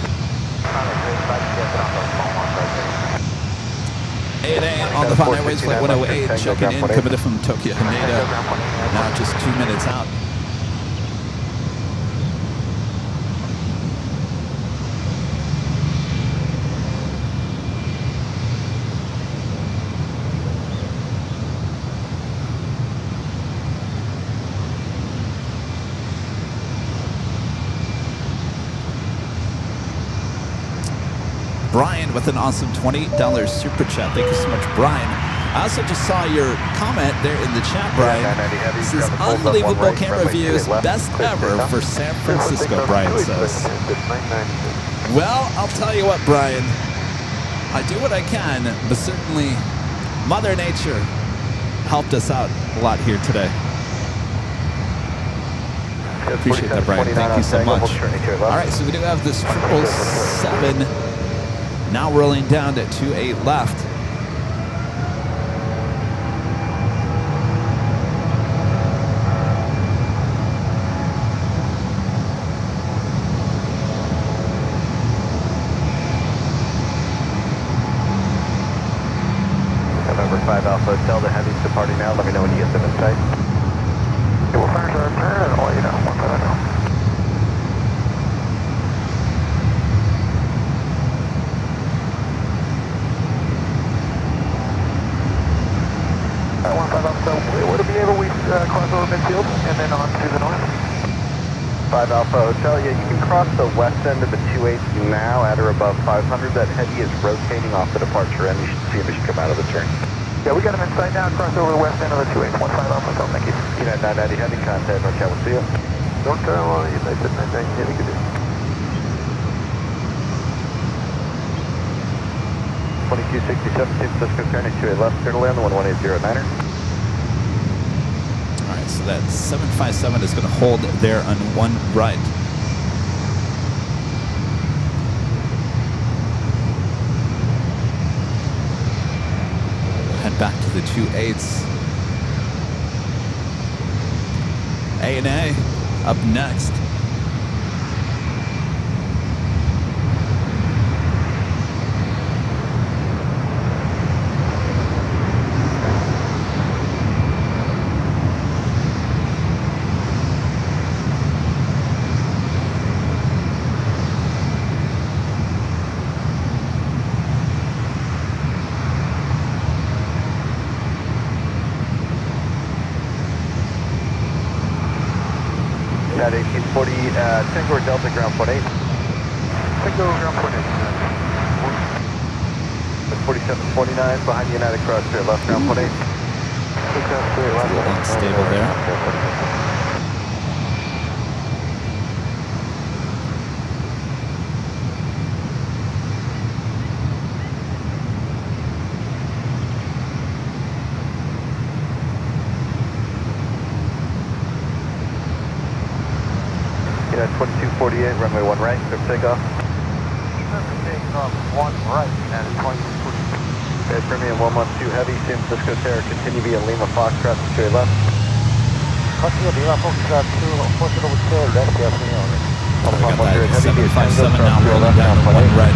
C: 8A on the Fun Airways flight 108, checking in, coming from Tokyo Haneda. Now just 2 minutes out. Brian with an awesome $20 super chat. Thank you so much, Brian. I also just saw your comment there in the chat, Brian. This is unbelievable camera views, best ever for San Francisco, Brian says. Well, I'll tell you what, Brian. I do what I can, but certainly Mother Nature helped us out a lot here today. Appreciate that, Brian. Thank you so much. All right, so we do have this 777 now rolling down to 28 left.
B: November 5 Alpha Hotel, the heavy's departing now. Let me know when you get them in sight. Yeah, we'll fire our turn and I'll let you know once I know. Would it be able we cross over midfield and then on to the north? 5 Alpha Hotel, yeah, you can cross the west end of the 28 now at or above 500. That heavy is rotating off the departure end. You should see if it should come out of the turn. Yeah, we got him in sight now. Cross over the west end of the 28. 15 Alpha Hotel, thank you. United 990 heavy, contact NorCal, we'll see you. North Carolina, United 990 heavy, good day. 2267, San Francisco, turn 28 left, clear to land, the 11809er.
C: So that 757 is going to hold there on one right. Head back to the 28s. A&A up next.
B: At 1840, Tango Delta ground point 8. Tango ground point 8. 4749 behind United cross there, left ground point 8.
C: A little unstable there.
B: United 2248, runway 1 right, clear for takeoff.
F: Takeoff 1 right, United 2248.
B: Okay, Premium 112 Heavy, San Francisco Tower, continue via Lima Foxtrot, straight left.
F: Continue Lima Foxtrot 240 hotel, left, yes,
C: So we got that 757 now rolling down to 1 right.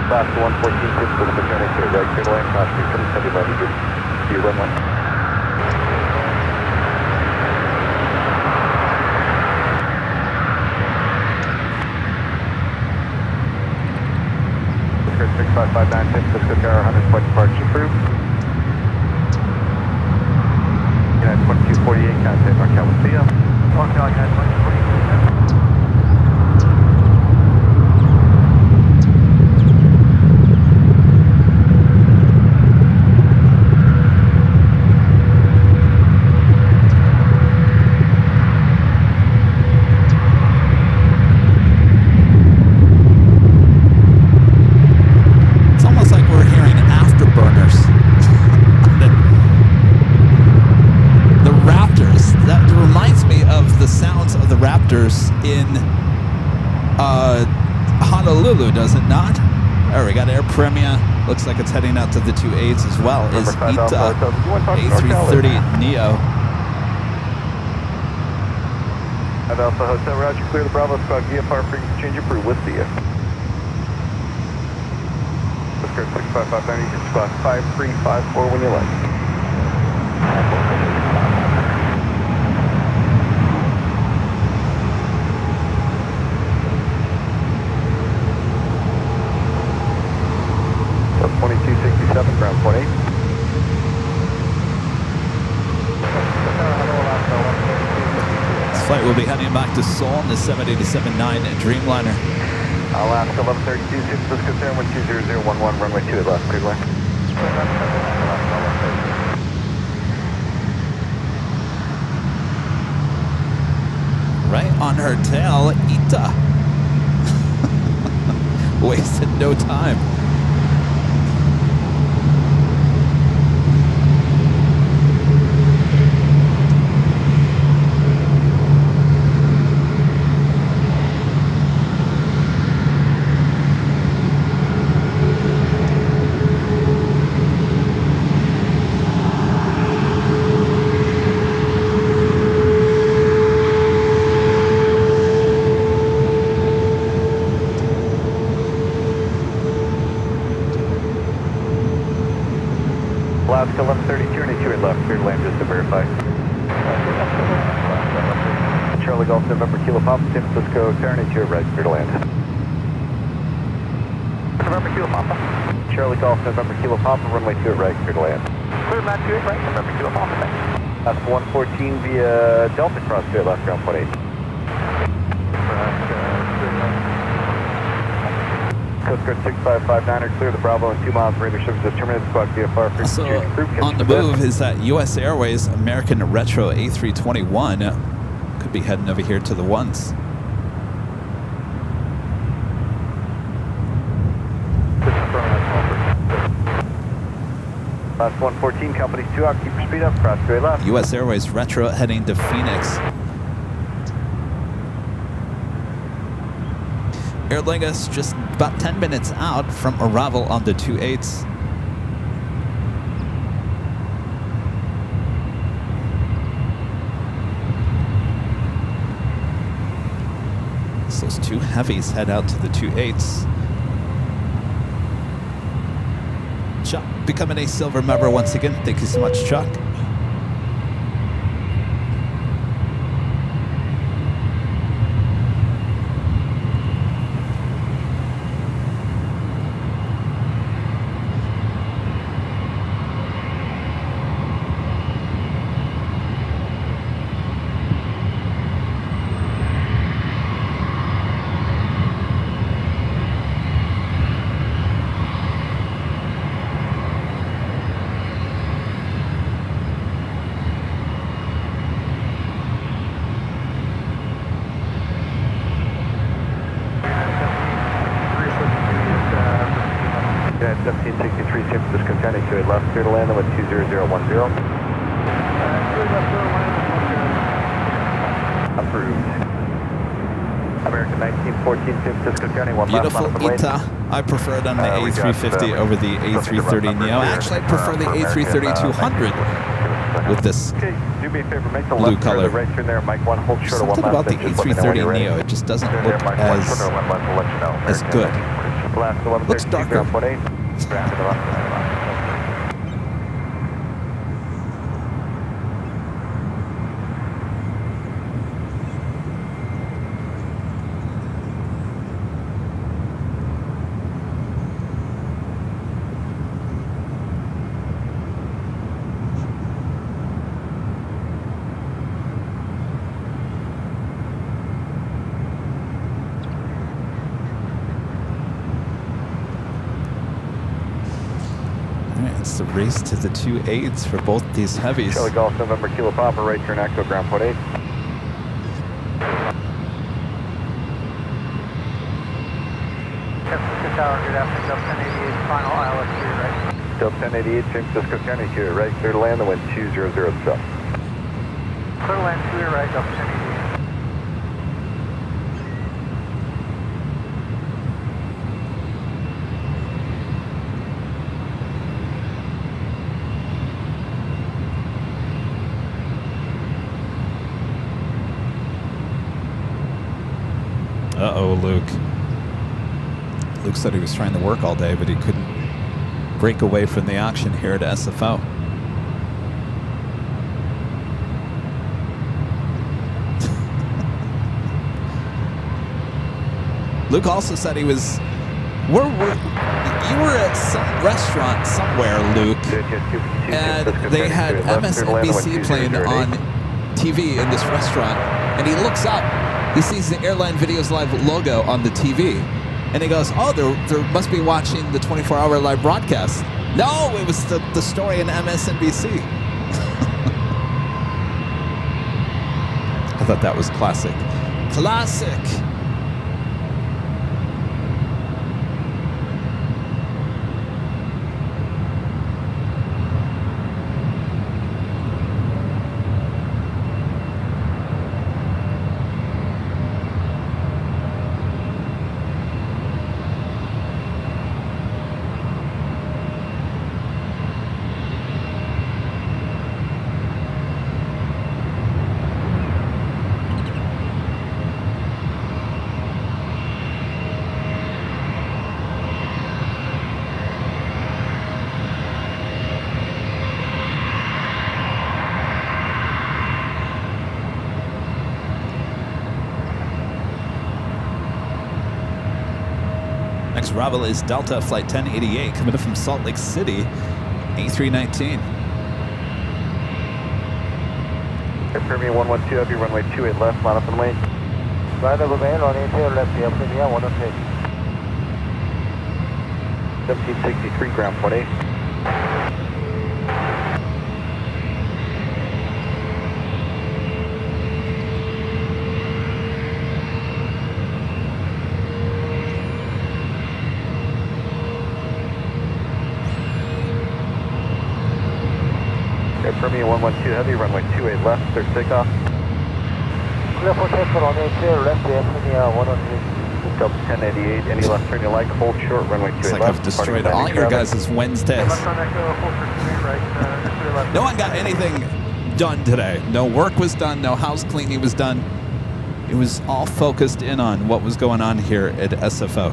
B: Class 114, principal returning to right, clear lane, class 377, left, good. See you, runway. Discretion 6559, San Francisco Tower, 100 point departure approved. United 2248, contact Markel, we'll see you.
F: Okay, United 2248.
C: In Honolulu, does it not? Oh, we got Air Premia. Looks like it's heading out to the 28s as well. Is ITA A330 Neo.
B: At Alpha Hotel, Roger, clear the Bravo squad, VFR frequency change approved, we'll see you. Discretion 6559, you can squad 5354 when you like. Ground point 8.
C: This flight will be heading back to Seoul in the 787-9 Dreamliner.
B: Alaska 1132, San Francisco Tower, 120011, runway 2 at left, clear line.
C: Right on her tail, ITA. Wasted no time.
B: Alaska 1132, turning 2 at left, clear to land just to verify. Charlie Golf, November Kilo Papa, San Francisco, turning 2 at right, clear to land. November Kilo Papa. Charlie Golf, November Kilo Papa, runway 2 at right, clear to land.
F: Clear land 2 at right, November Kilo Papa, thanks.
B: Alaska 114 via Delta cross 2 at left, ground point 8. Coast Guard 6559, clear the Bravo and 2 miles radar service has terminated, squad VFR frequency change approved.
C: On the move is that US Airways American Retro A321 could be heading over here to the ones.
B: Last 114, company 2 out, keep your speed up, cross straight left.
C: US Airways Retro heading to Phoenix. Aer Lingus just about 10 minutes out from arrival on the 28s. So those 2 heavies head out to the 28s. Chuck becoming a silver member once again. Thank you so much, Chuck.
B: clear to land with 20010. Approved. American 1914, San Francisco County, one
C: Beautiful
B: last line
C: Ita. I prefer it on the A350 over the A330 Neo. Actually, I prefer the A330-200 with this
B: Okay, do me a favor, make the
C: blue
B: left turn,
C: color.
B: the right turn there, Mike 1, hold short of one
C: Something about
B: left.
C: the A330 Neo. It just doesn't look as good. Looks darker. It's the race to the 2.8s for both these heavies.
B: Charlie Golf, November, Kilo Papa, right turn, Echo, ground point 8.
D: San Francisco Tower, good afternoon, Delta 1088, final ILS to your right.
B: Delta 1088, San Francisco County, to your right, clear to land, the wind 2007.
D: Clear to land to your right, Delta 1088.
C: Uh-oh, Luke. Luke said he was trying to work all day, but he couldn't break away from the action here at SFO. Luke also said he was... you were at some restaurant somewhere, Luke, and they had MSNBC playing on TV in this restaurant, and he looks up. He sees the Airline Videos Live logo on the TV, and he goes, oh, they must be watching the 24-hour live broadcast. No, it was the story in MSNBC. I thought that was classic. Classic! Next arrival is Delta Flight 1088 coming in from Salt Lake City, A319.
B: Premier 112, heavy runway 28 left, line up and lane.
F: Right over main, runway 28 left, the Premier 106.
B: 1763, ground point 8. Premier 112 heavy, runway 28 left, third takeoff.
F: Clear for takeoff, runway 28 left, the Premier 106.
B: Delta 1088, any left turn you like, hold short, runway 28
C: It's like
B: left.
C: I've destroyed all your guys' Wednesdays.
D: Left on Echo, hold for clear right, clear left.
C: No one got anything done today. No work was done, no house cleaning was done. It was all focused in on what was going on here at SFO.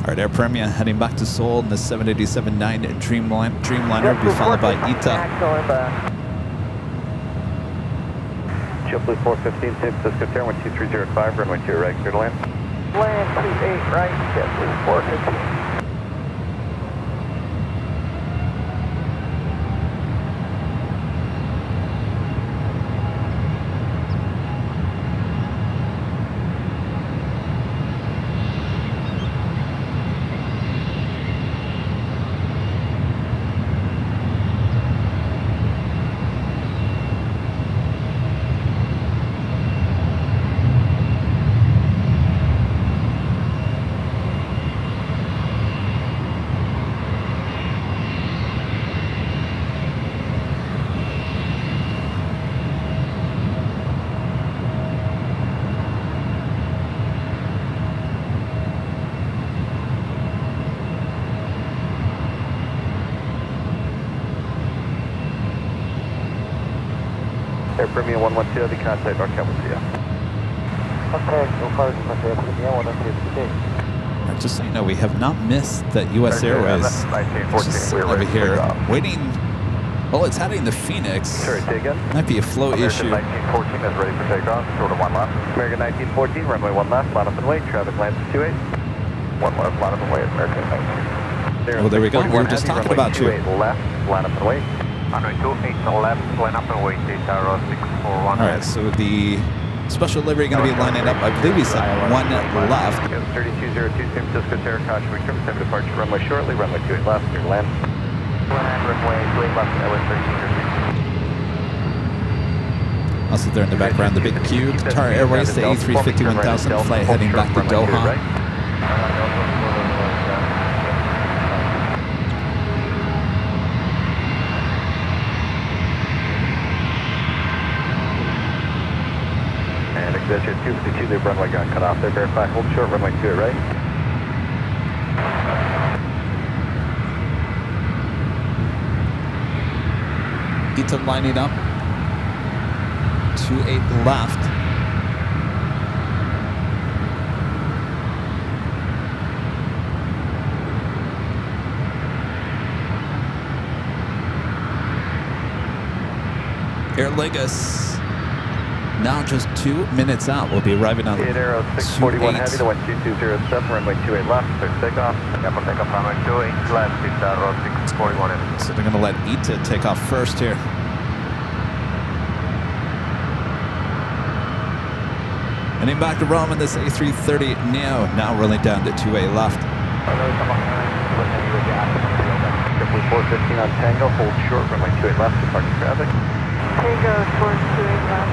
C: All right, Air Premia heading back to Seoul in the 787-9 Dreamliner, be followed by Ita.
B: JetBlue 415, San Francisco Tower, 12305, runway 2 right, clear to land.
D: Land 28 right, JetBlue 415.
B: Air Premium 112, the contact NorCal will see you.
F: Okay, so far as Air Premium 112.
C: Just so you know, we have not missed that U.S. Airways. Just sitting over here waiting. Well, it's heading to Phoenix.
B: Sorry, take in.
C: Might be a flow issue.
B: American 1914 is ready for takeoff. Short of 1 left. American 1914, runway 1 left, line up and wait. Traffic lands at 28. 1 left, line up and wait. American 19.
C: Well, there we go. We were just talking about you.
B: 28 left, line up and wait. Runway 28 left, line up and wait. 80641.
C: All right, so the special livery going to be lining up. I believe he said 1 left.
B: 3202 San Francisco Terra Caution, we trim time departure runway shortly. Runway 28 left, clear to land. Runway 28 left, Airline 13.
C: Also there in the background, the big cube. Qatar Airways, the A350-1000 flight heading back to Doha.
B: And exit 252, the runway got cut off there. Verify, hold short, runway 28 right.
C: ETA lining up. 28 left. Air Lingus now just 2 minutes out. We'll be arriving on
B: 8 Aero 641 heavy to 12207, runway 28 left, clear takeoff. Yeah, for takeoff runway 28 left, 8 Aero 641 heavy.
C: So they're going to let ETA take off first here. Heading back to Rome in this A330 Neo, now rolling down to 2A left.
B: Triple 415 on Tango, hold short, runway 28 left, departing traffic.
D: Tango towards 28 left.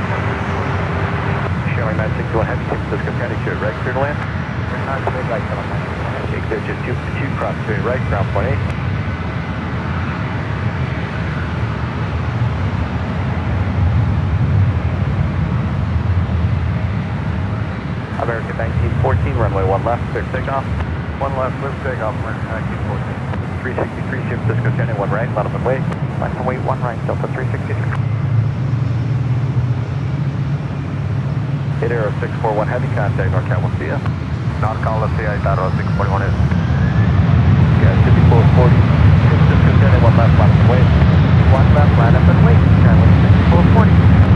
B: Showing 961 heavy, San Francisco County, 28 right, clear to land. Exit 252, cross 28 right, ground point 8. American 1914, runway 1 left, clear takeoff. 1 left, clear takeoff, American 1914. 363, San Francisco County, 1 right, line up and wait. Line up and wait, 1 right, Delta 363. 8 Aero 641 heavy, contact NorCal will see you. NorCal will see you, 8 Aero 641 is. Yeah, 5440, San Francisco County, 1 left, line up and wait. 1 left, line up and wait, Skyline 5440.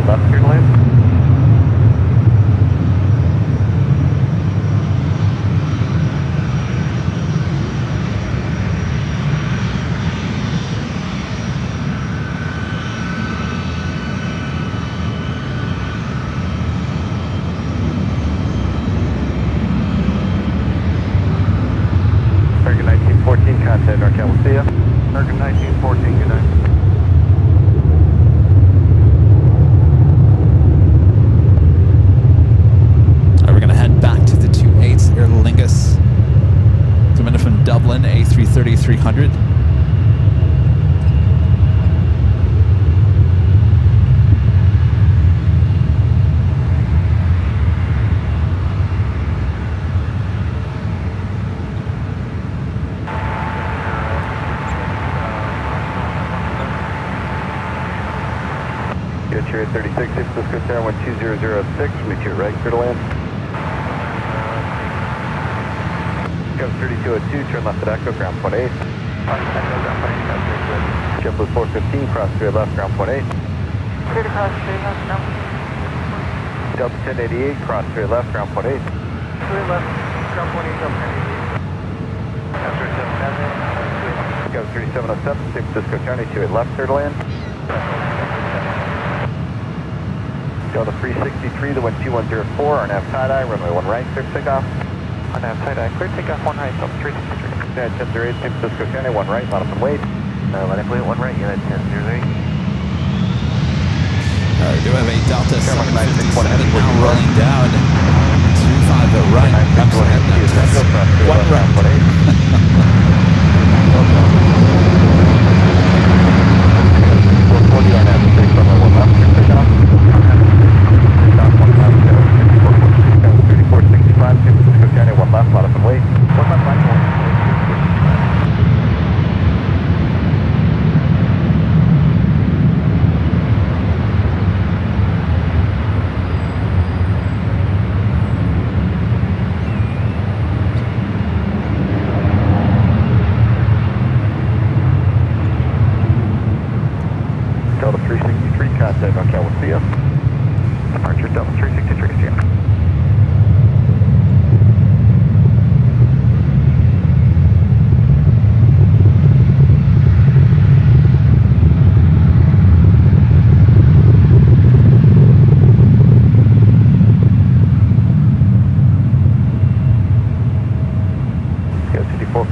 B: Left, clear to land. American 1914, contact NorCal will see you. American 1914, good night.
C: Air Lingus, coming in from Dublin, A330-300.
B: Get your 36, San Francisco Tower 12006, meet you right, clear to land. 3202, turn left at Echo, ground point 8. JetBlue 415, cross 3 left, ground point 8.
D: Clear to cross 3 left, now.
B: Delta 1088, cross 3 left, ground point 8.
D: 3 left, ground point 8, Delta 1088.
B: Go 3707, San Francisco County, 28 left, clear to land. Delta 363, the 12104, RNAV tie-dye, runway 1 right, clear takeoff. RNAV tie-dye, clear takeoff, 1 right, Delta 363. Yeah, 1008, San Francisco County, 1 right, line up and wait. Line up and wait, 1 right, unit 1008.
C: We do have a Delta 757 now rolling down. 25 right, comes ahead now. 1 right.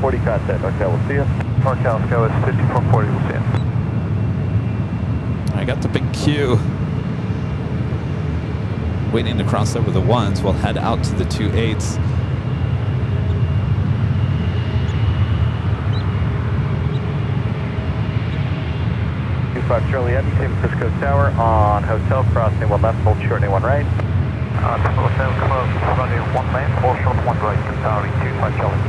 B: 5440 contact, NorCal, we'll see you. NorCal, go is 5440, we'll see you.
C: I got the big Q. Waiting to cross over the ones. We'll head out to the 28s.
B: Charlie Heavy, San Francisco Tower on hotel, crossing 1 left, hold short, 1 right. Hotel close, running 1 left, hold short, 1 right, Tower 25 Charlie.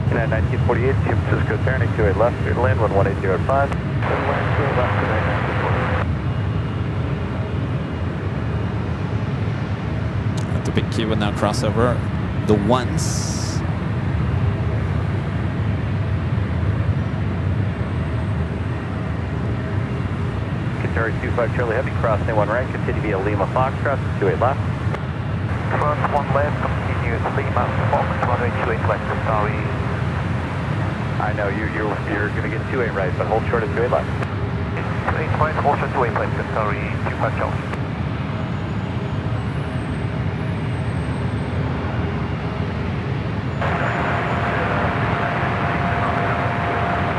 B: United 1948, San Francisco Tower, 28 left, clear to land, 11805.
C: At the big Q will now cross over the ones.
B: Tower 25 Charlie Heavy, crossing 1 right, continue via Lima Foxtrot, 28 left. Front 1 left, continues Lima Fox, runway 28 left, sorry. I know, you're going to get 28 right, but hold short at 28 left. 28 right, hold short 28 left, sorry, 25 Charlie.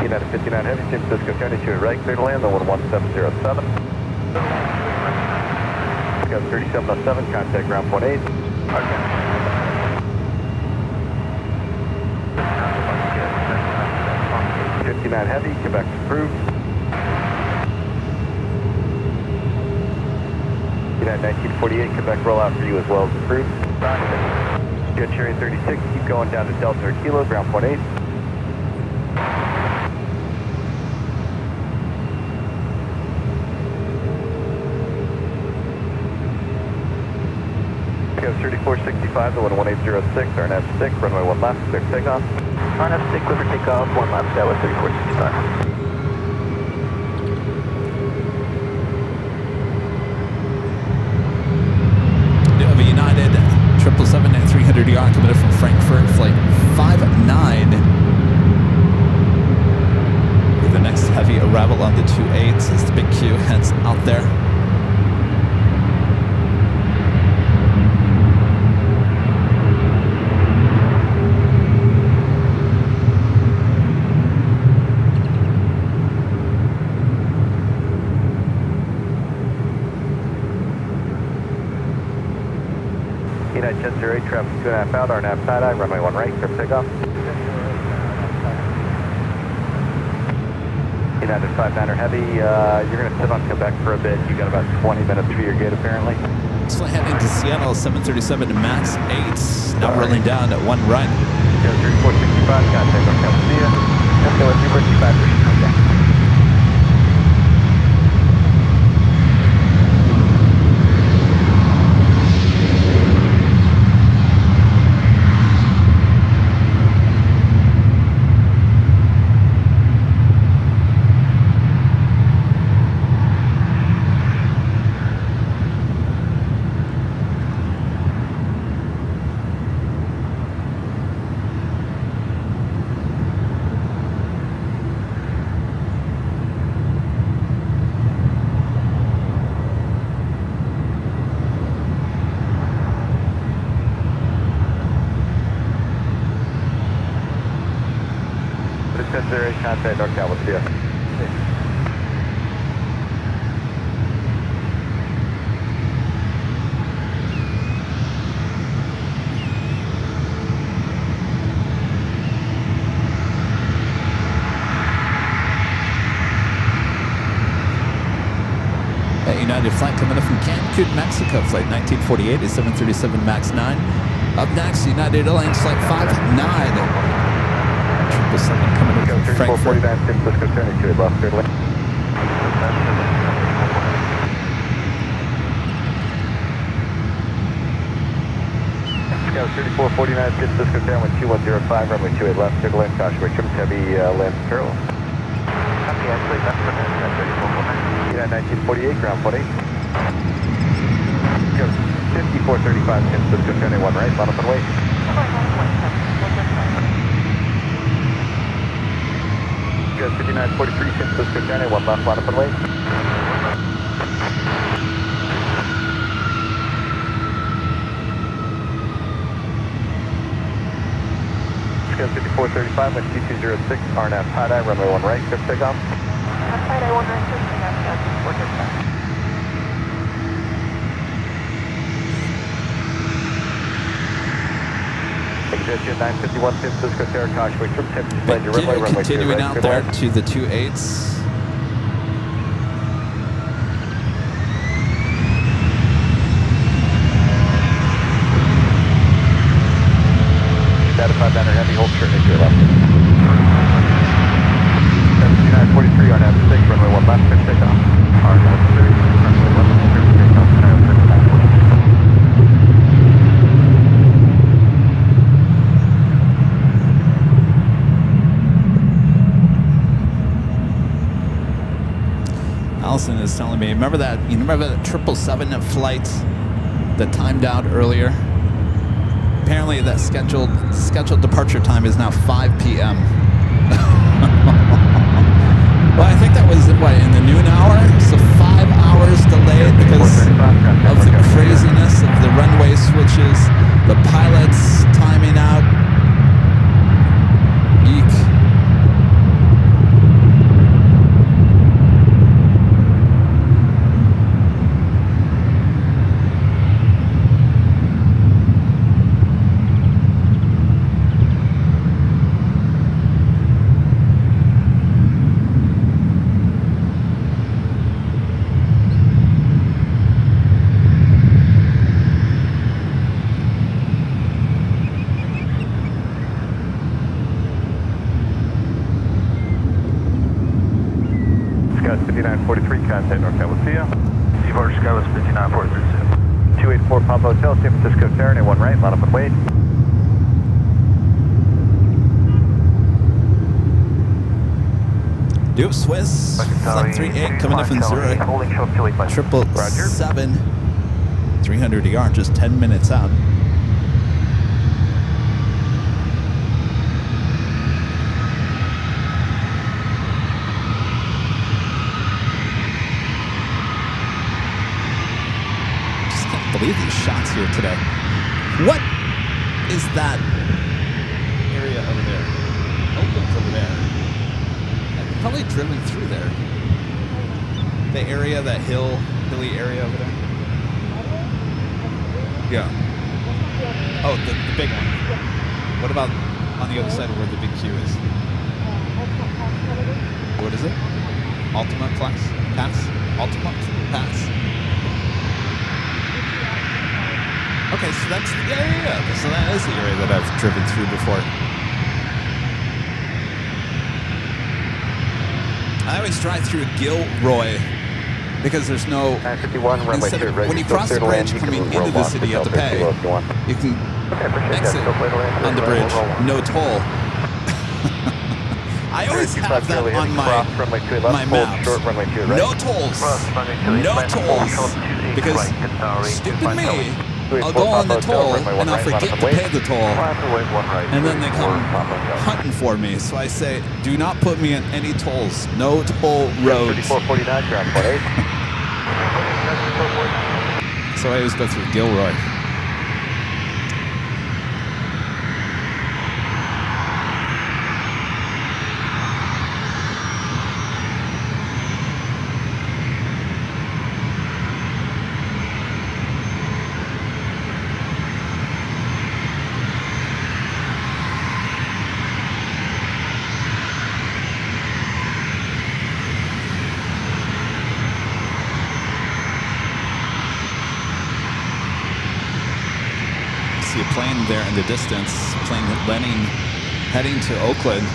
B: United 59 Heavy, San Francisco County, 28 right, clear to land, the 11707. Got 3707, contact ground point 8. Okay. 59 Heavy, Quebec approved. United 1948, Quebec rollout for you as well as approved. Jet Cherry 36, keep going down to Delta or Kilo, ground point 8. Go 3465, the 1806, RNF 6, runway 1 left, clear for takeoff. RNF 6, clear for takeoff, 1 left, that was 3465.
C: We have a United 777 at 300ER coming from Frankfurt, flight 59. With the next heavy arrival on the 28s as the big Q heads out there.
B: United 1008, traffic 2.5 out, RNAV side-eye, runway 1 right, clear for takeoff. United 59er Heavy, you're going to sit on Quebec for a bit. You got about 20 minutes for your gate apparently.
C: So heading to Seattle, 737 MAX 8, now rolling down at 1 right.
B: 3465, contact NorCal, see ya. Let's go with 3465, okay. Contact NorCal, we'll see ya.
C: United flight coming up from Cancun, Mexico, flight 1948 is 737 MAX 9. Up next, United Airlines flight 59. 777 coming in from Frankfurt.
B: 3449, San Francisco, turning to left, clear to land. Go 3449, San Francisco, down with 2105, runway 28 left, clear to land, caution, trim heavy, land parallel. Copy, actually, that's for that 3449. Yeah, 1948, ground 48. Go 5435, San Francisco, turning 1 right, line up and wait. Go 5943, San Francisco, turning 1 left, line up and wait. 435, wind 2206, RNAV tie-dye, runway 1 right, clear for takeoff.
D: Tie-dye 1 right, clear for takeoff, we're good.
B: Exit 951 San Francisco Sierra, caution, wait from tip, display your runway, runway 2
C: continuing
B: right,
C: out
B: clear
C: there
B: left.
C: to the 28s.
B: Data 5 down heavy, hold short to your left. 7943 on F6, runway 1 left, clear for takeoff. RNAV 6, runway 1 left, clear for takeoff, 7943.
C: Allison is telling me, remember that 777 flight that timed out earlier? Apparently that scheduled departure time is now 5 p.m. Well, I think that was, in the noon hour? So 5 hours delayed because of the craziness of the runway switches, the pilots timing out. Eek.
B: Scout 5943, contact NorCal, we'll see ya.
F: Departure Skywards 59436.
B: 284 Papa Hotel, San Francisco Terran, A1 right, line up and wait.
C: Duke Swiss, Flight 38 coming in from Zurich.
F: Holding short to 8 by
C: 777, 300 ER, just 10 minutes out. Just can't believe these shots here today. What is that area over there? Oakland's over there. I've probably driven through there. The area, that hilly area over there. Yeah. Oh, the big one. What about on the other side of where the big Q is? What is it? Ultimate Pass? Ultimate Pass? Okay, so that's, yeah. So that is the area that I've driven through before. I always drive through Gilroy because there's no,
B: 951, runway
C: instead
B: 2
C: of,
B: right.
C: when you cross the bridge coming into the city, you have to pay. You can exit on the bridge, no toll. I always have that on my maps. No tolls. No tolls. Because stupid me, I'll go on the toll and I'll forget to pay the toll. And then they come hunting for me. So I say, do not put me in any tolls. No toll roads. So I always go through Gilroy. See a plane there in the distance, plane Lenning heading to Oakland.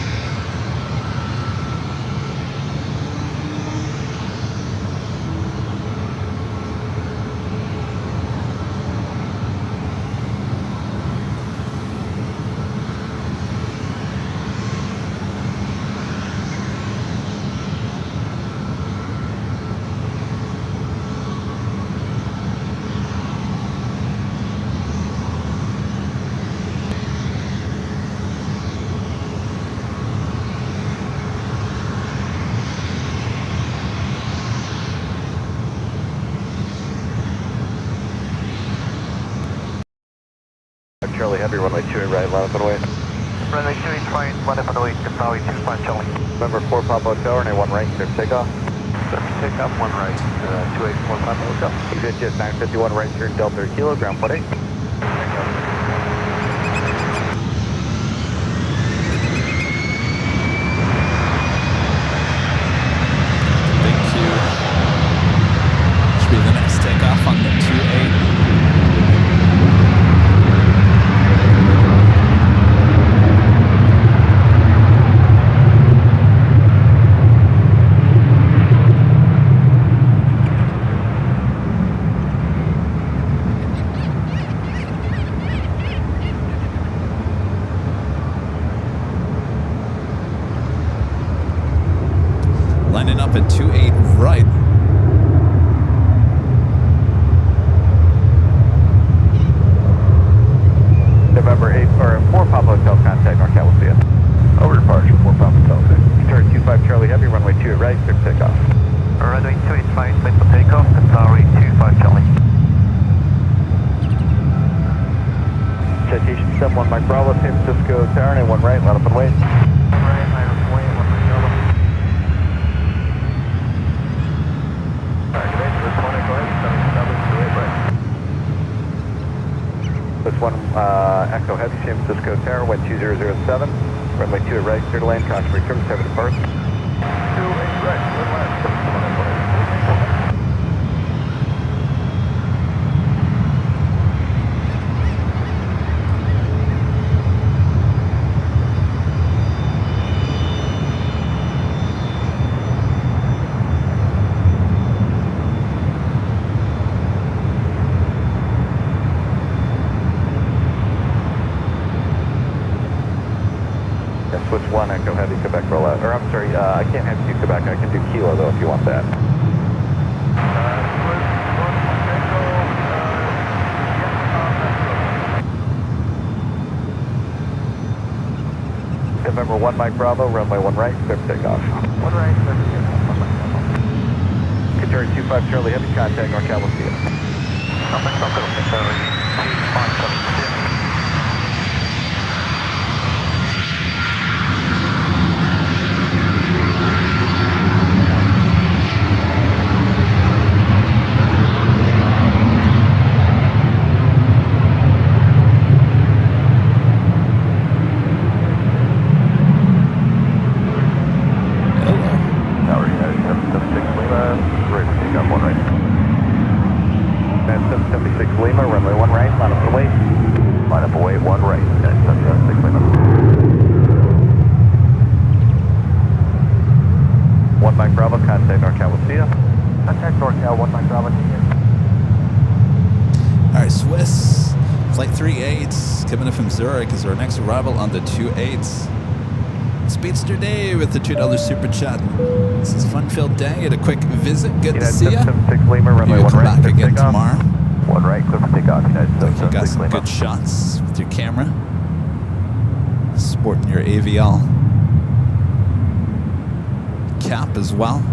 B: Charlie Heavy, runway 2 right, line up and wait. Runway 28 right, 108, Tauri 25 Charlie.
A: November 4 Papa Hotel, runway 1 right, clear for takeoff.
B: Clear for takeoff, 1 right, 284 Papa Hotel.
A: EasyJet 951 right turn Delta Kilo, ground point 8.
C: Big Q. Should be the next takeoff on the 28. Lining up at 28 right.
A: November 8 or 4 Papa Hotel, contact NorCal, we'll see you.
B: Over departure, 4 Papa Hotel.
A: Turn 25 Charlie Heavy, runway 2 right, clear for takeoff.
B: Runway 28 right, clear for takeoff, Tauri 25 Charlie.
A: Citation 71 Mike Bravo, San Francisco Tower, and 1 right, line up and wait.
B: 1 right, line up and wait, 1 right, yellow. Alright, today, this one, go ahead, 7728 right.
A: This one, Echo Heavy, San Francisco Tower, wind 2007, runway 2 at right, clear to land, caution return, 7 depart.
B: 28 right, good left.
A: Switch 1, Echo Heavy, Quebec rollout. Or I'm sorry, I can't have you do Quebec, I can do Kilo though if you want that. November 1 Mike Bravo, runway 1 right, clear for takeoff.
B: 1 right, clear for takeoff, 1 right.
A: Qatar 25 Charlie Heavy, contact NorCal, we'll see you.
B: Contact NorCal, Qatar 25 Charlie.
C: Coming in from Zurich is our next arrival on the 28s. Speedster Dave with the $2 super chat. This is a fun-filled day. At a quick visit. Good to see you.
A: Lima, runway
C: You
A: 1
C: come
A: right,
C: back again tomorrow.
A: 1 right, clear for takeoff.
C: You got some good shots with your camera. Sporting your AVL cap as well.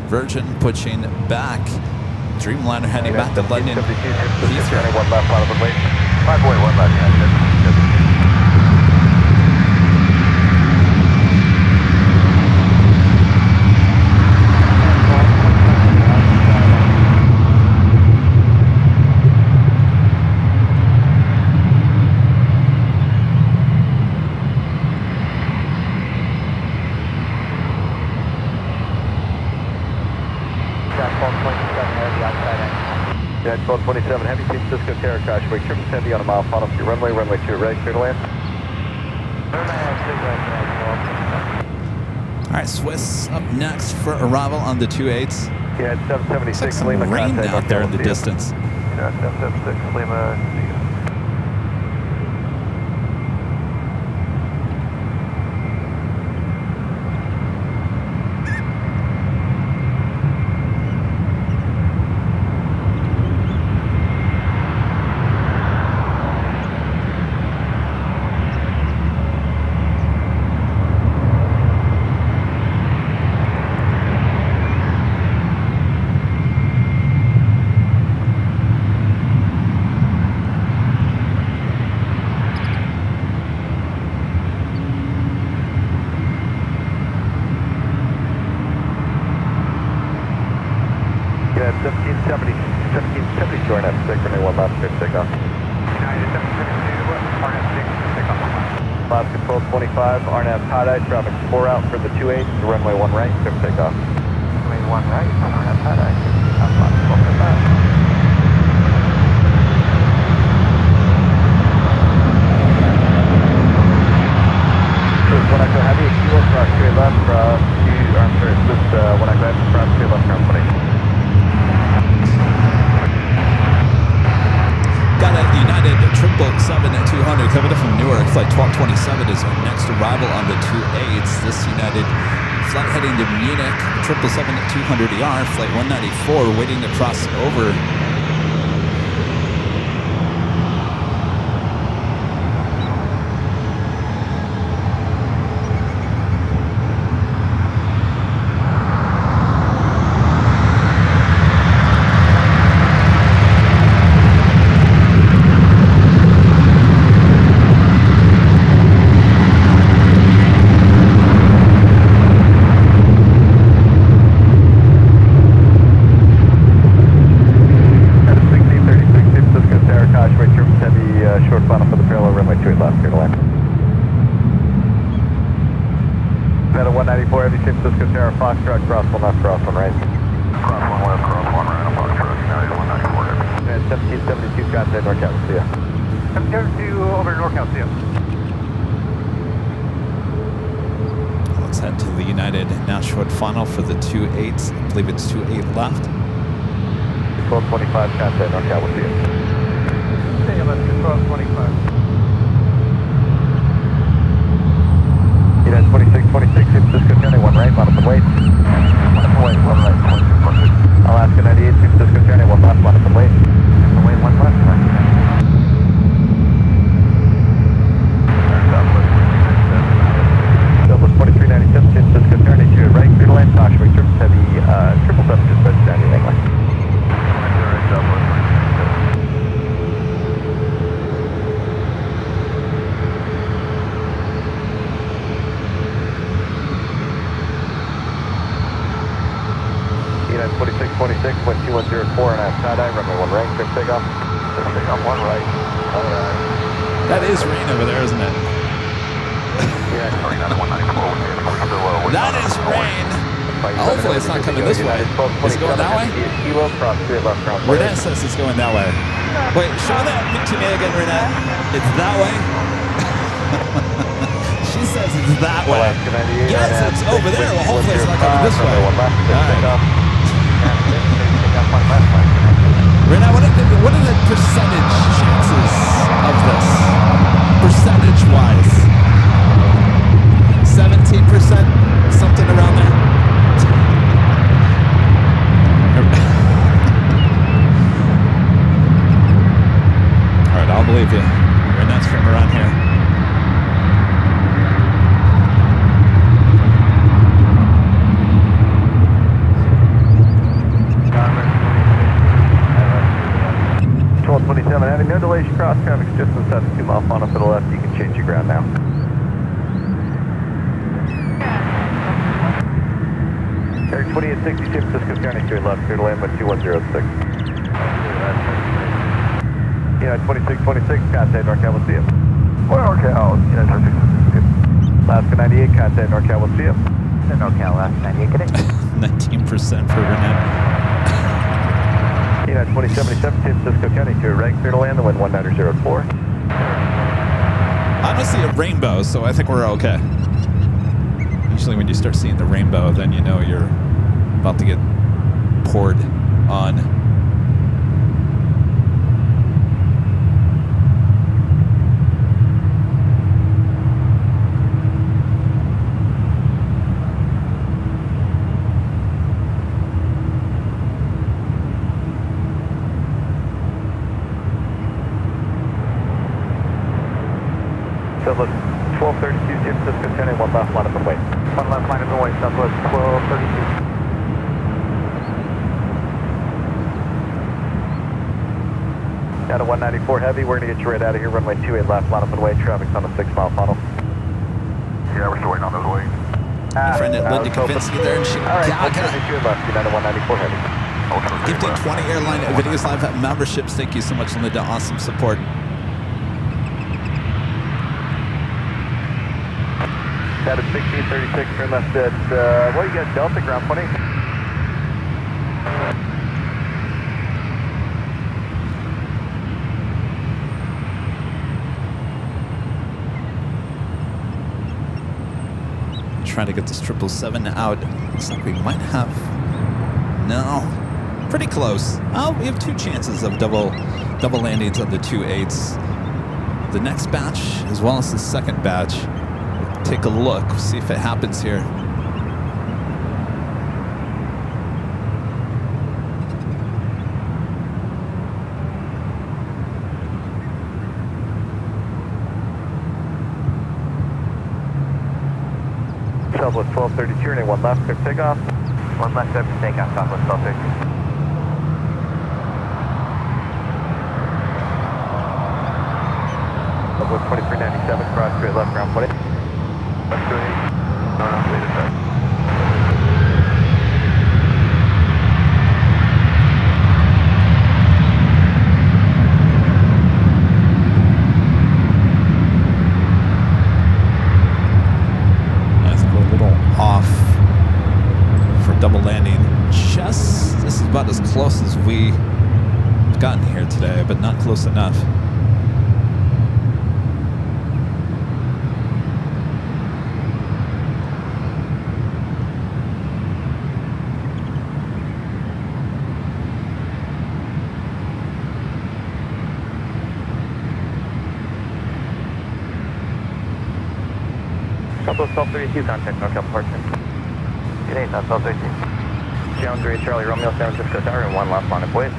C: Virgin pushing back. Dreamliner heading back to London. Heathrow.
A: 1 left, line up and wait. 5 away, 1 left, yeah. Jet 1227 Heavy, San Francisco Terra crash, wake triple heavy on a mile, final to your runway 2 right, clear to land.
C: Alright, Swiss up next for arrival on the 28s.
A: Yeah, it's 776
C: Looks like some
A: Lima.
C: rain out there in the distance.
B: Yeah, 776 Lima. RNF 6, runway 1 left, clear takeoff.
F: United 732, RNF 6, takeoff 1 left.
B: Alaska 1225, RNF tie-dye, traffic 4 out for the 28, runway 1 right, clear takeoff.
F: Runway 1 right, RNF tie-dye, Alaska 1225.
B: When I go heavy, kilo cross straight left, cross to, I'm sorry, it's just when I go heavy, cross straight left, ground 20.
C: Got a United 777-200 coming in from Newark. Flight 1227 is our next arrival on the 28s. This United flight heading to Munich, 777-200ER, flight 194, waiting to cross over.
B: Foxtrot, cross 1 left, cross 1 right.
F: Cross 1 left, cross 1 right, Foxtrot, United 194 heavy.
B: And 1772, contact NorCal, see ya.
F: 772 over NorCal, see ya.
C: Let's head to the United now short final for the 28s. I believe it's 28 left.
B: 1225, contact NorCal, we'll see ya.
F: Stay Alaska 1225.
B: United 2626, San Francisco County, 1 right, line up and wait.
F: 1 up and wait, 1 right, 2626.
B: Alaska 98, San Francisco County, 1 left, line up and wait.
F: And wait, 1 left,
B: Southwest 2397, San Francisco County, 2 right, clear to land, caution, make sure heavy, 777, just touch down your England.
F: Southwest 2397.
B: United 2626, wind 2104, and I have tie-dye, runway 1 right, clear takeoff.
F: Clear takeoff 1 right. Alright.
C: That is rain over there, isn't it?
B: Yeah,
F: United 194.
C: That is rain. Hopefully it's not coming this way. Is it going that way?
B: Kilo, cross 3 left, ground 40.
C: Renette says it's going that way. Wait, show that to me again, Renette. It's that way? She says it's that way.
B: Alaska 98,
C: Yes, it's over there. Well, hopefully it's not coming this way.
B: Runway 1 left, clear
C: All right.
B: takeoff.
C: Renette, what are the percentage chances of this? Percentage-wise? 17%? Something around there? All right, I'll believe you. Renette's from around here.
B: Having no delays, cross traffic's just inside the 2 mile funnel to the left. You can change your ground now. Air 2860, San Francisco County, straight left, clear to land with 2106. United 2626, contact NorCal, we'll see you.
F: NorCal, United 2626.
B: Alaska 98, contact NorCal, we'll see you.
F: NorCal, Alaska 98, get it.
C: 19% for Renette.
B: United 2077, San Francisco County, to right, clear to land, the wind 1904.
C: I don't see a rainbow, so I think we're okay. Usually when you start seeing the rainbow, then you know you're about to get poured on.
B: Southwest 1232, San Francisco County, 1 left, line up and wait.
F: 1 left, line up and wait, Southwest 1232.
B: Out of 194 heavy, we're going to get you right out of here, runway 28 left, line up and wait, traffic's on the 6 mile funnel.
F: Yeah, we're still waiting on those waves.
C: My friend Linda convinced me there, and she
B: All right, 172 left, United 194 heavy.
C: Gifted 20 Airline Videos Live memberships. Thank you so much, Linda. Awesome support.
B: That is 1636, turn left at, what you got, Delta, ground 20.
C: Trying to get this 777 out. Looks like we might have... No. Pretty close. Oh, we have 2 chances of double landings on the 2.8s. The next batch, as well as the second batch. Take a look, see if it happens here.
B: Southwest 1232, running 1 left, clear takeoff. 1 left, clear takeoff, Southwest 1232. Southwest 2397, cross straight left, ground 20. Left 28. No, lead it back.
C: Off for double landing. Just, this is about as close as we've gotten here today, but not close enough.
B: Southwest 1232, contact NorCal Departure. Good day, South 1232. Ground 3, Charlie Romeo, San Francisco Tower, and 1 left line of wait.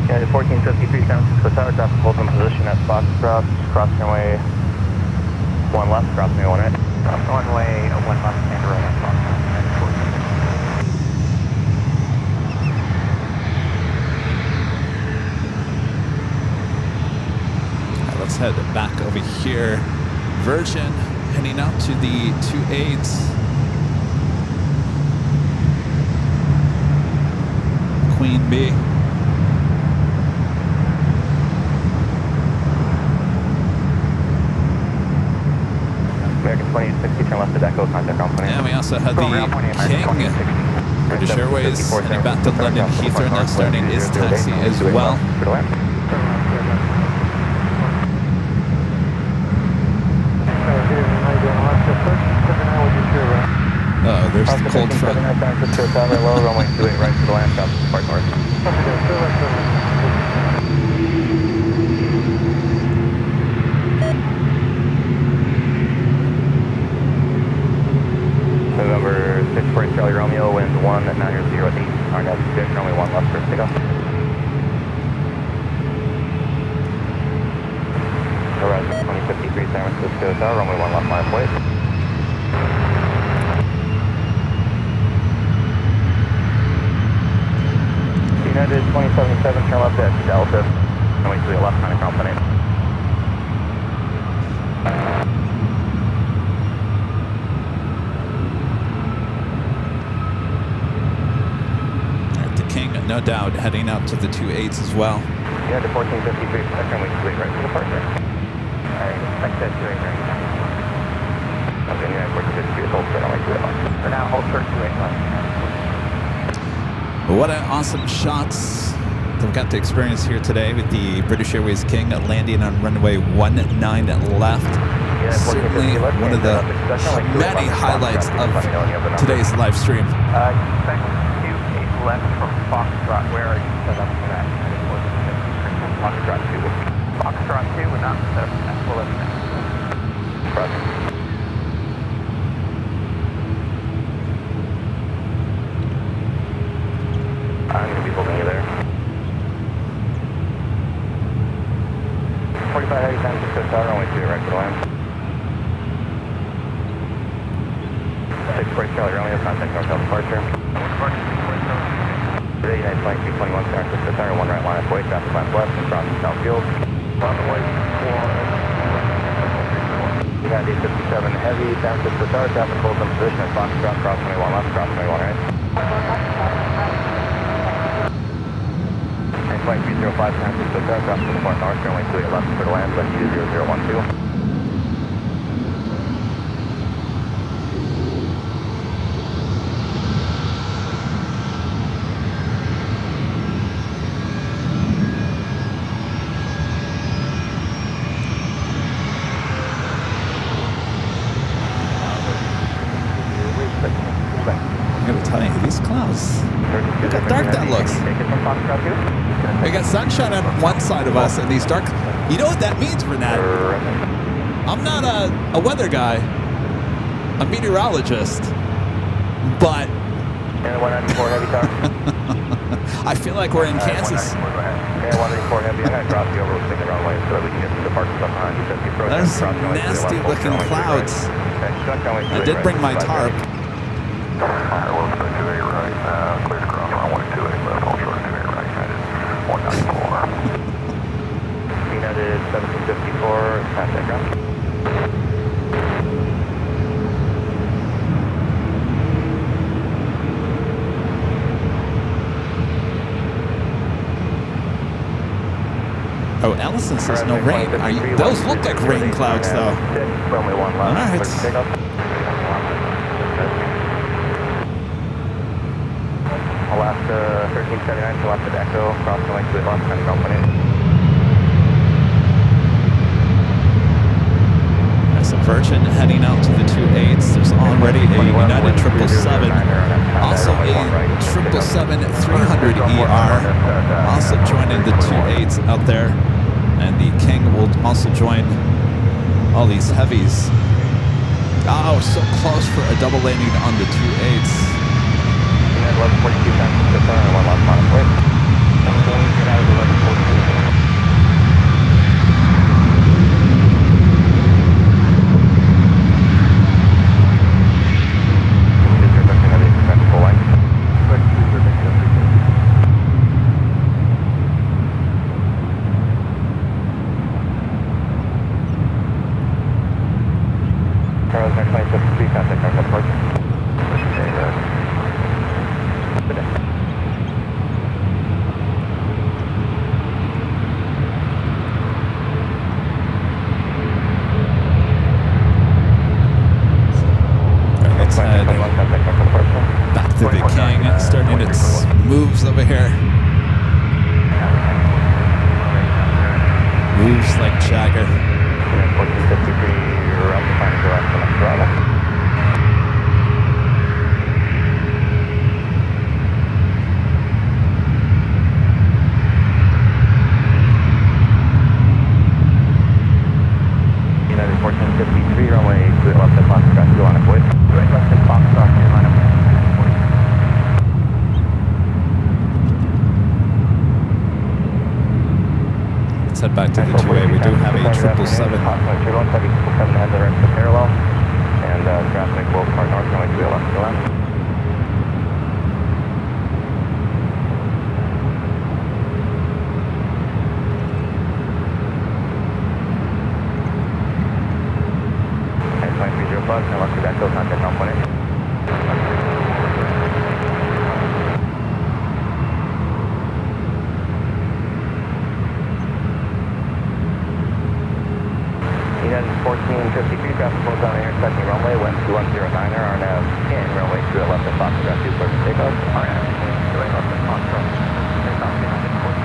B: United 1453, San Francisco Tower, traffic hold in position at Foxtrot, cross runway 1 left, cross runway 1 right. Cross runway 1 left, and right on Foxtrot.
C: Let's head back over here. Virgin heading out to the 2.8s. Queen Bee.
B: American 2860, turn left to Echo, contact ground 20.
C: And we also had the King. British Airways heading back to London Heathrow, now starting its taxi as well. Oh, there's the cold front.
B: Runway 28 right to the land, south Park North. November 648 Charlie Romeo, wind 1908, our next position, runway 1 left, first takeoff. Horizon 2053 San Francisco Tower, runway 1 left, line of wait. United 2077, turn left at Delta, runway 3 left, kind of company.
C: No doubt heading out to the 2.8s as well.
B: Yeah, the 1453, second week, wait right to departure. I expect that 2.8 right now. Okay, United 1453, hold short on way 2.8 left. For now, hold short 2.8 left.
C: What an awesome shots that we got to experience here today with the British Airways King landing on runway 19 left. Certainly one of the many highlights of today's live stream.
B: Left from Foxtrot, where are you set up for that? Foxtrot 2. Foxtrot 2 would not set up for that. We'll let you know. Roger. I'm going to be holding you there. 45 heavy San Francisco Tower, only 2 right to the land.
F: Charlie Romeo, contact northbound departure. Today, United Flight 221, San Francisco Center, 1 right line of way, traffic left left, and crossing Southfield. Runway 1. We had 857 heavy, San Francisco Tower, traffic holds in position at Foxtrot, cross 21 left, cross 21 right. United Flight 305, San Francisco Tower, cross 24 north, runway 28 left, clear to land, but 20012.
C: Look how dark that looks. We got sunshine on one side of us and these dark. You know what that means, Renat? I'm not a weather guy. I'm a meteorologist. But I feel like we're in Kansas. There's some nasty looking clouds. I did bring my tarp.
B: Clear to cross runway 28 left, all short 28 right, United 194.
F: United 1754, contact ground.
C: Oh, Allison says no rain. Those look like rain clouds, though. All right.
F: Alaska 1379 to Alaska Echo, crossing link to Alaska Company.
C: That's a Virgin heading out to the 28s. There's already a United 777, also a 777-300ER, also joining the 28s out there. And the King will also join all these heavies. Oh, so close for a double landing on the 28s.
F: 1142 times to the and 1 last final place. Get out of 1142.
C: Moves over here. Moves like Jagger.
F: 1453, you're up to find your last next driver. United 1453, runway 28 left at Foxtrot, go on a void. Right left at Foxtrot, line up.
C: Head back to the 2A. We do have a 777.
F: Parallel, and traffic will part north going to be left to left. And 2305, and left to that goes not that company. United 1453, traffic flows down intersecting runway, wind 2109er, RNAV 10, runway 2 at left at Foxtrot, 2 clear for takeoff. RNAV 10, 2 at left at Foxtrot, takeoff United 14.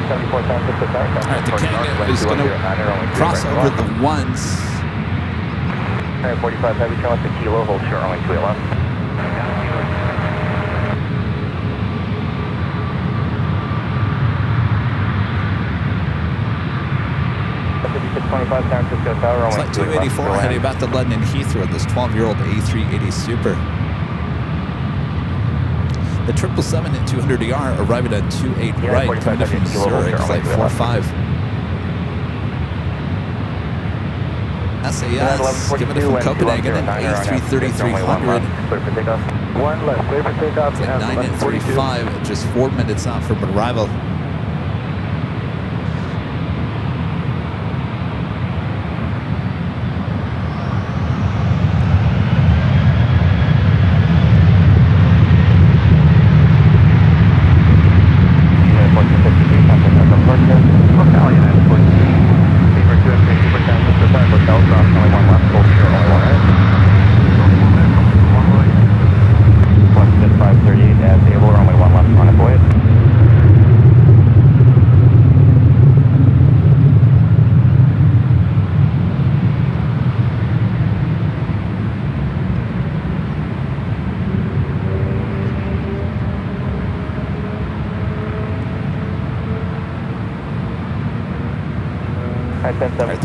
F: 74 San Francisco Tower.
C: Alright, the King is going to cross over the ones.
F: 45 heavy, turn left to Kilo, hold short runway 2 at left. 25 San Francisco Tower.
C: Flight 284 heading back to London Heathrow, this 12-year-old A380 Super. The 777 at 200ER arriving at 28 right, coming in from Zurich, flight 45. SAS, give it from Copenhagen at A330-300.
B: Clear for takeoff. One left, clear for takeoff.
C: It's at 9:35, just 4 minutes out from arrival.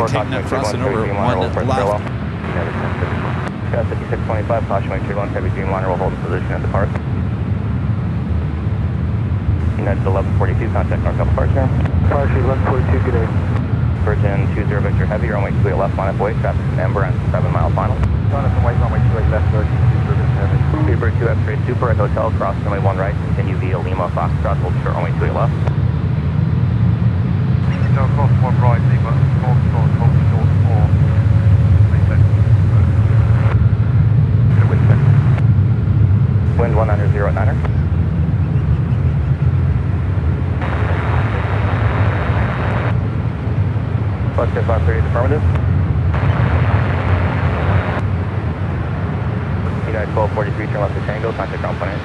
B: Alright,
C: crossing over, one left.
B: Got 5625, caution wake 31, heavy Dreamliner will hold the position at the park. United 1142, contact North departure.
F: Departure 1142, good day.
B: Virgin 20 Victor Heavy, runway 28 left, line of way, traffic from Amber and 7 mile final.
F: Jonathan White, runway 28 left, Virgin 20 Victor Heavy.
B: Speedbird 2 X-ray Super at Hotel, cross runway 1 right, continue via Lima, Foxtrot, hold short runway 28 left.
F: No, cross 1 right, Lima, Foxtrot, hold short 4. 3 seconds.
B: Wind 190 at 9er. Flight 530 affirmative. United 1243, turn left to Tango, contact ground plane.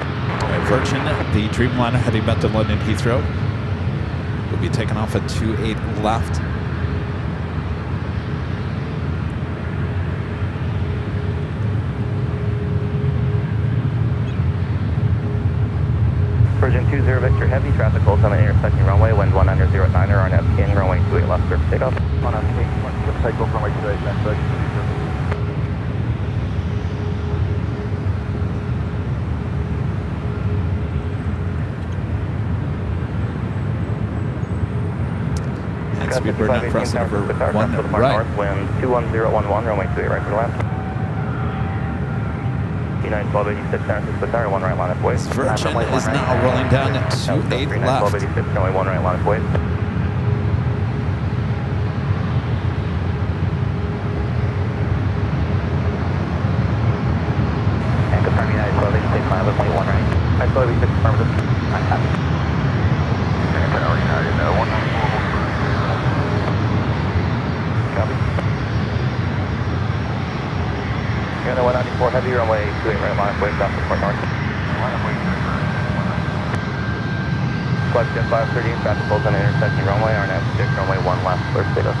C: Virgin, the Dreamliner heading back to London Heathrow. Will be taken off at 28 left.
B: Virgin 20 Victor Heavy, traffic holds on the intersecting runway, wind 190 at 9er, RNF King, runway 28 left, clear for takeoff.
F: RNF King, clear for takeoff, runway 28 left, Virgin 20.
C: Speedbird now crossing over 1 right.
B: Wind 21011, runway 28 right for the left. United 1286, San Francisco Tower, 1 right line of way.
C: Virgin is now rolling down at 28 left.
B: 1286, runway 1 right line of way. And confirm United 1286, line of way 1 right. United 1286, affirmative. United 194 heavy, runway 28 right line of way, south to Port North. Flight 530, traffic holds on the intersecting runway, RNF 6, runway 1 left, clear for takeoff.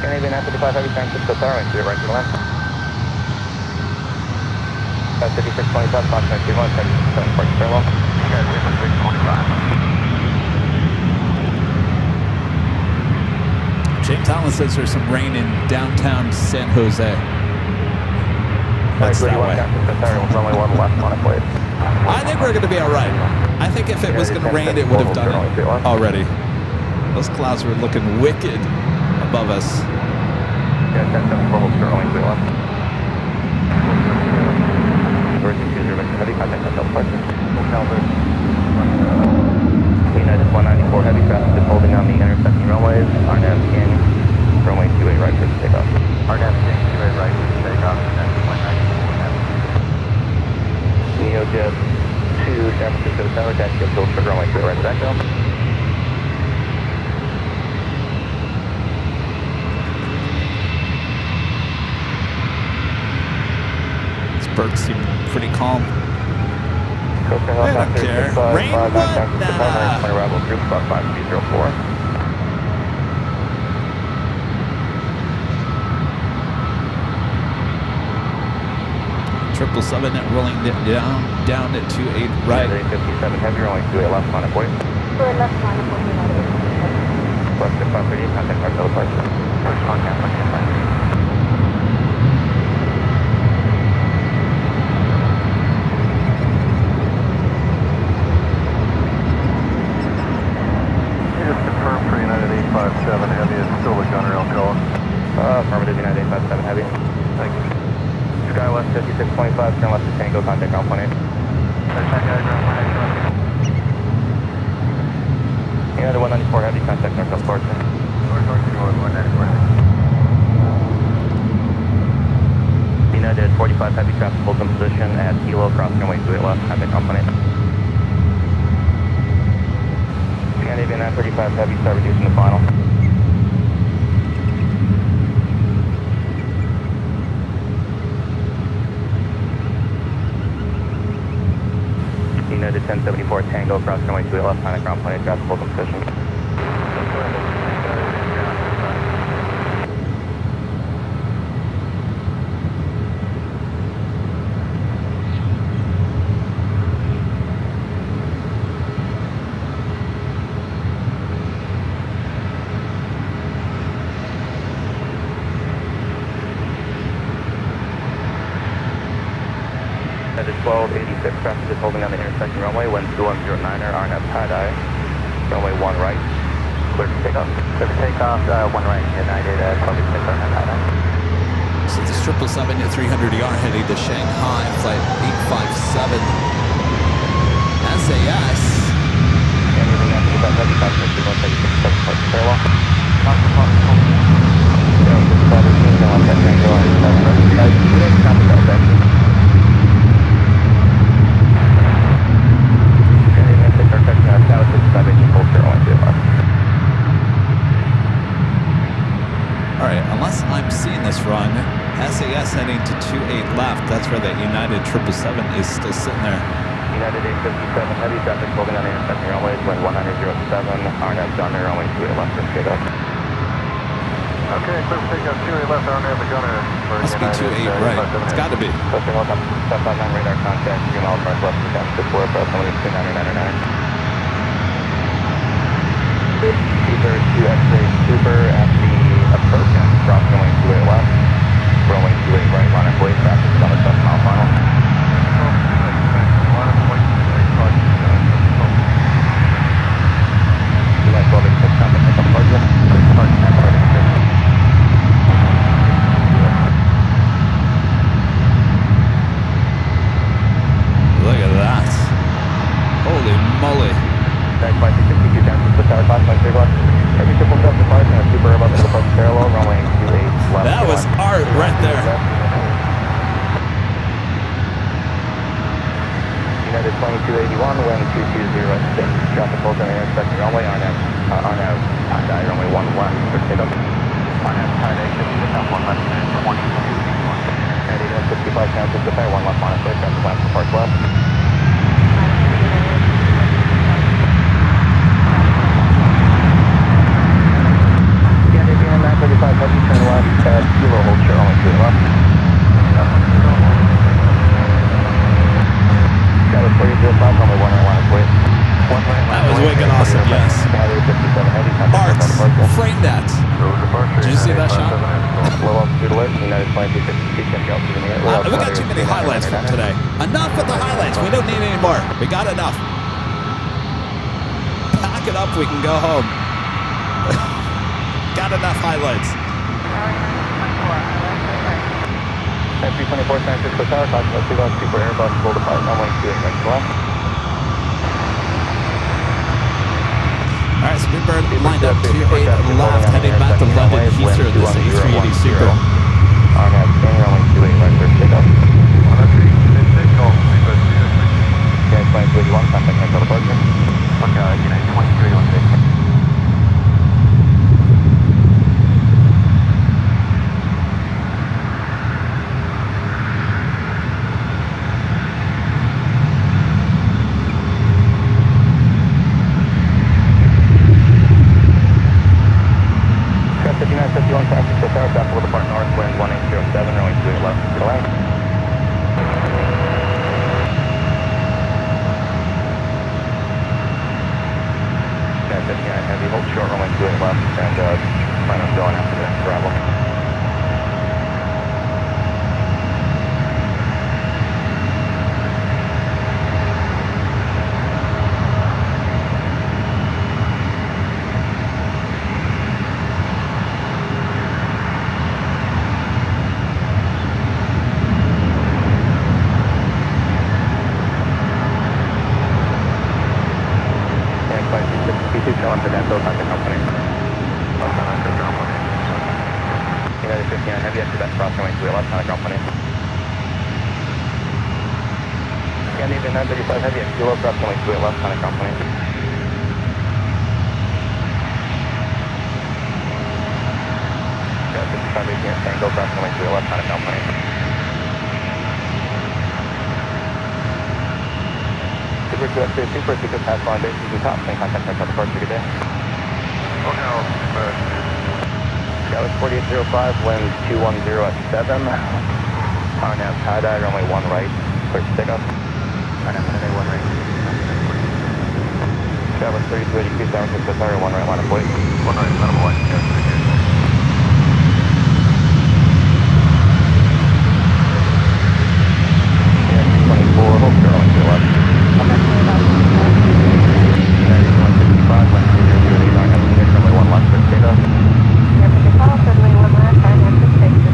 B: Canadian 955 heavy, San Francisco Tower, right to the right to the left. 5625, caution at 21, 77 park parallel.
C: James Allen says there's some rain in downtown San Jose. That's that way. I think we're going to be all right. I think if it was going to rain, it would have done it already. Those clouds were looking wicked above us.
B: United 194 heavy, traffic is holding on the intersecting runways. RNF King, runway 28 right for takeoff. RNF King, 28 right for takeoff. NeoJet 2 San Francisco Tower, dash get full for runway 28 right for takeoff.
C: These birds seem pretty calm.
B: I
C: don't care. Rain what? Nah.
B: Arrival group spot 5204.
C: 777 rolling down at 28 right.
B: 57 heavy, rolling 28 left line of way.
E: 28 left line of way.
B: Plus 530, contact our departure. First contact,
F: 935 Heavy, start reducing the final. United 1074 Tango, cross runway 28 left, behind the ground plane, traffic full position. At 1286, traffic is holding on the intersection runway, wind 2109er, RNF tie-dye. Runway 1 right, clear for takeoff.
G: Clear for takeoff, 1 right, United 1286, RNF tie-dye.
C: So this 777-300ER heading to Shanghai, flight 857. SAS.
F: And moving on to the heavy traffic, 136, parallel.
C: Alright, unless I'm seeing this wrong, SAS heading to 28 left, that's where that United 777 is still sitting there.
F: United 857, heavy traffic holding on the intersection runways, wind 107, RNF gunner, runway 28 left, and straight up.
B: Okay, clear for takeoff, 28 left, RNF gunner.
C: Must be 28 right, it's got to be.
F: Pushing welcome, 759 radar contact, 3 miles northwest of San Francisco, approximately 29999. Super 2 X-ray Super at the approach and cross runway 28 left, runway 28 right, line of way, traffic is on the 7 mile final. United 1286, contact pickup departure, departure and departure.
C: Look at that. Holy moly.
F: Next flight 262, San Francisco Tower, class flight 3 left. Heavy 777 departure and super above the departure parallel, runway 28 left.
C: That was art right there.
F: United 2281, wind 220 traffic holds on the intersection runway, RNF tie-dye, runway 11, for takeoff.
G: RNF tie-dye, shifting to south 1 left, 22.
F: And 65 San Francisco Tower, 1 left, line of sight, traffic line for park left. United 935 heavy, turn left, kilo, hold short, only 2 left. That was 4005, only 1 right, line of weight.
C: That was wicked awesome, yes. Art, frame that. Did you see that shot? We got too many highlights from today. Enough with the highlights. We don't need any more. We got enough. Pack it up. We can go home. Got enough highlights.
F: 324 San Francisco Tower, talking about Super Airbus, full depart, runway 28 right to left.
C: All right, Speedbird lined up 28 left, heading back to London Heathrow. This A380 Super.
F: RNF scanning, runway 28 right, first takeoff. United 2281, contact control departure.
G: United 2316.
F: United 59 Heavy, after that cross runway 28 left, on the ground plane. United 935 Heavy, at kilo, cross runway 28 left, on the ground plane. 518 Tango, crossing runway 2 left, ground point. Super 2 Super, secret pass line base, you can top, and contact our departure, good day.
B: Oh no,
F: Dallas 4805, wind 210 at 7. Arnab tie-dye, runway 1 right, clear for takeoff. Arnab tie-dye, 1 right. Dallas 3283, San Francisco Tower, 1 right, line of wait.
B: 1 right, line of wait, yes, thank you.
F: Yeah, 24, hold still, runway 2 left. United 165, wind 208, Arnab runway 1 left, clear for takeoff.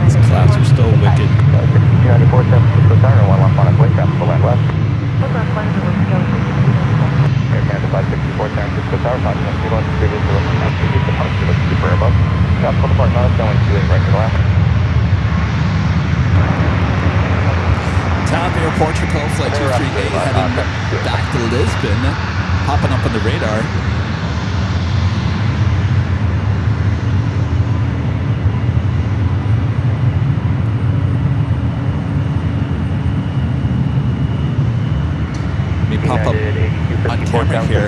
C: These clouds are still wicked.
F: 6294, San Francisco Tower, 1 left, line of wait, traffic will land left. Air Canada 564, San Francisco Tower, Continental Seaboard, previous to the departure looks super above. Tropical depart north, downwind 28 right to the left.
C: Top Air Portugal, flight 238 heading back to Lisbon, popping up on the radar. Pop up on camera here.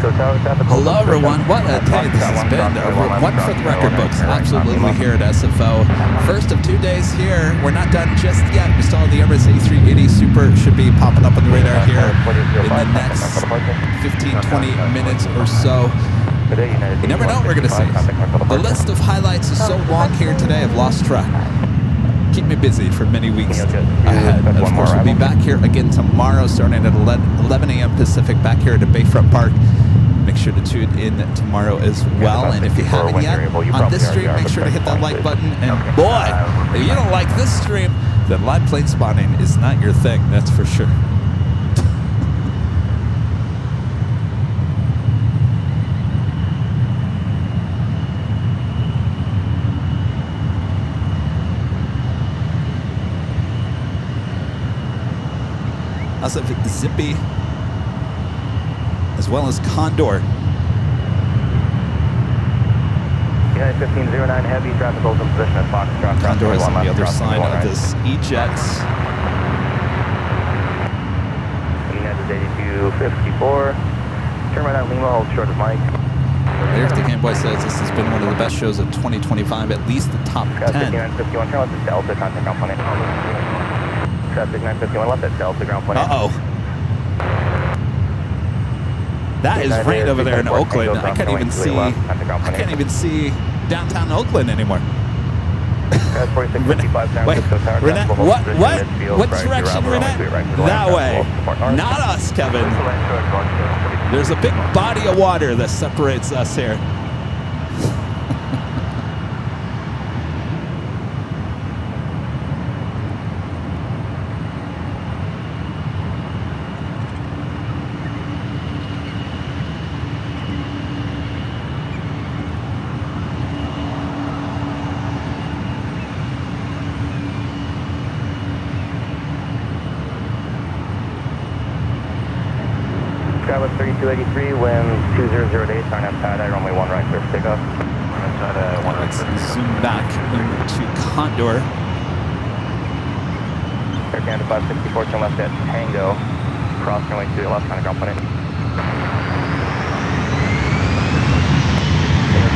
C: Hello everyone, what a day this has been. One for the record books, absolutely here at SFO. First of 2 days here, we're not done just yet. We still have the Airbus A380 Super, should be popping up on the radar here in the next 15-20 minutes or so. You never know what we're going to see. The list of highlights is so long here today, I've lost track. Keep me busy for many weeks ahead. Of course, we'll be back here again tomorrow, starting at 11 a.m. Pacific, back here at the Bayfront Park. Make sure to tune in tomorrow as well. And if you haven't yet on this stream, make sure to hit that like button. And boy, if you don't like this stream, then live plane spotting is not your thing, that's for sure. As of Zippy, as well as Condor.
F: United 1509 heavy, traffic holds in position at Foxtrot.
C: Condor is on the other side of this E-Jets.
F: United 8254. Turn right at Lima, hold short of Mike.
C: Eric the Gameboy says this has been one of the best shows of 2025, at least the top 10.
F: 5951, turn left at Delta, contact ground point. Traffic 951 left at Delta, ground point.
C: Uh-oh. That is rain over there in Oakland. I can't even see downtown Oakland anymore. Wait, Renette, what direction, Renette? That way. Not us, Kevin. There's a big body of water that separates us here.
F: Travis 3283, wind 2008, sign up tie-dye, runway 1 right, clear for takeoff.
C: Let's zoom back into Condor.
F: Air Canada 564, turn left at Tango, cross runway 2 left, kind of ground point.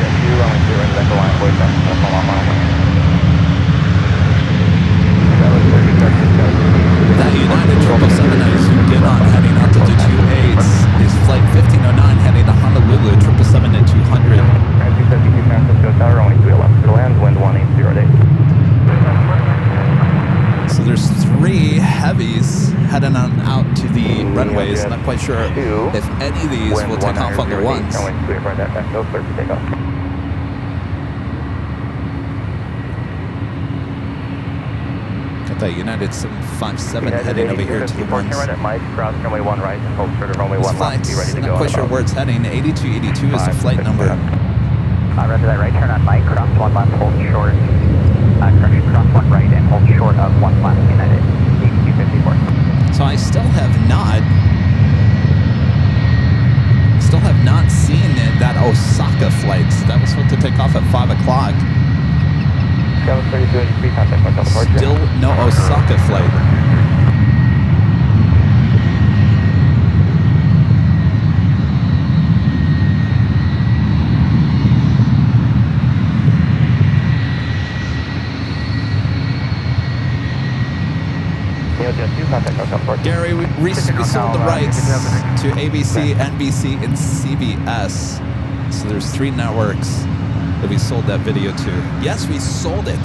F: Jet 2, runway 2 right, back to line, boys, that's going to fall off on
C: That United 777 I zoomed in on heading altitude 28 is flight 1509 heading to Honolulu, 777 at 200.
F: 272 San Francisco Tower, only 3 left to land, wind 1808.
C: So there's 3 heavies heading on out to the runways. Not quite sure if any of these will take off on the ones.
F: Clear for that, clear for takeoff.
C: Got that United 757 heading over here to the ones.
F: Right at Mike, cross runway 1 right, and hold short of runway 1 left. Be ready to go.
C: Not quite sure where it's heading. 8282 is the flight number.
G: Run to that right, turn on Mike, cross 1 left, hold short. Correction, cross 1 right, and hold short of 1 left, United 8254.
C: So I still have not seen that Osaka flight. That was supposed to take off at 5 o'clock.
F: 3283, contact hotel departure.
C: Still no Osaka flight. Gary, we sold the rights to ABC, NBC, and CBS. So there's 3 networks that we sold that video to. Yes, we sold it.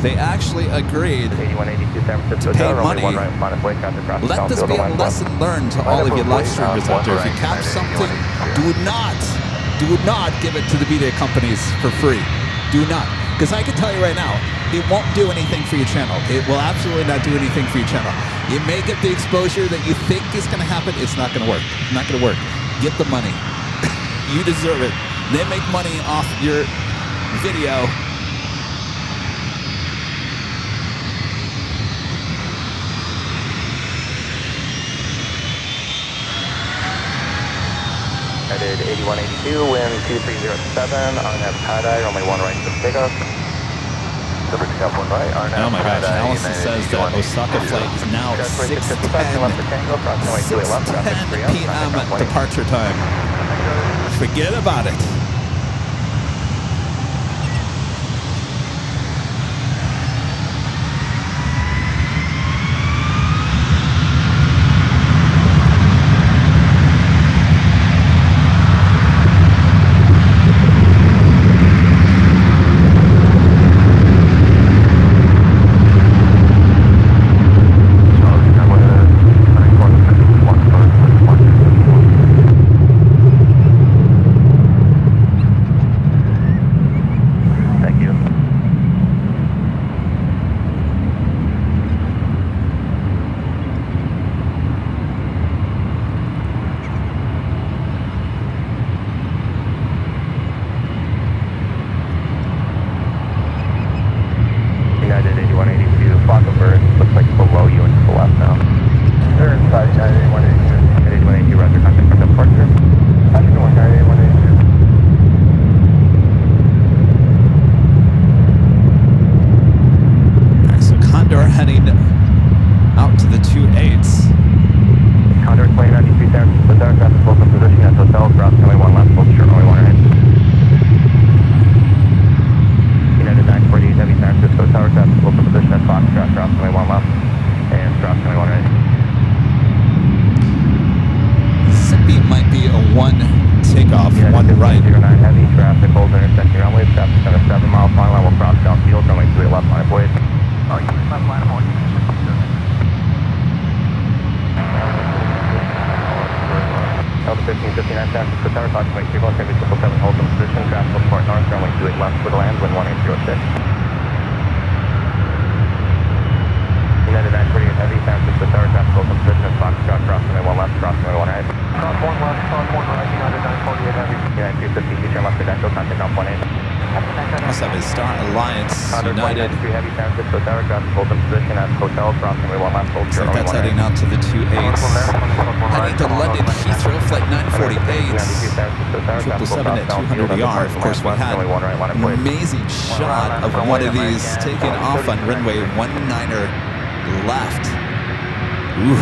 C: They actually agreed to pay money. Let this be a lesson learned to all of you live streamers out there. If you catch something, do not give it to the media companies for free. Do not. Because I can tell you right now, it won't do anything for your channel. It will absolutely not do anything for your channel. You may get the exposure that you think is going to happen. It's not going to work. Not going to work. Get the money. You deserve it. They make money off your video.
F: Headed 8182, wind 2307, RNAV tie-dye, runway 1 right to takeoff.
C: Oh my gosh, Allison says that Osaka flight is now 6:10 p.m. departure time. Forget about it. Amazing shot of one of these taking off on runway 19er left. Ooh.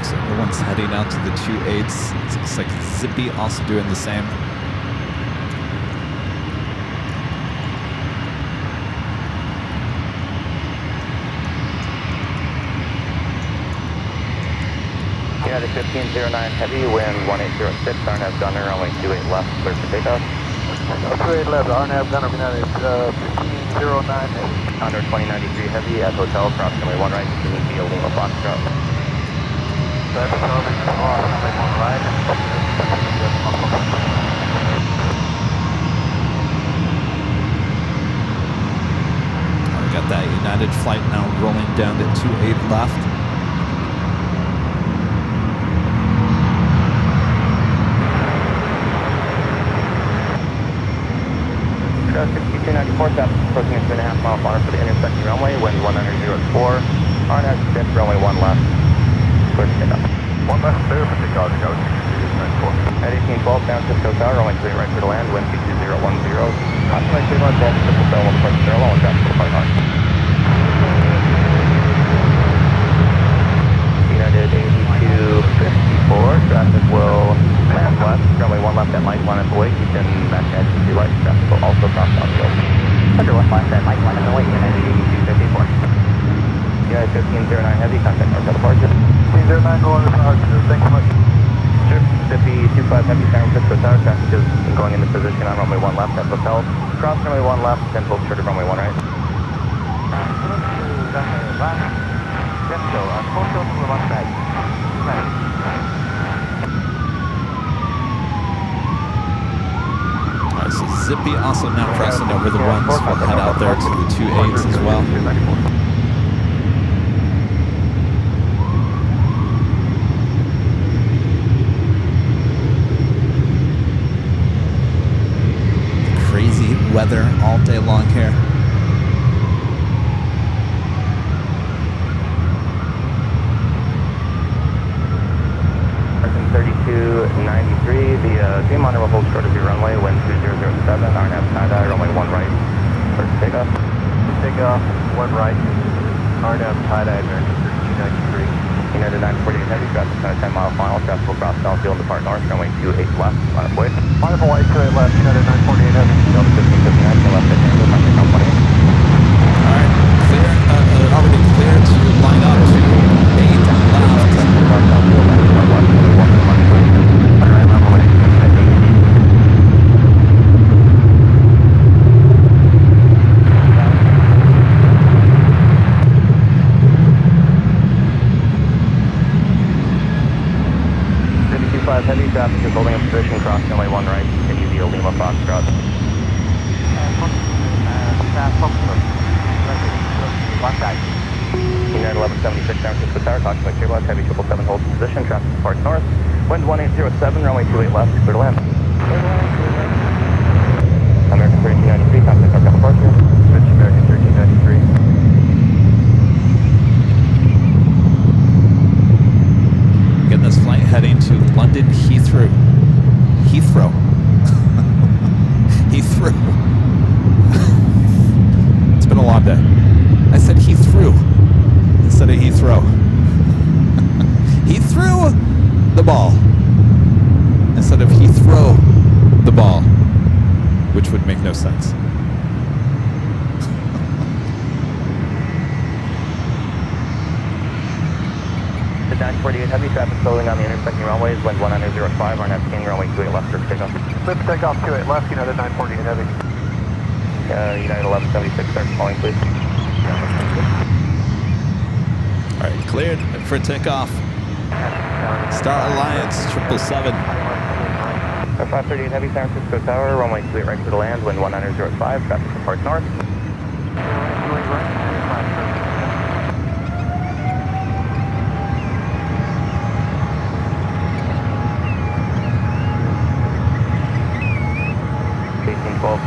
C: So everyone's heading out to the 28s. It looks like Zippy also doing the same.
F: United 1509 heavy, wind 1806, RNAV gunner, runway 28 left, clear for takeoff.
B: 28 left, RNAV gunner, United 1509 heavy.
F: Under 2093 heavy at hotel, approximately 1 right, Tunisia, Lima, Foxtrot.
B: That's Southern Car, 1 right,
C: We got that United flight now rolling down to 28 left.
F: 4 traffic approaching at 2.5 mile final for the intersecting runway, wind 190 at 4. RNS 6, runway 1 left. Clear to take off.
B: 1 left, clear for takeoff, go 629.4.
F: At 1812, San Francisco Tower, runway 3 right for the land, wind 22010. Caution signal at San Francisco Tower, 1 approach parallel, and traffic will north. United 8254, traffic will land west, runway 1 left at Mike 1 at the wake, you can back to two lights, traffic will also cross downfield.
G: Under 1 left at Mike 1 at the wake, United 8254.
F: United 1509 heavy, contact north departure.
B: 1509 going to departure, thank you much.
F: Sure, Zippy 25 heavy, San Francisco Tower, traffic is going into position on runway 1 left at Hotel. Cross runway 1 left, 10 full short of runway 1 right.
C: Alright, so Zippy also now crossing over the ones. We'll head out there to the 2.8s as well. Crazy weather all day long here.
F: 3293, the Dream Honor will hold short of your runway, wind 2007, RNF tie-dye, runway 1 right, first takeoff.
B: Takeoff, 1 right, RNF tie-dye, American 3293.
F: United 948 heavy, traffic on a 10 mile final, traffic will cross downfield and depart north, runway 28 left, on its way.
B: Final 828 left, United 948 heavy.
F: Delta 1559, to left at Tango, contact company.
C: Alright, clear, already clear to line up to 8 left.
F: Cross downfield, and depart west, runway 1 left,
B: Alright, level 8.
F: Heavy traffic is holding a position, cross runway 1 right, continue via Lima Foxtrot. United 1176 San Francisco Tower, talking with Airline, heavy 777 holds position, traffic departs north, wind 1807, runway 28 left, clear to land. American 1393, contact our departure.
B: Switch American 1393.
C: Again, this flight heading to London Heathrow. Heathrow. Heathrow. It's been a long day. I said Heathrow instead of Heathrow. He threw the ball instead of he throw the ball, which would make no sense.
F: The 948 heavy traffic slowing on the intersecting runways, wind 1905, RNF scanning runway 28 left, first takeoff.
B: Flip takeoff 28 left, United 948 heavy.
F: United 1176, start calling please.
C: Alright, cleared for takeoff. Star Alliance 777.
F: 538 heavy, San Francisco Tower, runway 28 right to the land, wind 1905, traffic departs north.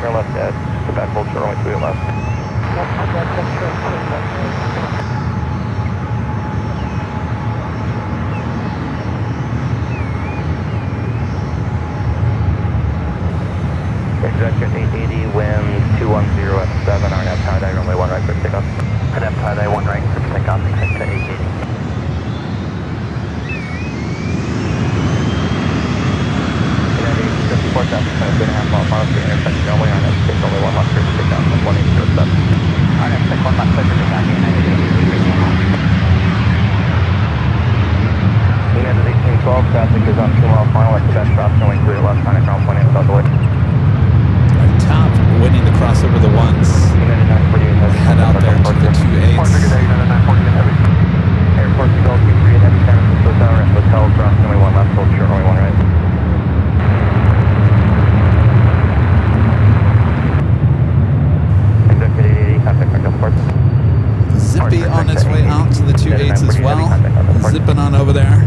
F: Turn left at Quebec, hold short, runway 28 left. Executive 880, wind 210 at 7, RNF tie-dye, runway 1 right, first takeoff.
G: RNF tie-dye, 1 right, first takeoff, exit to 880.
F: Traffic, 2.5 mile final street intersection runway, RNF 6, only 1 left, first takeoff, 1807.
G: RNF 6, 1 left, clear for takeoff, United 83.
F: United 1812, traffic is on 2 mile final at Quebec, cross runway 28 left, China ground point 8 south away.
C: Top, winning the crossover the ones.
F: United 948 heavy.
C: Head out there to the 2.8s.
B: United 948 heavy.
F: Airport to go, 238 heavy, San Francisco Tower, and Hotel, cross runway 1 left, hold short, runway 1 right.
C: Zippy on its way out to the 2.8s as well. Zipping on over there.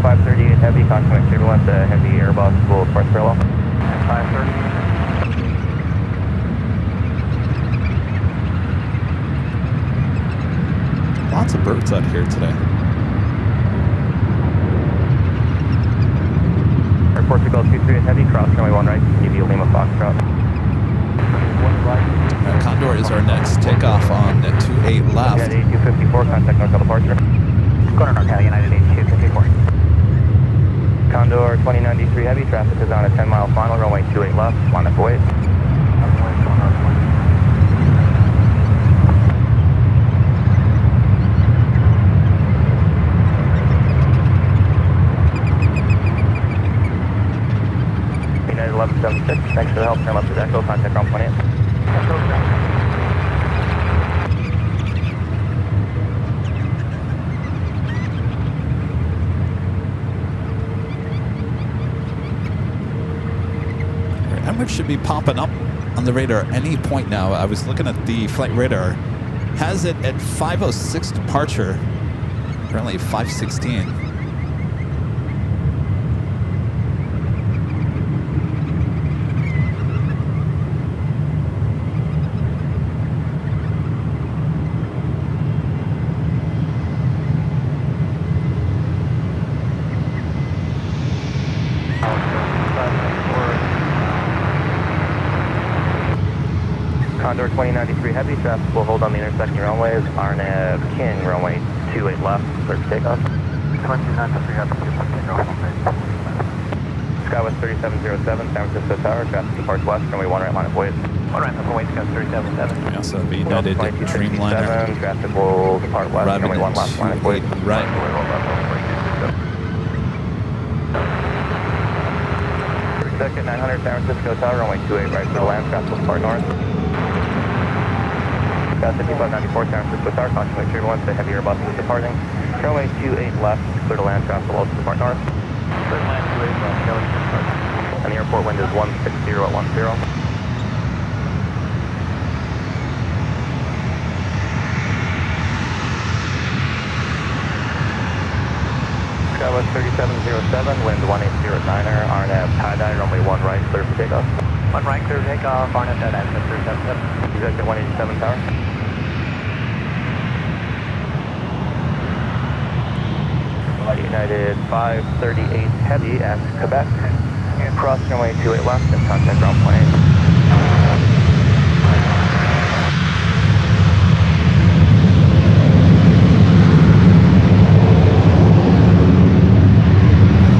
F: 538 heavy, contact turbulence, heavy Airbus will approach parallel.
B: 530.
C: lots of birds out here today.
G: Airport to go 23 heavy, cross runway 1 right, continue Lima Foxtrot.
C: Condor is our next takeoff on 28 left.
G: United 8254, contact NorCal departure.
B: Go to NorCal, United 8254.
G: Condor 2093 heavy, traffic is on a 10-mile final, runway 28 left, line up await. United 1176, thanks for the help, turn left to Echo, contact ground 28.
C: Emirates should be popping up on the radar any point now. I was looking at the flight radar. Has it at 5:06 departure. Currently 5:16. Condor 2093 heavy, traffic will hold on the intersection runways. RNAV King, runway 28 left, clear for takeoff.
B: 2093 heavy,
G: Skywest 3707, San Francisco Tower, traffic departs west, runway 1 right, line of wait.
B: 1 right, up await, Skywest 377.
C: We also have a United Dreamliner.
G: Traffic will depart west,
C: Arriving
G: runway 1 left, line of wait.
C: Right.
G: Second 900 San Francisco Tower, runway 28 right, for the land, traffic will depart north. Sky 5594 San Francisco Tower, caution with turbulence, the heavy Airbus is departing. Runway 28 left, clear to land, traffic will also depart north.
B: Clear to land 28 left, Kelly depart.
G: And the airport wind is 160 at 10. Skywest 3707, wind 180 at 9er, RNAV tie-dye, runway 1 right, clear for takeoff.
B: 1 right, clear to takeoff, RNAV tie-dye, 377.
G: Exit 187 tower. United 538 heavy at Quebec. Cross runway 28 left and contact ground 28.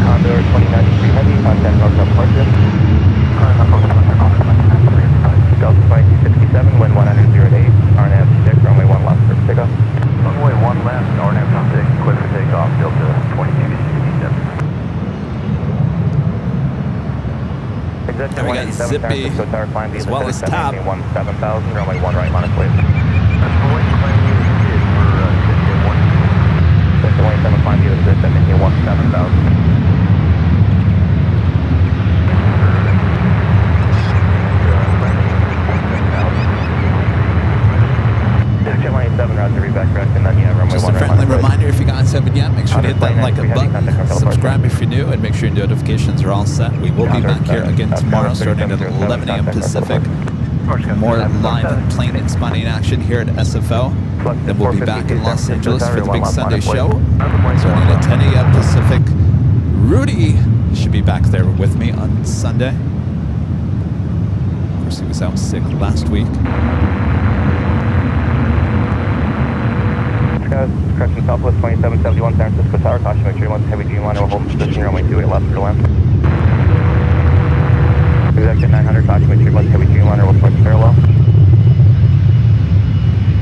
G: Condor 2093 heavy, contact NorCal departure. Delta 2267, wind 100 at 8, RNAV 6, runway 1 left for takeoff.
B: Runway 1 left, RNAV 6, clear for takeoff, Delta 2267.
C: There we got Zippy, as well as Tab.
G: 17,000, runway 1 right, line of wait. Sector 27, climb view assist, and making 17,000. Jet 187, route to reback correct, and then runway
C: Just
G: 1
C: a
G: right,
C: friendly
G: line of wait.
C: reminder, if you guys haven't yet, make sure to hit that like button, subscribe if you're new, and make sure your notifications are all set. We will be back here again tomorrow, starting at 11 a.m. Pacific. More live plane and spotting action here at SFO. Then we'll be back in Los Angeles for the big Sunday show, starting at 10 a.m. Pacific. Rudy should be back there with me on Sunday. Of course, he was out sick last week.
G: Correction, Southwest 2771 San Francisco Tower, caution with turbulence, heavy Dreamliner will hold position, runway 28 left for land. Exit 900, caution with turbulence, heavy Dreamliner will switch parallel.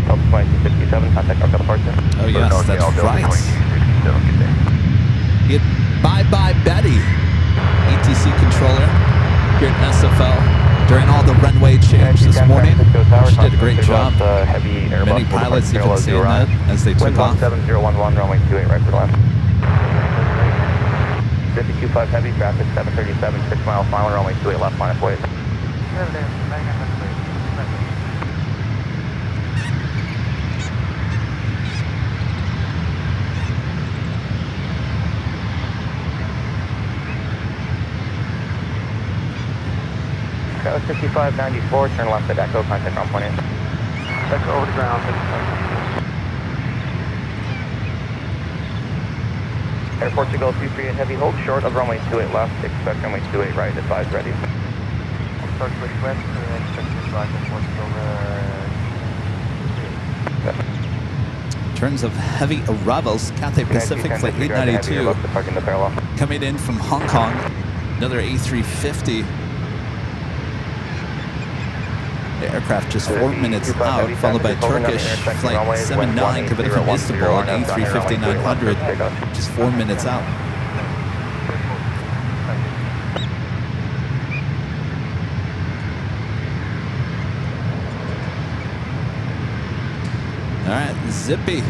G: Southwest 2267, contact NorCal departure.
C: Oh yes, that's right. Bye-bye Betty, ATC controller here at SFO. During all the runway change this morning, she did a great job. Many pilots even saying that as they took off.
G: 7011, runway 28 right for left. 5025 heavy, traffic 737, 6 mile final, runway 28 left, line of wait. Skywest 5594, turn left at Echo, contact ground 28.
B: Echo over the ground,
F: Air Portugal 238 heavy, hold short of runway 28 left, expect runway 28 right, advise ready.
B: Start request, expect right at Portugal.
C: In terms of heavy arrivals, Cathay Pacific Flight 892 coming in from Hong Kong, another A350. The aircraft just 4 minutes out, followed by Turkish Flight 79 coming in from Istanbul on A350-900, just 4 minutes out. All right, Zippy.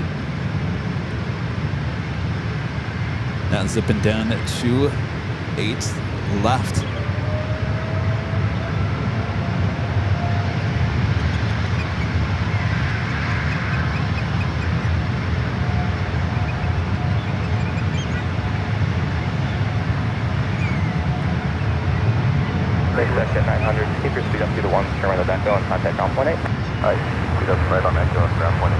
C: Now zipping down to 8 left.
F: Expect at 900, keep your speed up to the 1, turn right at Echo and contact ground point 8.
B: Alright, speed up right on Echo and ground point 8.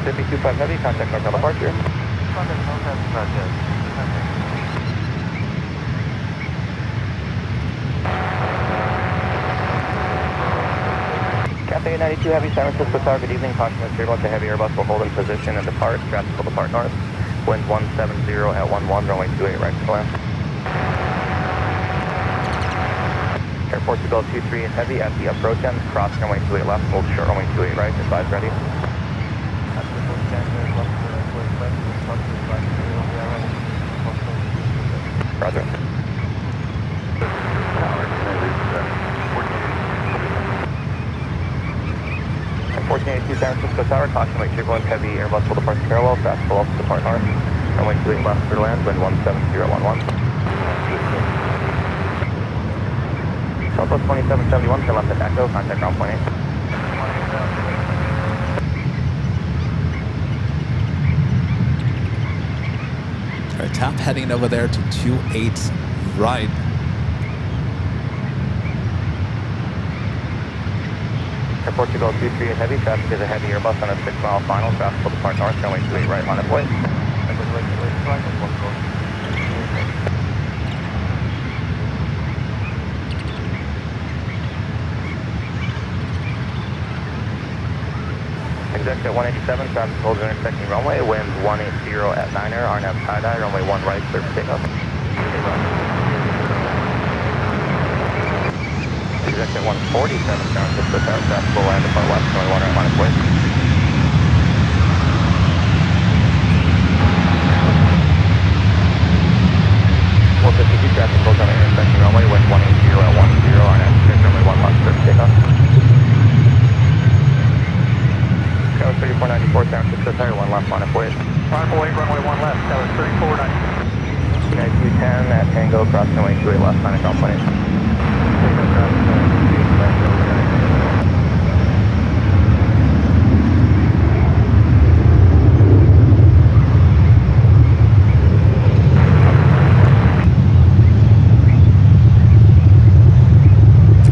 F: Zippy 25 heavy, contact north departure.
B: Contact north departure.
F: Cathay 92 heavy, San Francisco Tower, good evening. Caution material at the heavy Airbus will hold in position and depart. Traffic will depart north. Wind 170 at 11, runway 28 right to land. Air Portugal 23 heavy at the approach end, cross runway 28 left, hold short runway 28 right, advise ready. Roger. 1482 San Francisco Tower, caution weight turbulence, heavy Airbus will depart parallel, fast will also depart north. Runway 28 left for land, wind 17011. Southwest 2771, turn left at Echo, contact ground point 8.
C: All right, tap heading over there to 28 right.
F: Air Portugal 238 heavy, traffic is a heavy Airbus on a 6-mile final, fast will depart north, runway 28 right, line of way. Exit at 187, traffic holds intersecting runway, winds 180 at 9er, RNAV tie-dye, runway 1 right, clear for takeoff. Exit at 147, San Francisco Tower, traffic will land upon west, runway 1 right, line of way. Traffic holds on the intersecting runway, wind 180 at 10, RNAV runway 1 left, clear for takeoff. 3494 San Francisco Tower, 1 left, line of way.
G: Runway 1 left, tower 3490.
F: 9210 at Tango, cross runway 28 left, line of ground point 8.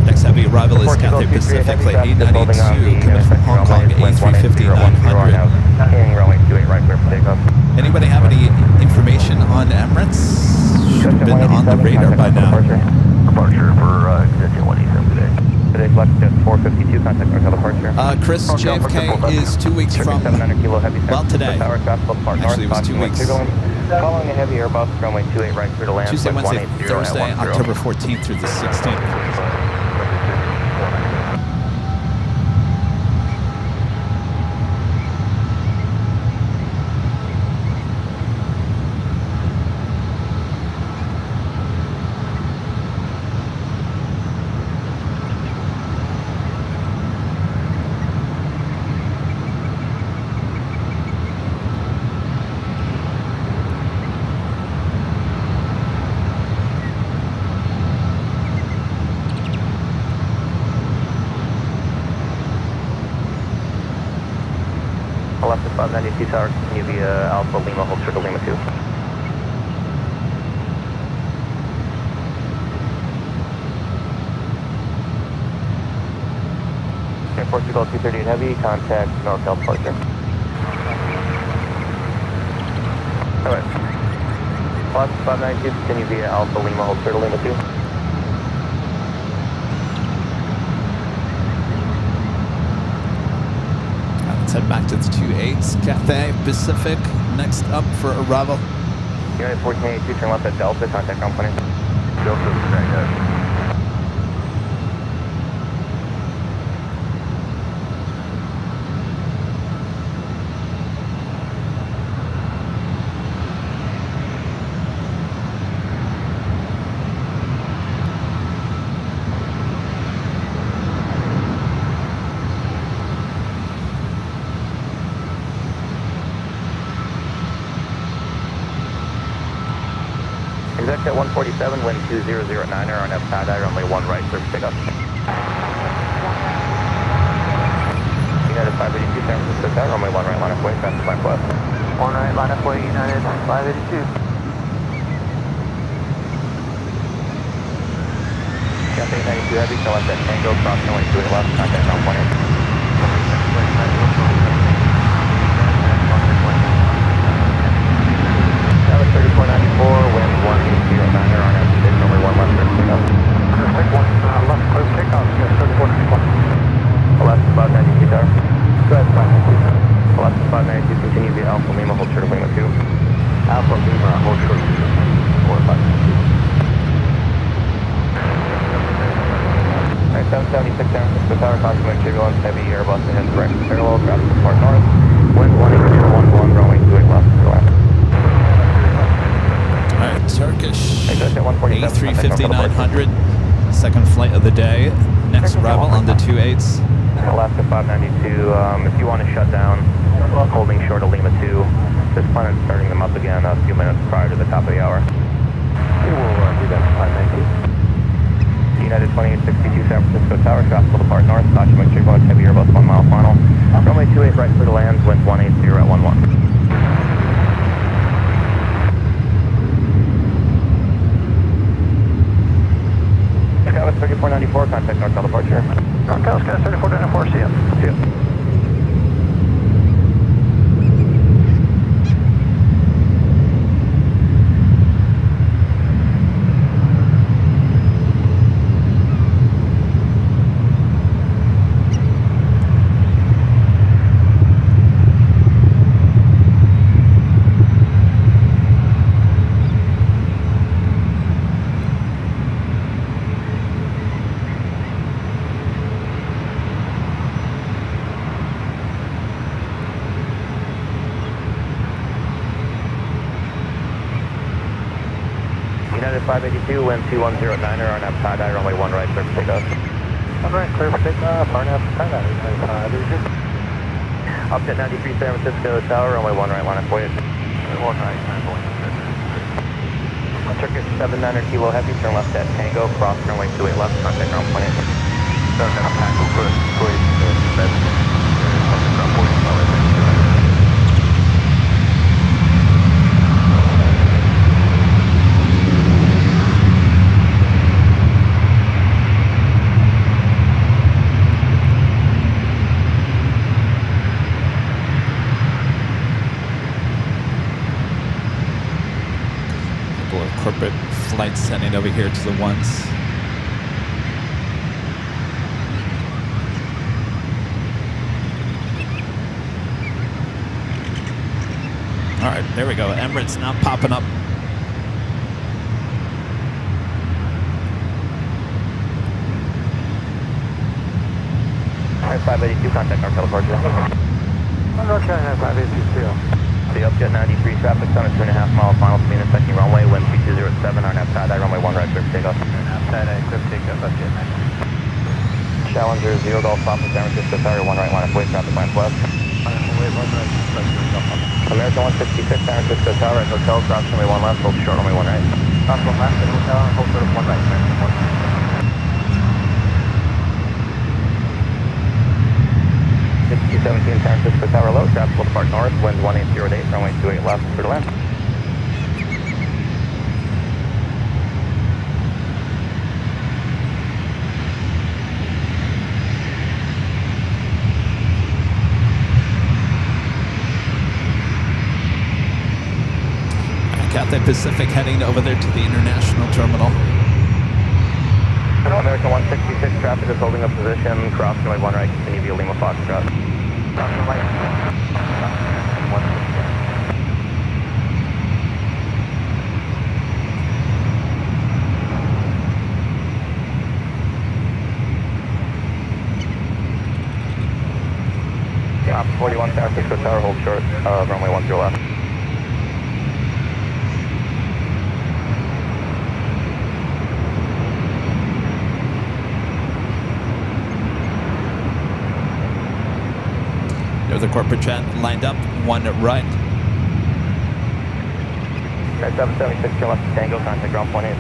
C: Next heavy arrival is Cathay Pacific Flight 892 coming from Hong Kong, A350-900. Anybody have any information on Emirates? Should have been on the radar by now.
B: Departure for exit 187 today.
F: Today flight just 452, contact north departure.
C: Chris, JFK is 2 weeks from, well, today. Actually, it was 2 weeks.
F: Following a heavy Airbus, runway 28 right through to land.
C: Tuesday, Wednesday,
F: 180
C: Thursday,
F: at 10.
C: October 14th through the 16th.
G: Left to 592 tower, continue via Alpha Lima, hold short to Lima 2. Portugal 238 heavy, contact NorCal departure. Alright. Left 592, continue via Alpha Lima, hold short to Lima 2.
C: Let's head back to the 28s, Cathay Pacific, next up for arrival.
G: United 1482, turn left at Delta, contact ground 20.
B: Delta today, guys.
G: Exec at 147, wind 2009 on F tie runway 1 right, surface pickup. United 582, San Francisco tower, runway 1 right, line up way, traffic line west.
D: 1 right, line up way, United 582.
G: Cathay 92 heavy, turn left at Tango, cross runway 28 left, contact ground 20. Now it's 3494, wind 109 on F runway 1 left, surface pickup.
B: Take one, left close takeoff, 3494.
G: Left 592 tower.
B: Go ahead, 592.
G: Left 592, continue via Alpha Lima, hold short to Lima 2.
B: Alpha Lima, hold short to 4592.
G: Alright, 776 San Francisco tower, caution turbulence, heavy Airbus ahead, direct parallel, traffic depart north. Wind 18011, runway 28 left, go left.
C: Alright, Turkish
G: Exit at 147,
C: A350-900, second flight of the day. Next arrival on the 28s.
G: Left to 592, if you want to shut down, holding short of Lima 2, just plan on starting them up again a few minutes prior to the top of the hour.
B: We will do that at 592.
G: United 2862 San Francisco tower, traffic will depart north, caution when turbulence, heavy Airbus 1 mile final. Runway 28 right clear to land, wind 180 at 11. Skywas 3494, contact NorCal departure.
B: NorCal, Sky 3494, see ya.
G: See ya. United 582, wind 2109er on F tie runway 1 right, surface takeoff.
B: 1 right, clear for takeoff, RNF, tie-dye, 95.
G: Upjet 93 San Francisco tower, runway 1 right, line up way.
B: 1 right, 9
G: Turkish 79er kilo heavy, turn left at Tango, cross runway 28 left, contact ground 20.
B: Tango, good, 7. Contact ground 40,
C: Corporate flights heading over here to the ones. All right, there we go. Emirates now popping up.
G: All right, 582, contact NorCal departure.
B: NorCal, 582, see ya.
G: The Upjet 93 traffic on a 2.5 mile final speed intersecting runway, wind 3207 on F tie runway 1 right, surface takeoff.
B: Tie-dye, clear for takeoff, Upjet 93.
G: Challenger 0 Golf Papa San Francisco tower, 1 right, line up way, traffic lines west. American 166 San Francisco tower at hotel, cross runway 1 left, hold short runway 1 right.
B: Cross 1 left at hotel, hold short of 1 right,
G: 62
F: 17 San Francisco Tower low, traffic will depart north, wind 1808, runway 28 left, clear to land.
C: Cathay Pacific heading over there to the international terminal.
F: American 166, traffic is holding a position, cross runway 1 right, continue via Lima Foxtrot. Op 41 San Francisco Tower, hold short, runway 10 left.
C: There's a corporate jet lined up, 1 right.
F: 776, turn left to Tango, contact ground point 8.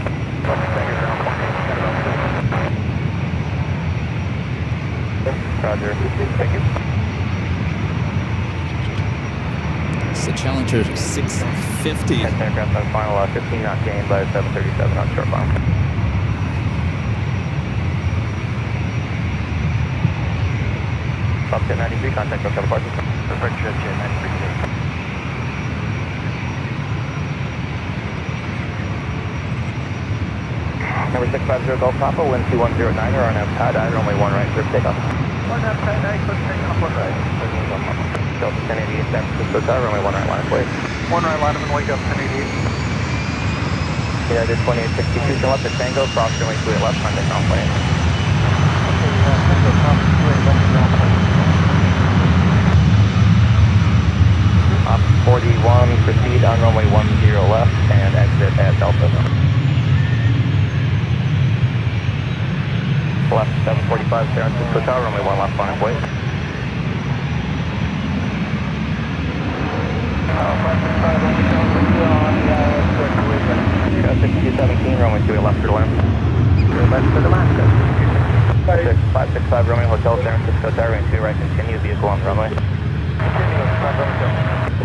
F: Roger, thank you.
C: It's the Challenger 650.
F: Next aircraft on final 15 knot gain by 737 on short bound. Up to 93, contact hotel departure. Perfect, jet 93. Number 650 Golf Papa, wind 2109, or on pad, runway 1 right, clear for takeoff.
B: 1 pad, clear for takeoff, 1 right.
F: Delta 1088, San Francisco Tower, runway 1 right, line of way.
B: 1 right, line of and wake up 1088.
F: United 2862, turn left to Tango, cross runway 28 left, contact ground point 8.
B: Tango, cross 28 left, ground point 8.
F: Op 41, proceed on runway 10 left and exit at Delta. Left 745 San Francisco Tower, runway 1 left, line of way. 6217, runway 28 left for the land. Left for the land. 565 Romeo Hotel, San Francisco Tower, runway 2 right, continue, vehicle on the runway.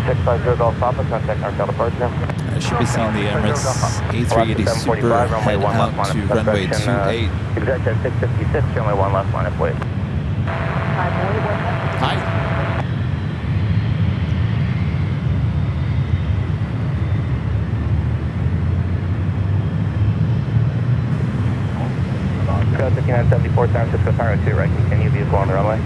F: 650 Golf Papa, contact Nortel departure.
C: I should be seeing the Emirates A380 Super head out to runway 28.
F: Executive 656, runway 1 left, line of way.
C: Hi.
F: Code 5974 San Francisco Tower, 2 right, continue, vehicle on the runway.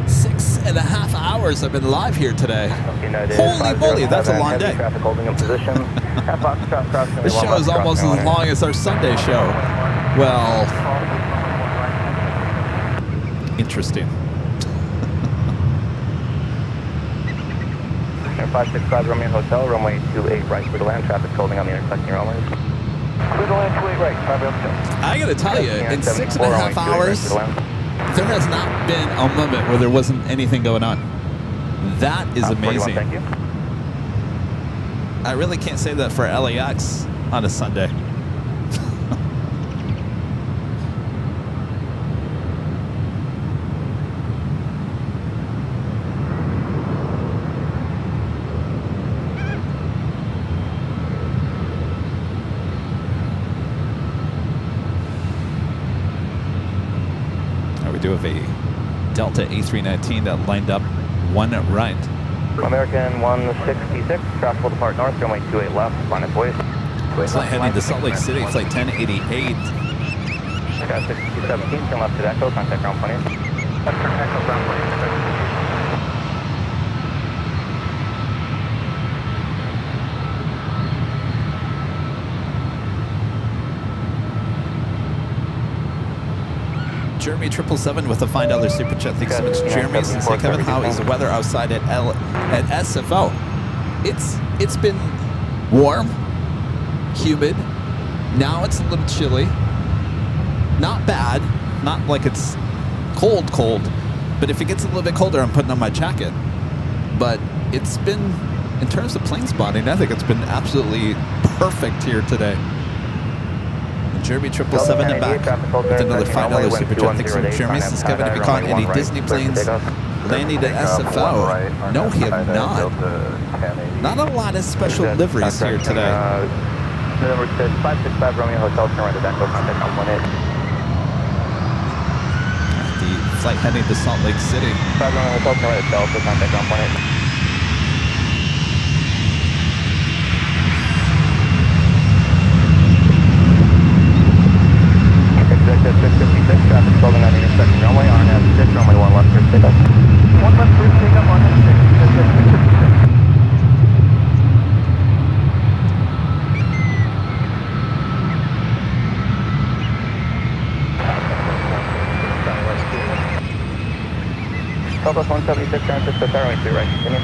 C: 6.5 hours I've been live here today.
F: United
C: Holy moly, that's a long day.
F: Traffic holding in position.
C: This show is almost as long as our Sunday show. Well, interesting.
F: 565 Romeo Hotel, runway 28 right, clear to land. Traffic holding on the intersecting runways.
B: Clear to land 28 right, traffic up.
C: I gotta tell you, in 6.5 hours, there has not been a moment where there wasn't anything going on. That is amazing.
F: Thank you.
C: I really can't say that for LAX on a Sunday. We do have a Delta A319 that lined up 1 right.
F: American 166, traffic will depart north, runway 28 left, line of way.
C: Flight heading to Salt Lake City, flight 1088.
F: 6217, turn left to Echo, contact ground point 8.
B: Left turn Echo, ground point 8.
C: Jeremy 777 with a $5 super chat. Thanks so much, Jeremy. Since Kevin, how is the weather outside at SFO? It's been warm, humid. Now it's a little chilly. Not bad. Not like it's cold. But if it gets a little bit colder, I'm putting on my jacket. But it's been, in terms of plane spotting, I think it's been absolutely perfect here today. Jeremy 777 and back with another $5 super chat. Thanks so much, Jeremy. Since Kevin, have you caught any Disney planes landing at SFO. No, he have not. Not a lot of special liveries here today.
B: Number 565 Romeo Hotel, turn right to Echo, contact on 18.
C: The flight heading to Salt Lake City.
B: 5 Romeo Hotel, turn right to Delta, contact on 18. Executive 656, traffic holding on the intersection runway, RNF 6, runway 1 left, first takeoff. 1 left, first takeoff, RNF 6, 656. Southwest 176, San Francisco, Tower, 2 right, continue.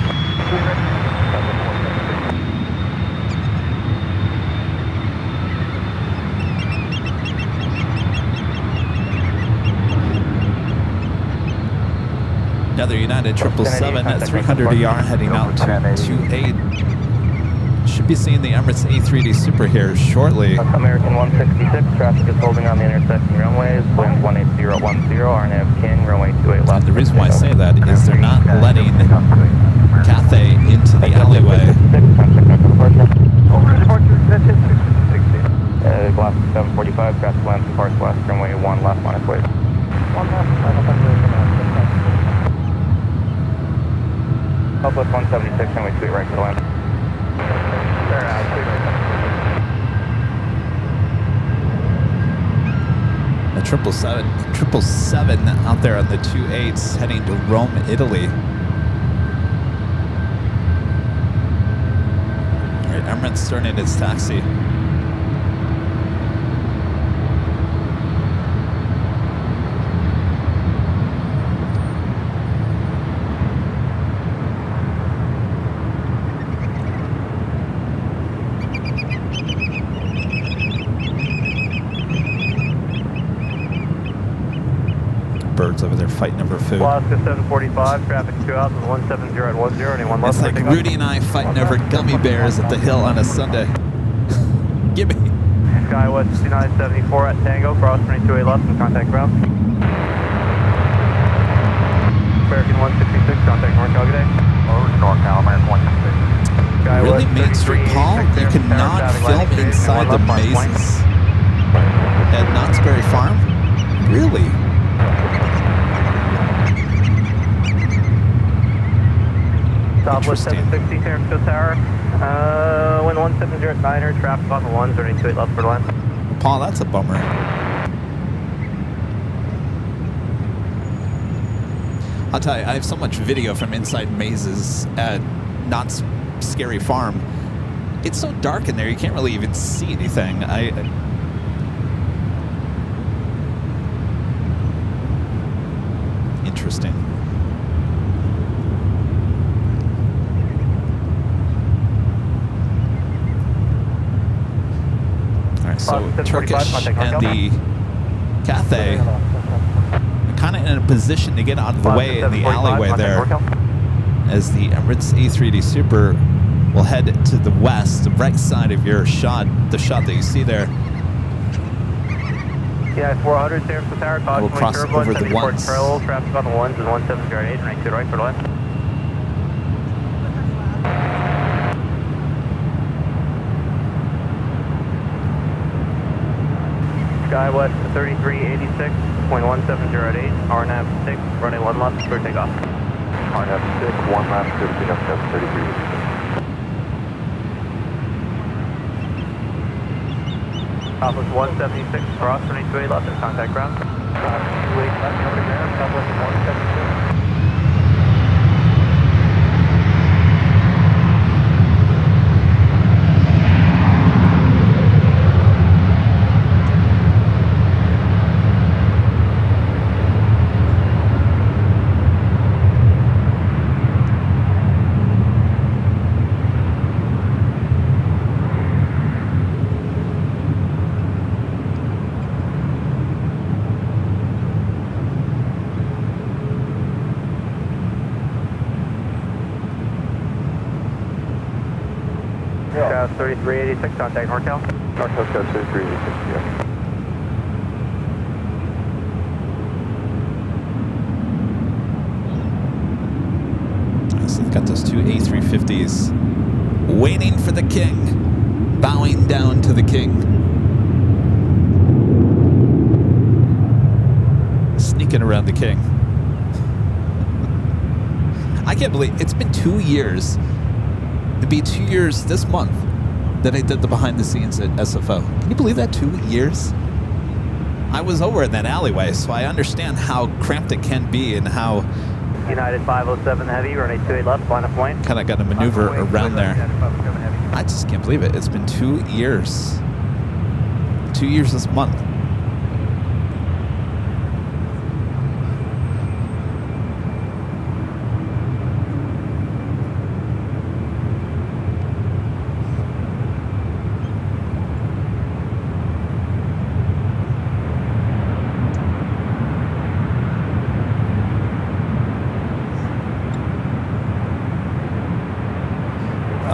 C: Another United 777 at 300 ER heading out to 28. Should be seeing the Emirates A380 Super here shortly.
B: American 166, traffic is holding on the intersecting runways, winds 18010, RNAV King, runway 28 left.
C: And the reason why I say that is they're not letting Cathay into the alleyway.
B: Glass 745, traffic lands to Park West, runway 1 left on its way. 1 left, Southwest 176, runway 2 right for the land.
C: A 777 out there on the 28s heading to Rome, Italy. All right, Emirates starting its taxi. Birds over there fighting over food.
G: Alaska 745, traffic 2 out and 170 at 10, anyone left.
C: It's like Rudy and I fighting over gummy bears at the hill on a Sunday. Gimme.
G: Skywest 2974 at Tango, cross 22A left and contact ground. American 166, contact NorCal, good day.
B: Over to NorCal, American 166.
C: Really, Main Street, Paul? You cannot film inside the mazes at Knott's Berry Farm? Really?
G: Southwest 760, San Francisco Tower. Wind 170 at 9er, traffic on the 1s, 28 left for the line.
C: Paul, that's a bummer. I'll tell you, I have so much video from inside mazes at Knott's Scary Farm. It's so dark in there, you can't really even see anything. Interesting. So Turkish and the Cathay are kind of in a position to get out of the way in the alleyway there, as the Emirates A380 Super will head to the west, the right side of your shot, the shot that you see there.
G: Yeah, 400 San Francisco Tower,
C: will cross over the ones.
G: Parallel, traffic on the 1s and 170 at 8, and 92 right for the line. Skywest 3386, point 170 at 8, RNAV 6, running 1 left, clear takeoff.
B: RNAV 6, 1 left, clear takeoff, 3386.
G: Southwest 176, cross 22A left and contact ground. 28 left, over to ground, Southwest 176. South 3386, contact NorCal.
B: NorCal, 3386, yeah.
C: two A350s, waiting for the king, bowing down to the king. Sneaking around the king. I can't believe it's been 2 years. It'd be 2 years this month that I did the behind the scenes at SFO. Can you believe that? 2 years? I was over in that alleyway, so I understand how cramped it can be and how
G: United 507 Heavy, runway 28 left, line of point.
C: kind of got to maneuver around there. I just can't believe it. It's been 2 years. 2 years this month.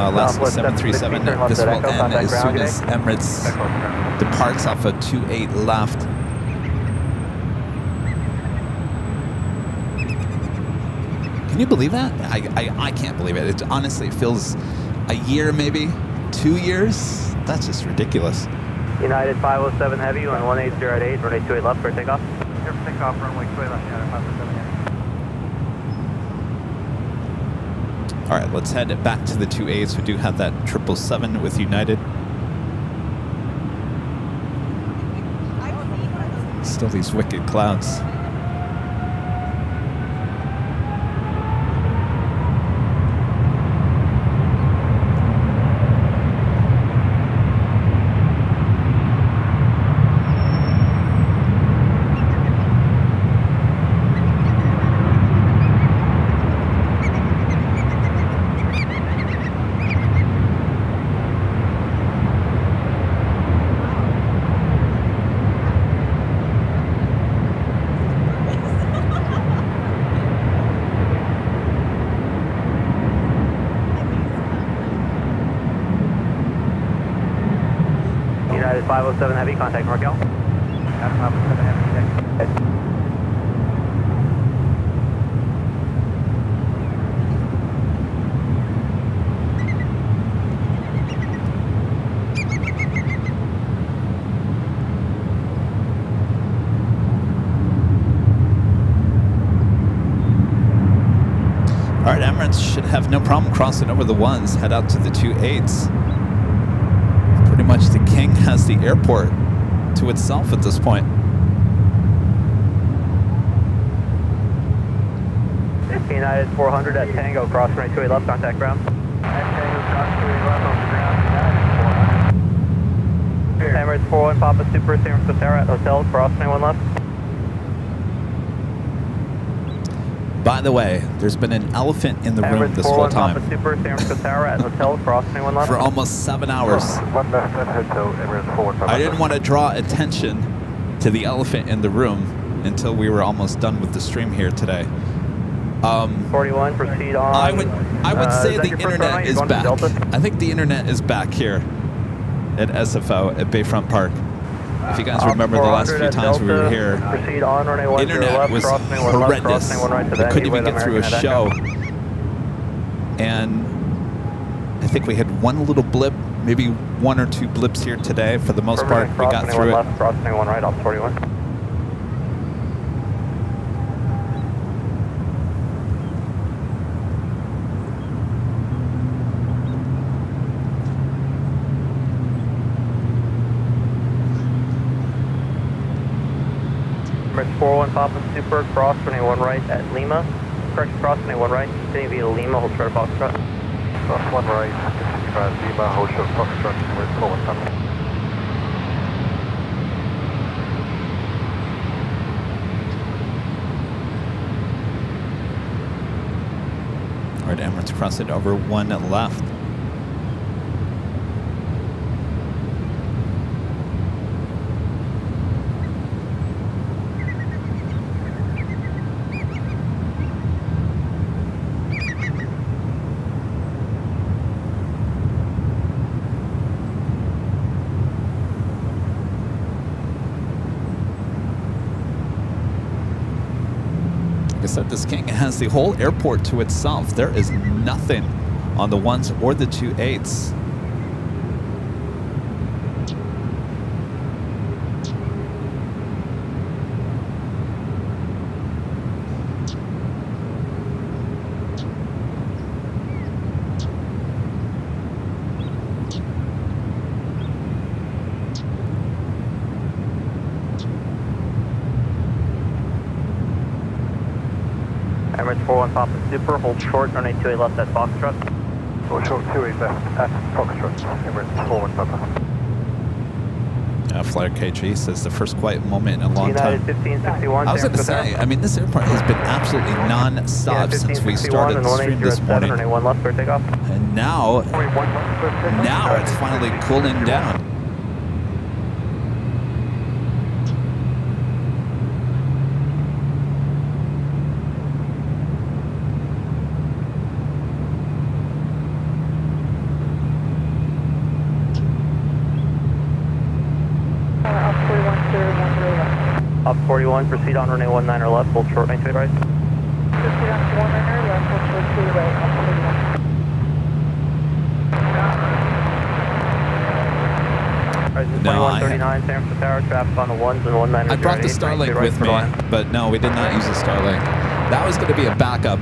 C: Last 737, this will end as soon as Emirates departs off of 28 left. Can you believe that? I can't believe it. It honestly feels a year, maybe 2 years. That's just ridiculous.
G: United 507 Heavy, on 1808, runway 28 left for takeoff.
B: Here for takeoff, runway 28 left, United 507 Heavy.
C: All right, let's head back to the 2As. We do have that 777 with United. Still these wicked clouds.
G: United 507 Heavy, contact Markel.
B: United 507 Heavy, next.
C: All right, Emirates should have no problem crossing over the ones, head out to the 28s. Pretty much the king has the airport to itself at this point.
G: United 400 at Tango, cross runway 28 left, contact ground.
B: Tango, cross 28 left, on the ground, United 400.
G: Emirates 41 Papa Super, San Francisco Tower at Hotel, cross 21 left.
C: By the way, there's been an elephant in the room
G: Emirates
C: this whole
G: 41
C: time
G: Papa Super, San Francisco Tower at Hotel, cross 21 left.
C: for almost 7 hours.
B: One left at Hotel, Emirates 41 Papa.
C: I didn't want to draw attention to the elephant in the room until we were almost done with the stream here today.
G: 41, proceed on.
C: I would say
G: is that
C: the
G: your first
C: internet
G: runway?
C: is
G: Going to
C: back.
G: Delta?
C: I think the internet is back here at SFO at Bayfront Park. If you guys remember the last few times we were here,
G: Proceed on, runway 10
C: internet
G: left,
C: was
G: cross 21 left,
C: horrendous.
G: cross 21 right to
C: We
G: the
C: couldn't even
G: Anyway,
C: get through a
G: American
C: show. And I think we had one little blip, maybe one or two blips here today. For the most part, we got through it.
G: Left, cross 21 right, off 41. Emirates 41 Papa Super, cross 21 right at Lima. Correct, cross 21 right, continue via Lima, hold short of Foxtrot.
B: Cross 1 right, 55 Lima, hold short Foxtrot, Emirates 41 Papa.
C: All right, Emirates cross it over one left. Like I said, this King has the whole airport to itself. There is nothing on the 1s or the 2.8s.
G: Emirates 41 Papa Super, hold short, runway 28 left at Foxtrot.
B: Hold short 28 left at Foxtrot. Emirates 41 Papa.
C: Flyer KG says the first quiet moment in a long
G: United
C: time.
G: 1561.
C: I was going to say, I mean, this airport has been absolutely non-stop since we started the stream this morning.
G: Runway 1 left, take off.
C: And now it's finally cooling down.
G: Up 41, proceed on runway 19 or left, hold short, 98 right.
D: Proceed on 19 or left, hold short 2 right, up 41.
C: No,
G: 2139, San Francisco Tower, traffic on the 1s and 19.
C: I brought the Starlink with me, but no, we did not use the Starlink. That was going to be a backup.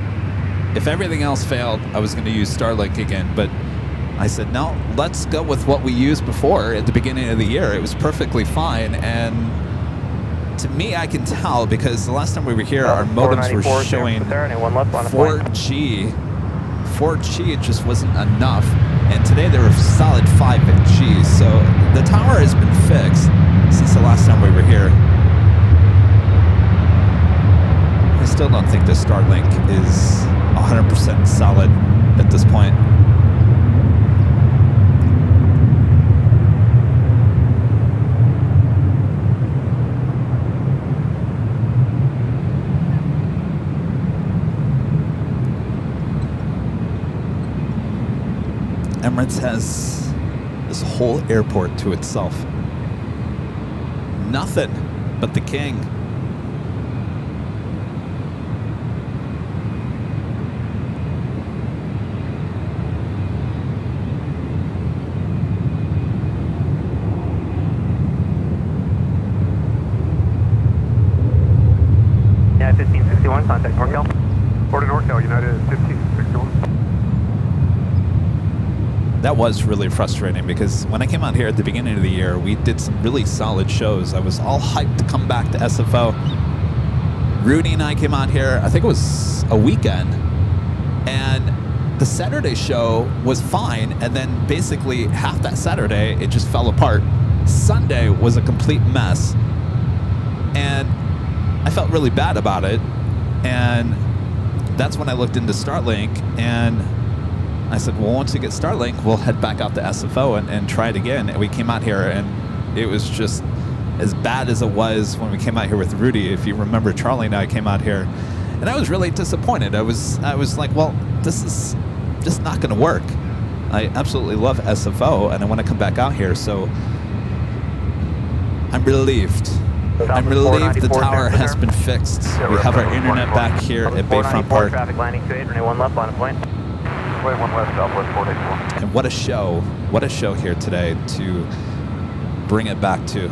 C: If everything else failed, I was going to use Starlink again, but I said, no, let's go with what we used before at the beginning of the year. It was perfectly fine, and to me, I can tell because the last time we were here, our modems were showing 4G. 4G just wasn't enough, and today they were solid 5G. So the tower has been fixed since the last time we were here. I still don't think the Starlink is 100% solid at this point. Emirates has this whole airport to itself. Nothing but the King.
G: Yeah, 1561, contact NorCal.
B: Port of NorCal, United 1561.
C: That was really frustrating because when I came out here at the beginning of the year, we did some really solid shows. I was all hyped to come back to SFO. Rudy and I came out here, I think it was a weekend, and the Saturday show was fine, and then basically half that Saturday, it just fell apart. Sunday was a complete mess, and I felt really bad about it, and that's when I looked into Starlink, and I said, well, once we get Starlink, we'll head back out to SFO and try it again. And we came out here, and it was just as bad as it was when we came out here with Rudy. If you remember, Charlie and I came out here, and I was really disappointed. I was like, well, this is just not going to work. I absolutely love SFO, and I want to come back out here, so I'm relieved. I'm relieved the tower has been fixed. We have our internet back here at Bayfront Park.
G: Traffic landing 28, runway 1 left, line of plane.
B: 21 left, Southwest 481.
C: And what a show here today to bring it back to.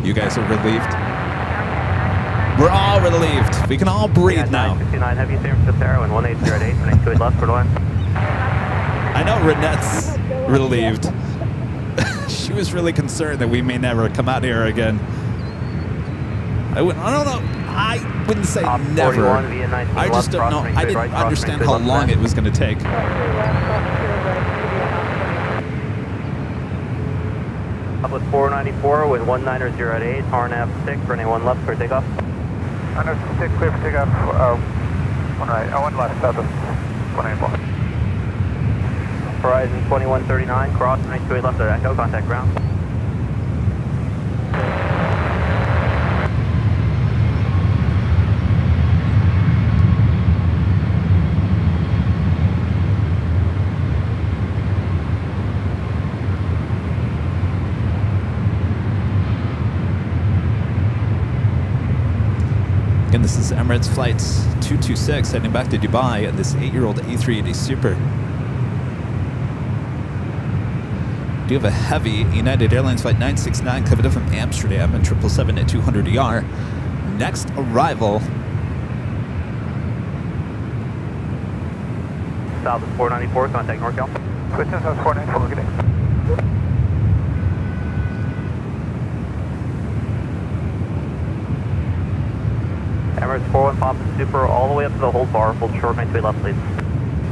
C: You guys are relieved? We're all relieved. We can all breathe now.
G: 969 heavy, San Francisco Tower, and 1808, running 28 left for line.
C: I know Renette's relieved. She was really concerned that we may never come out here again. I don't know. I wouldn't say never. I just don't know. I didn't understand how long it was going to take.
G: Up with 494 with 190 at 8, RNF 6, running 1 left for takeoff.
B: 106, clear for takeoff. 1 right, 1 left, 7.
F: 181.
G: Horizon 2139, cross 928 left at Echo, contact ground.
C: Again, this is Emirates Flights 226 heading back to Dubai and this 8-year-old A380 Super. Do have a heavy United Airlines Flight 969 coming in from Amsterdam and 777 at 200ER. Next arrival.
G: South is 494, contact NorCal.
F: Question South 494, good day.
G: Emirates 41 Papa Super all the way up to the hold bar, hold short 928 left please.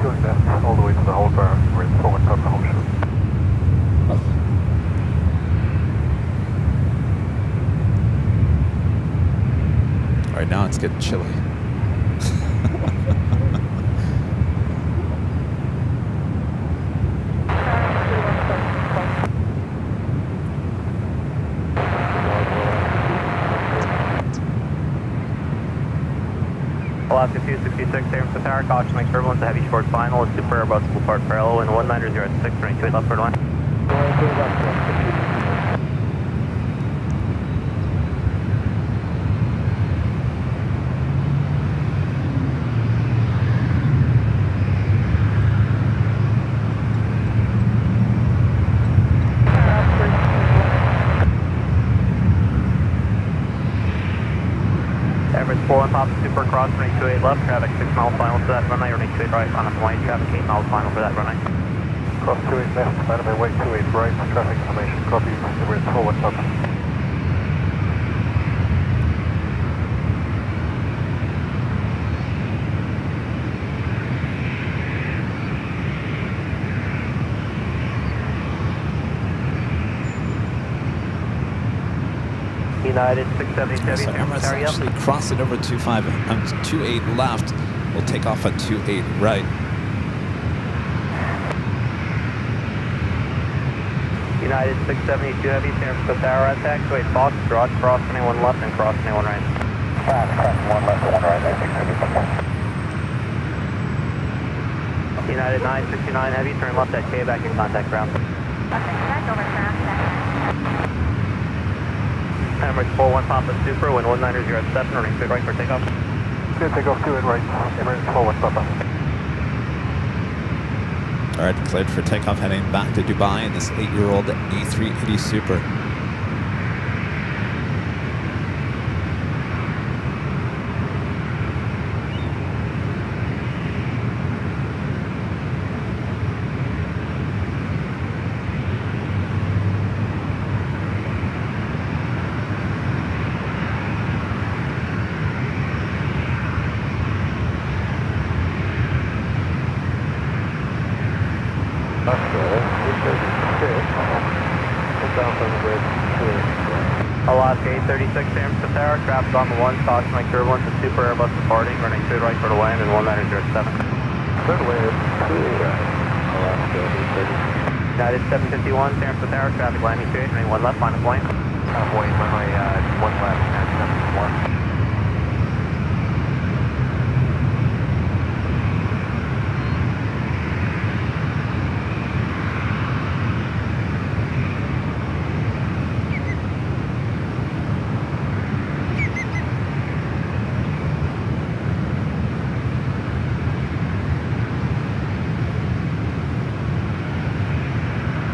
F: Doing that all the way to the hold bar, we're in 41 Papa hold short.
C: All right, now it's getting chilly.
G: Alaska 266, San Francisco Tower, caution like turbulence, a heavy short final, a Super Airbus will part parallel, and 190 at 6, 28 left for line. Emirates 41 Papa Super, cross 28 left, traffic 6 miles final for that runway, running 28 right, on a Hawaiian traffic 8 miles final for that runway.
F: Cross 28 left, runway way 28 right, traffic information, copy, we're in 41 Papa.
G: United 670
C: So Emirates actually crossing over 28 left. We'll take off at 28 right.
G: United 672 Heavy, San Francisco Tower at taxiway Foxtrot, cross 21 left and cross 21 right.
F: Cross 1 left, 1 right, 670.
G: United 969 Heavy, turn left at K, back in contact ground. Emirates 41 Papa Super, wind 190 at 7, running straight right for takeoff.
F: Good, take off 28 right, Emirates 41 Papa.
C: All right, declared for takeoff heading back to Dubai in this 8-year-old A380 Super.
G: Alaska 836, San Francisco Tower, traffic on the 1, caution like turbulence, a Super Airbus departing, running straight right for the wind, and 190 at 7.
F: Third way, Alaska 836.
G: United 751, San Francisco Tower, traffic landing straight, running 1 left, final point.
F: Halfway, runway 1 left, and 7 1.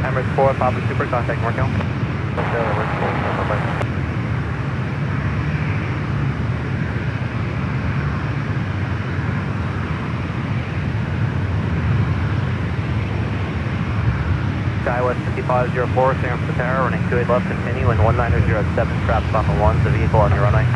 G: Emirates 4 Papa Super, contact NorCal. Skywest 5504, San Francisco Tower, running 28 left, continue, and 190 at 7, trapped on the 1, the vehicle on your runway.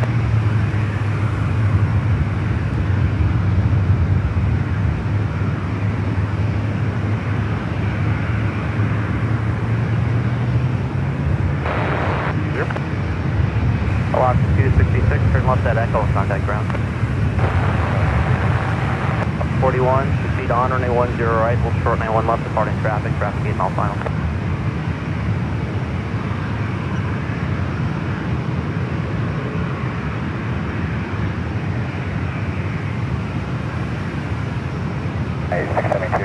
G: Alaska 266, turn left at Echo and contact ground. 41, lead on, runway 10 right, we'll short 91 left, departing traffic 8 mile final.
F: Hey, 672.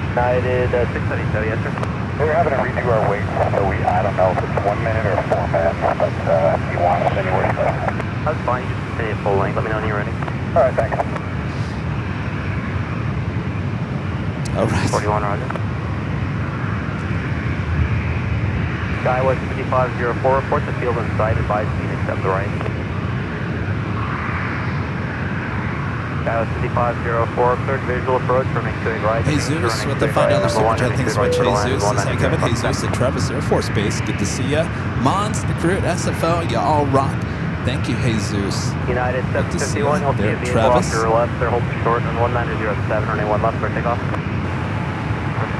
G: United 672, yes sir.
F: We're having to redo our weights, so I don't know if it's 1 minute or 4 minutes, but if you want us anywhere, so.
G: That's fine, you just stay at full length, let me know when you're ready.
F: Alright, thanks.
C: All right.
G: 41 roger. Skywest 5504, report the field in sight, advise Phoenix up the right. Skywest 5504, cleared visual approach, remain to right.
C: Jesus with the $5 super chat. Thanks so much, Jesus. Hey, Kevin, Jesus at Travis Air Force Base. Good to see ya. Mons, the crew at SFO, you all rock. Thank you, Jesus.
G: United 751, hold the vehicle off your left, they're holding short, and 1907, running 1 left for takeoff.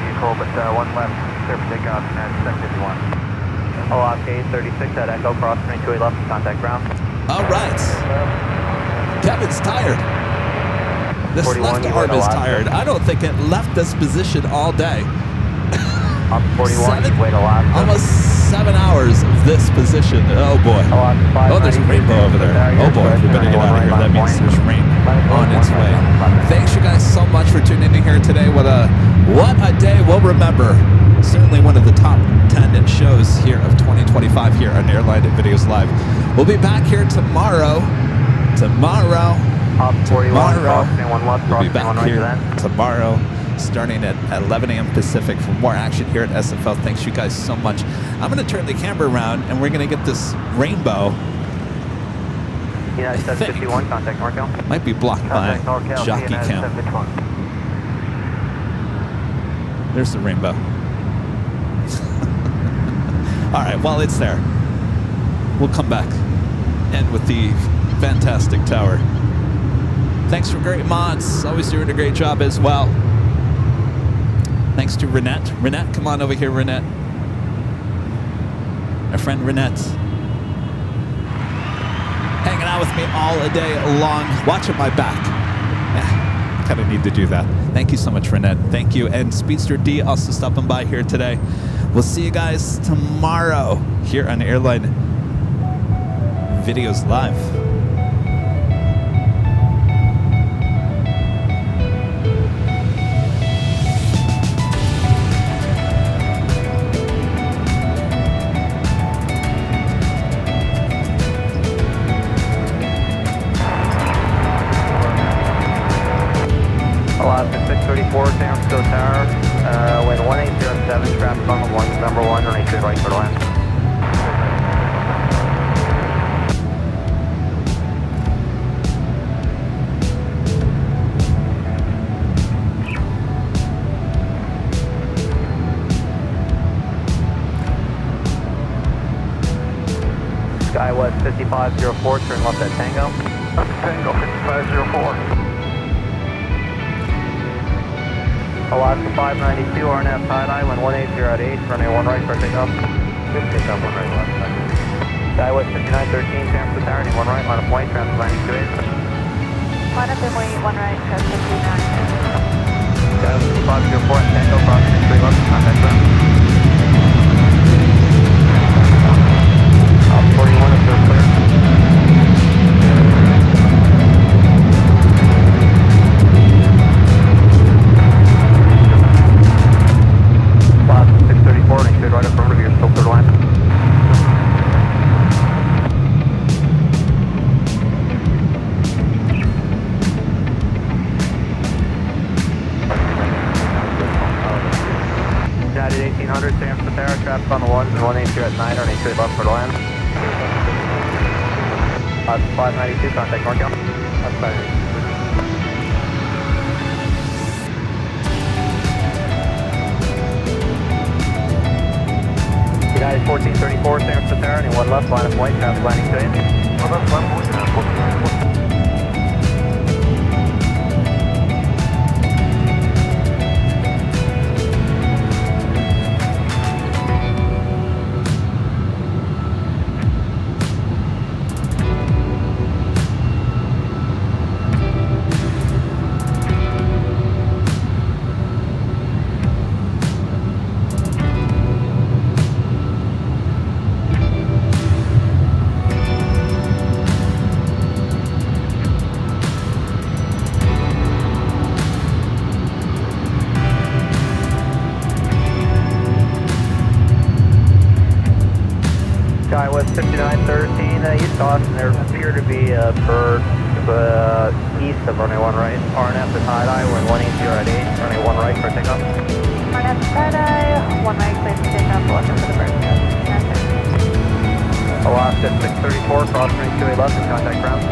F: Vehicle, but 1 left, clear for takeoff, United 751.
G: Off gate 36 at Echo, cross 28 left, contact ground.
C: All right. Kevin's tired. This left arm is tired. I don't think it left this position all day.
G: Up 41, you wait a lot.
C: Almost 7 hours of this position. Oh boy. Oh, there's a rainbow over there. Oh boy, we better get out of here. That means there's rain on its way. Thanks you guys so much for tuning in here today. What a day we'll remember. Certainly one of the top 10 shows here of 2025 here on Airline Videos Live. We'll be back here tomorrow.
G: Up 41, crossing 1 left,
C: We'll be
G: crossing 1
C: back
G: right
C: here
G: then.
C: tomorrow, starting at 11 a.m. Pacific for more action here at SFO. Thanks you guys so much. I'm going to turn the camera around, and we're going to get this rainbow.
G: United 751, contact NorCal.
C: Might be blocked by Jockey Cam. There's the rainbow. All right, while it's there, we'll come back. End with the fantastic tower. Thanks for great mods. Always doing a great job as well. Thanks to Renette. Renette, come on over here, Renette. Our friend Renette. Hanging out with me all a day long, watching my back. Yeah, kind of need to do that. Thank you so much, Renette. Thank you. And Speedster D also stopping by here today. We'll see you guys tomorrow here on Airline Videos Live.
G: Alaska 634, San Francisco Tower, wind 1807, traffic on the number 1, running to the right for the land. Skywest 5504, turn left at Tango.
F: Tango 5504.
G: Alaska 592, RNF side-eye, wind 180 at 8, running 1 right for takeoff.
F: Good takeoff, 1 right left.
G: Skywest 5913, San Francisco Tower, heading 1 right, line of point, transfer landing 28.
E: Line up and wait 1 right, code 59.
G: Skywest 5504 at Tango, crossing 3 left, contact ground. Op 41 is still clear. Alaska 634, running straight right up front of you, still clear to land. United 1800, San Francisco Tower, traffic on the 1s and 182 at 9, running straight left for the land. 592, contact NorCal.
F: That's 592.
G: United 1434, San Francisco Tower, heading 1 left, line of point, traffic landing to 8.
F: 1 left, line of point, traffic landing to 8.
G: 5913, East Austin, there appear to be a bird east of runway 1 right. RNF is high-eye, we're in 180 at 8, runway 1 right for takeoff.
E: RNF is high-eye, 1 right, clear to take off, looking for the bird.
G: Alaska 634, cross running 28 left and contact ground.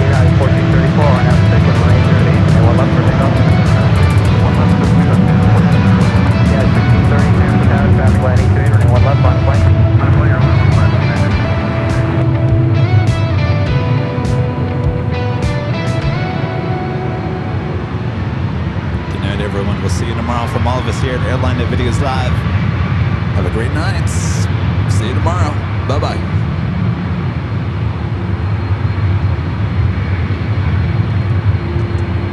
G: United 1434, RNF 6 with range 38, 1 left for takeoff. 1 left for takeoff. Yeah, 1630, clear for town, traffic landing 28, running 1 left, final plane. Final plane, you're 1 left.
C: Everyone, we'll see you tomorrow from all of us here at Airline Videos Live. Have a great night. See you tomorrow. Bye-bye.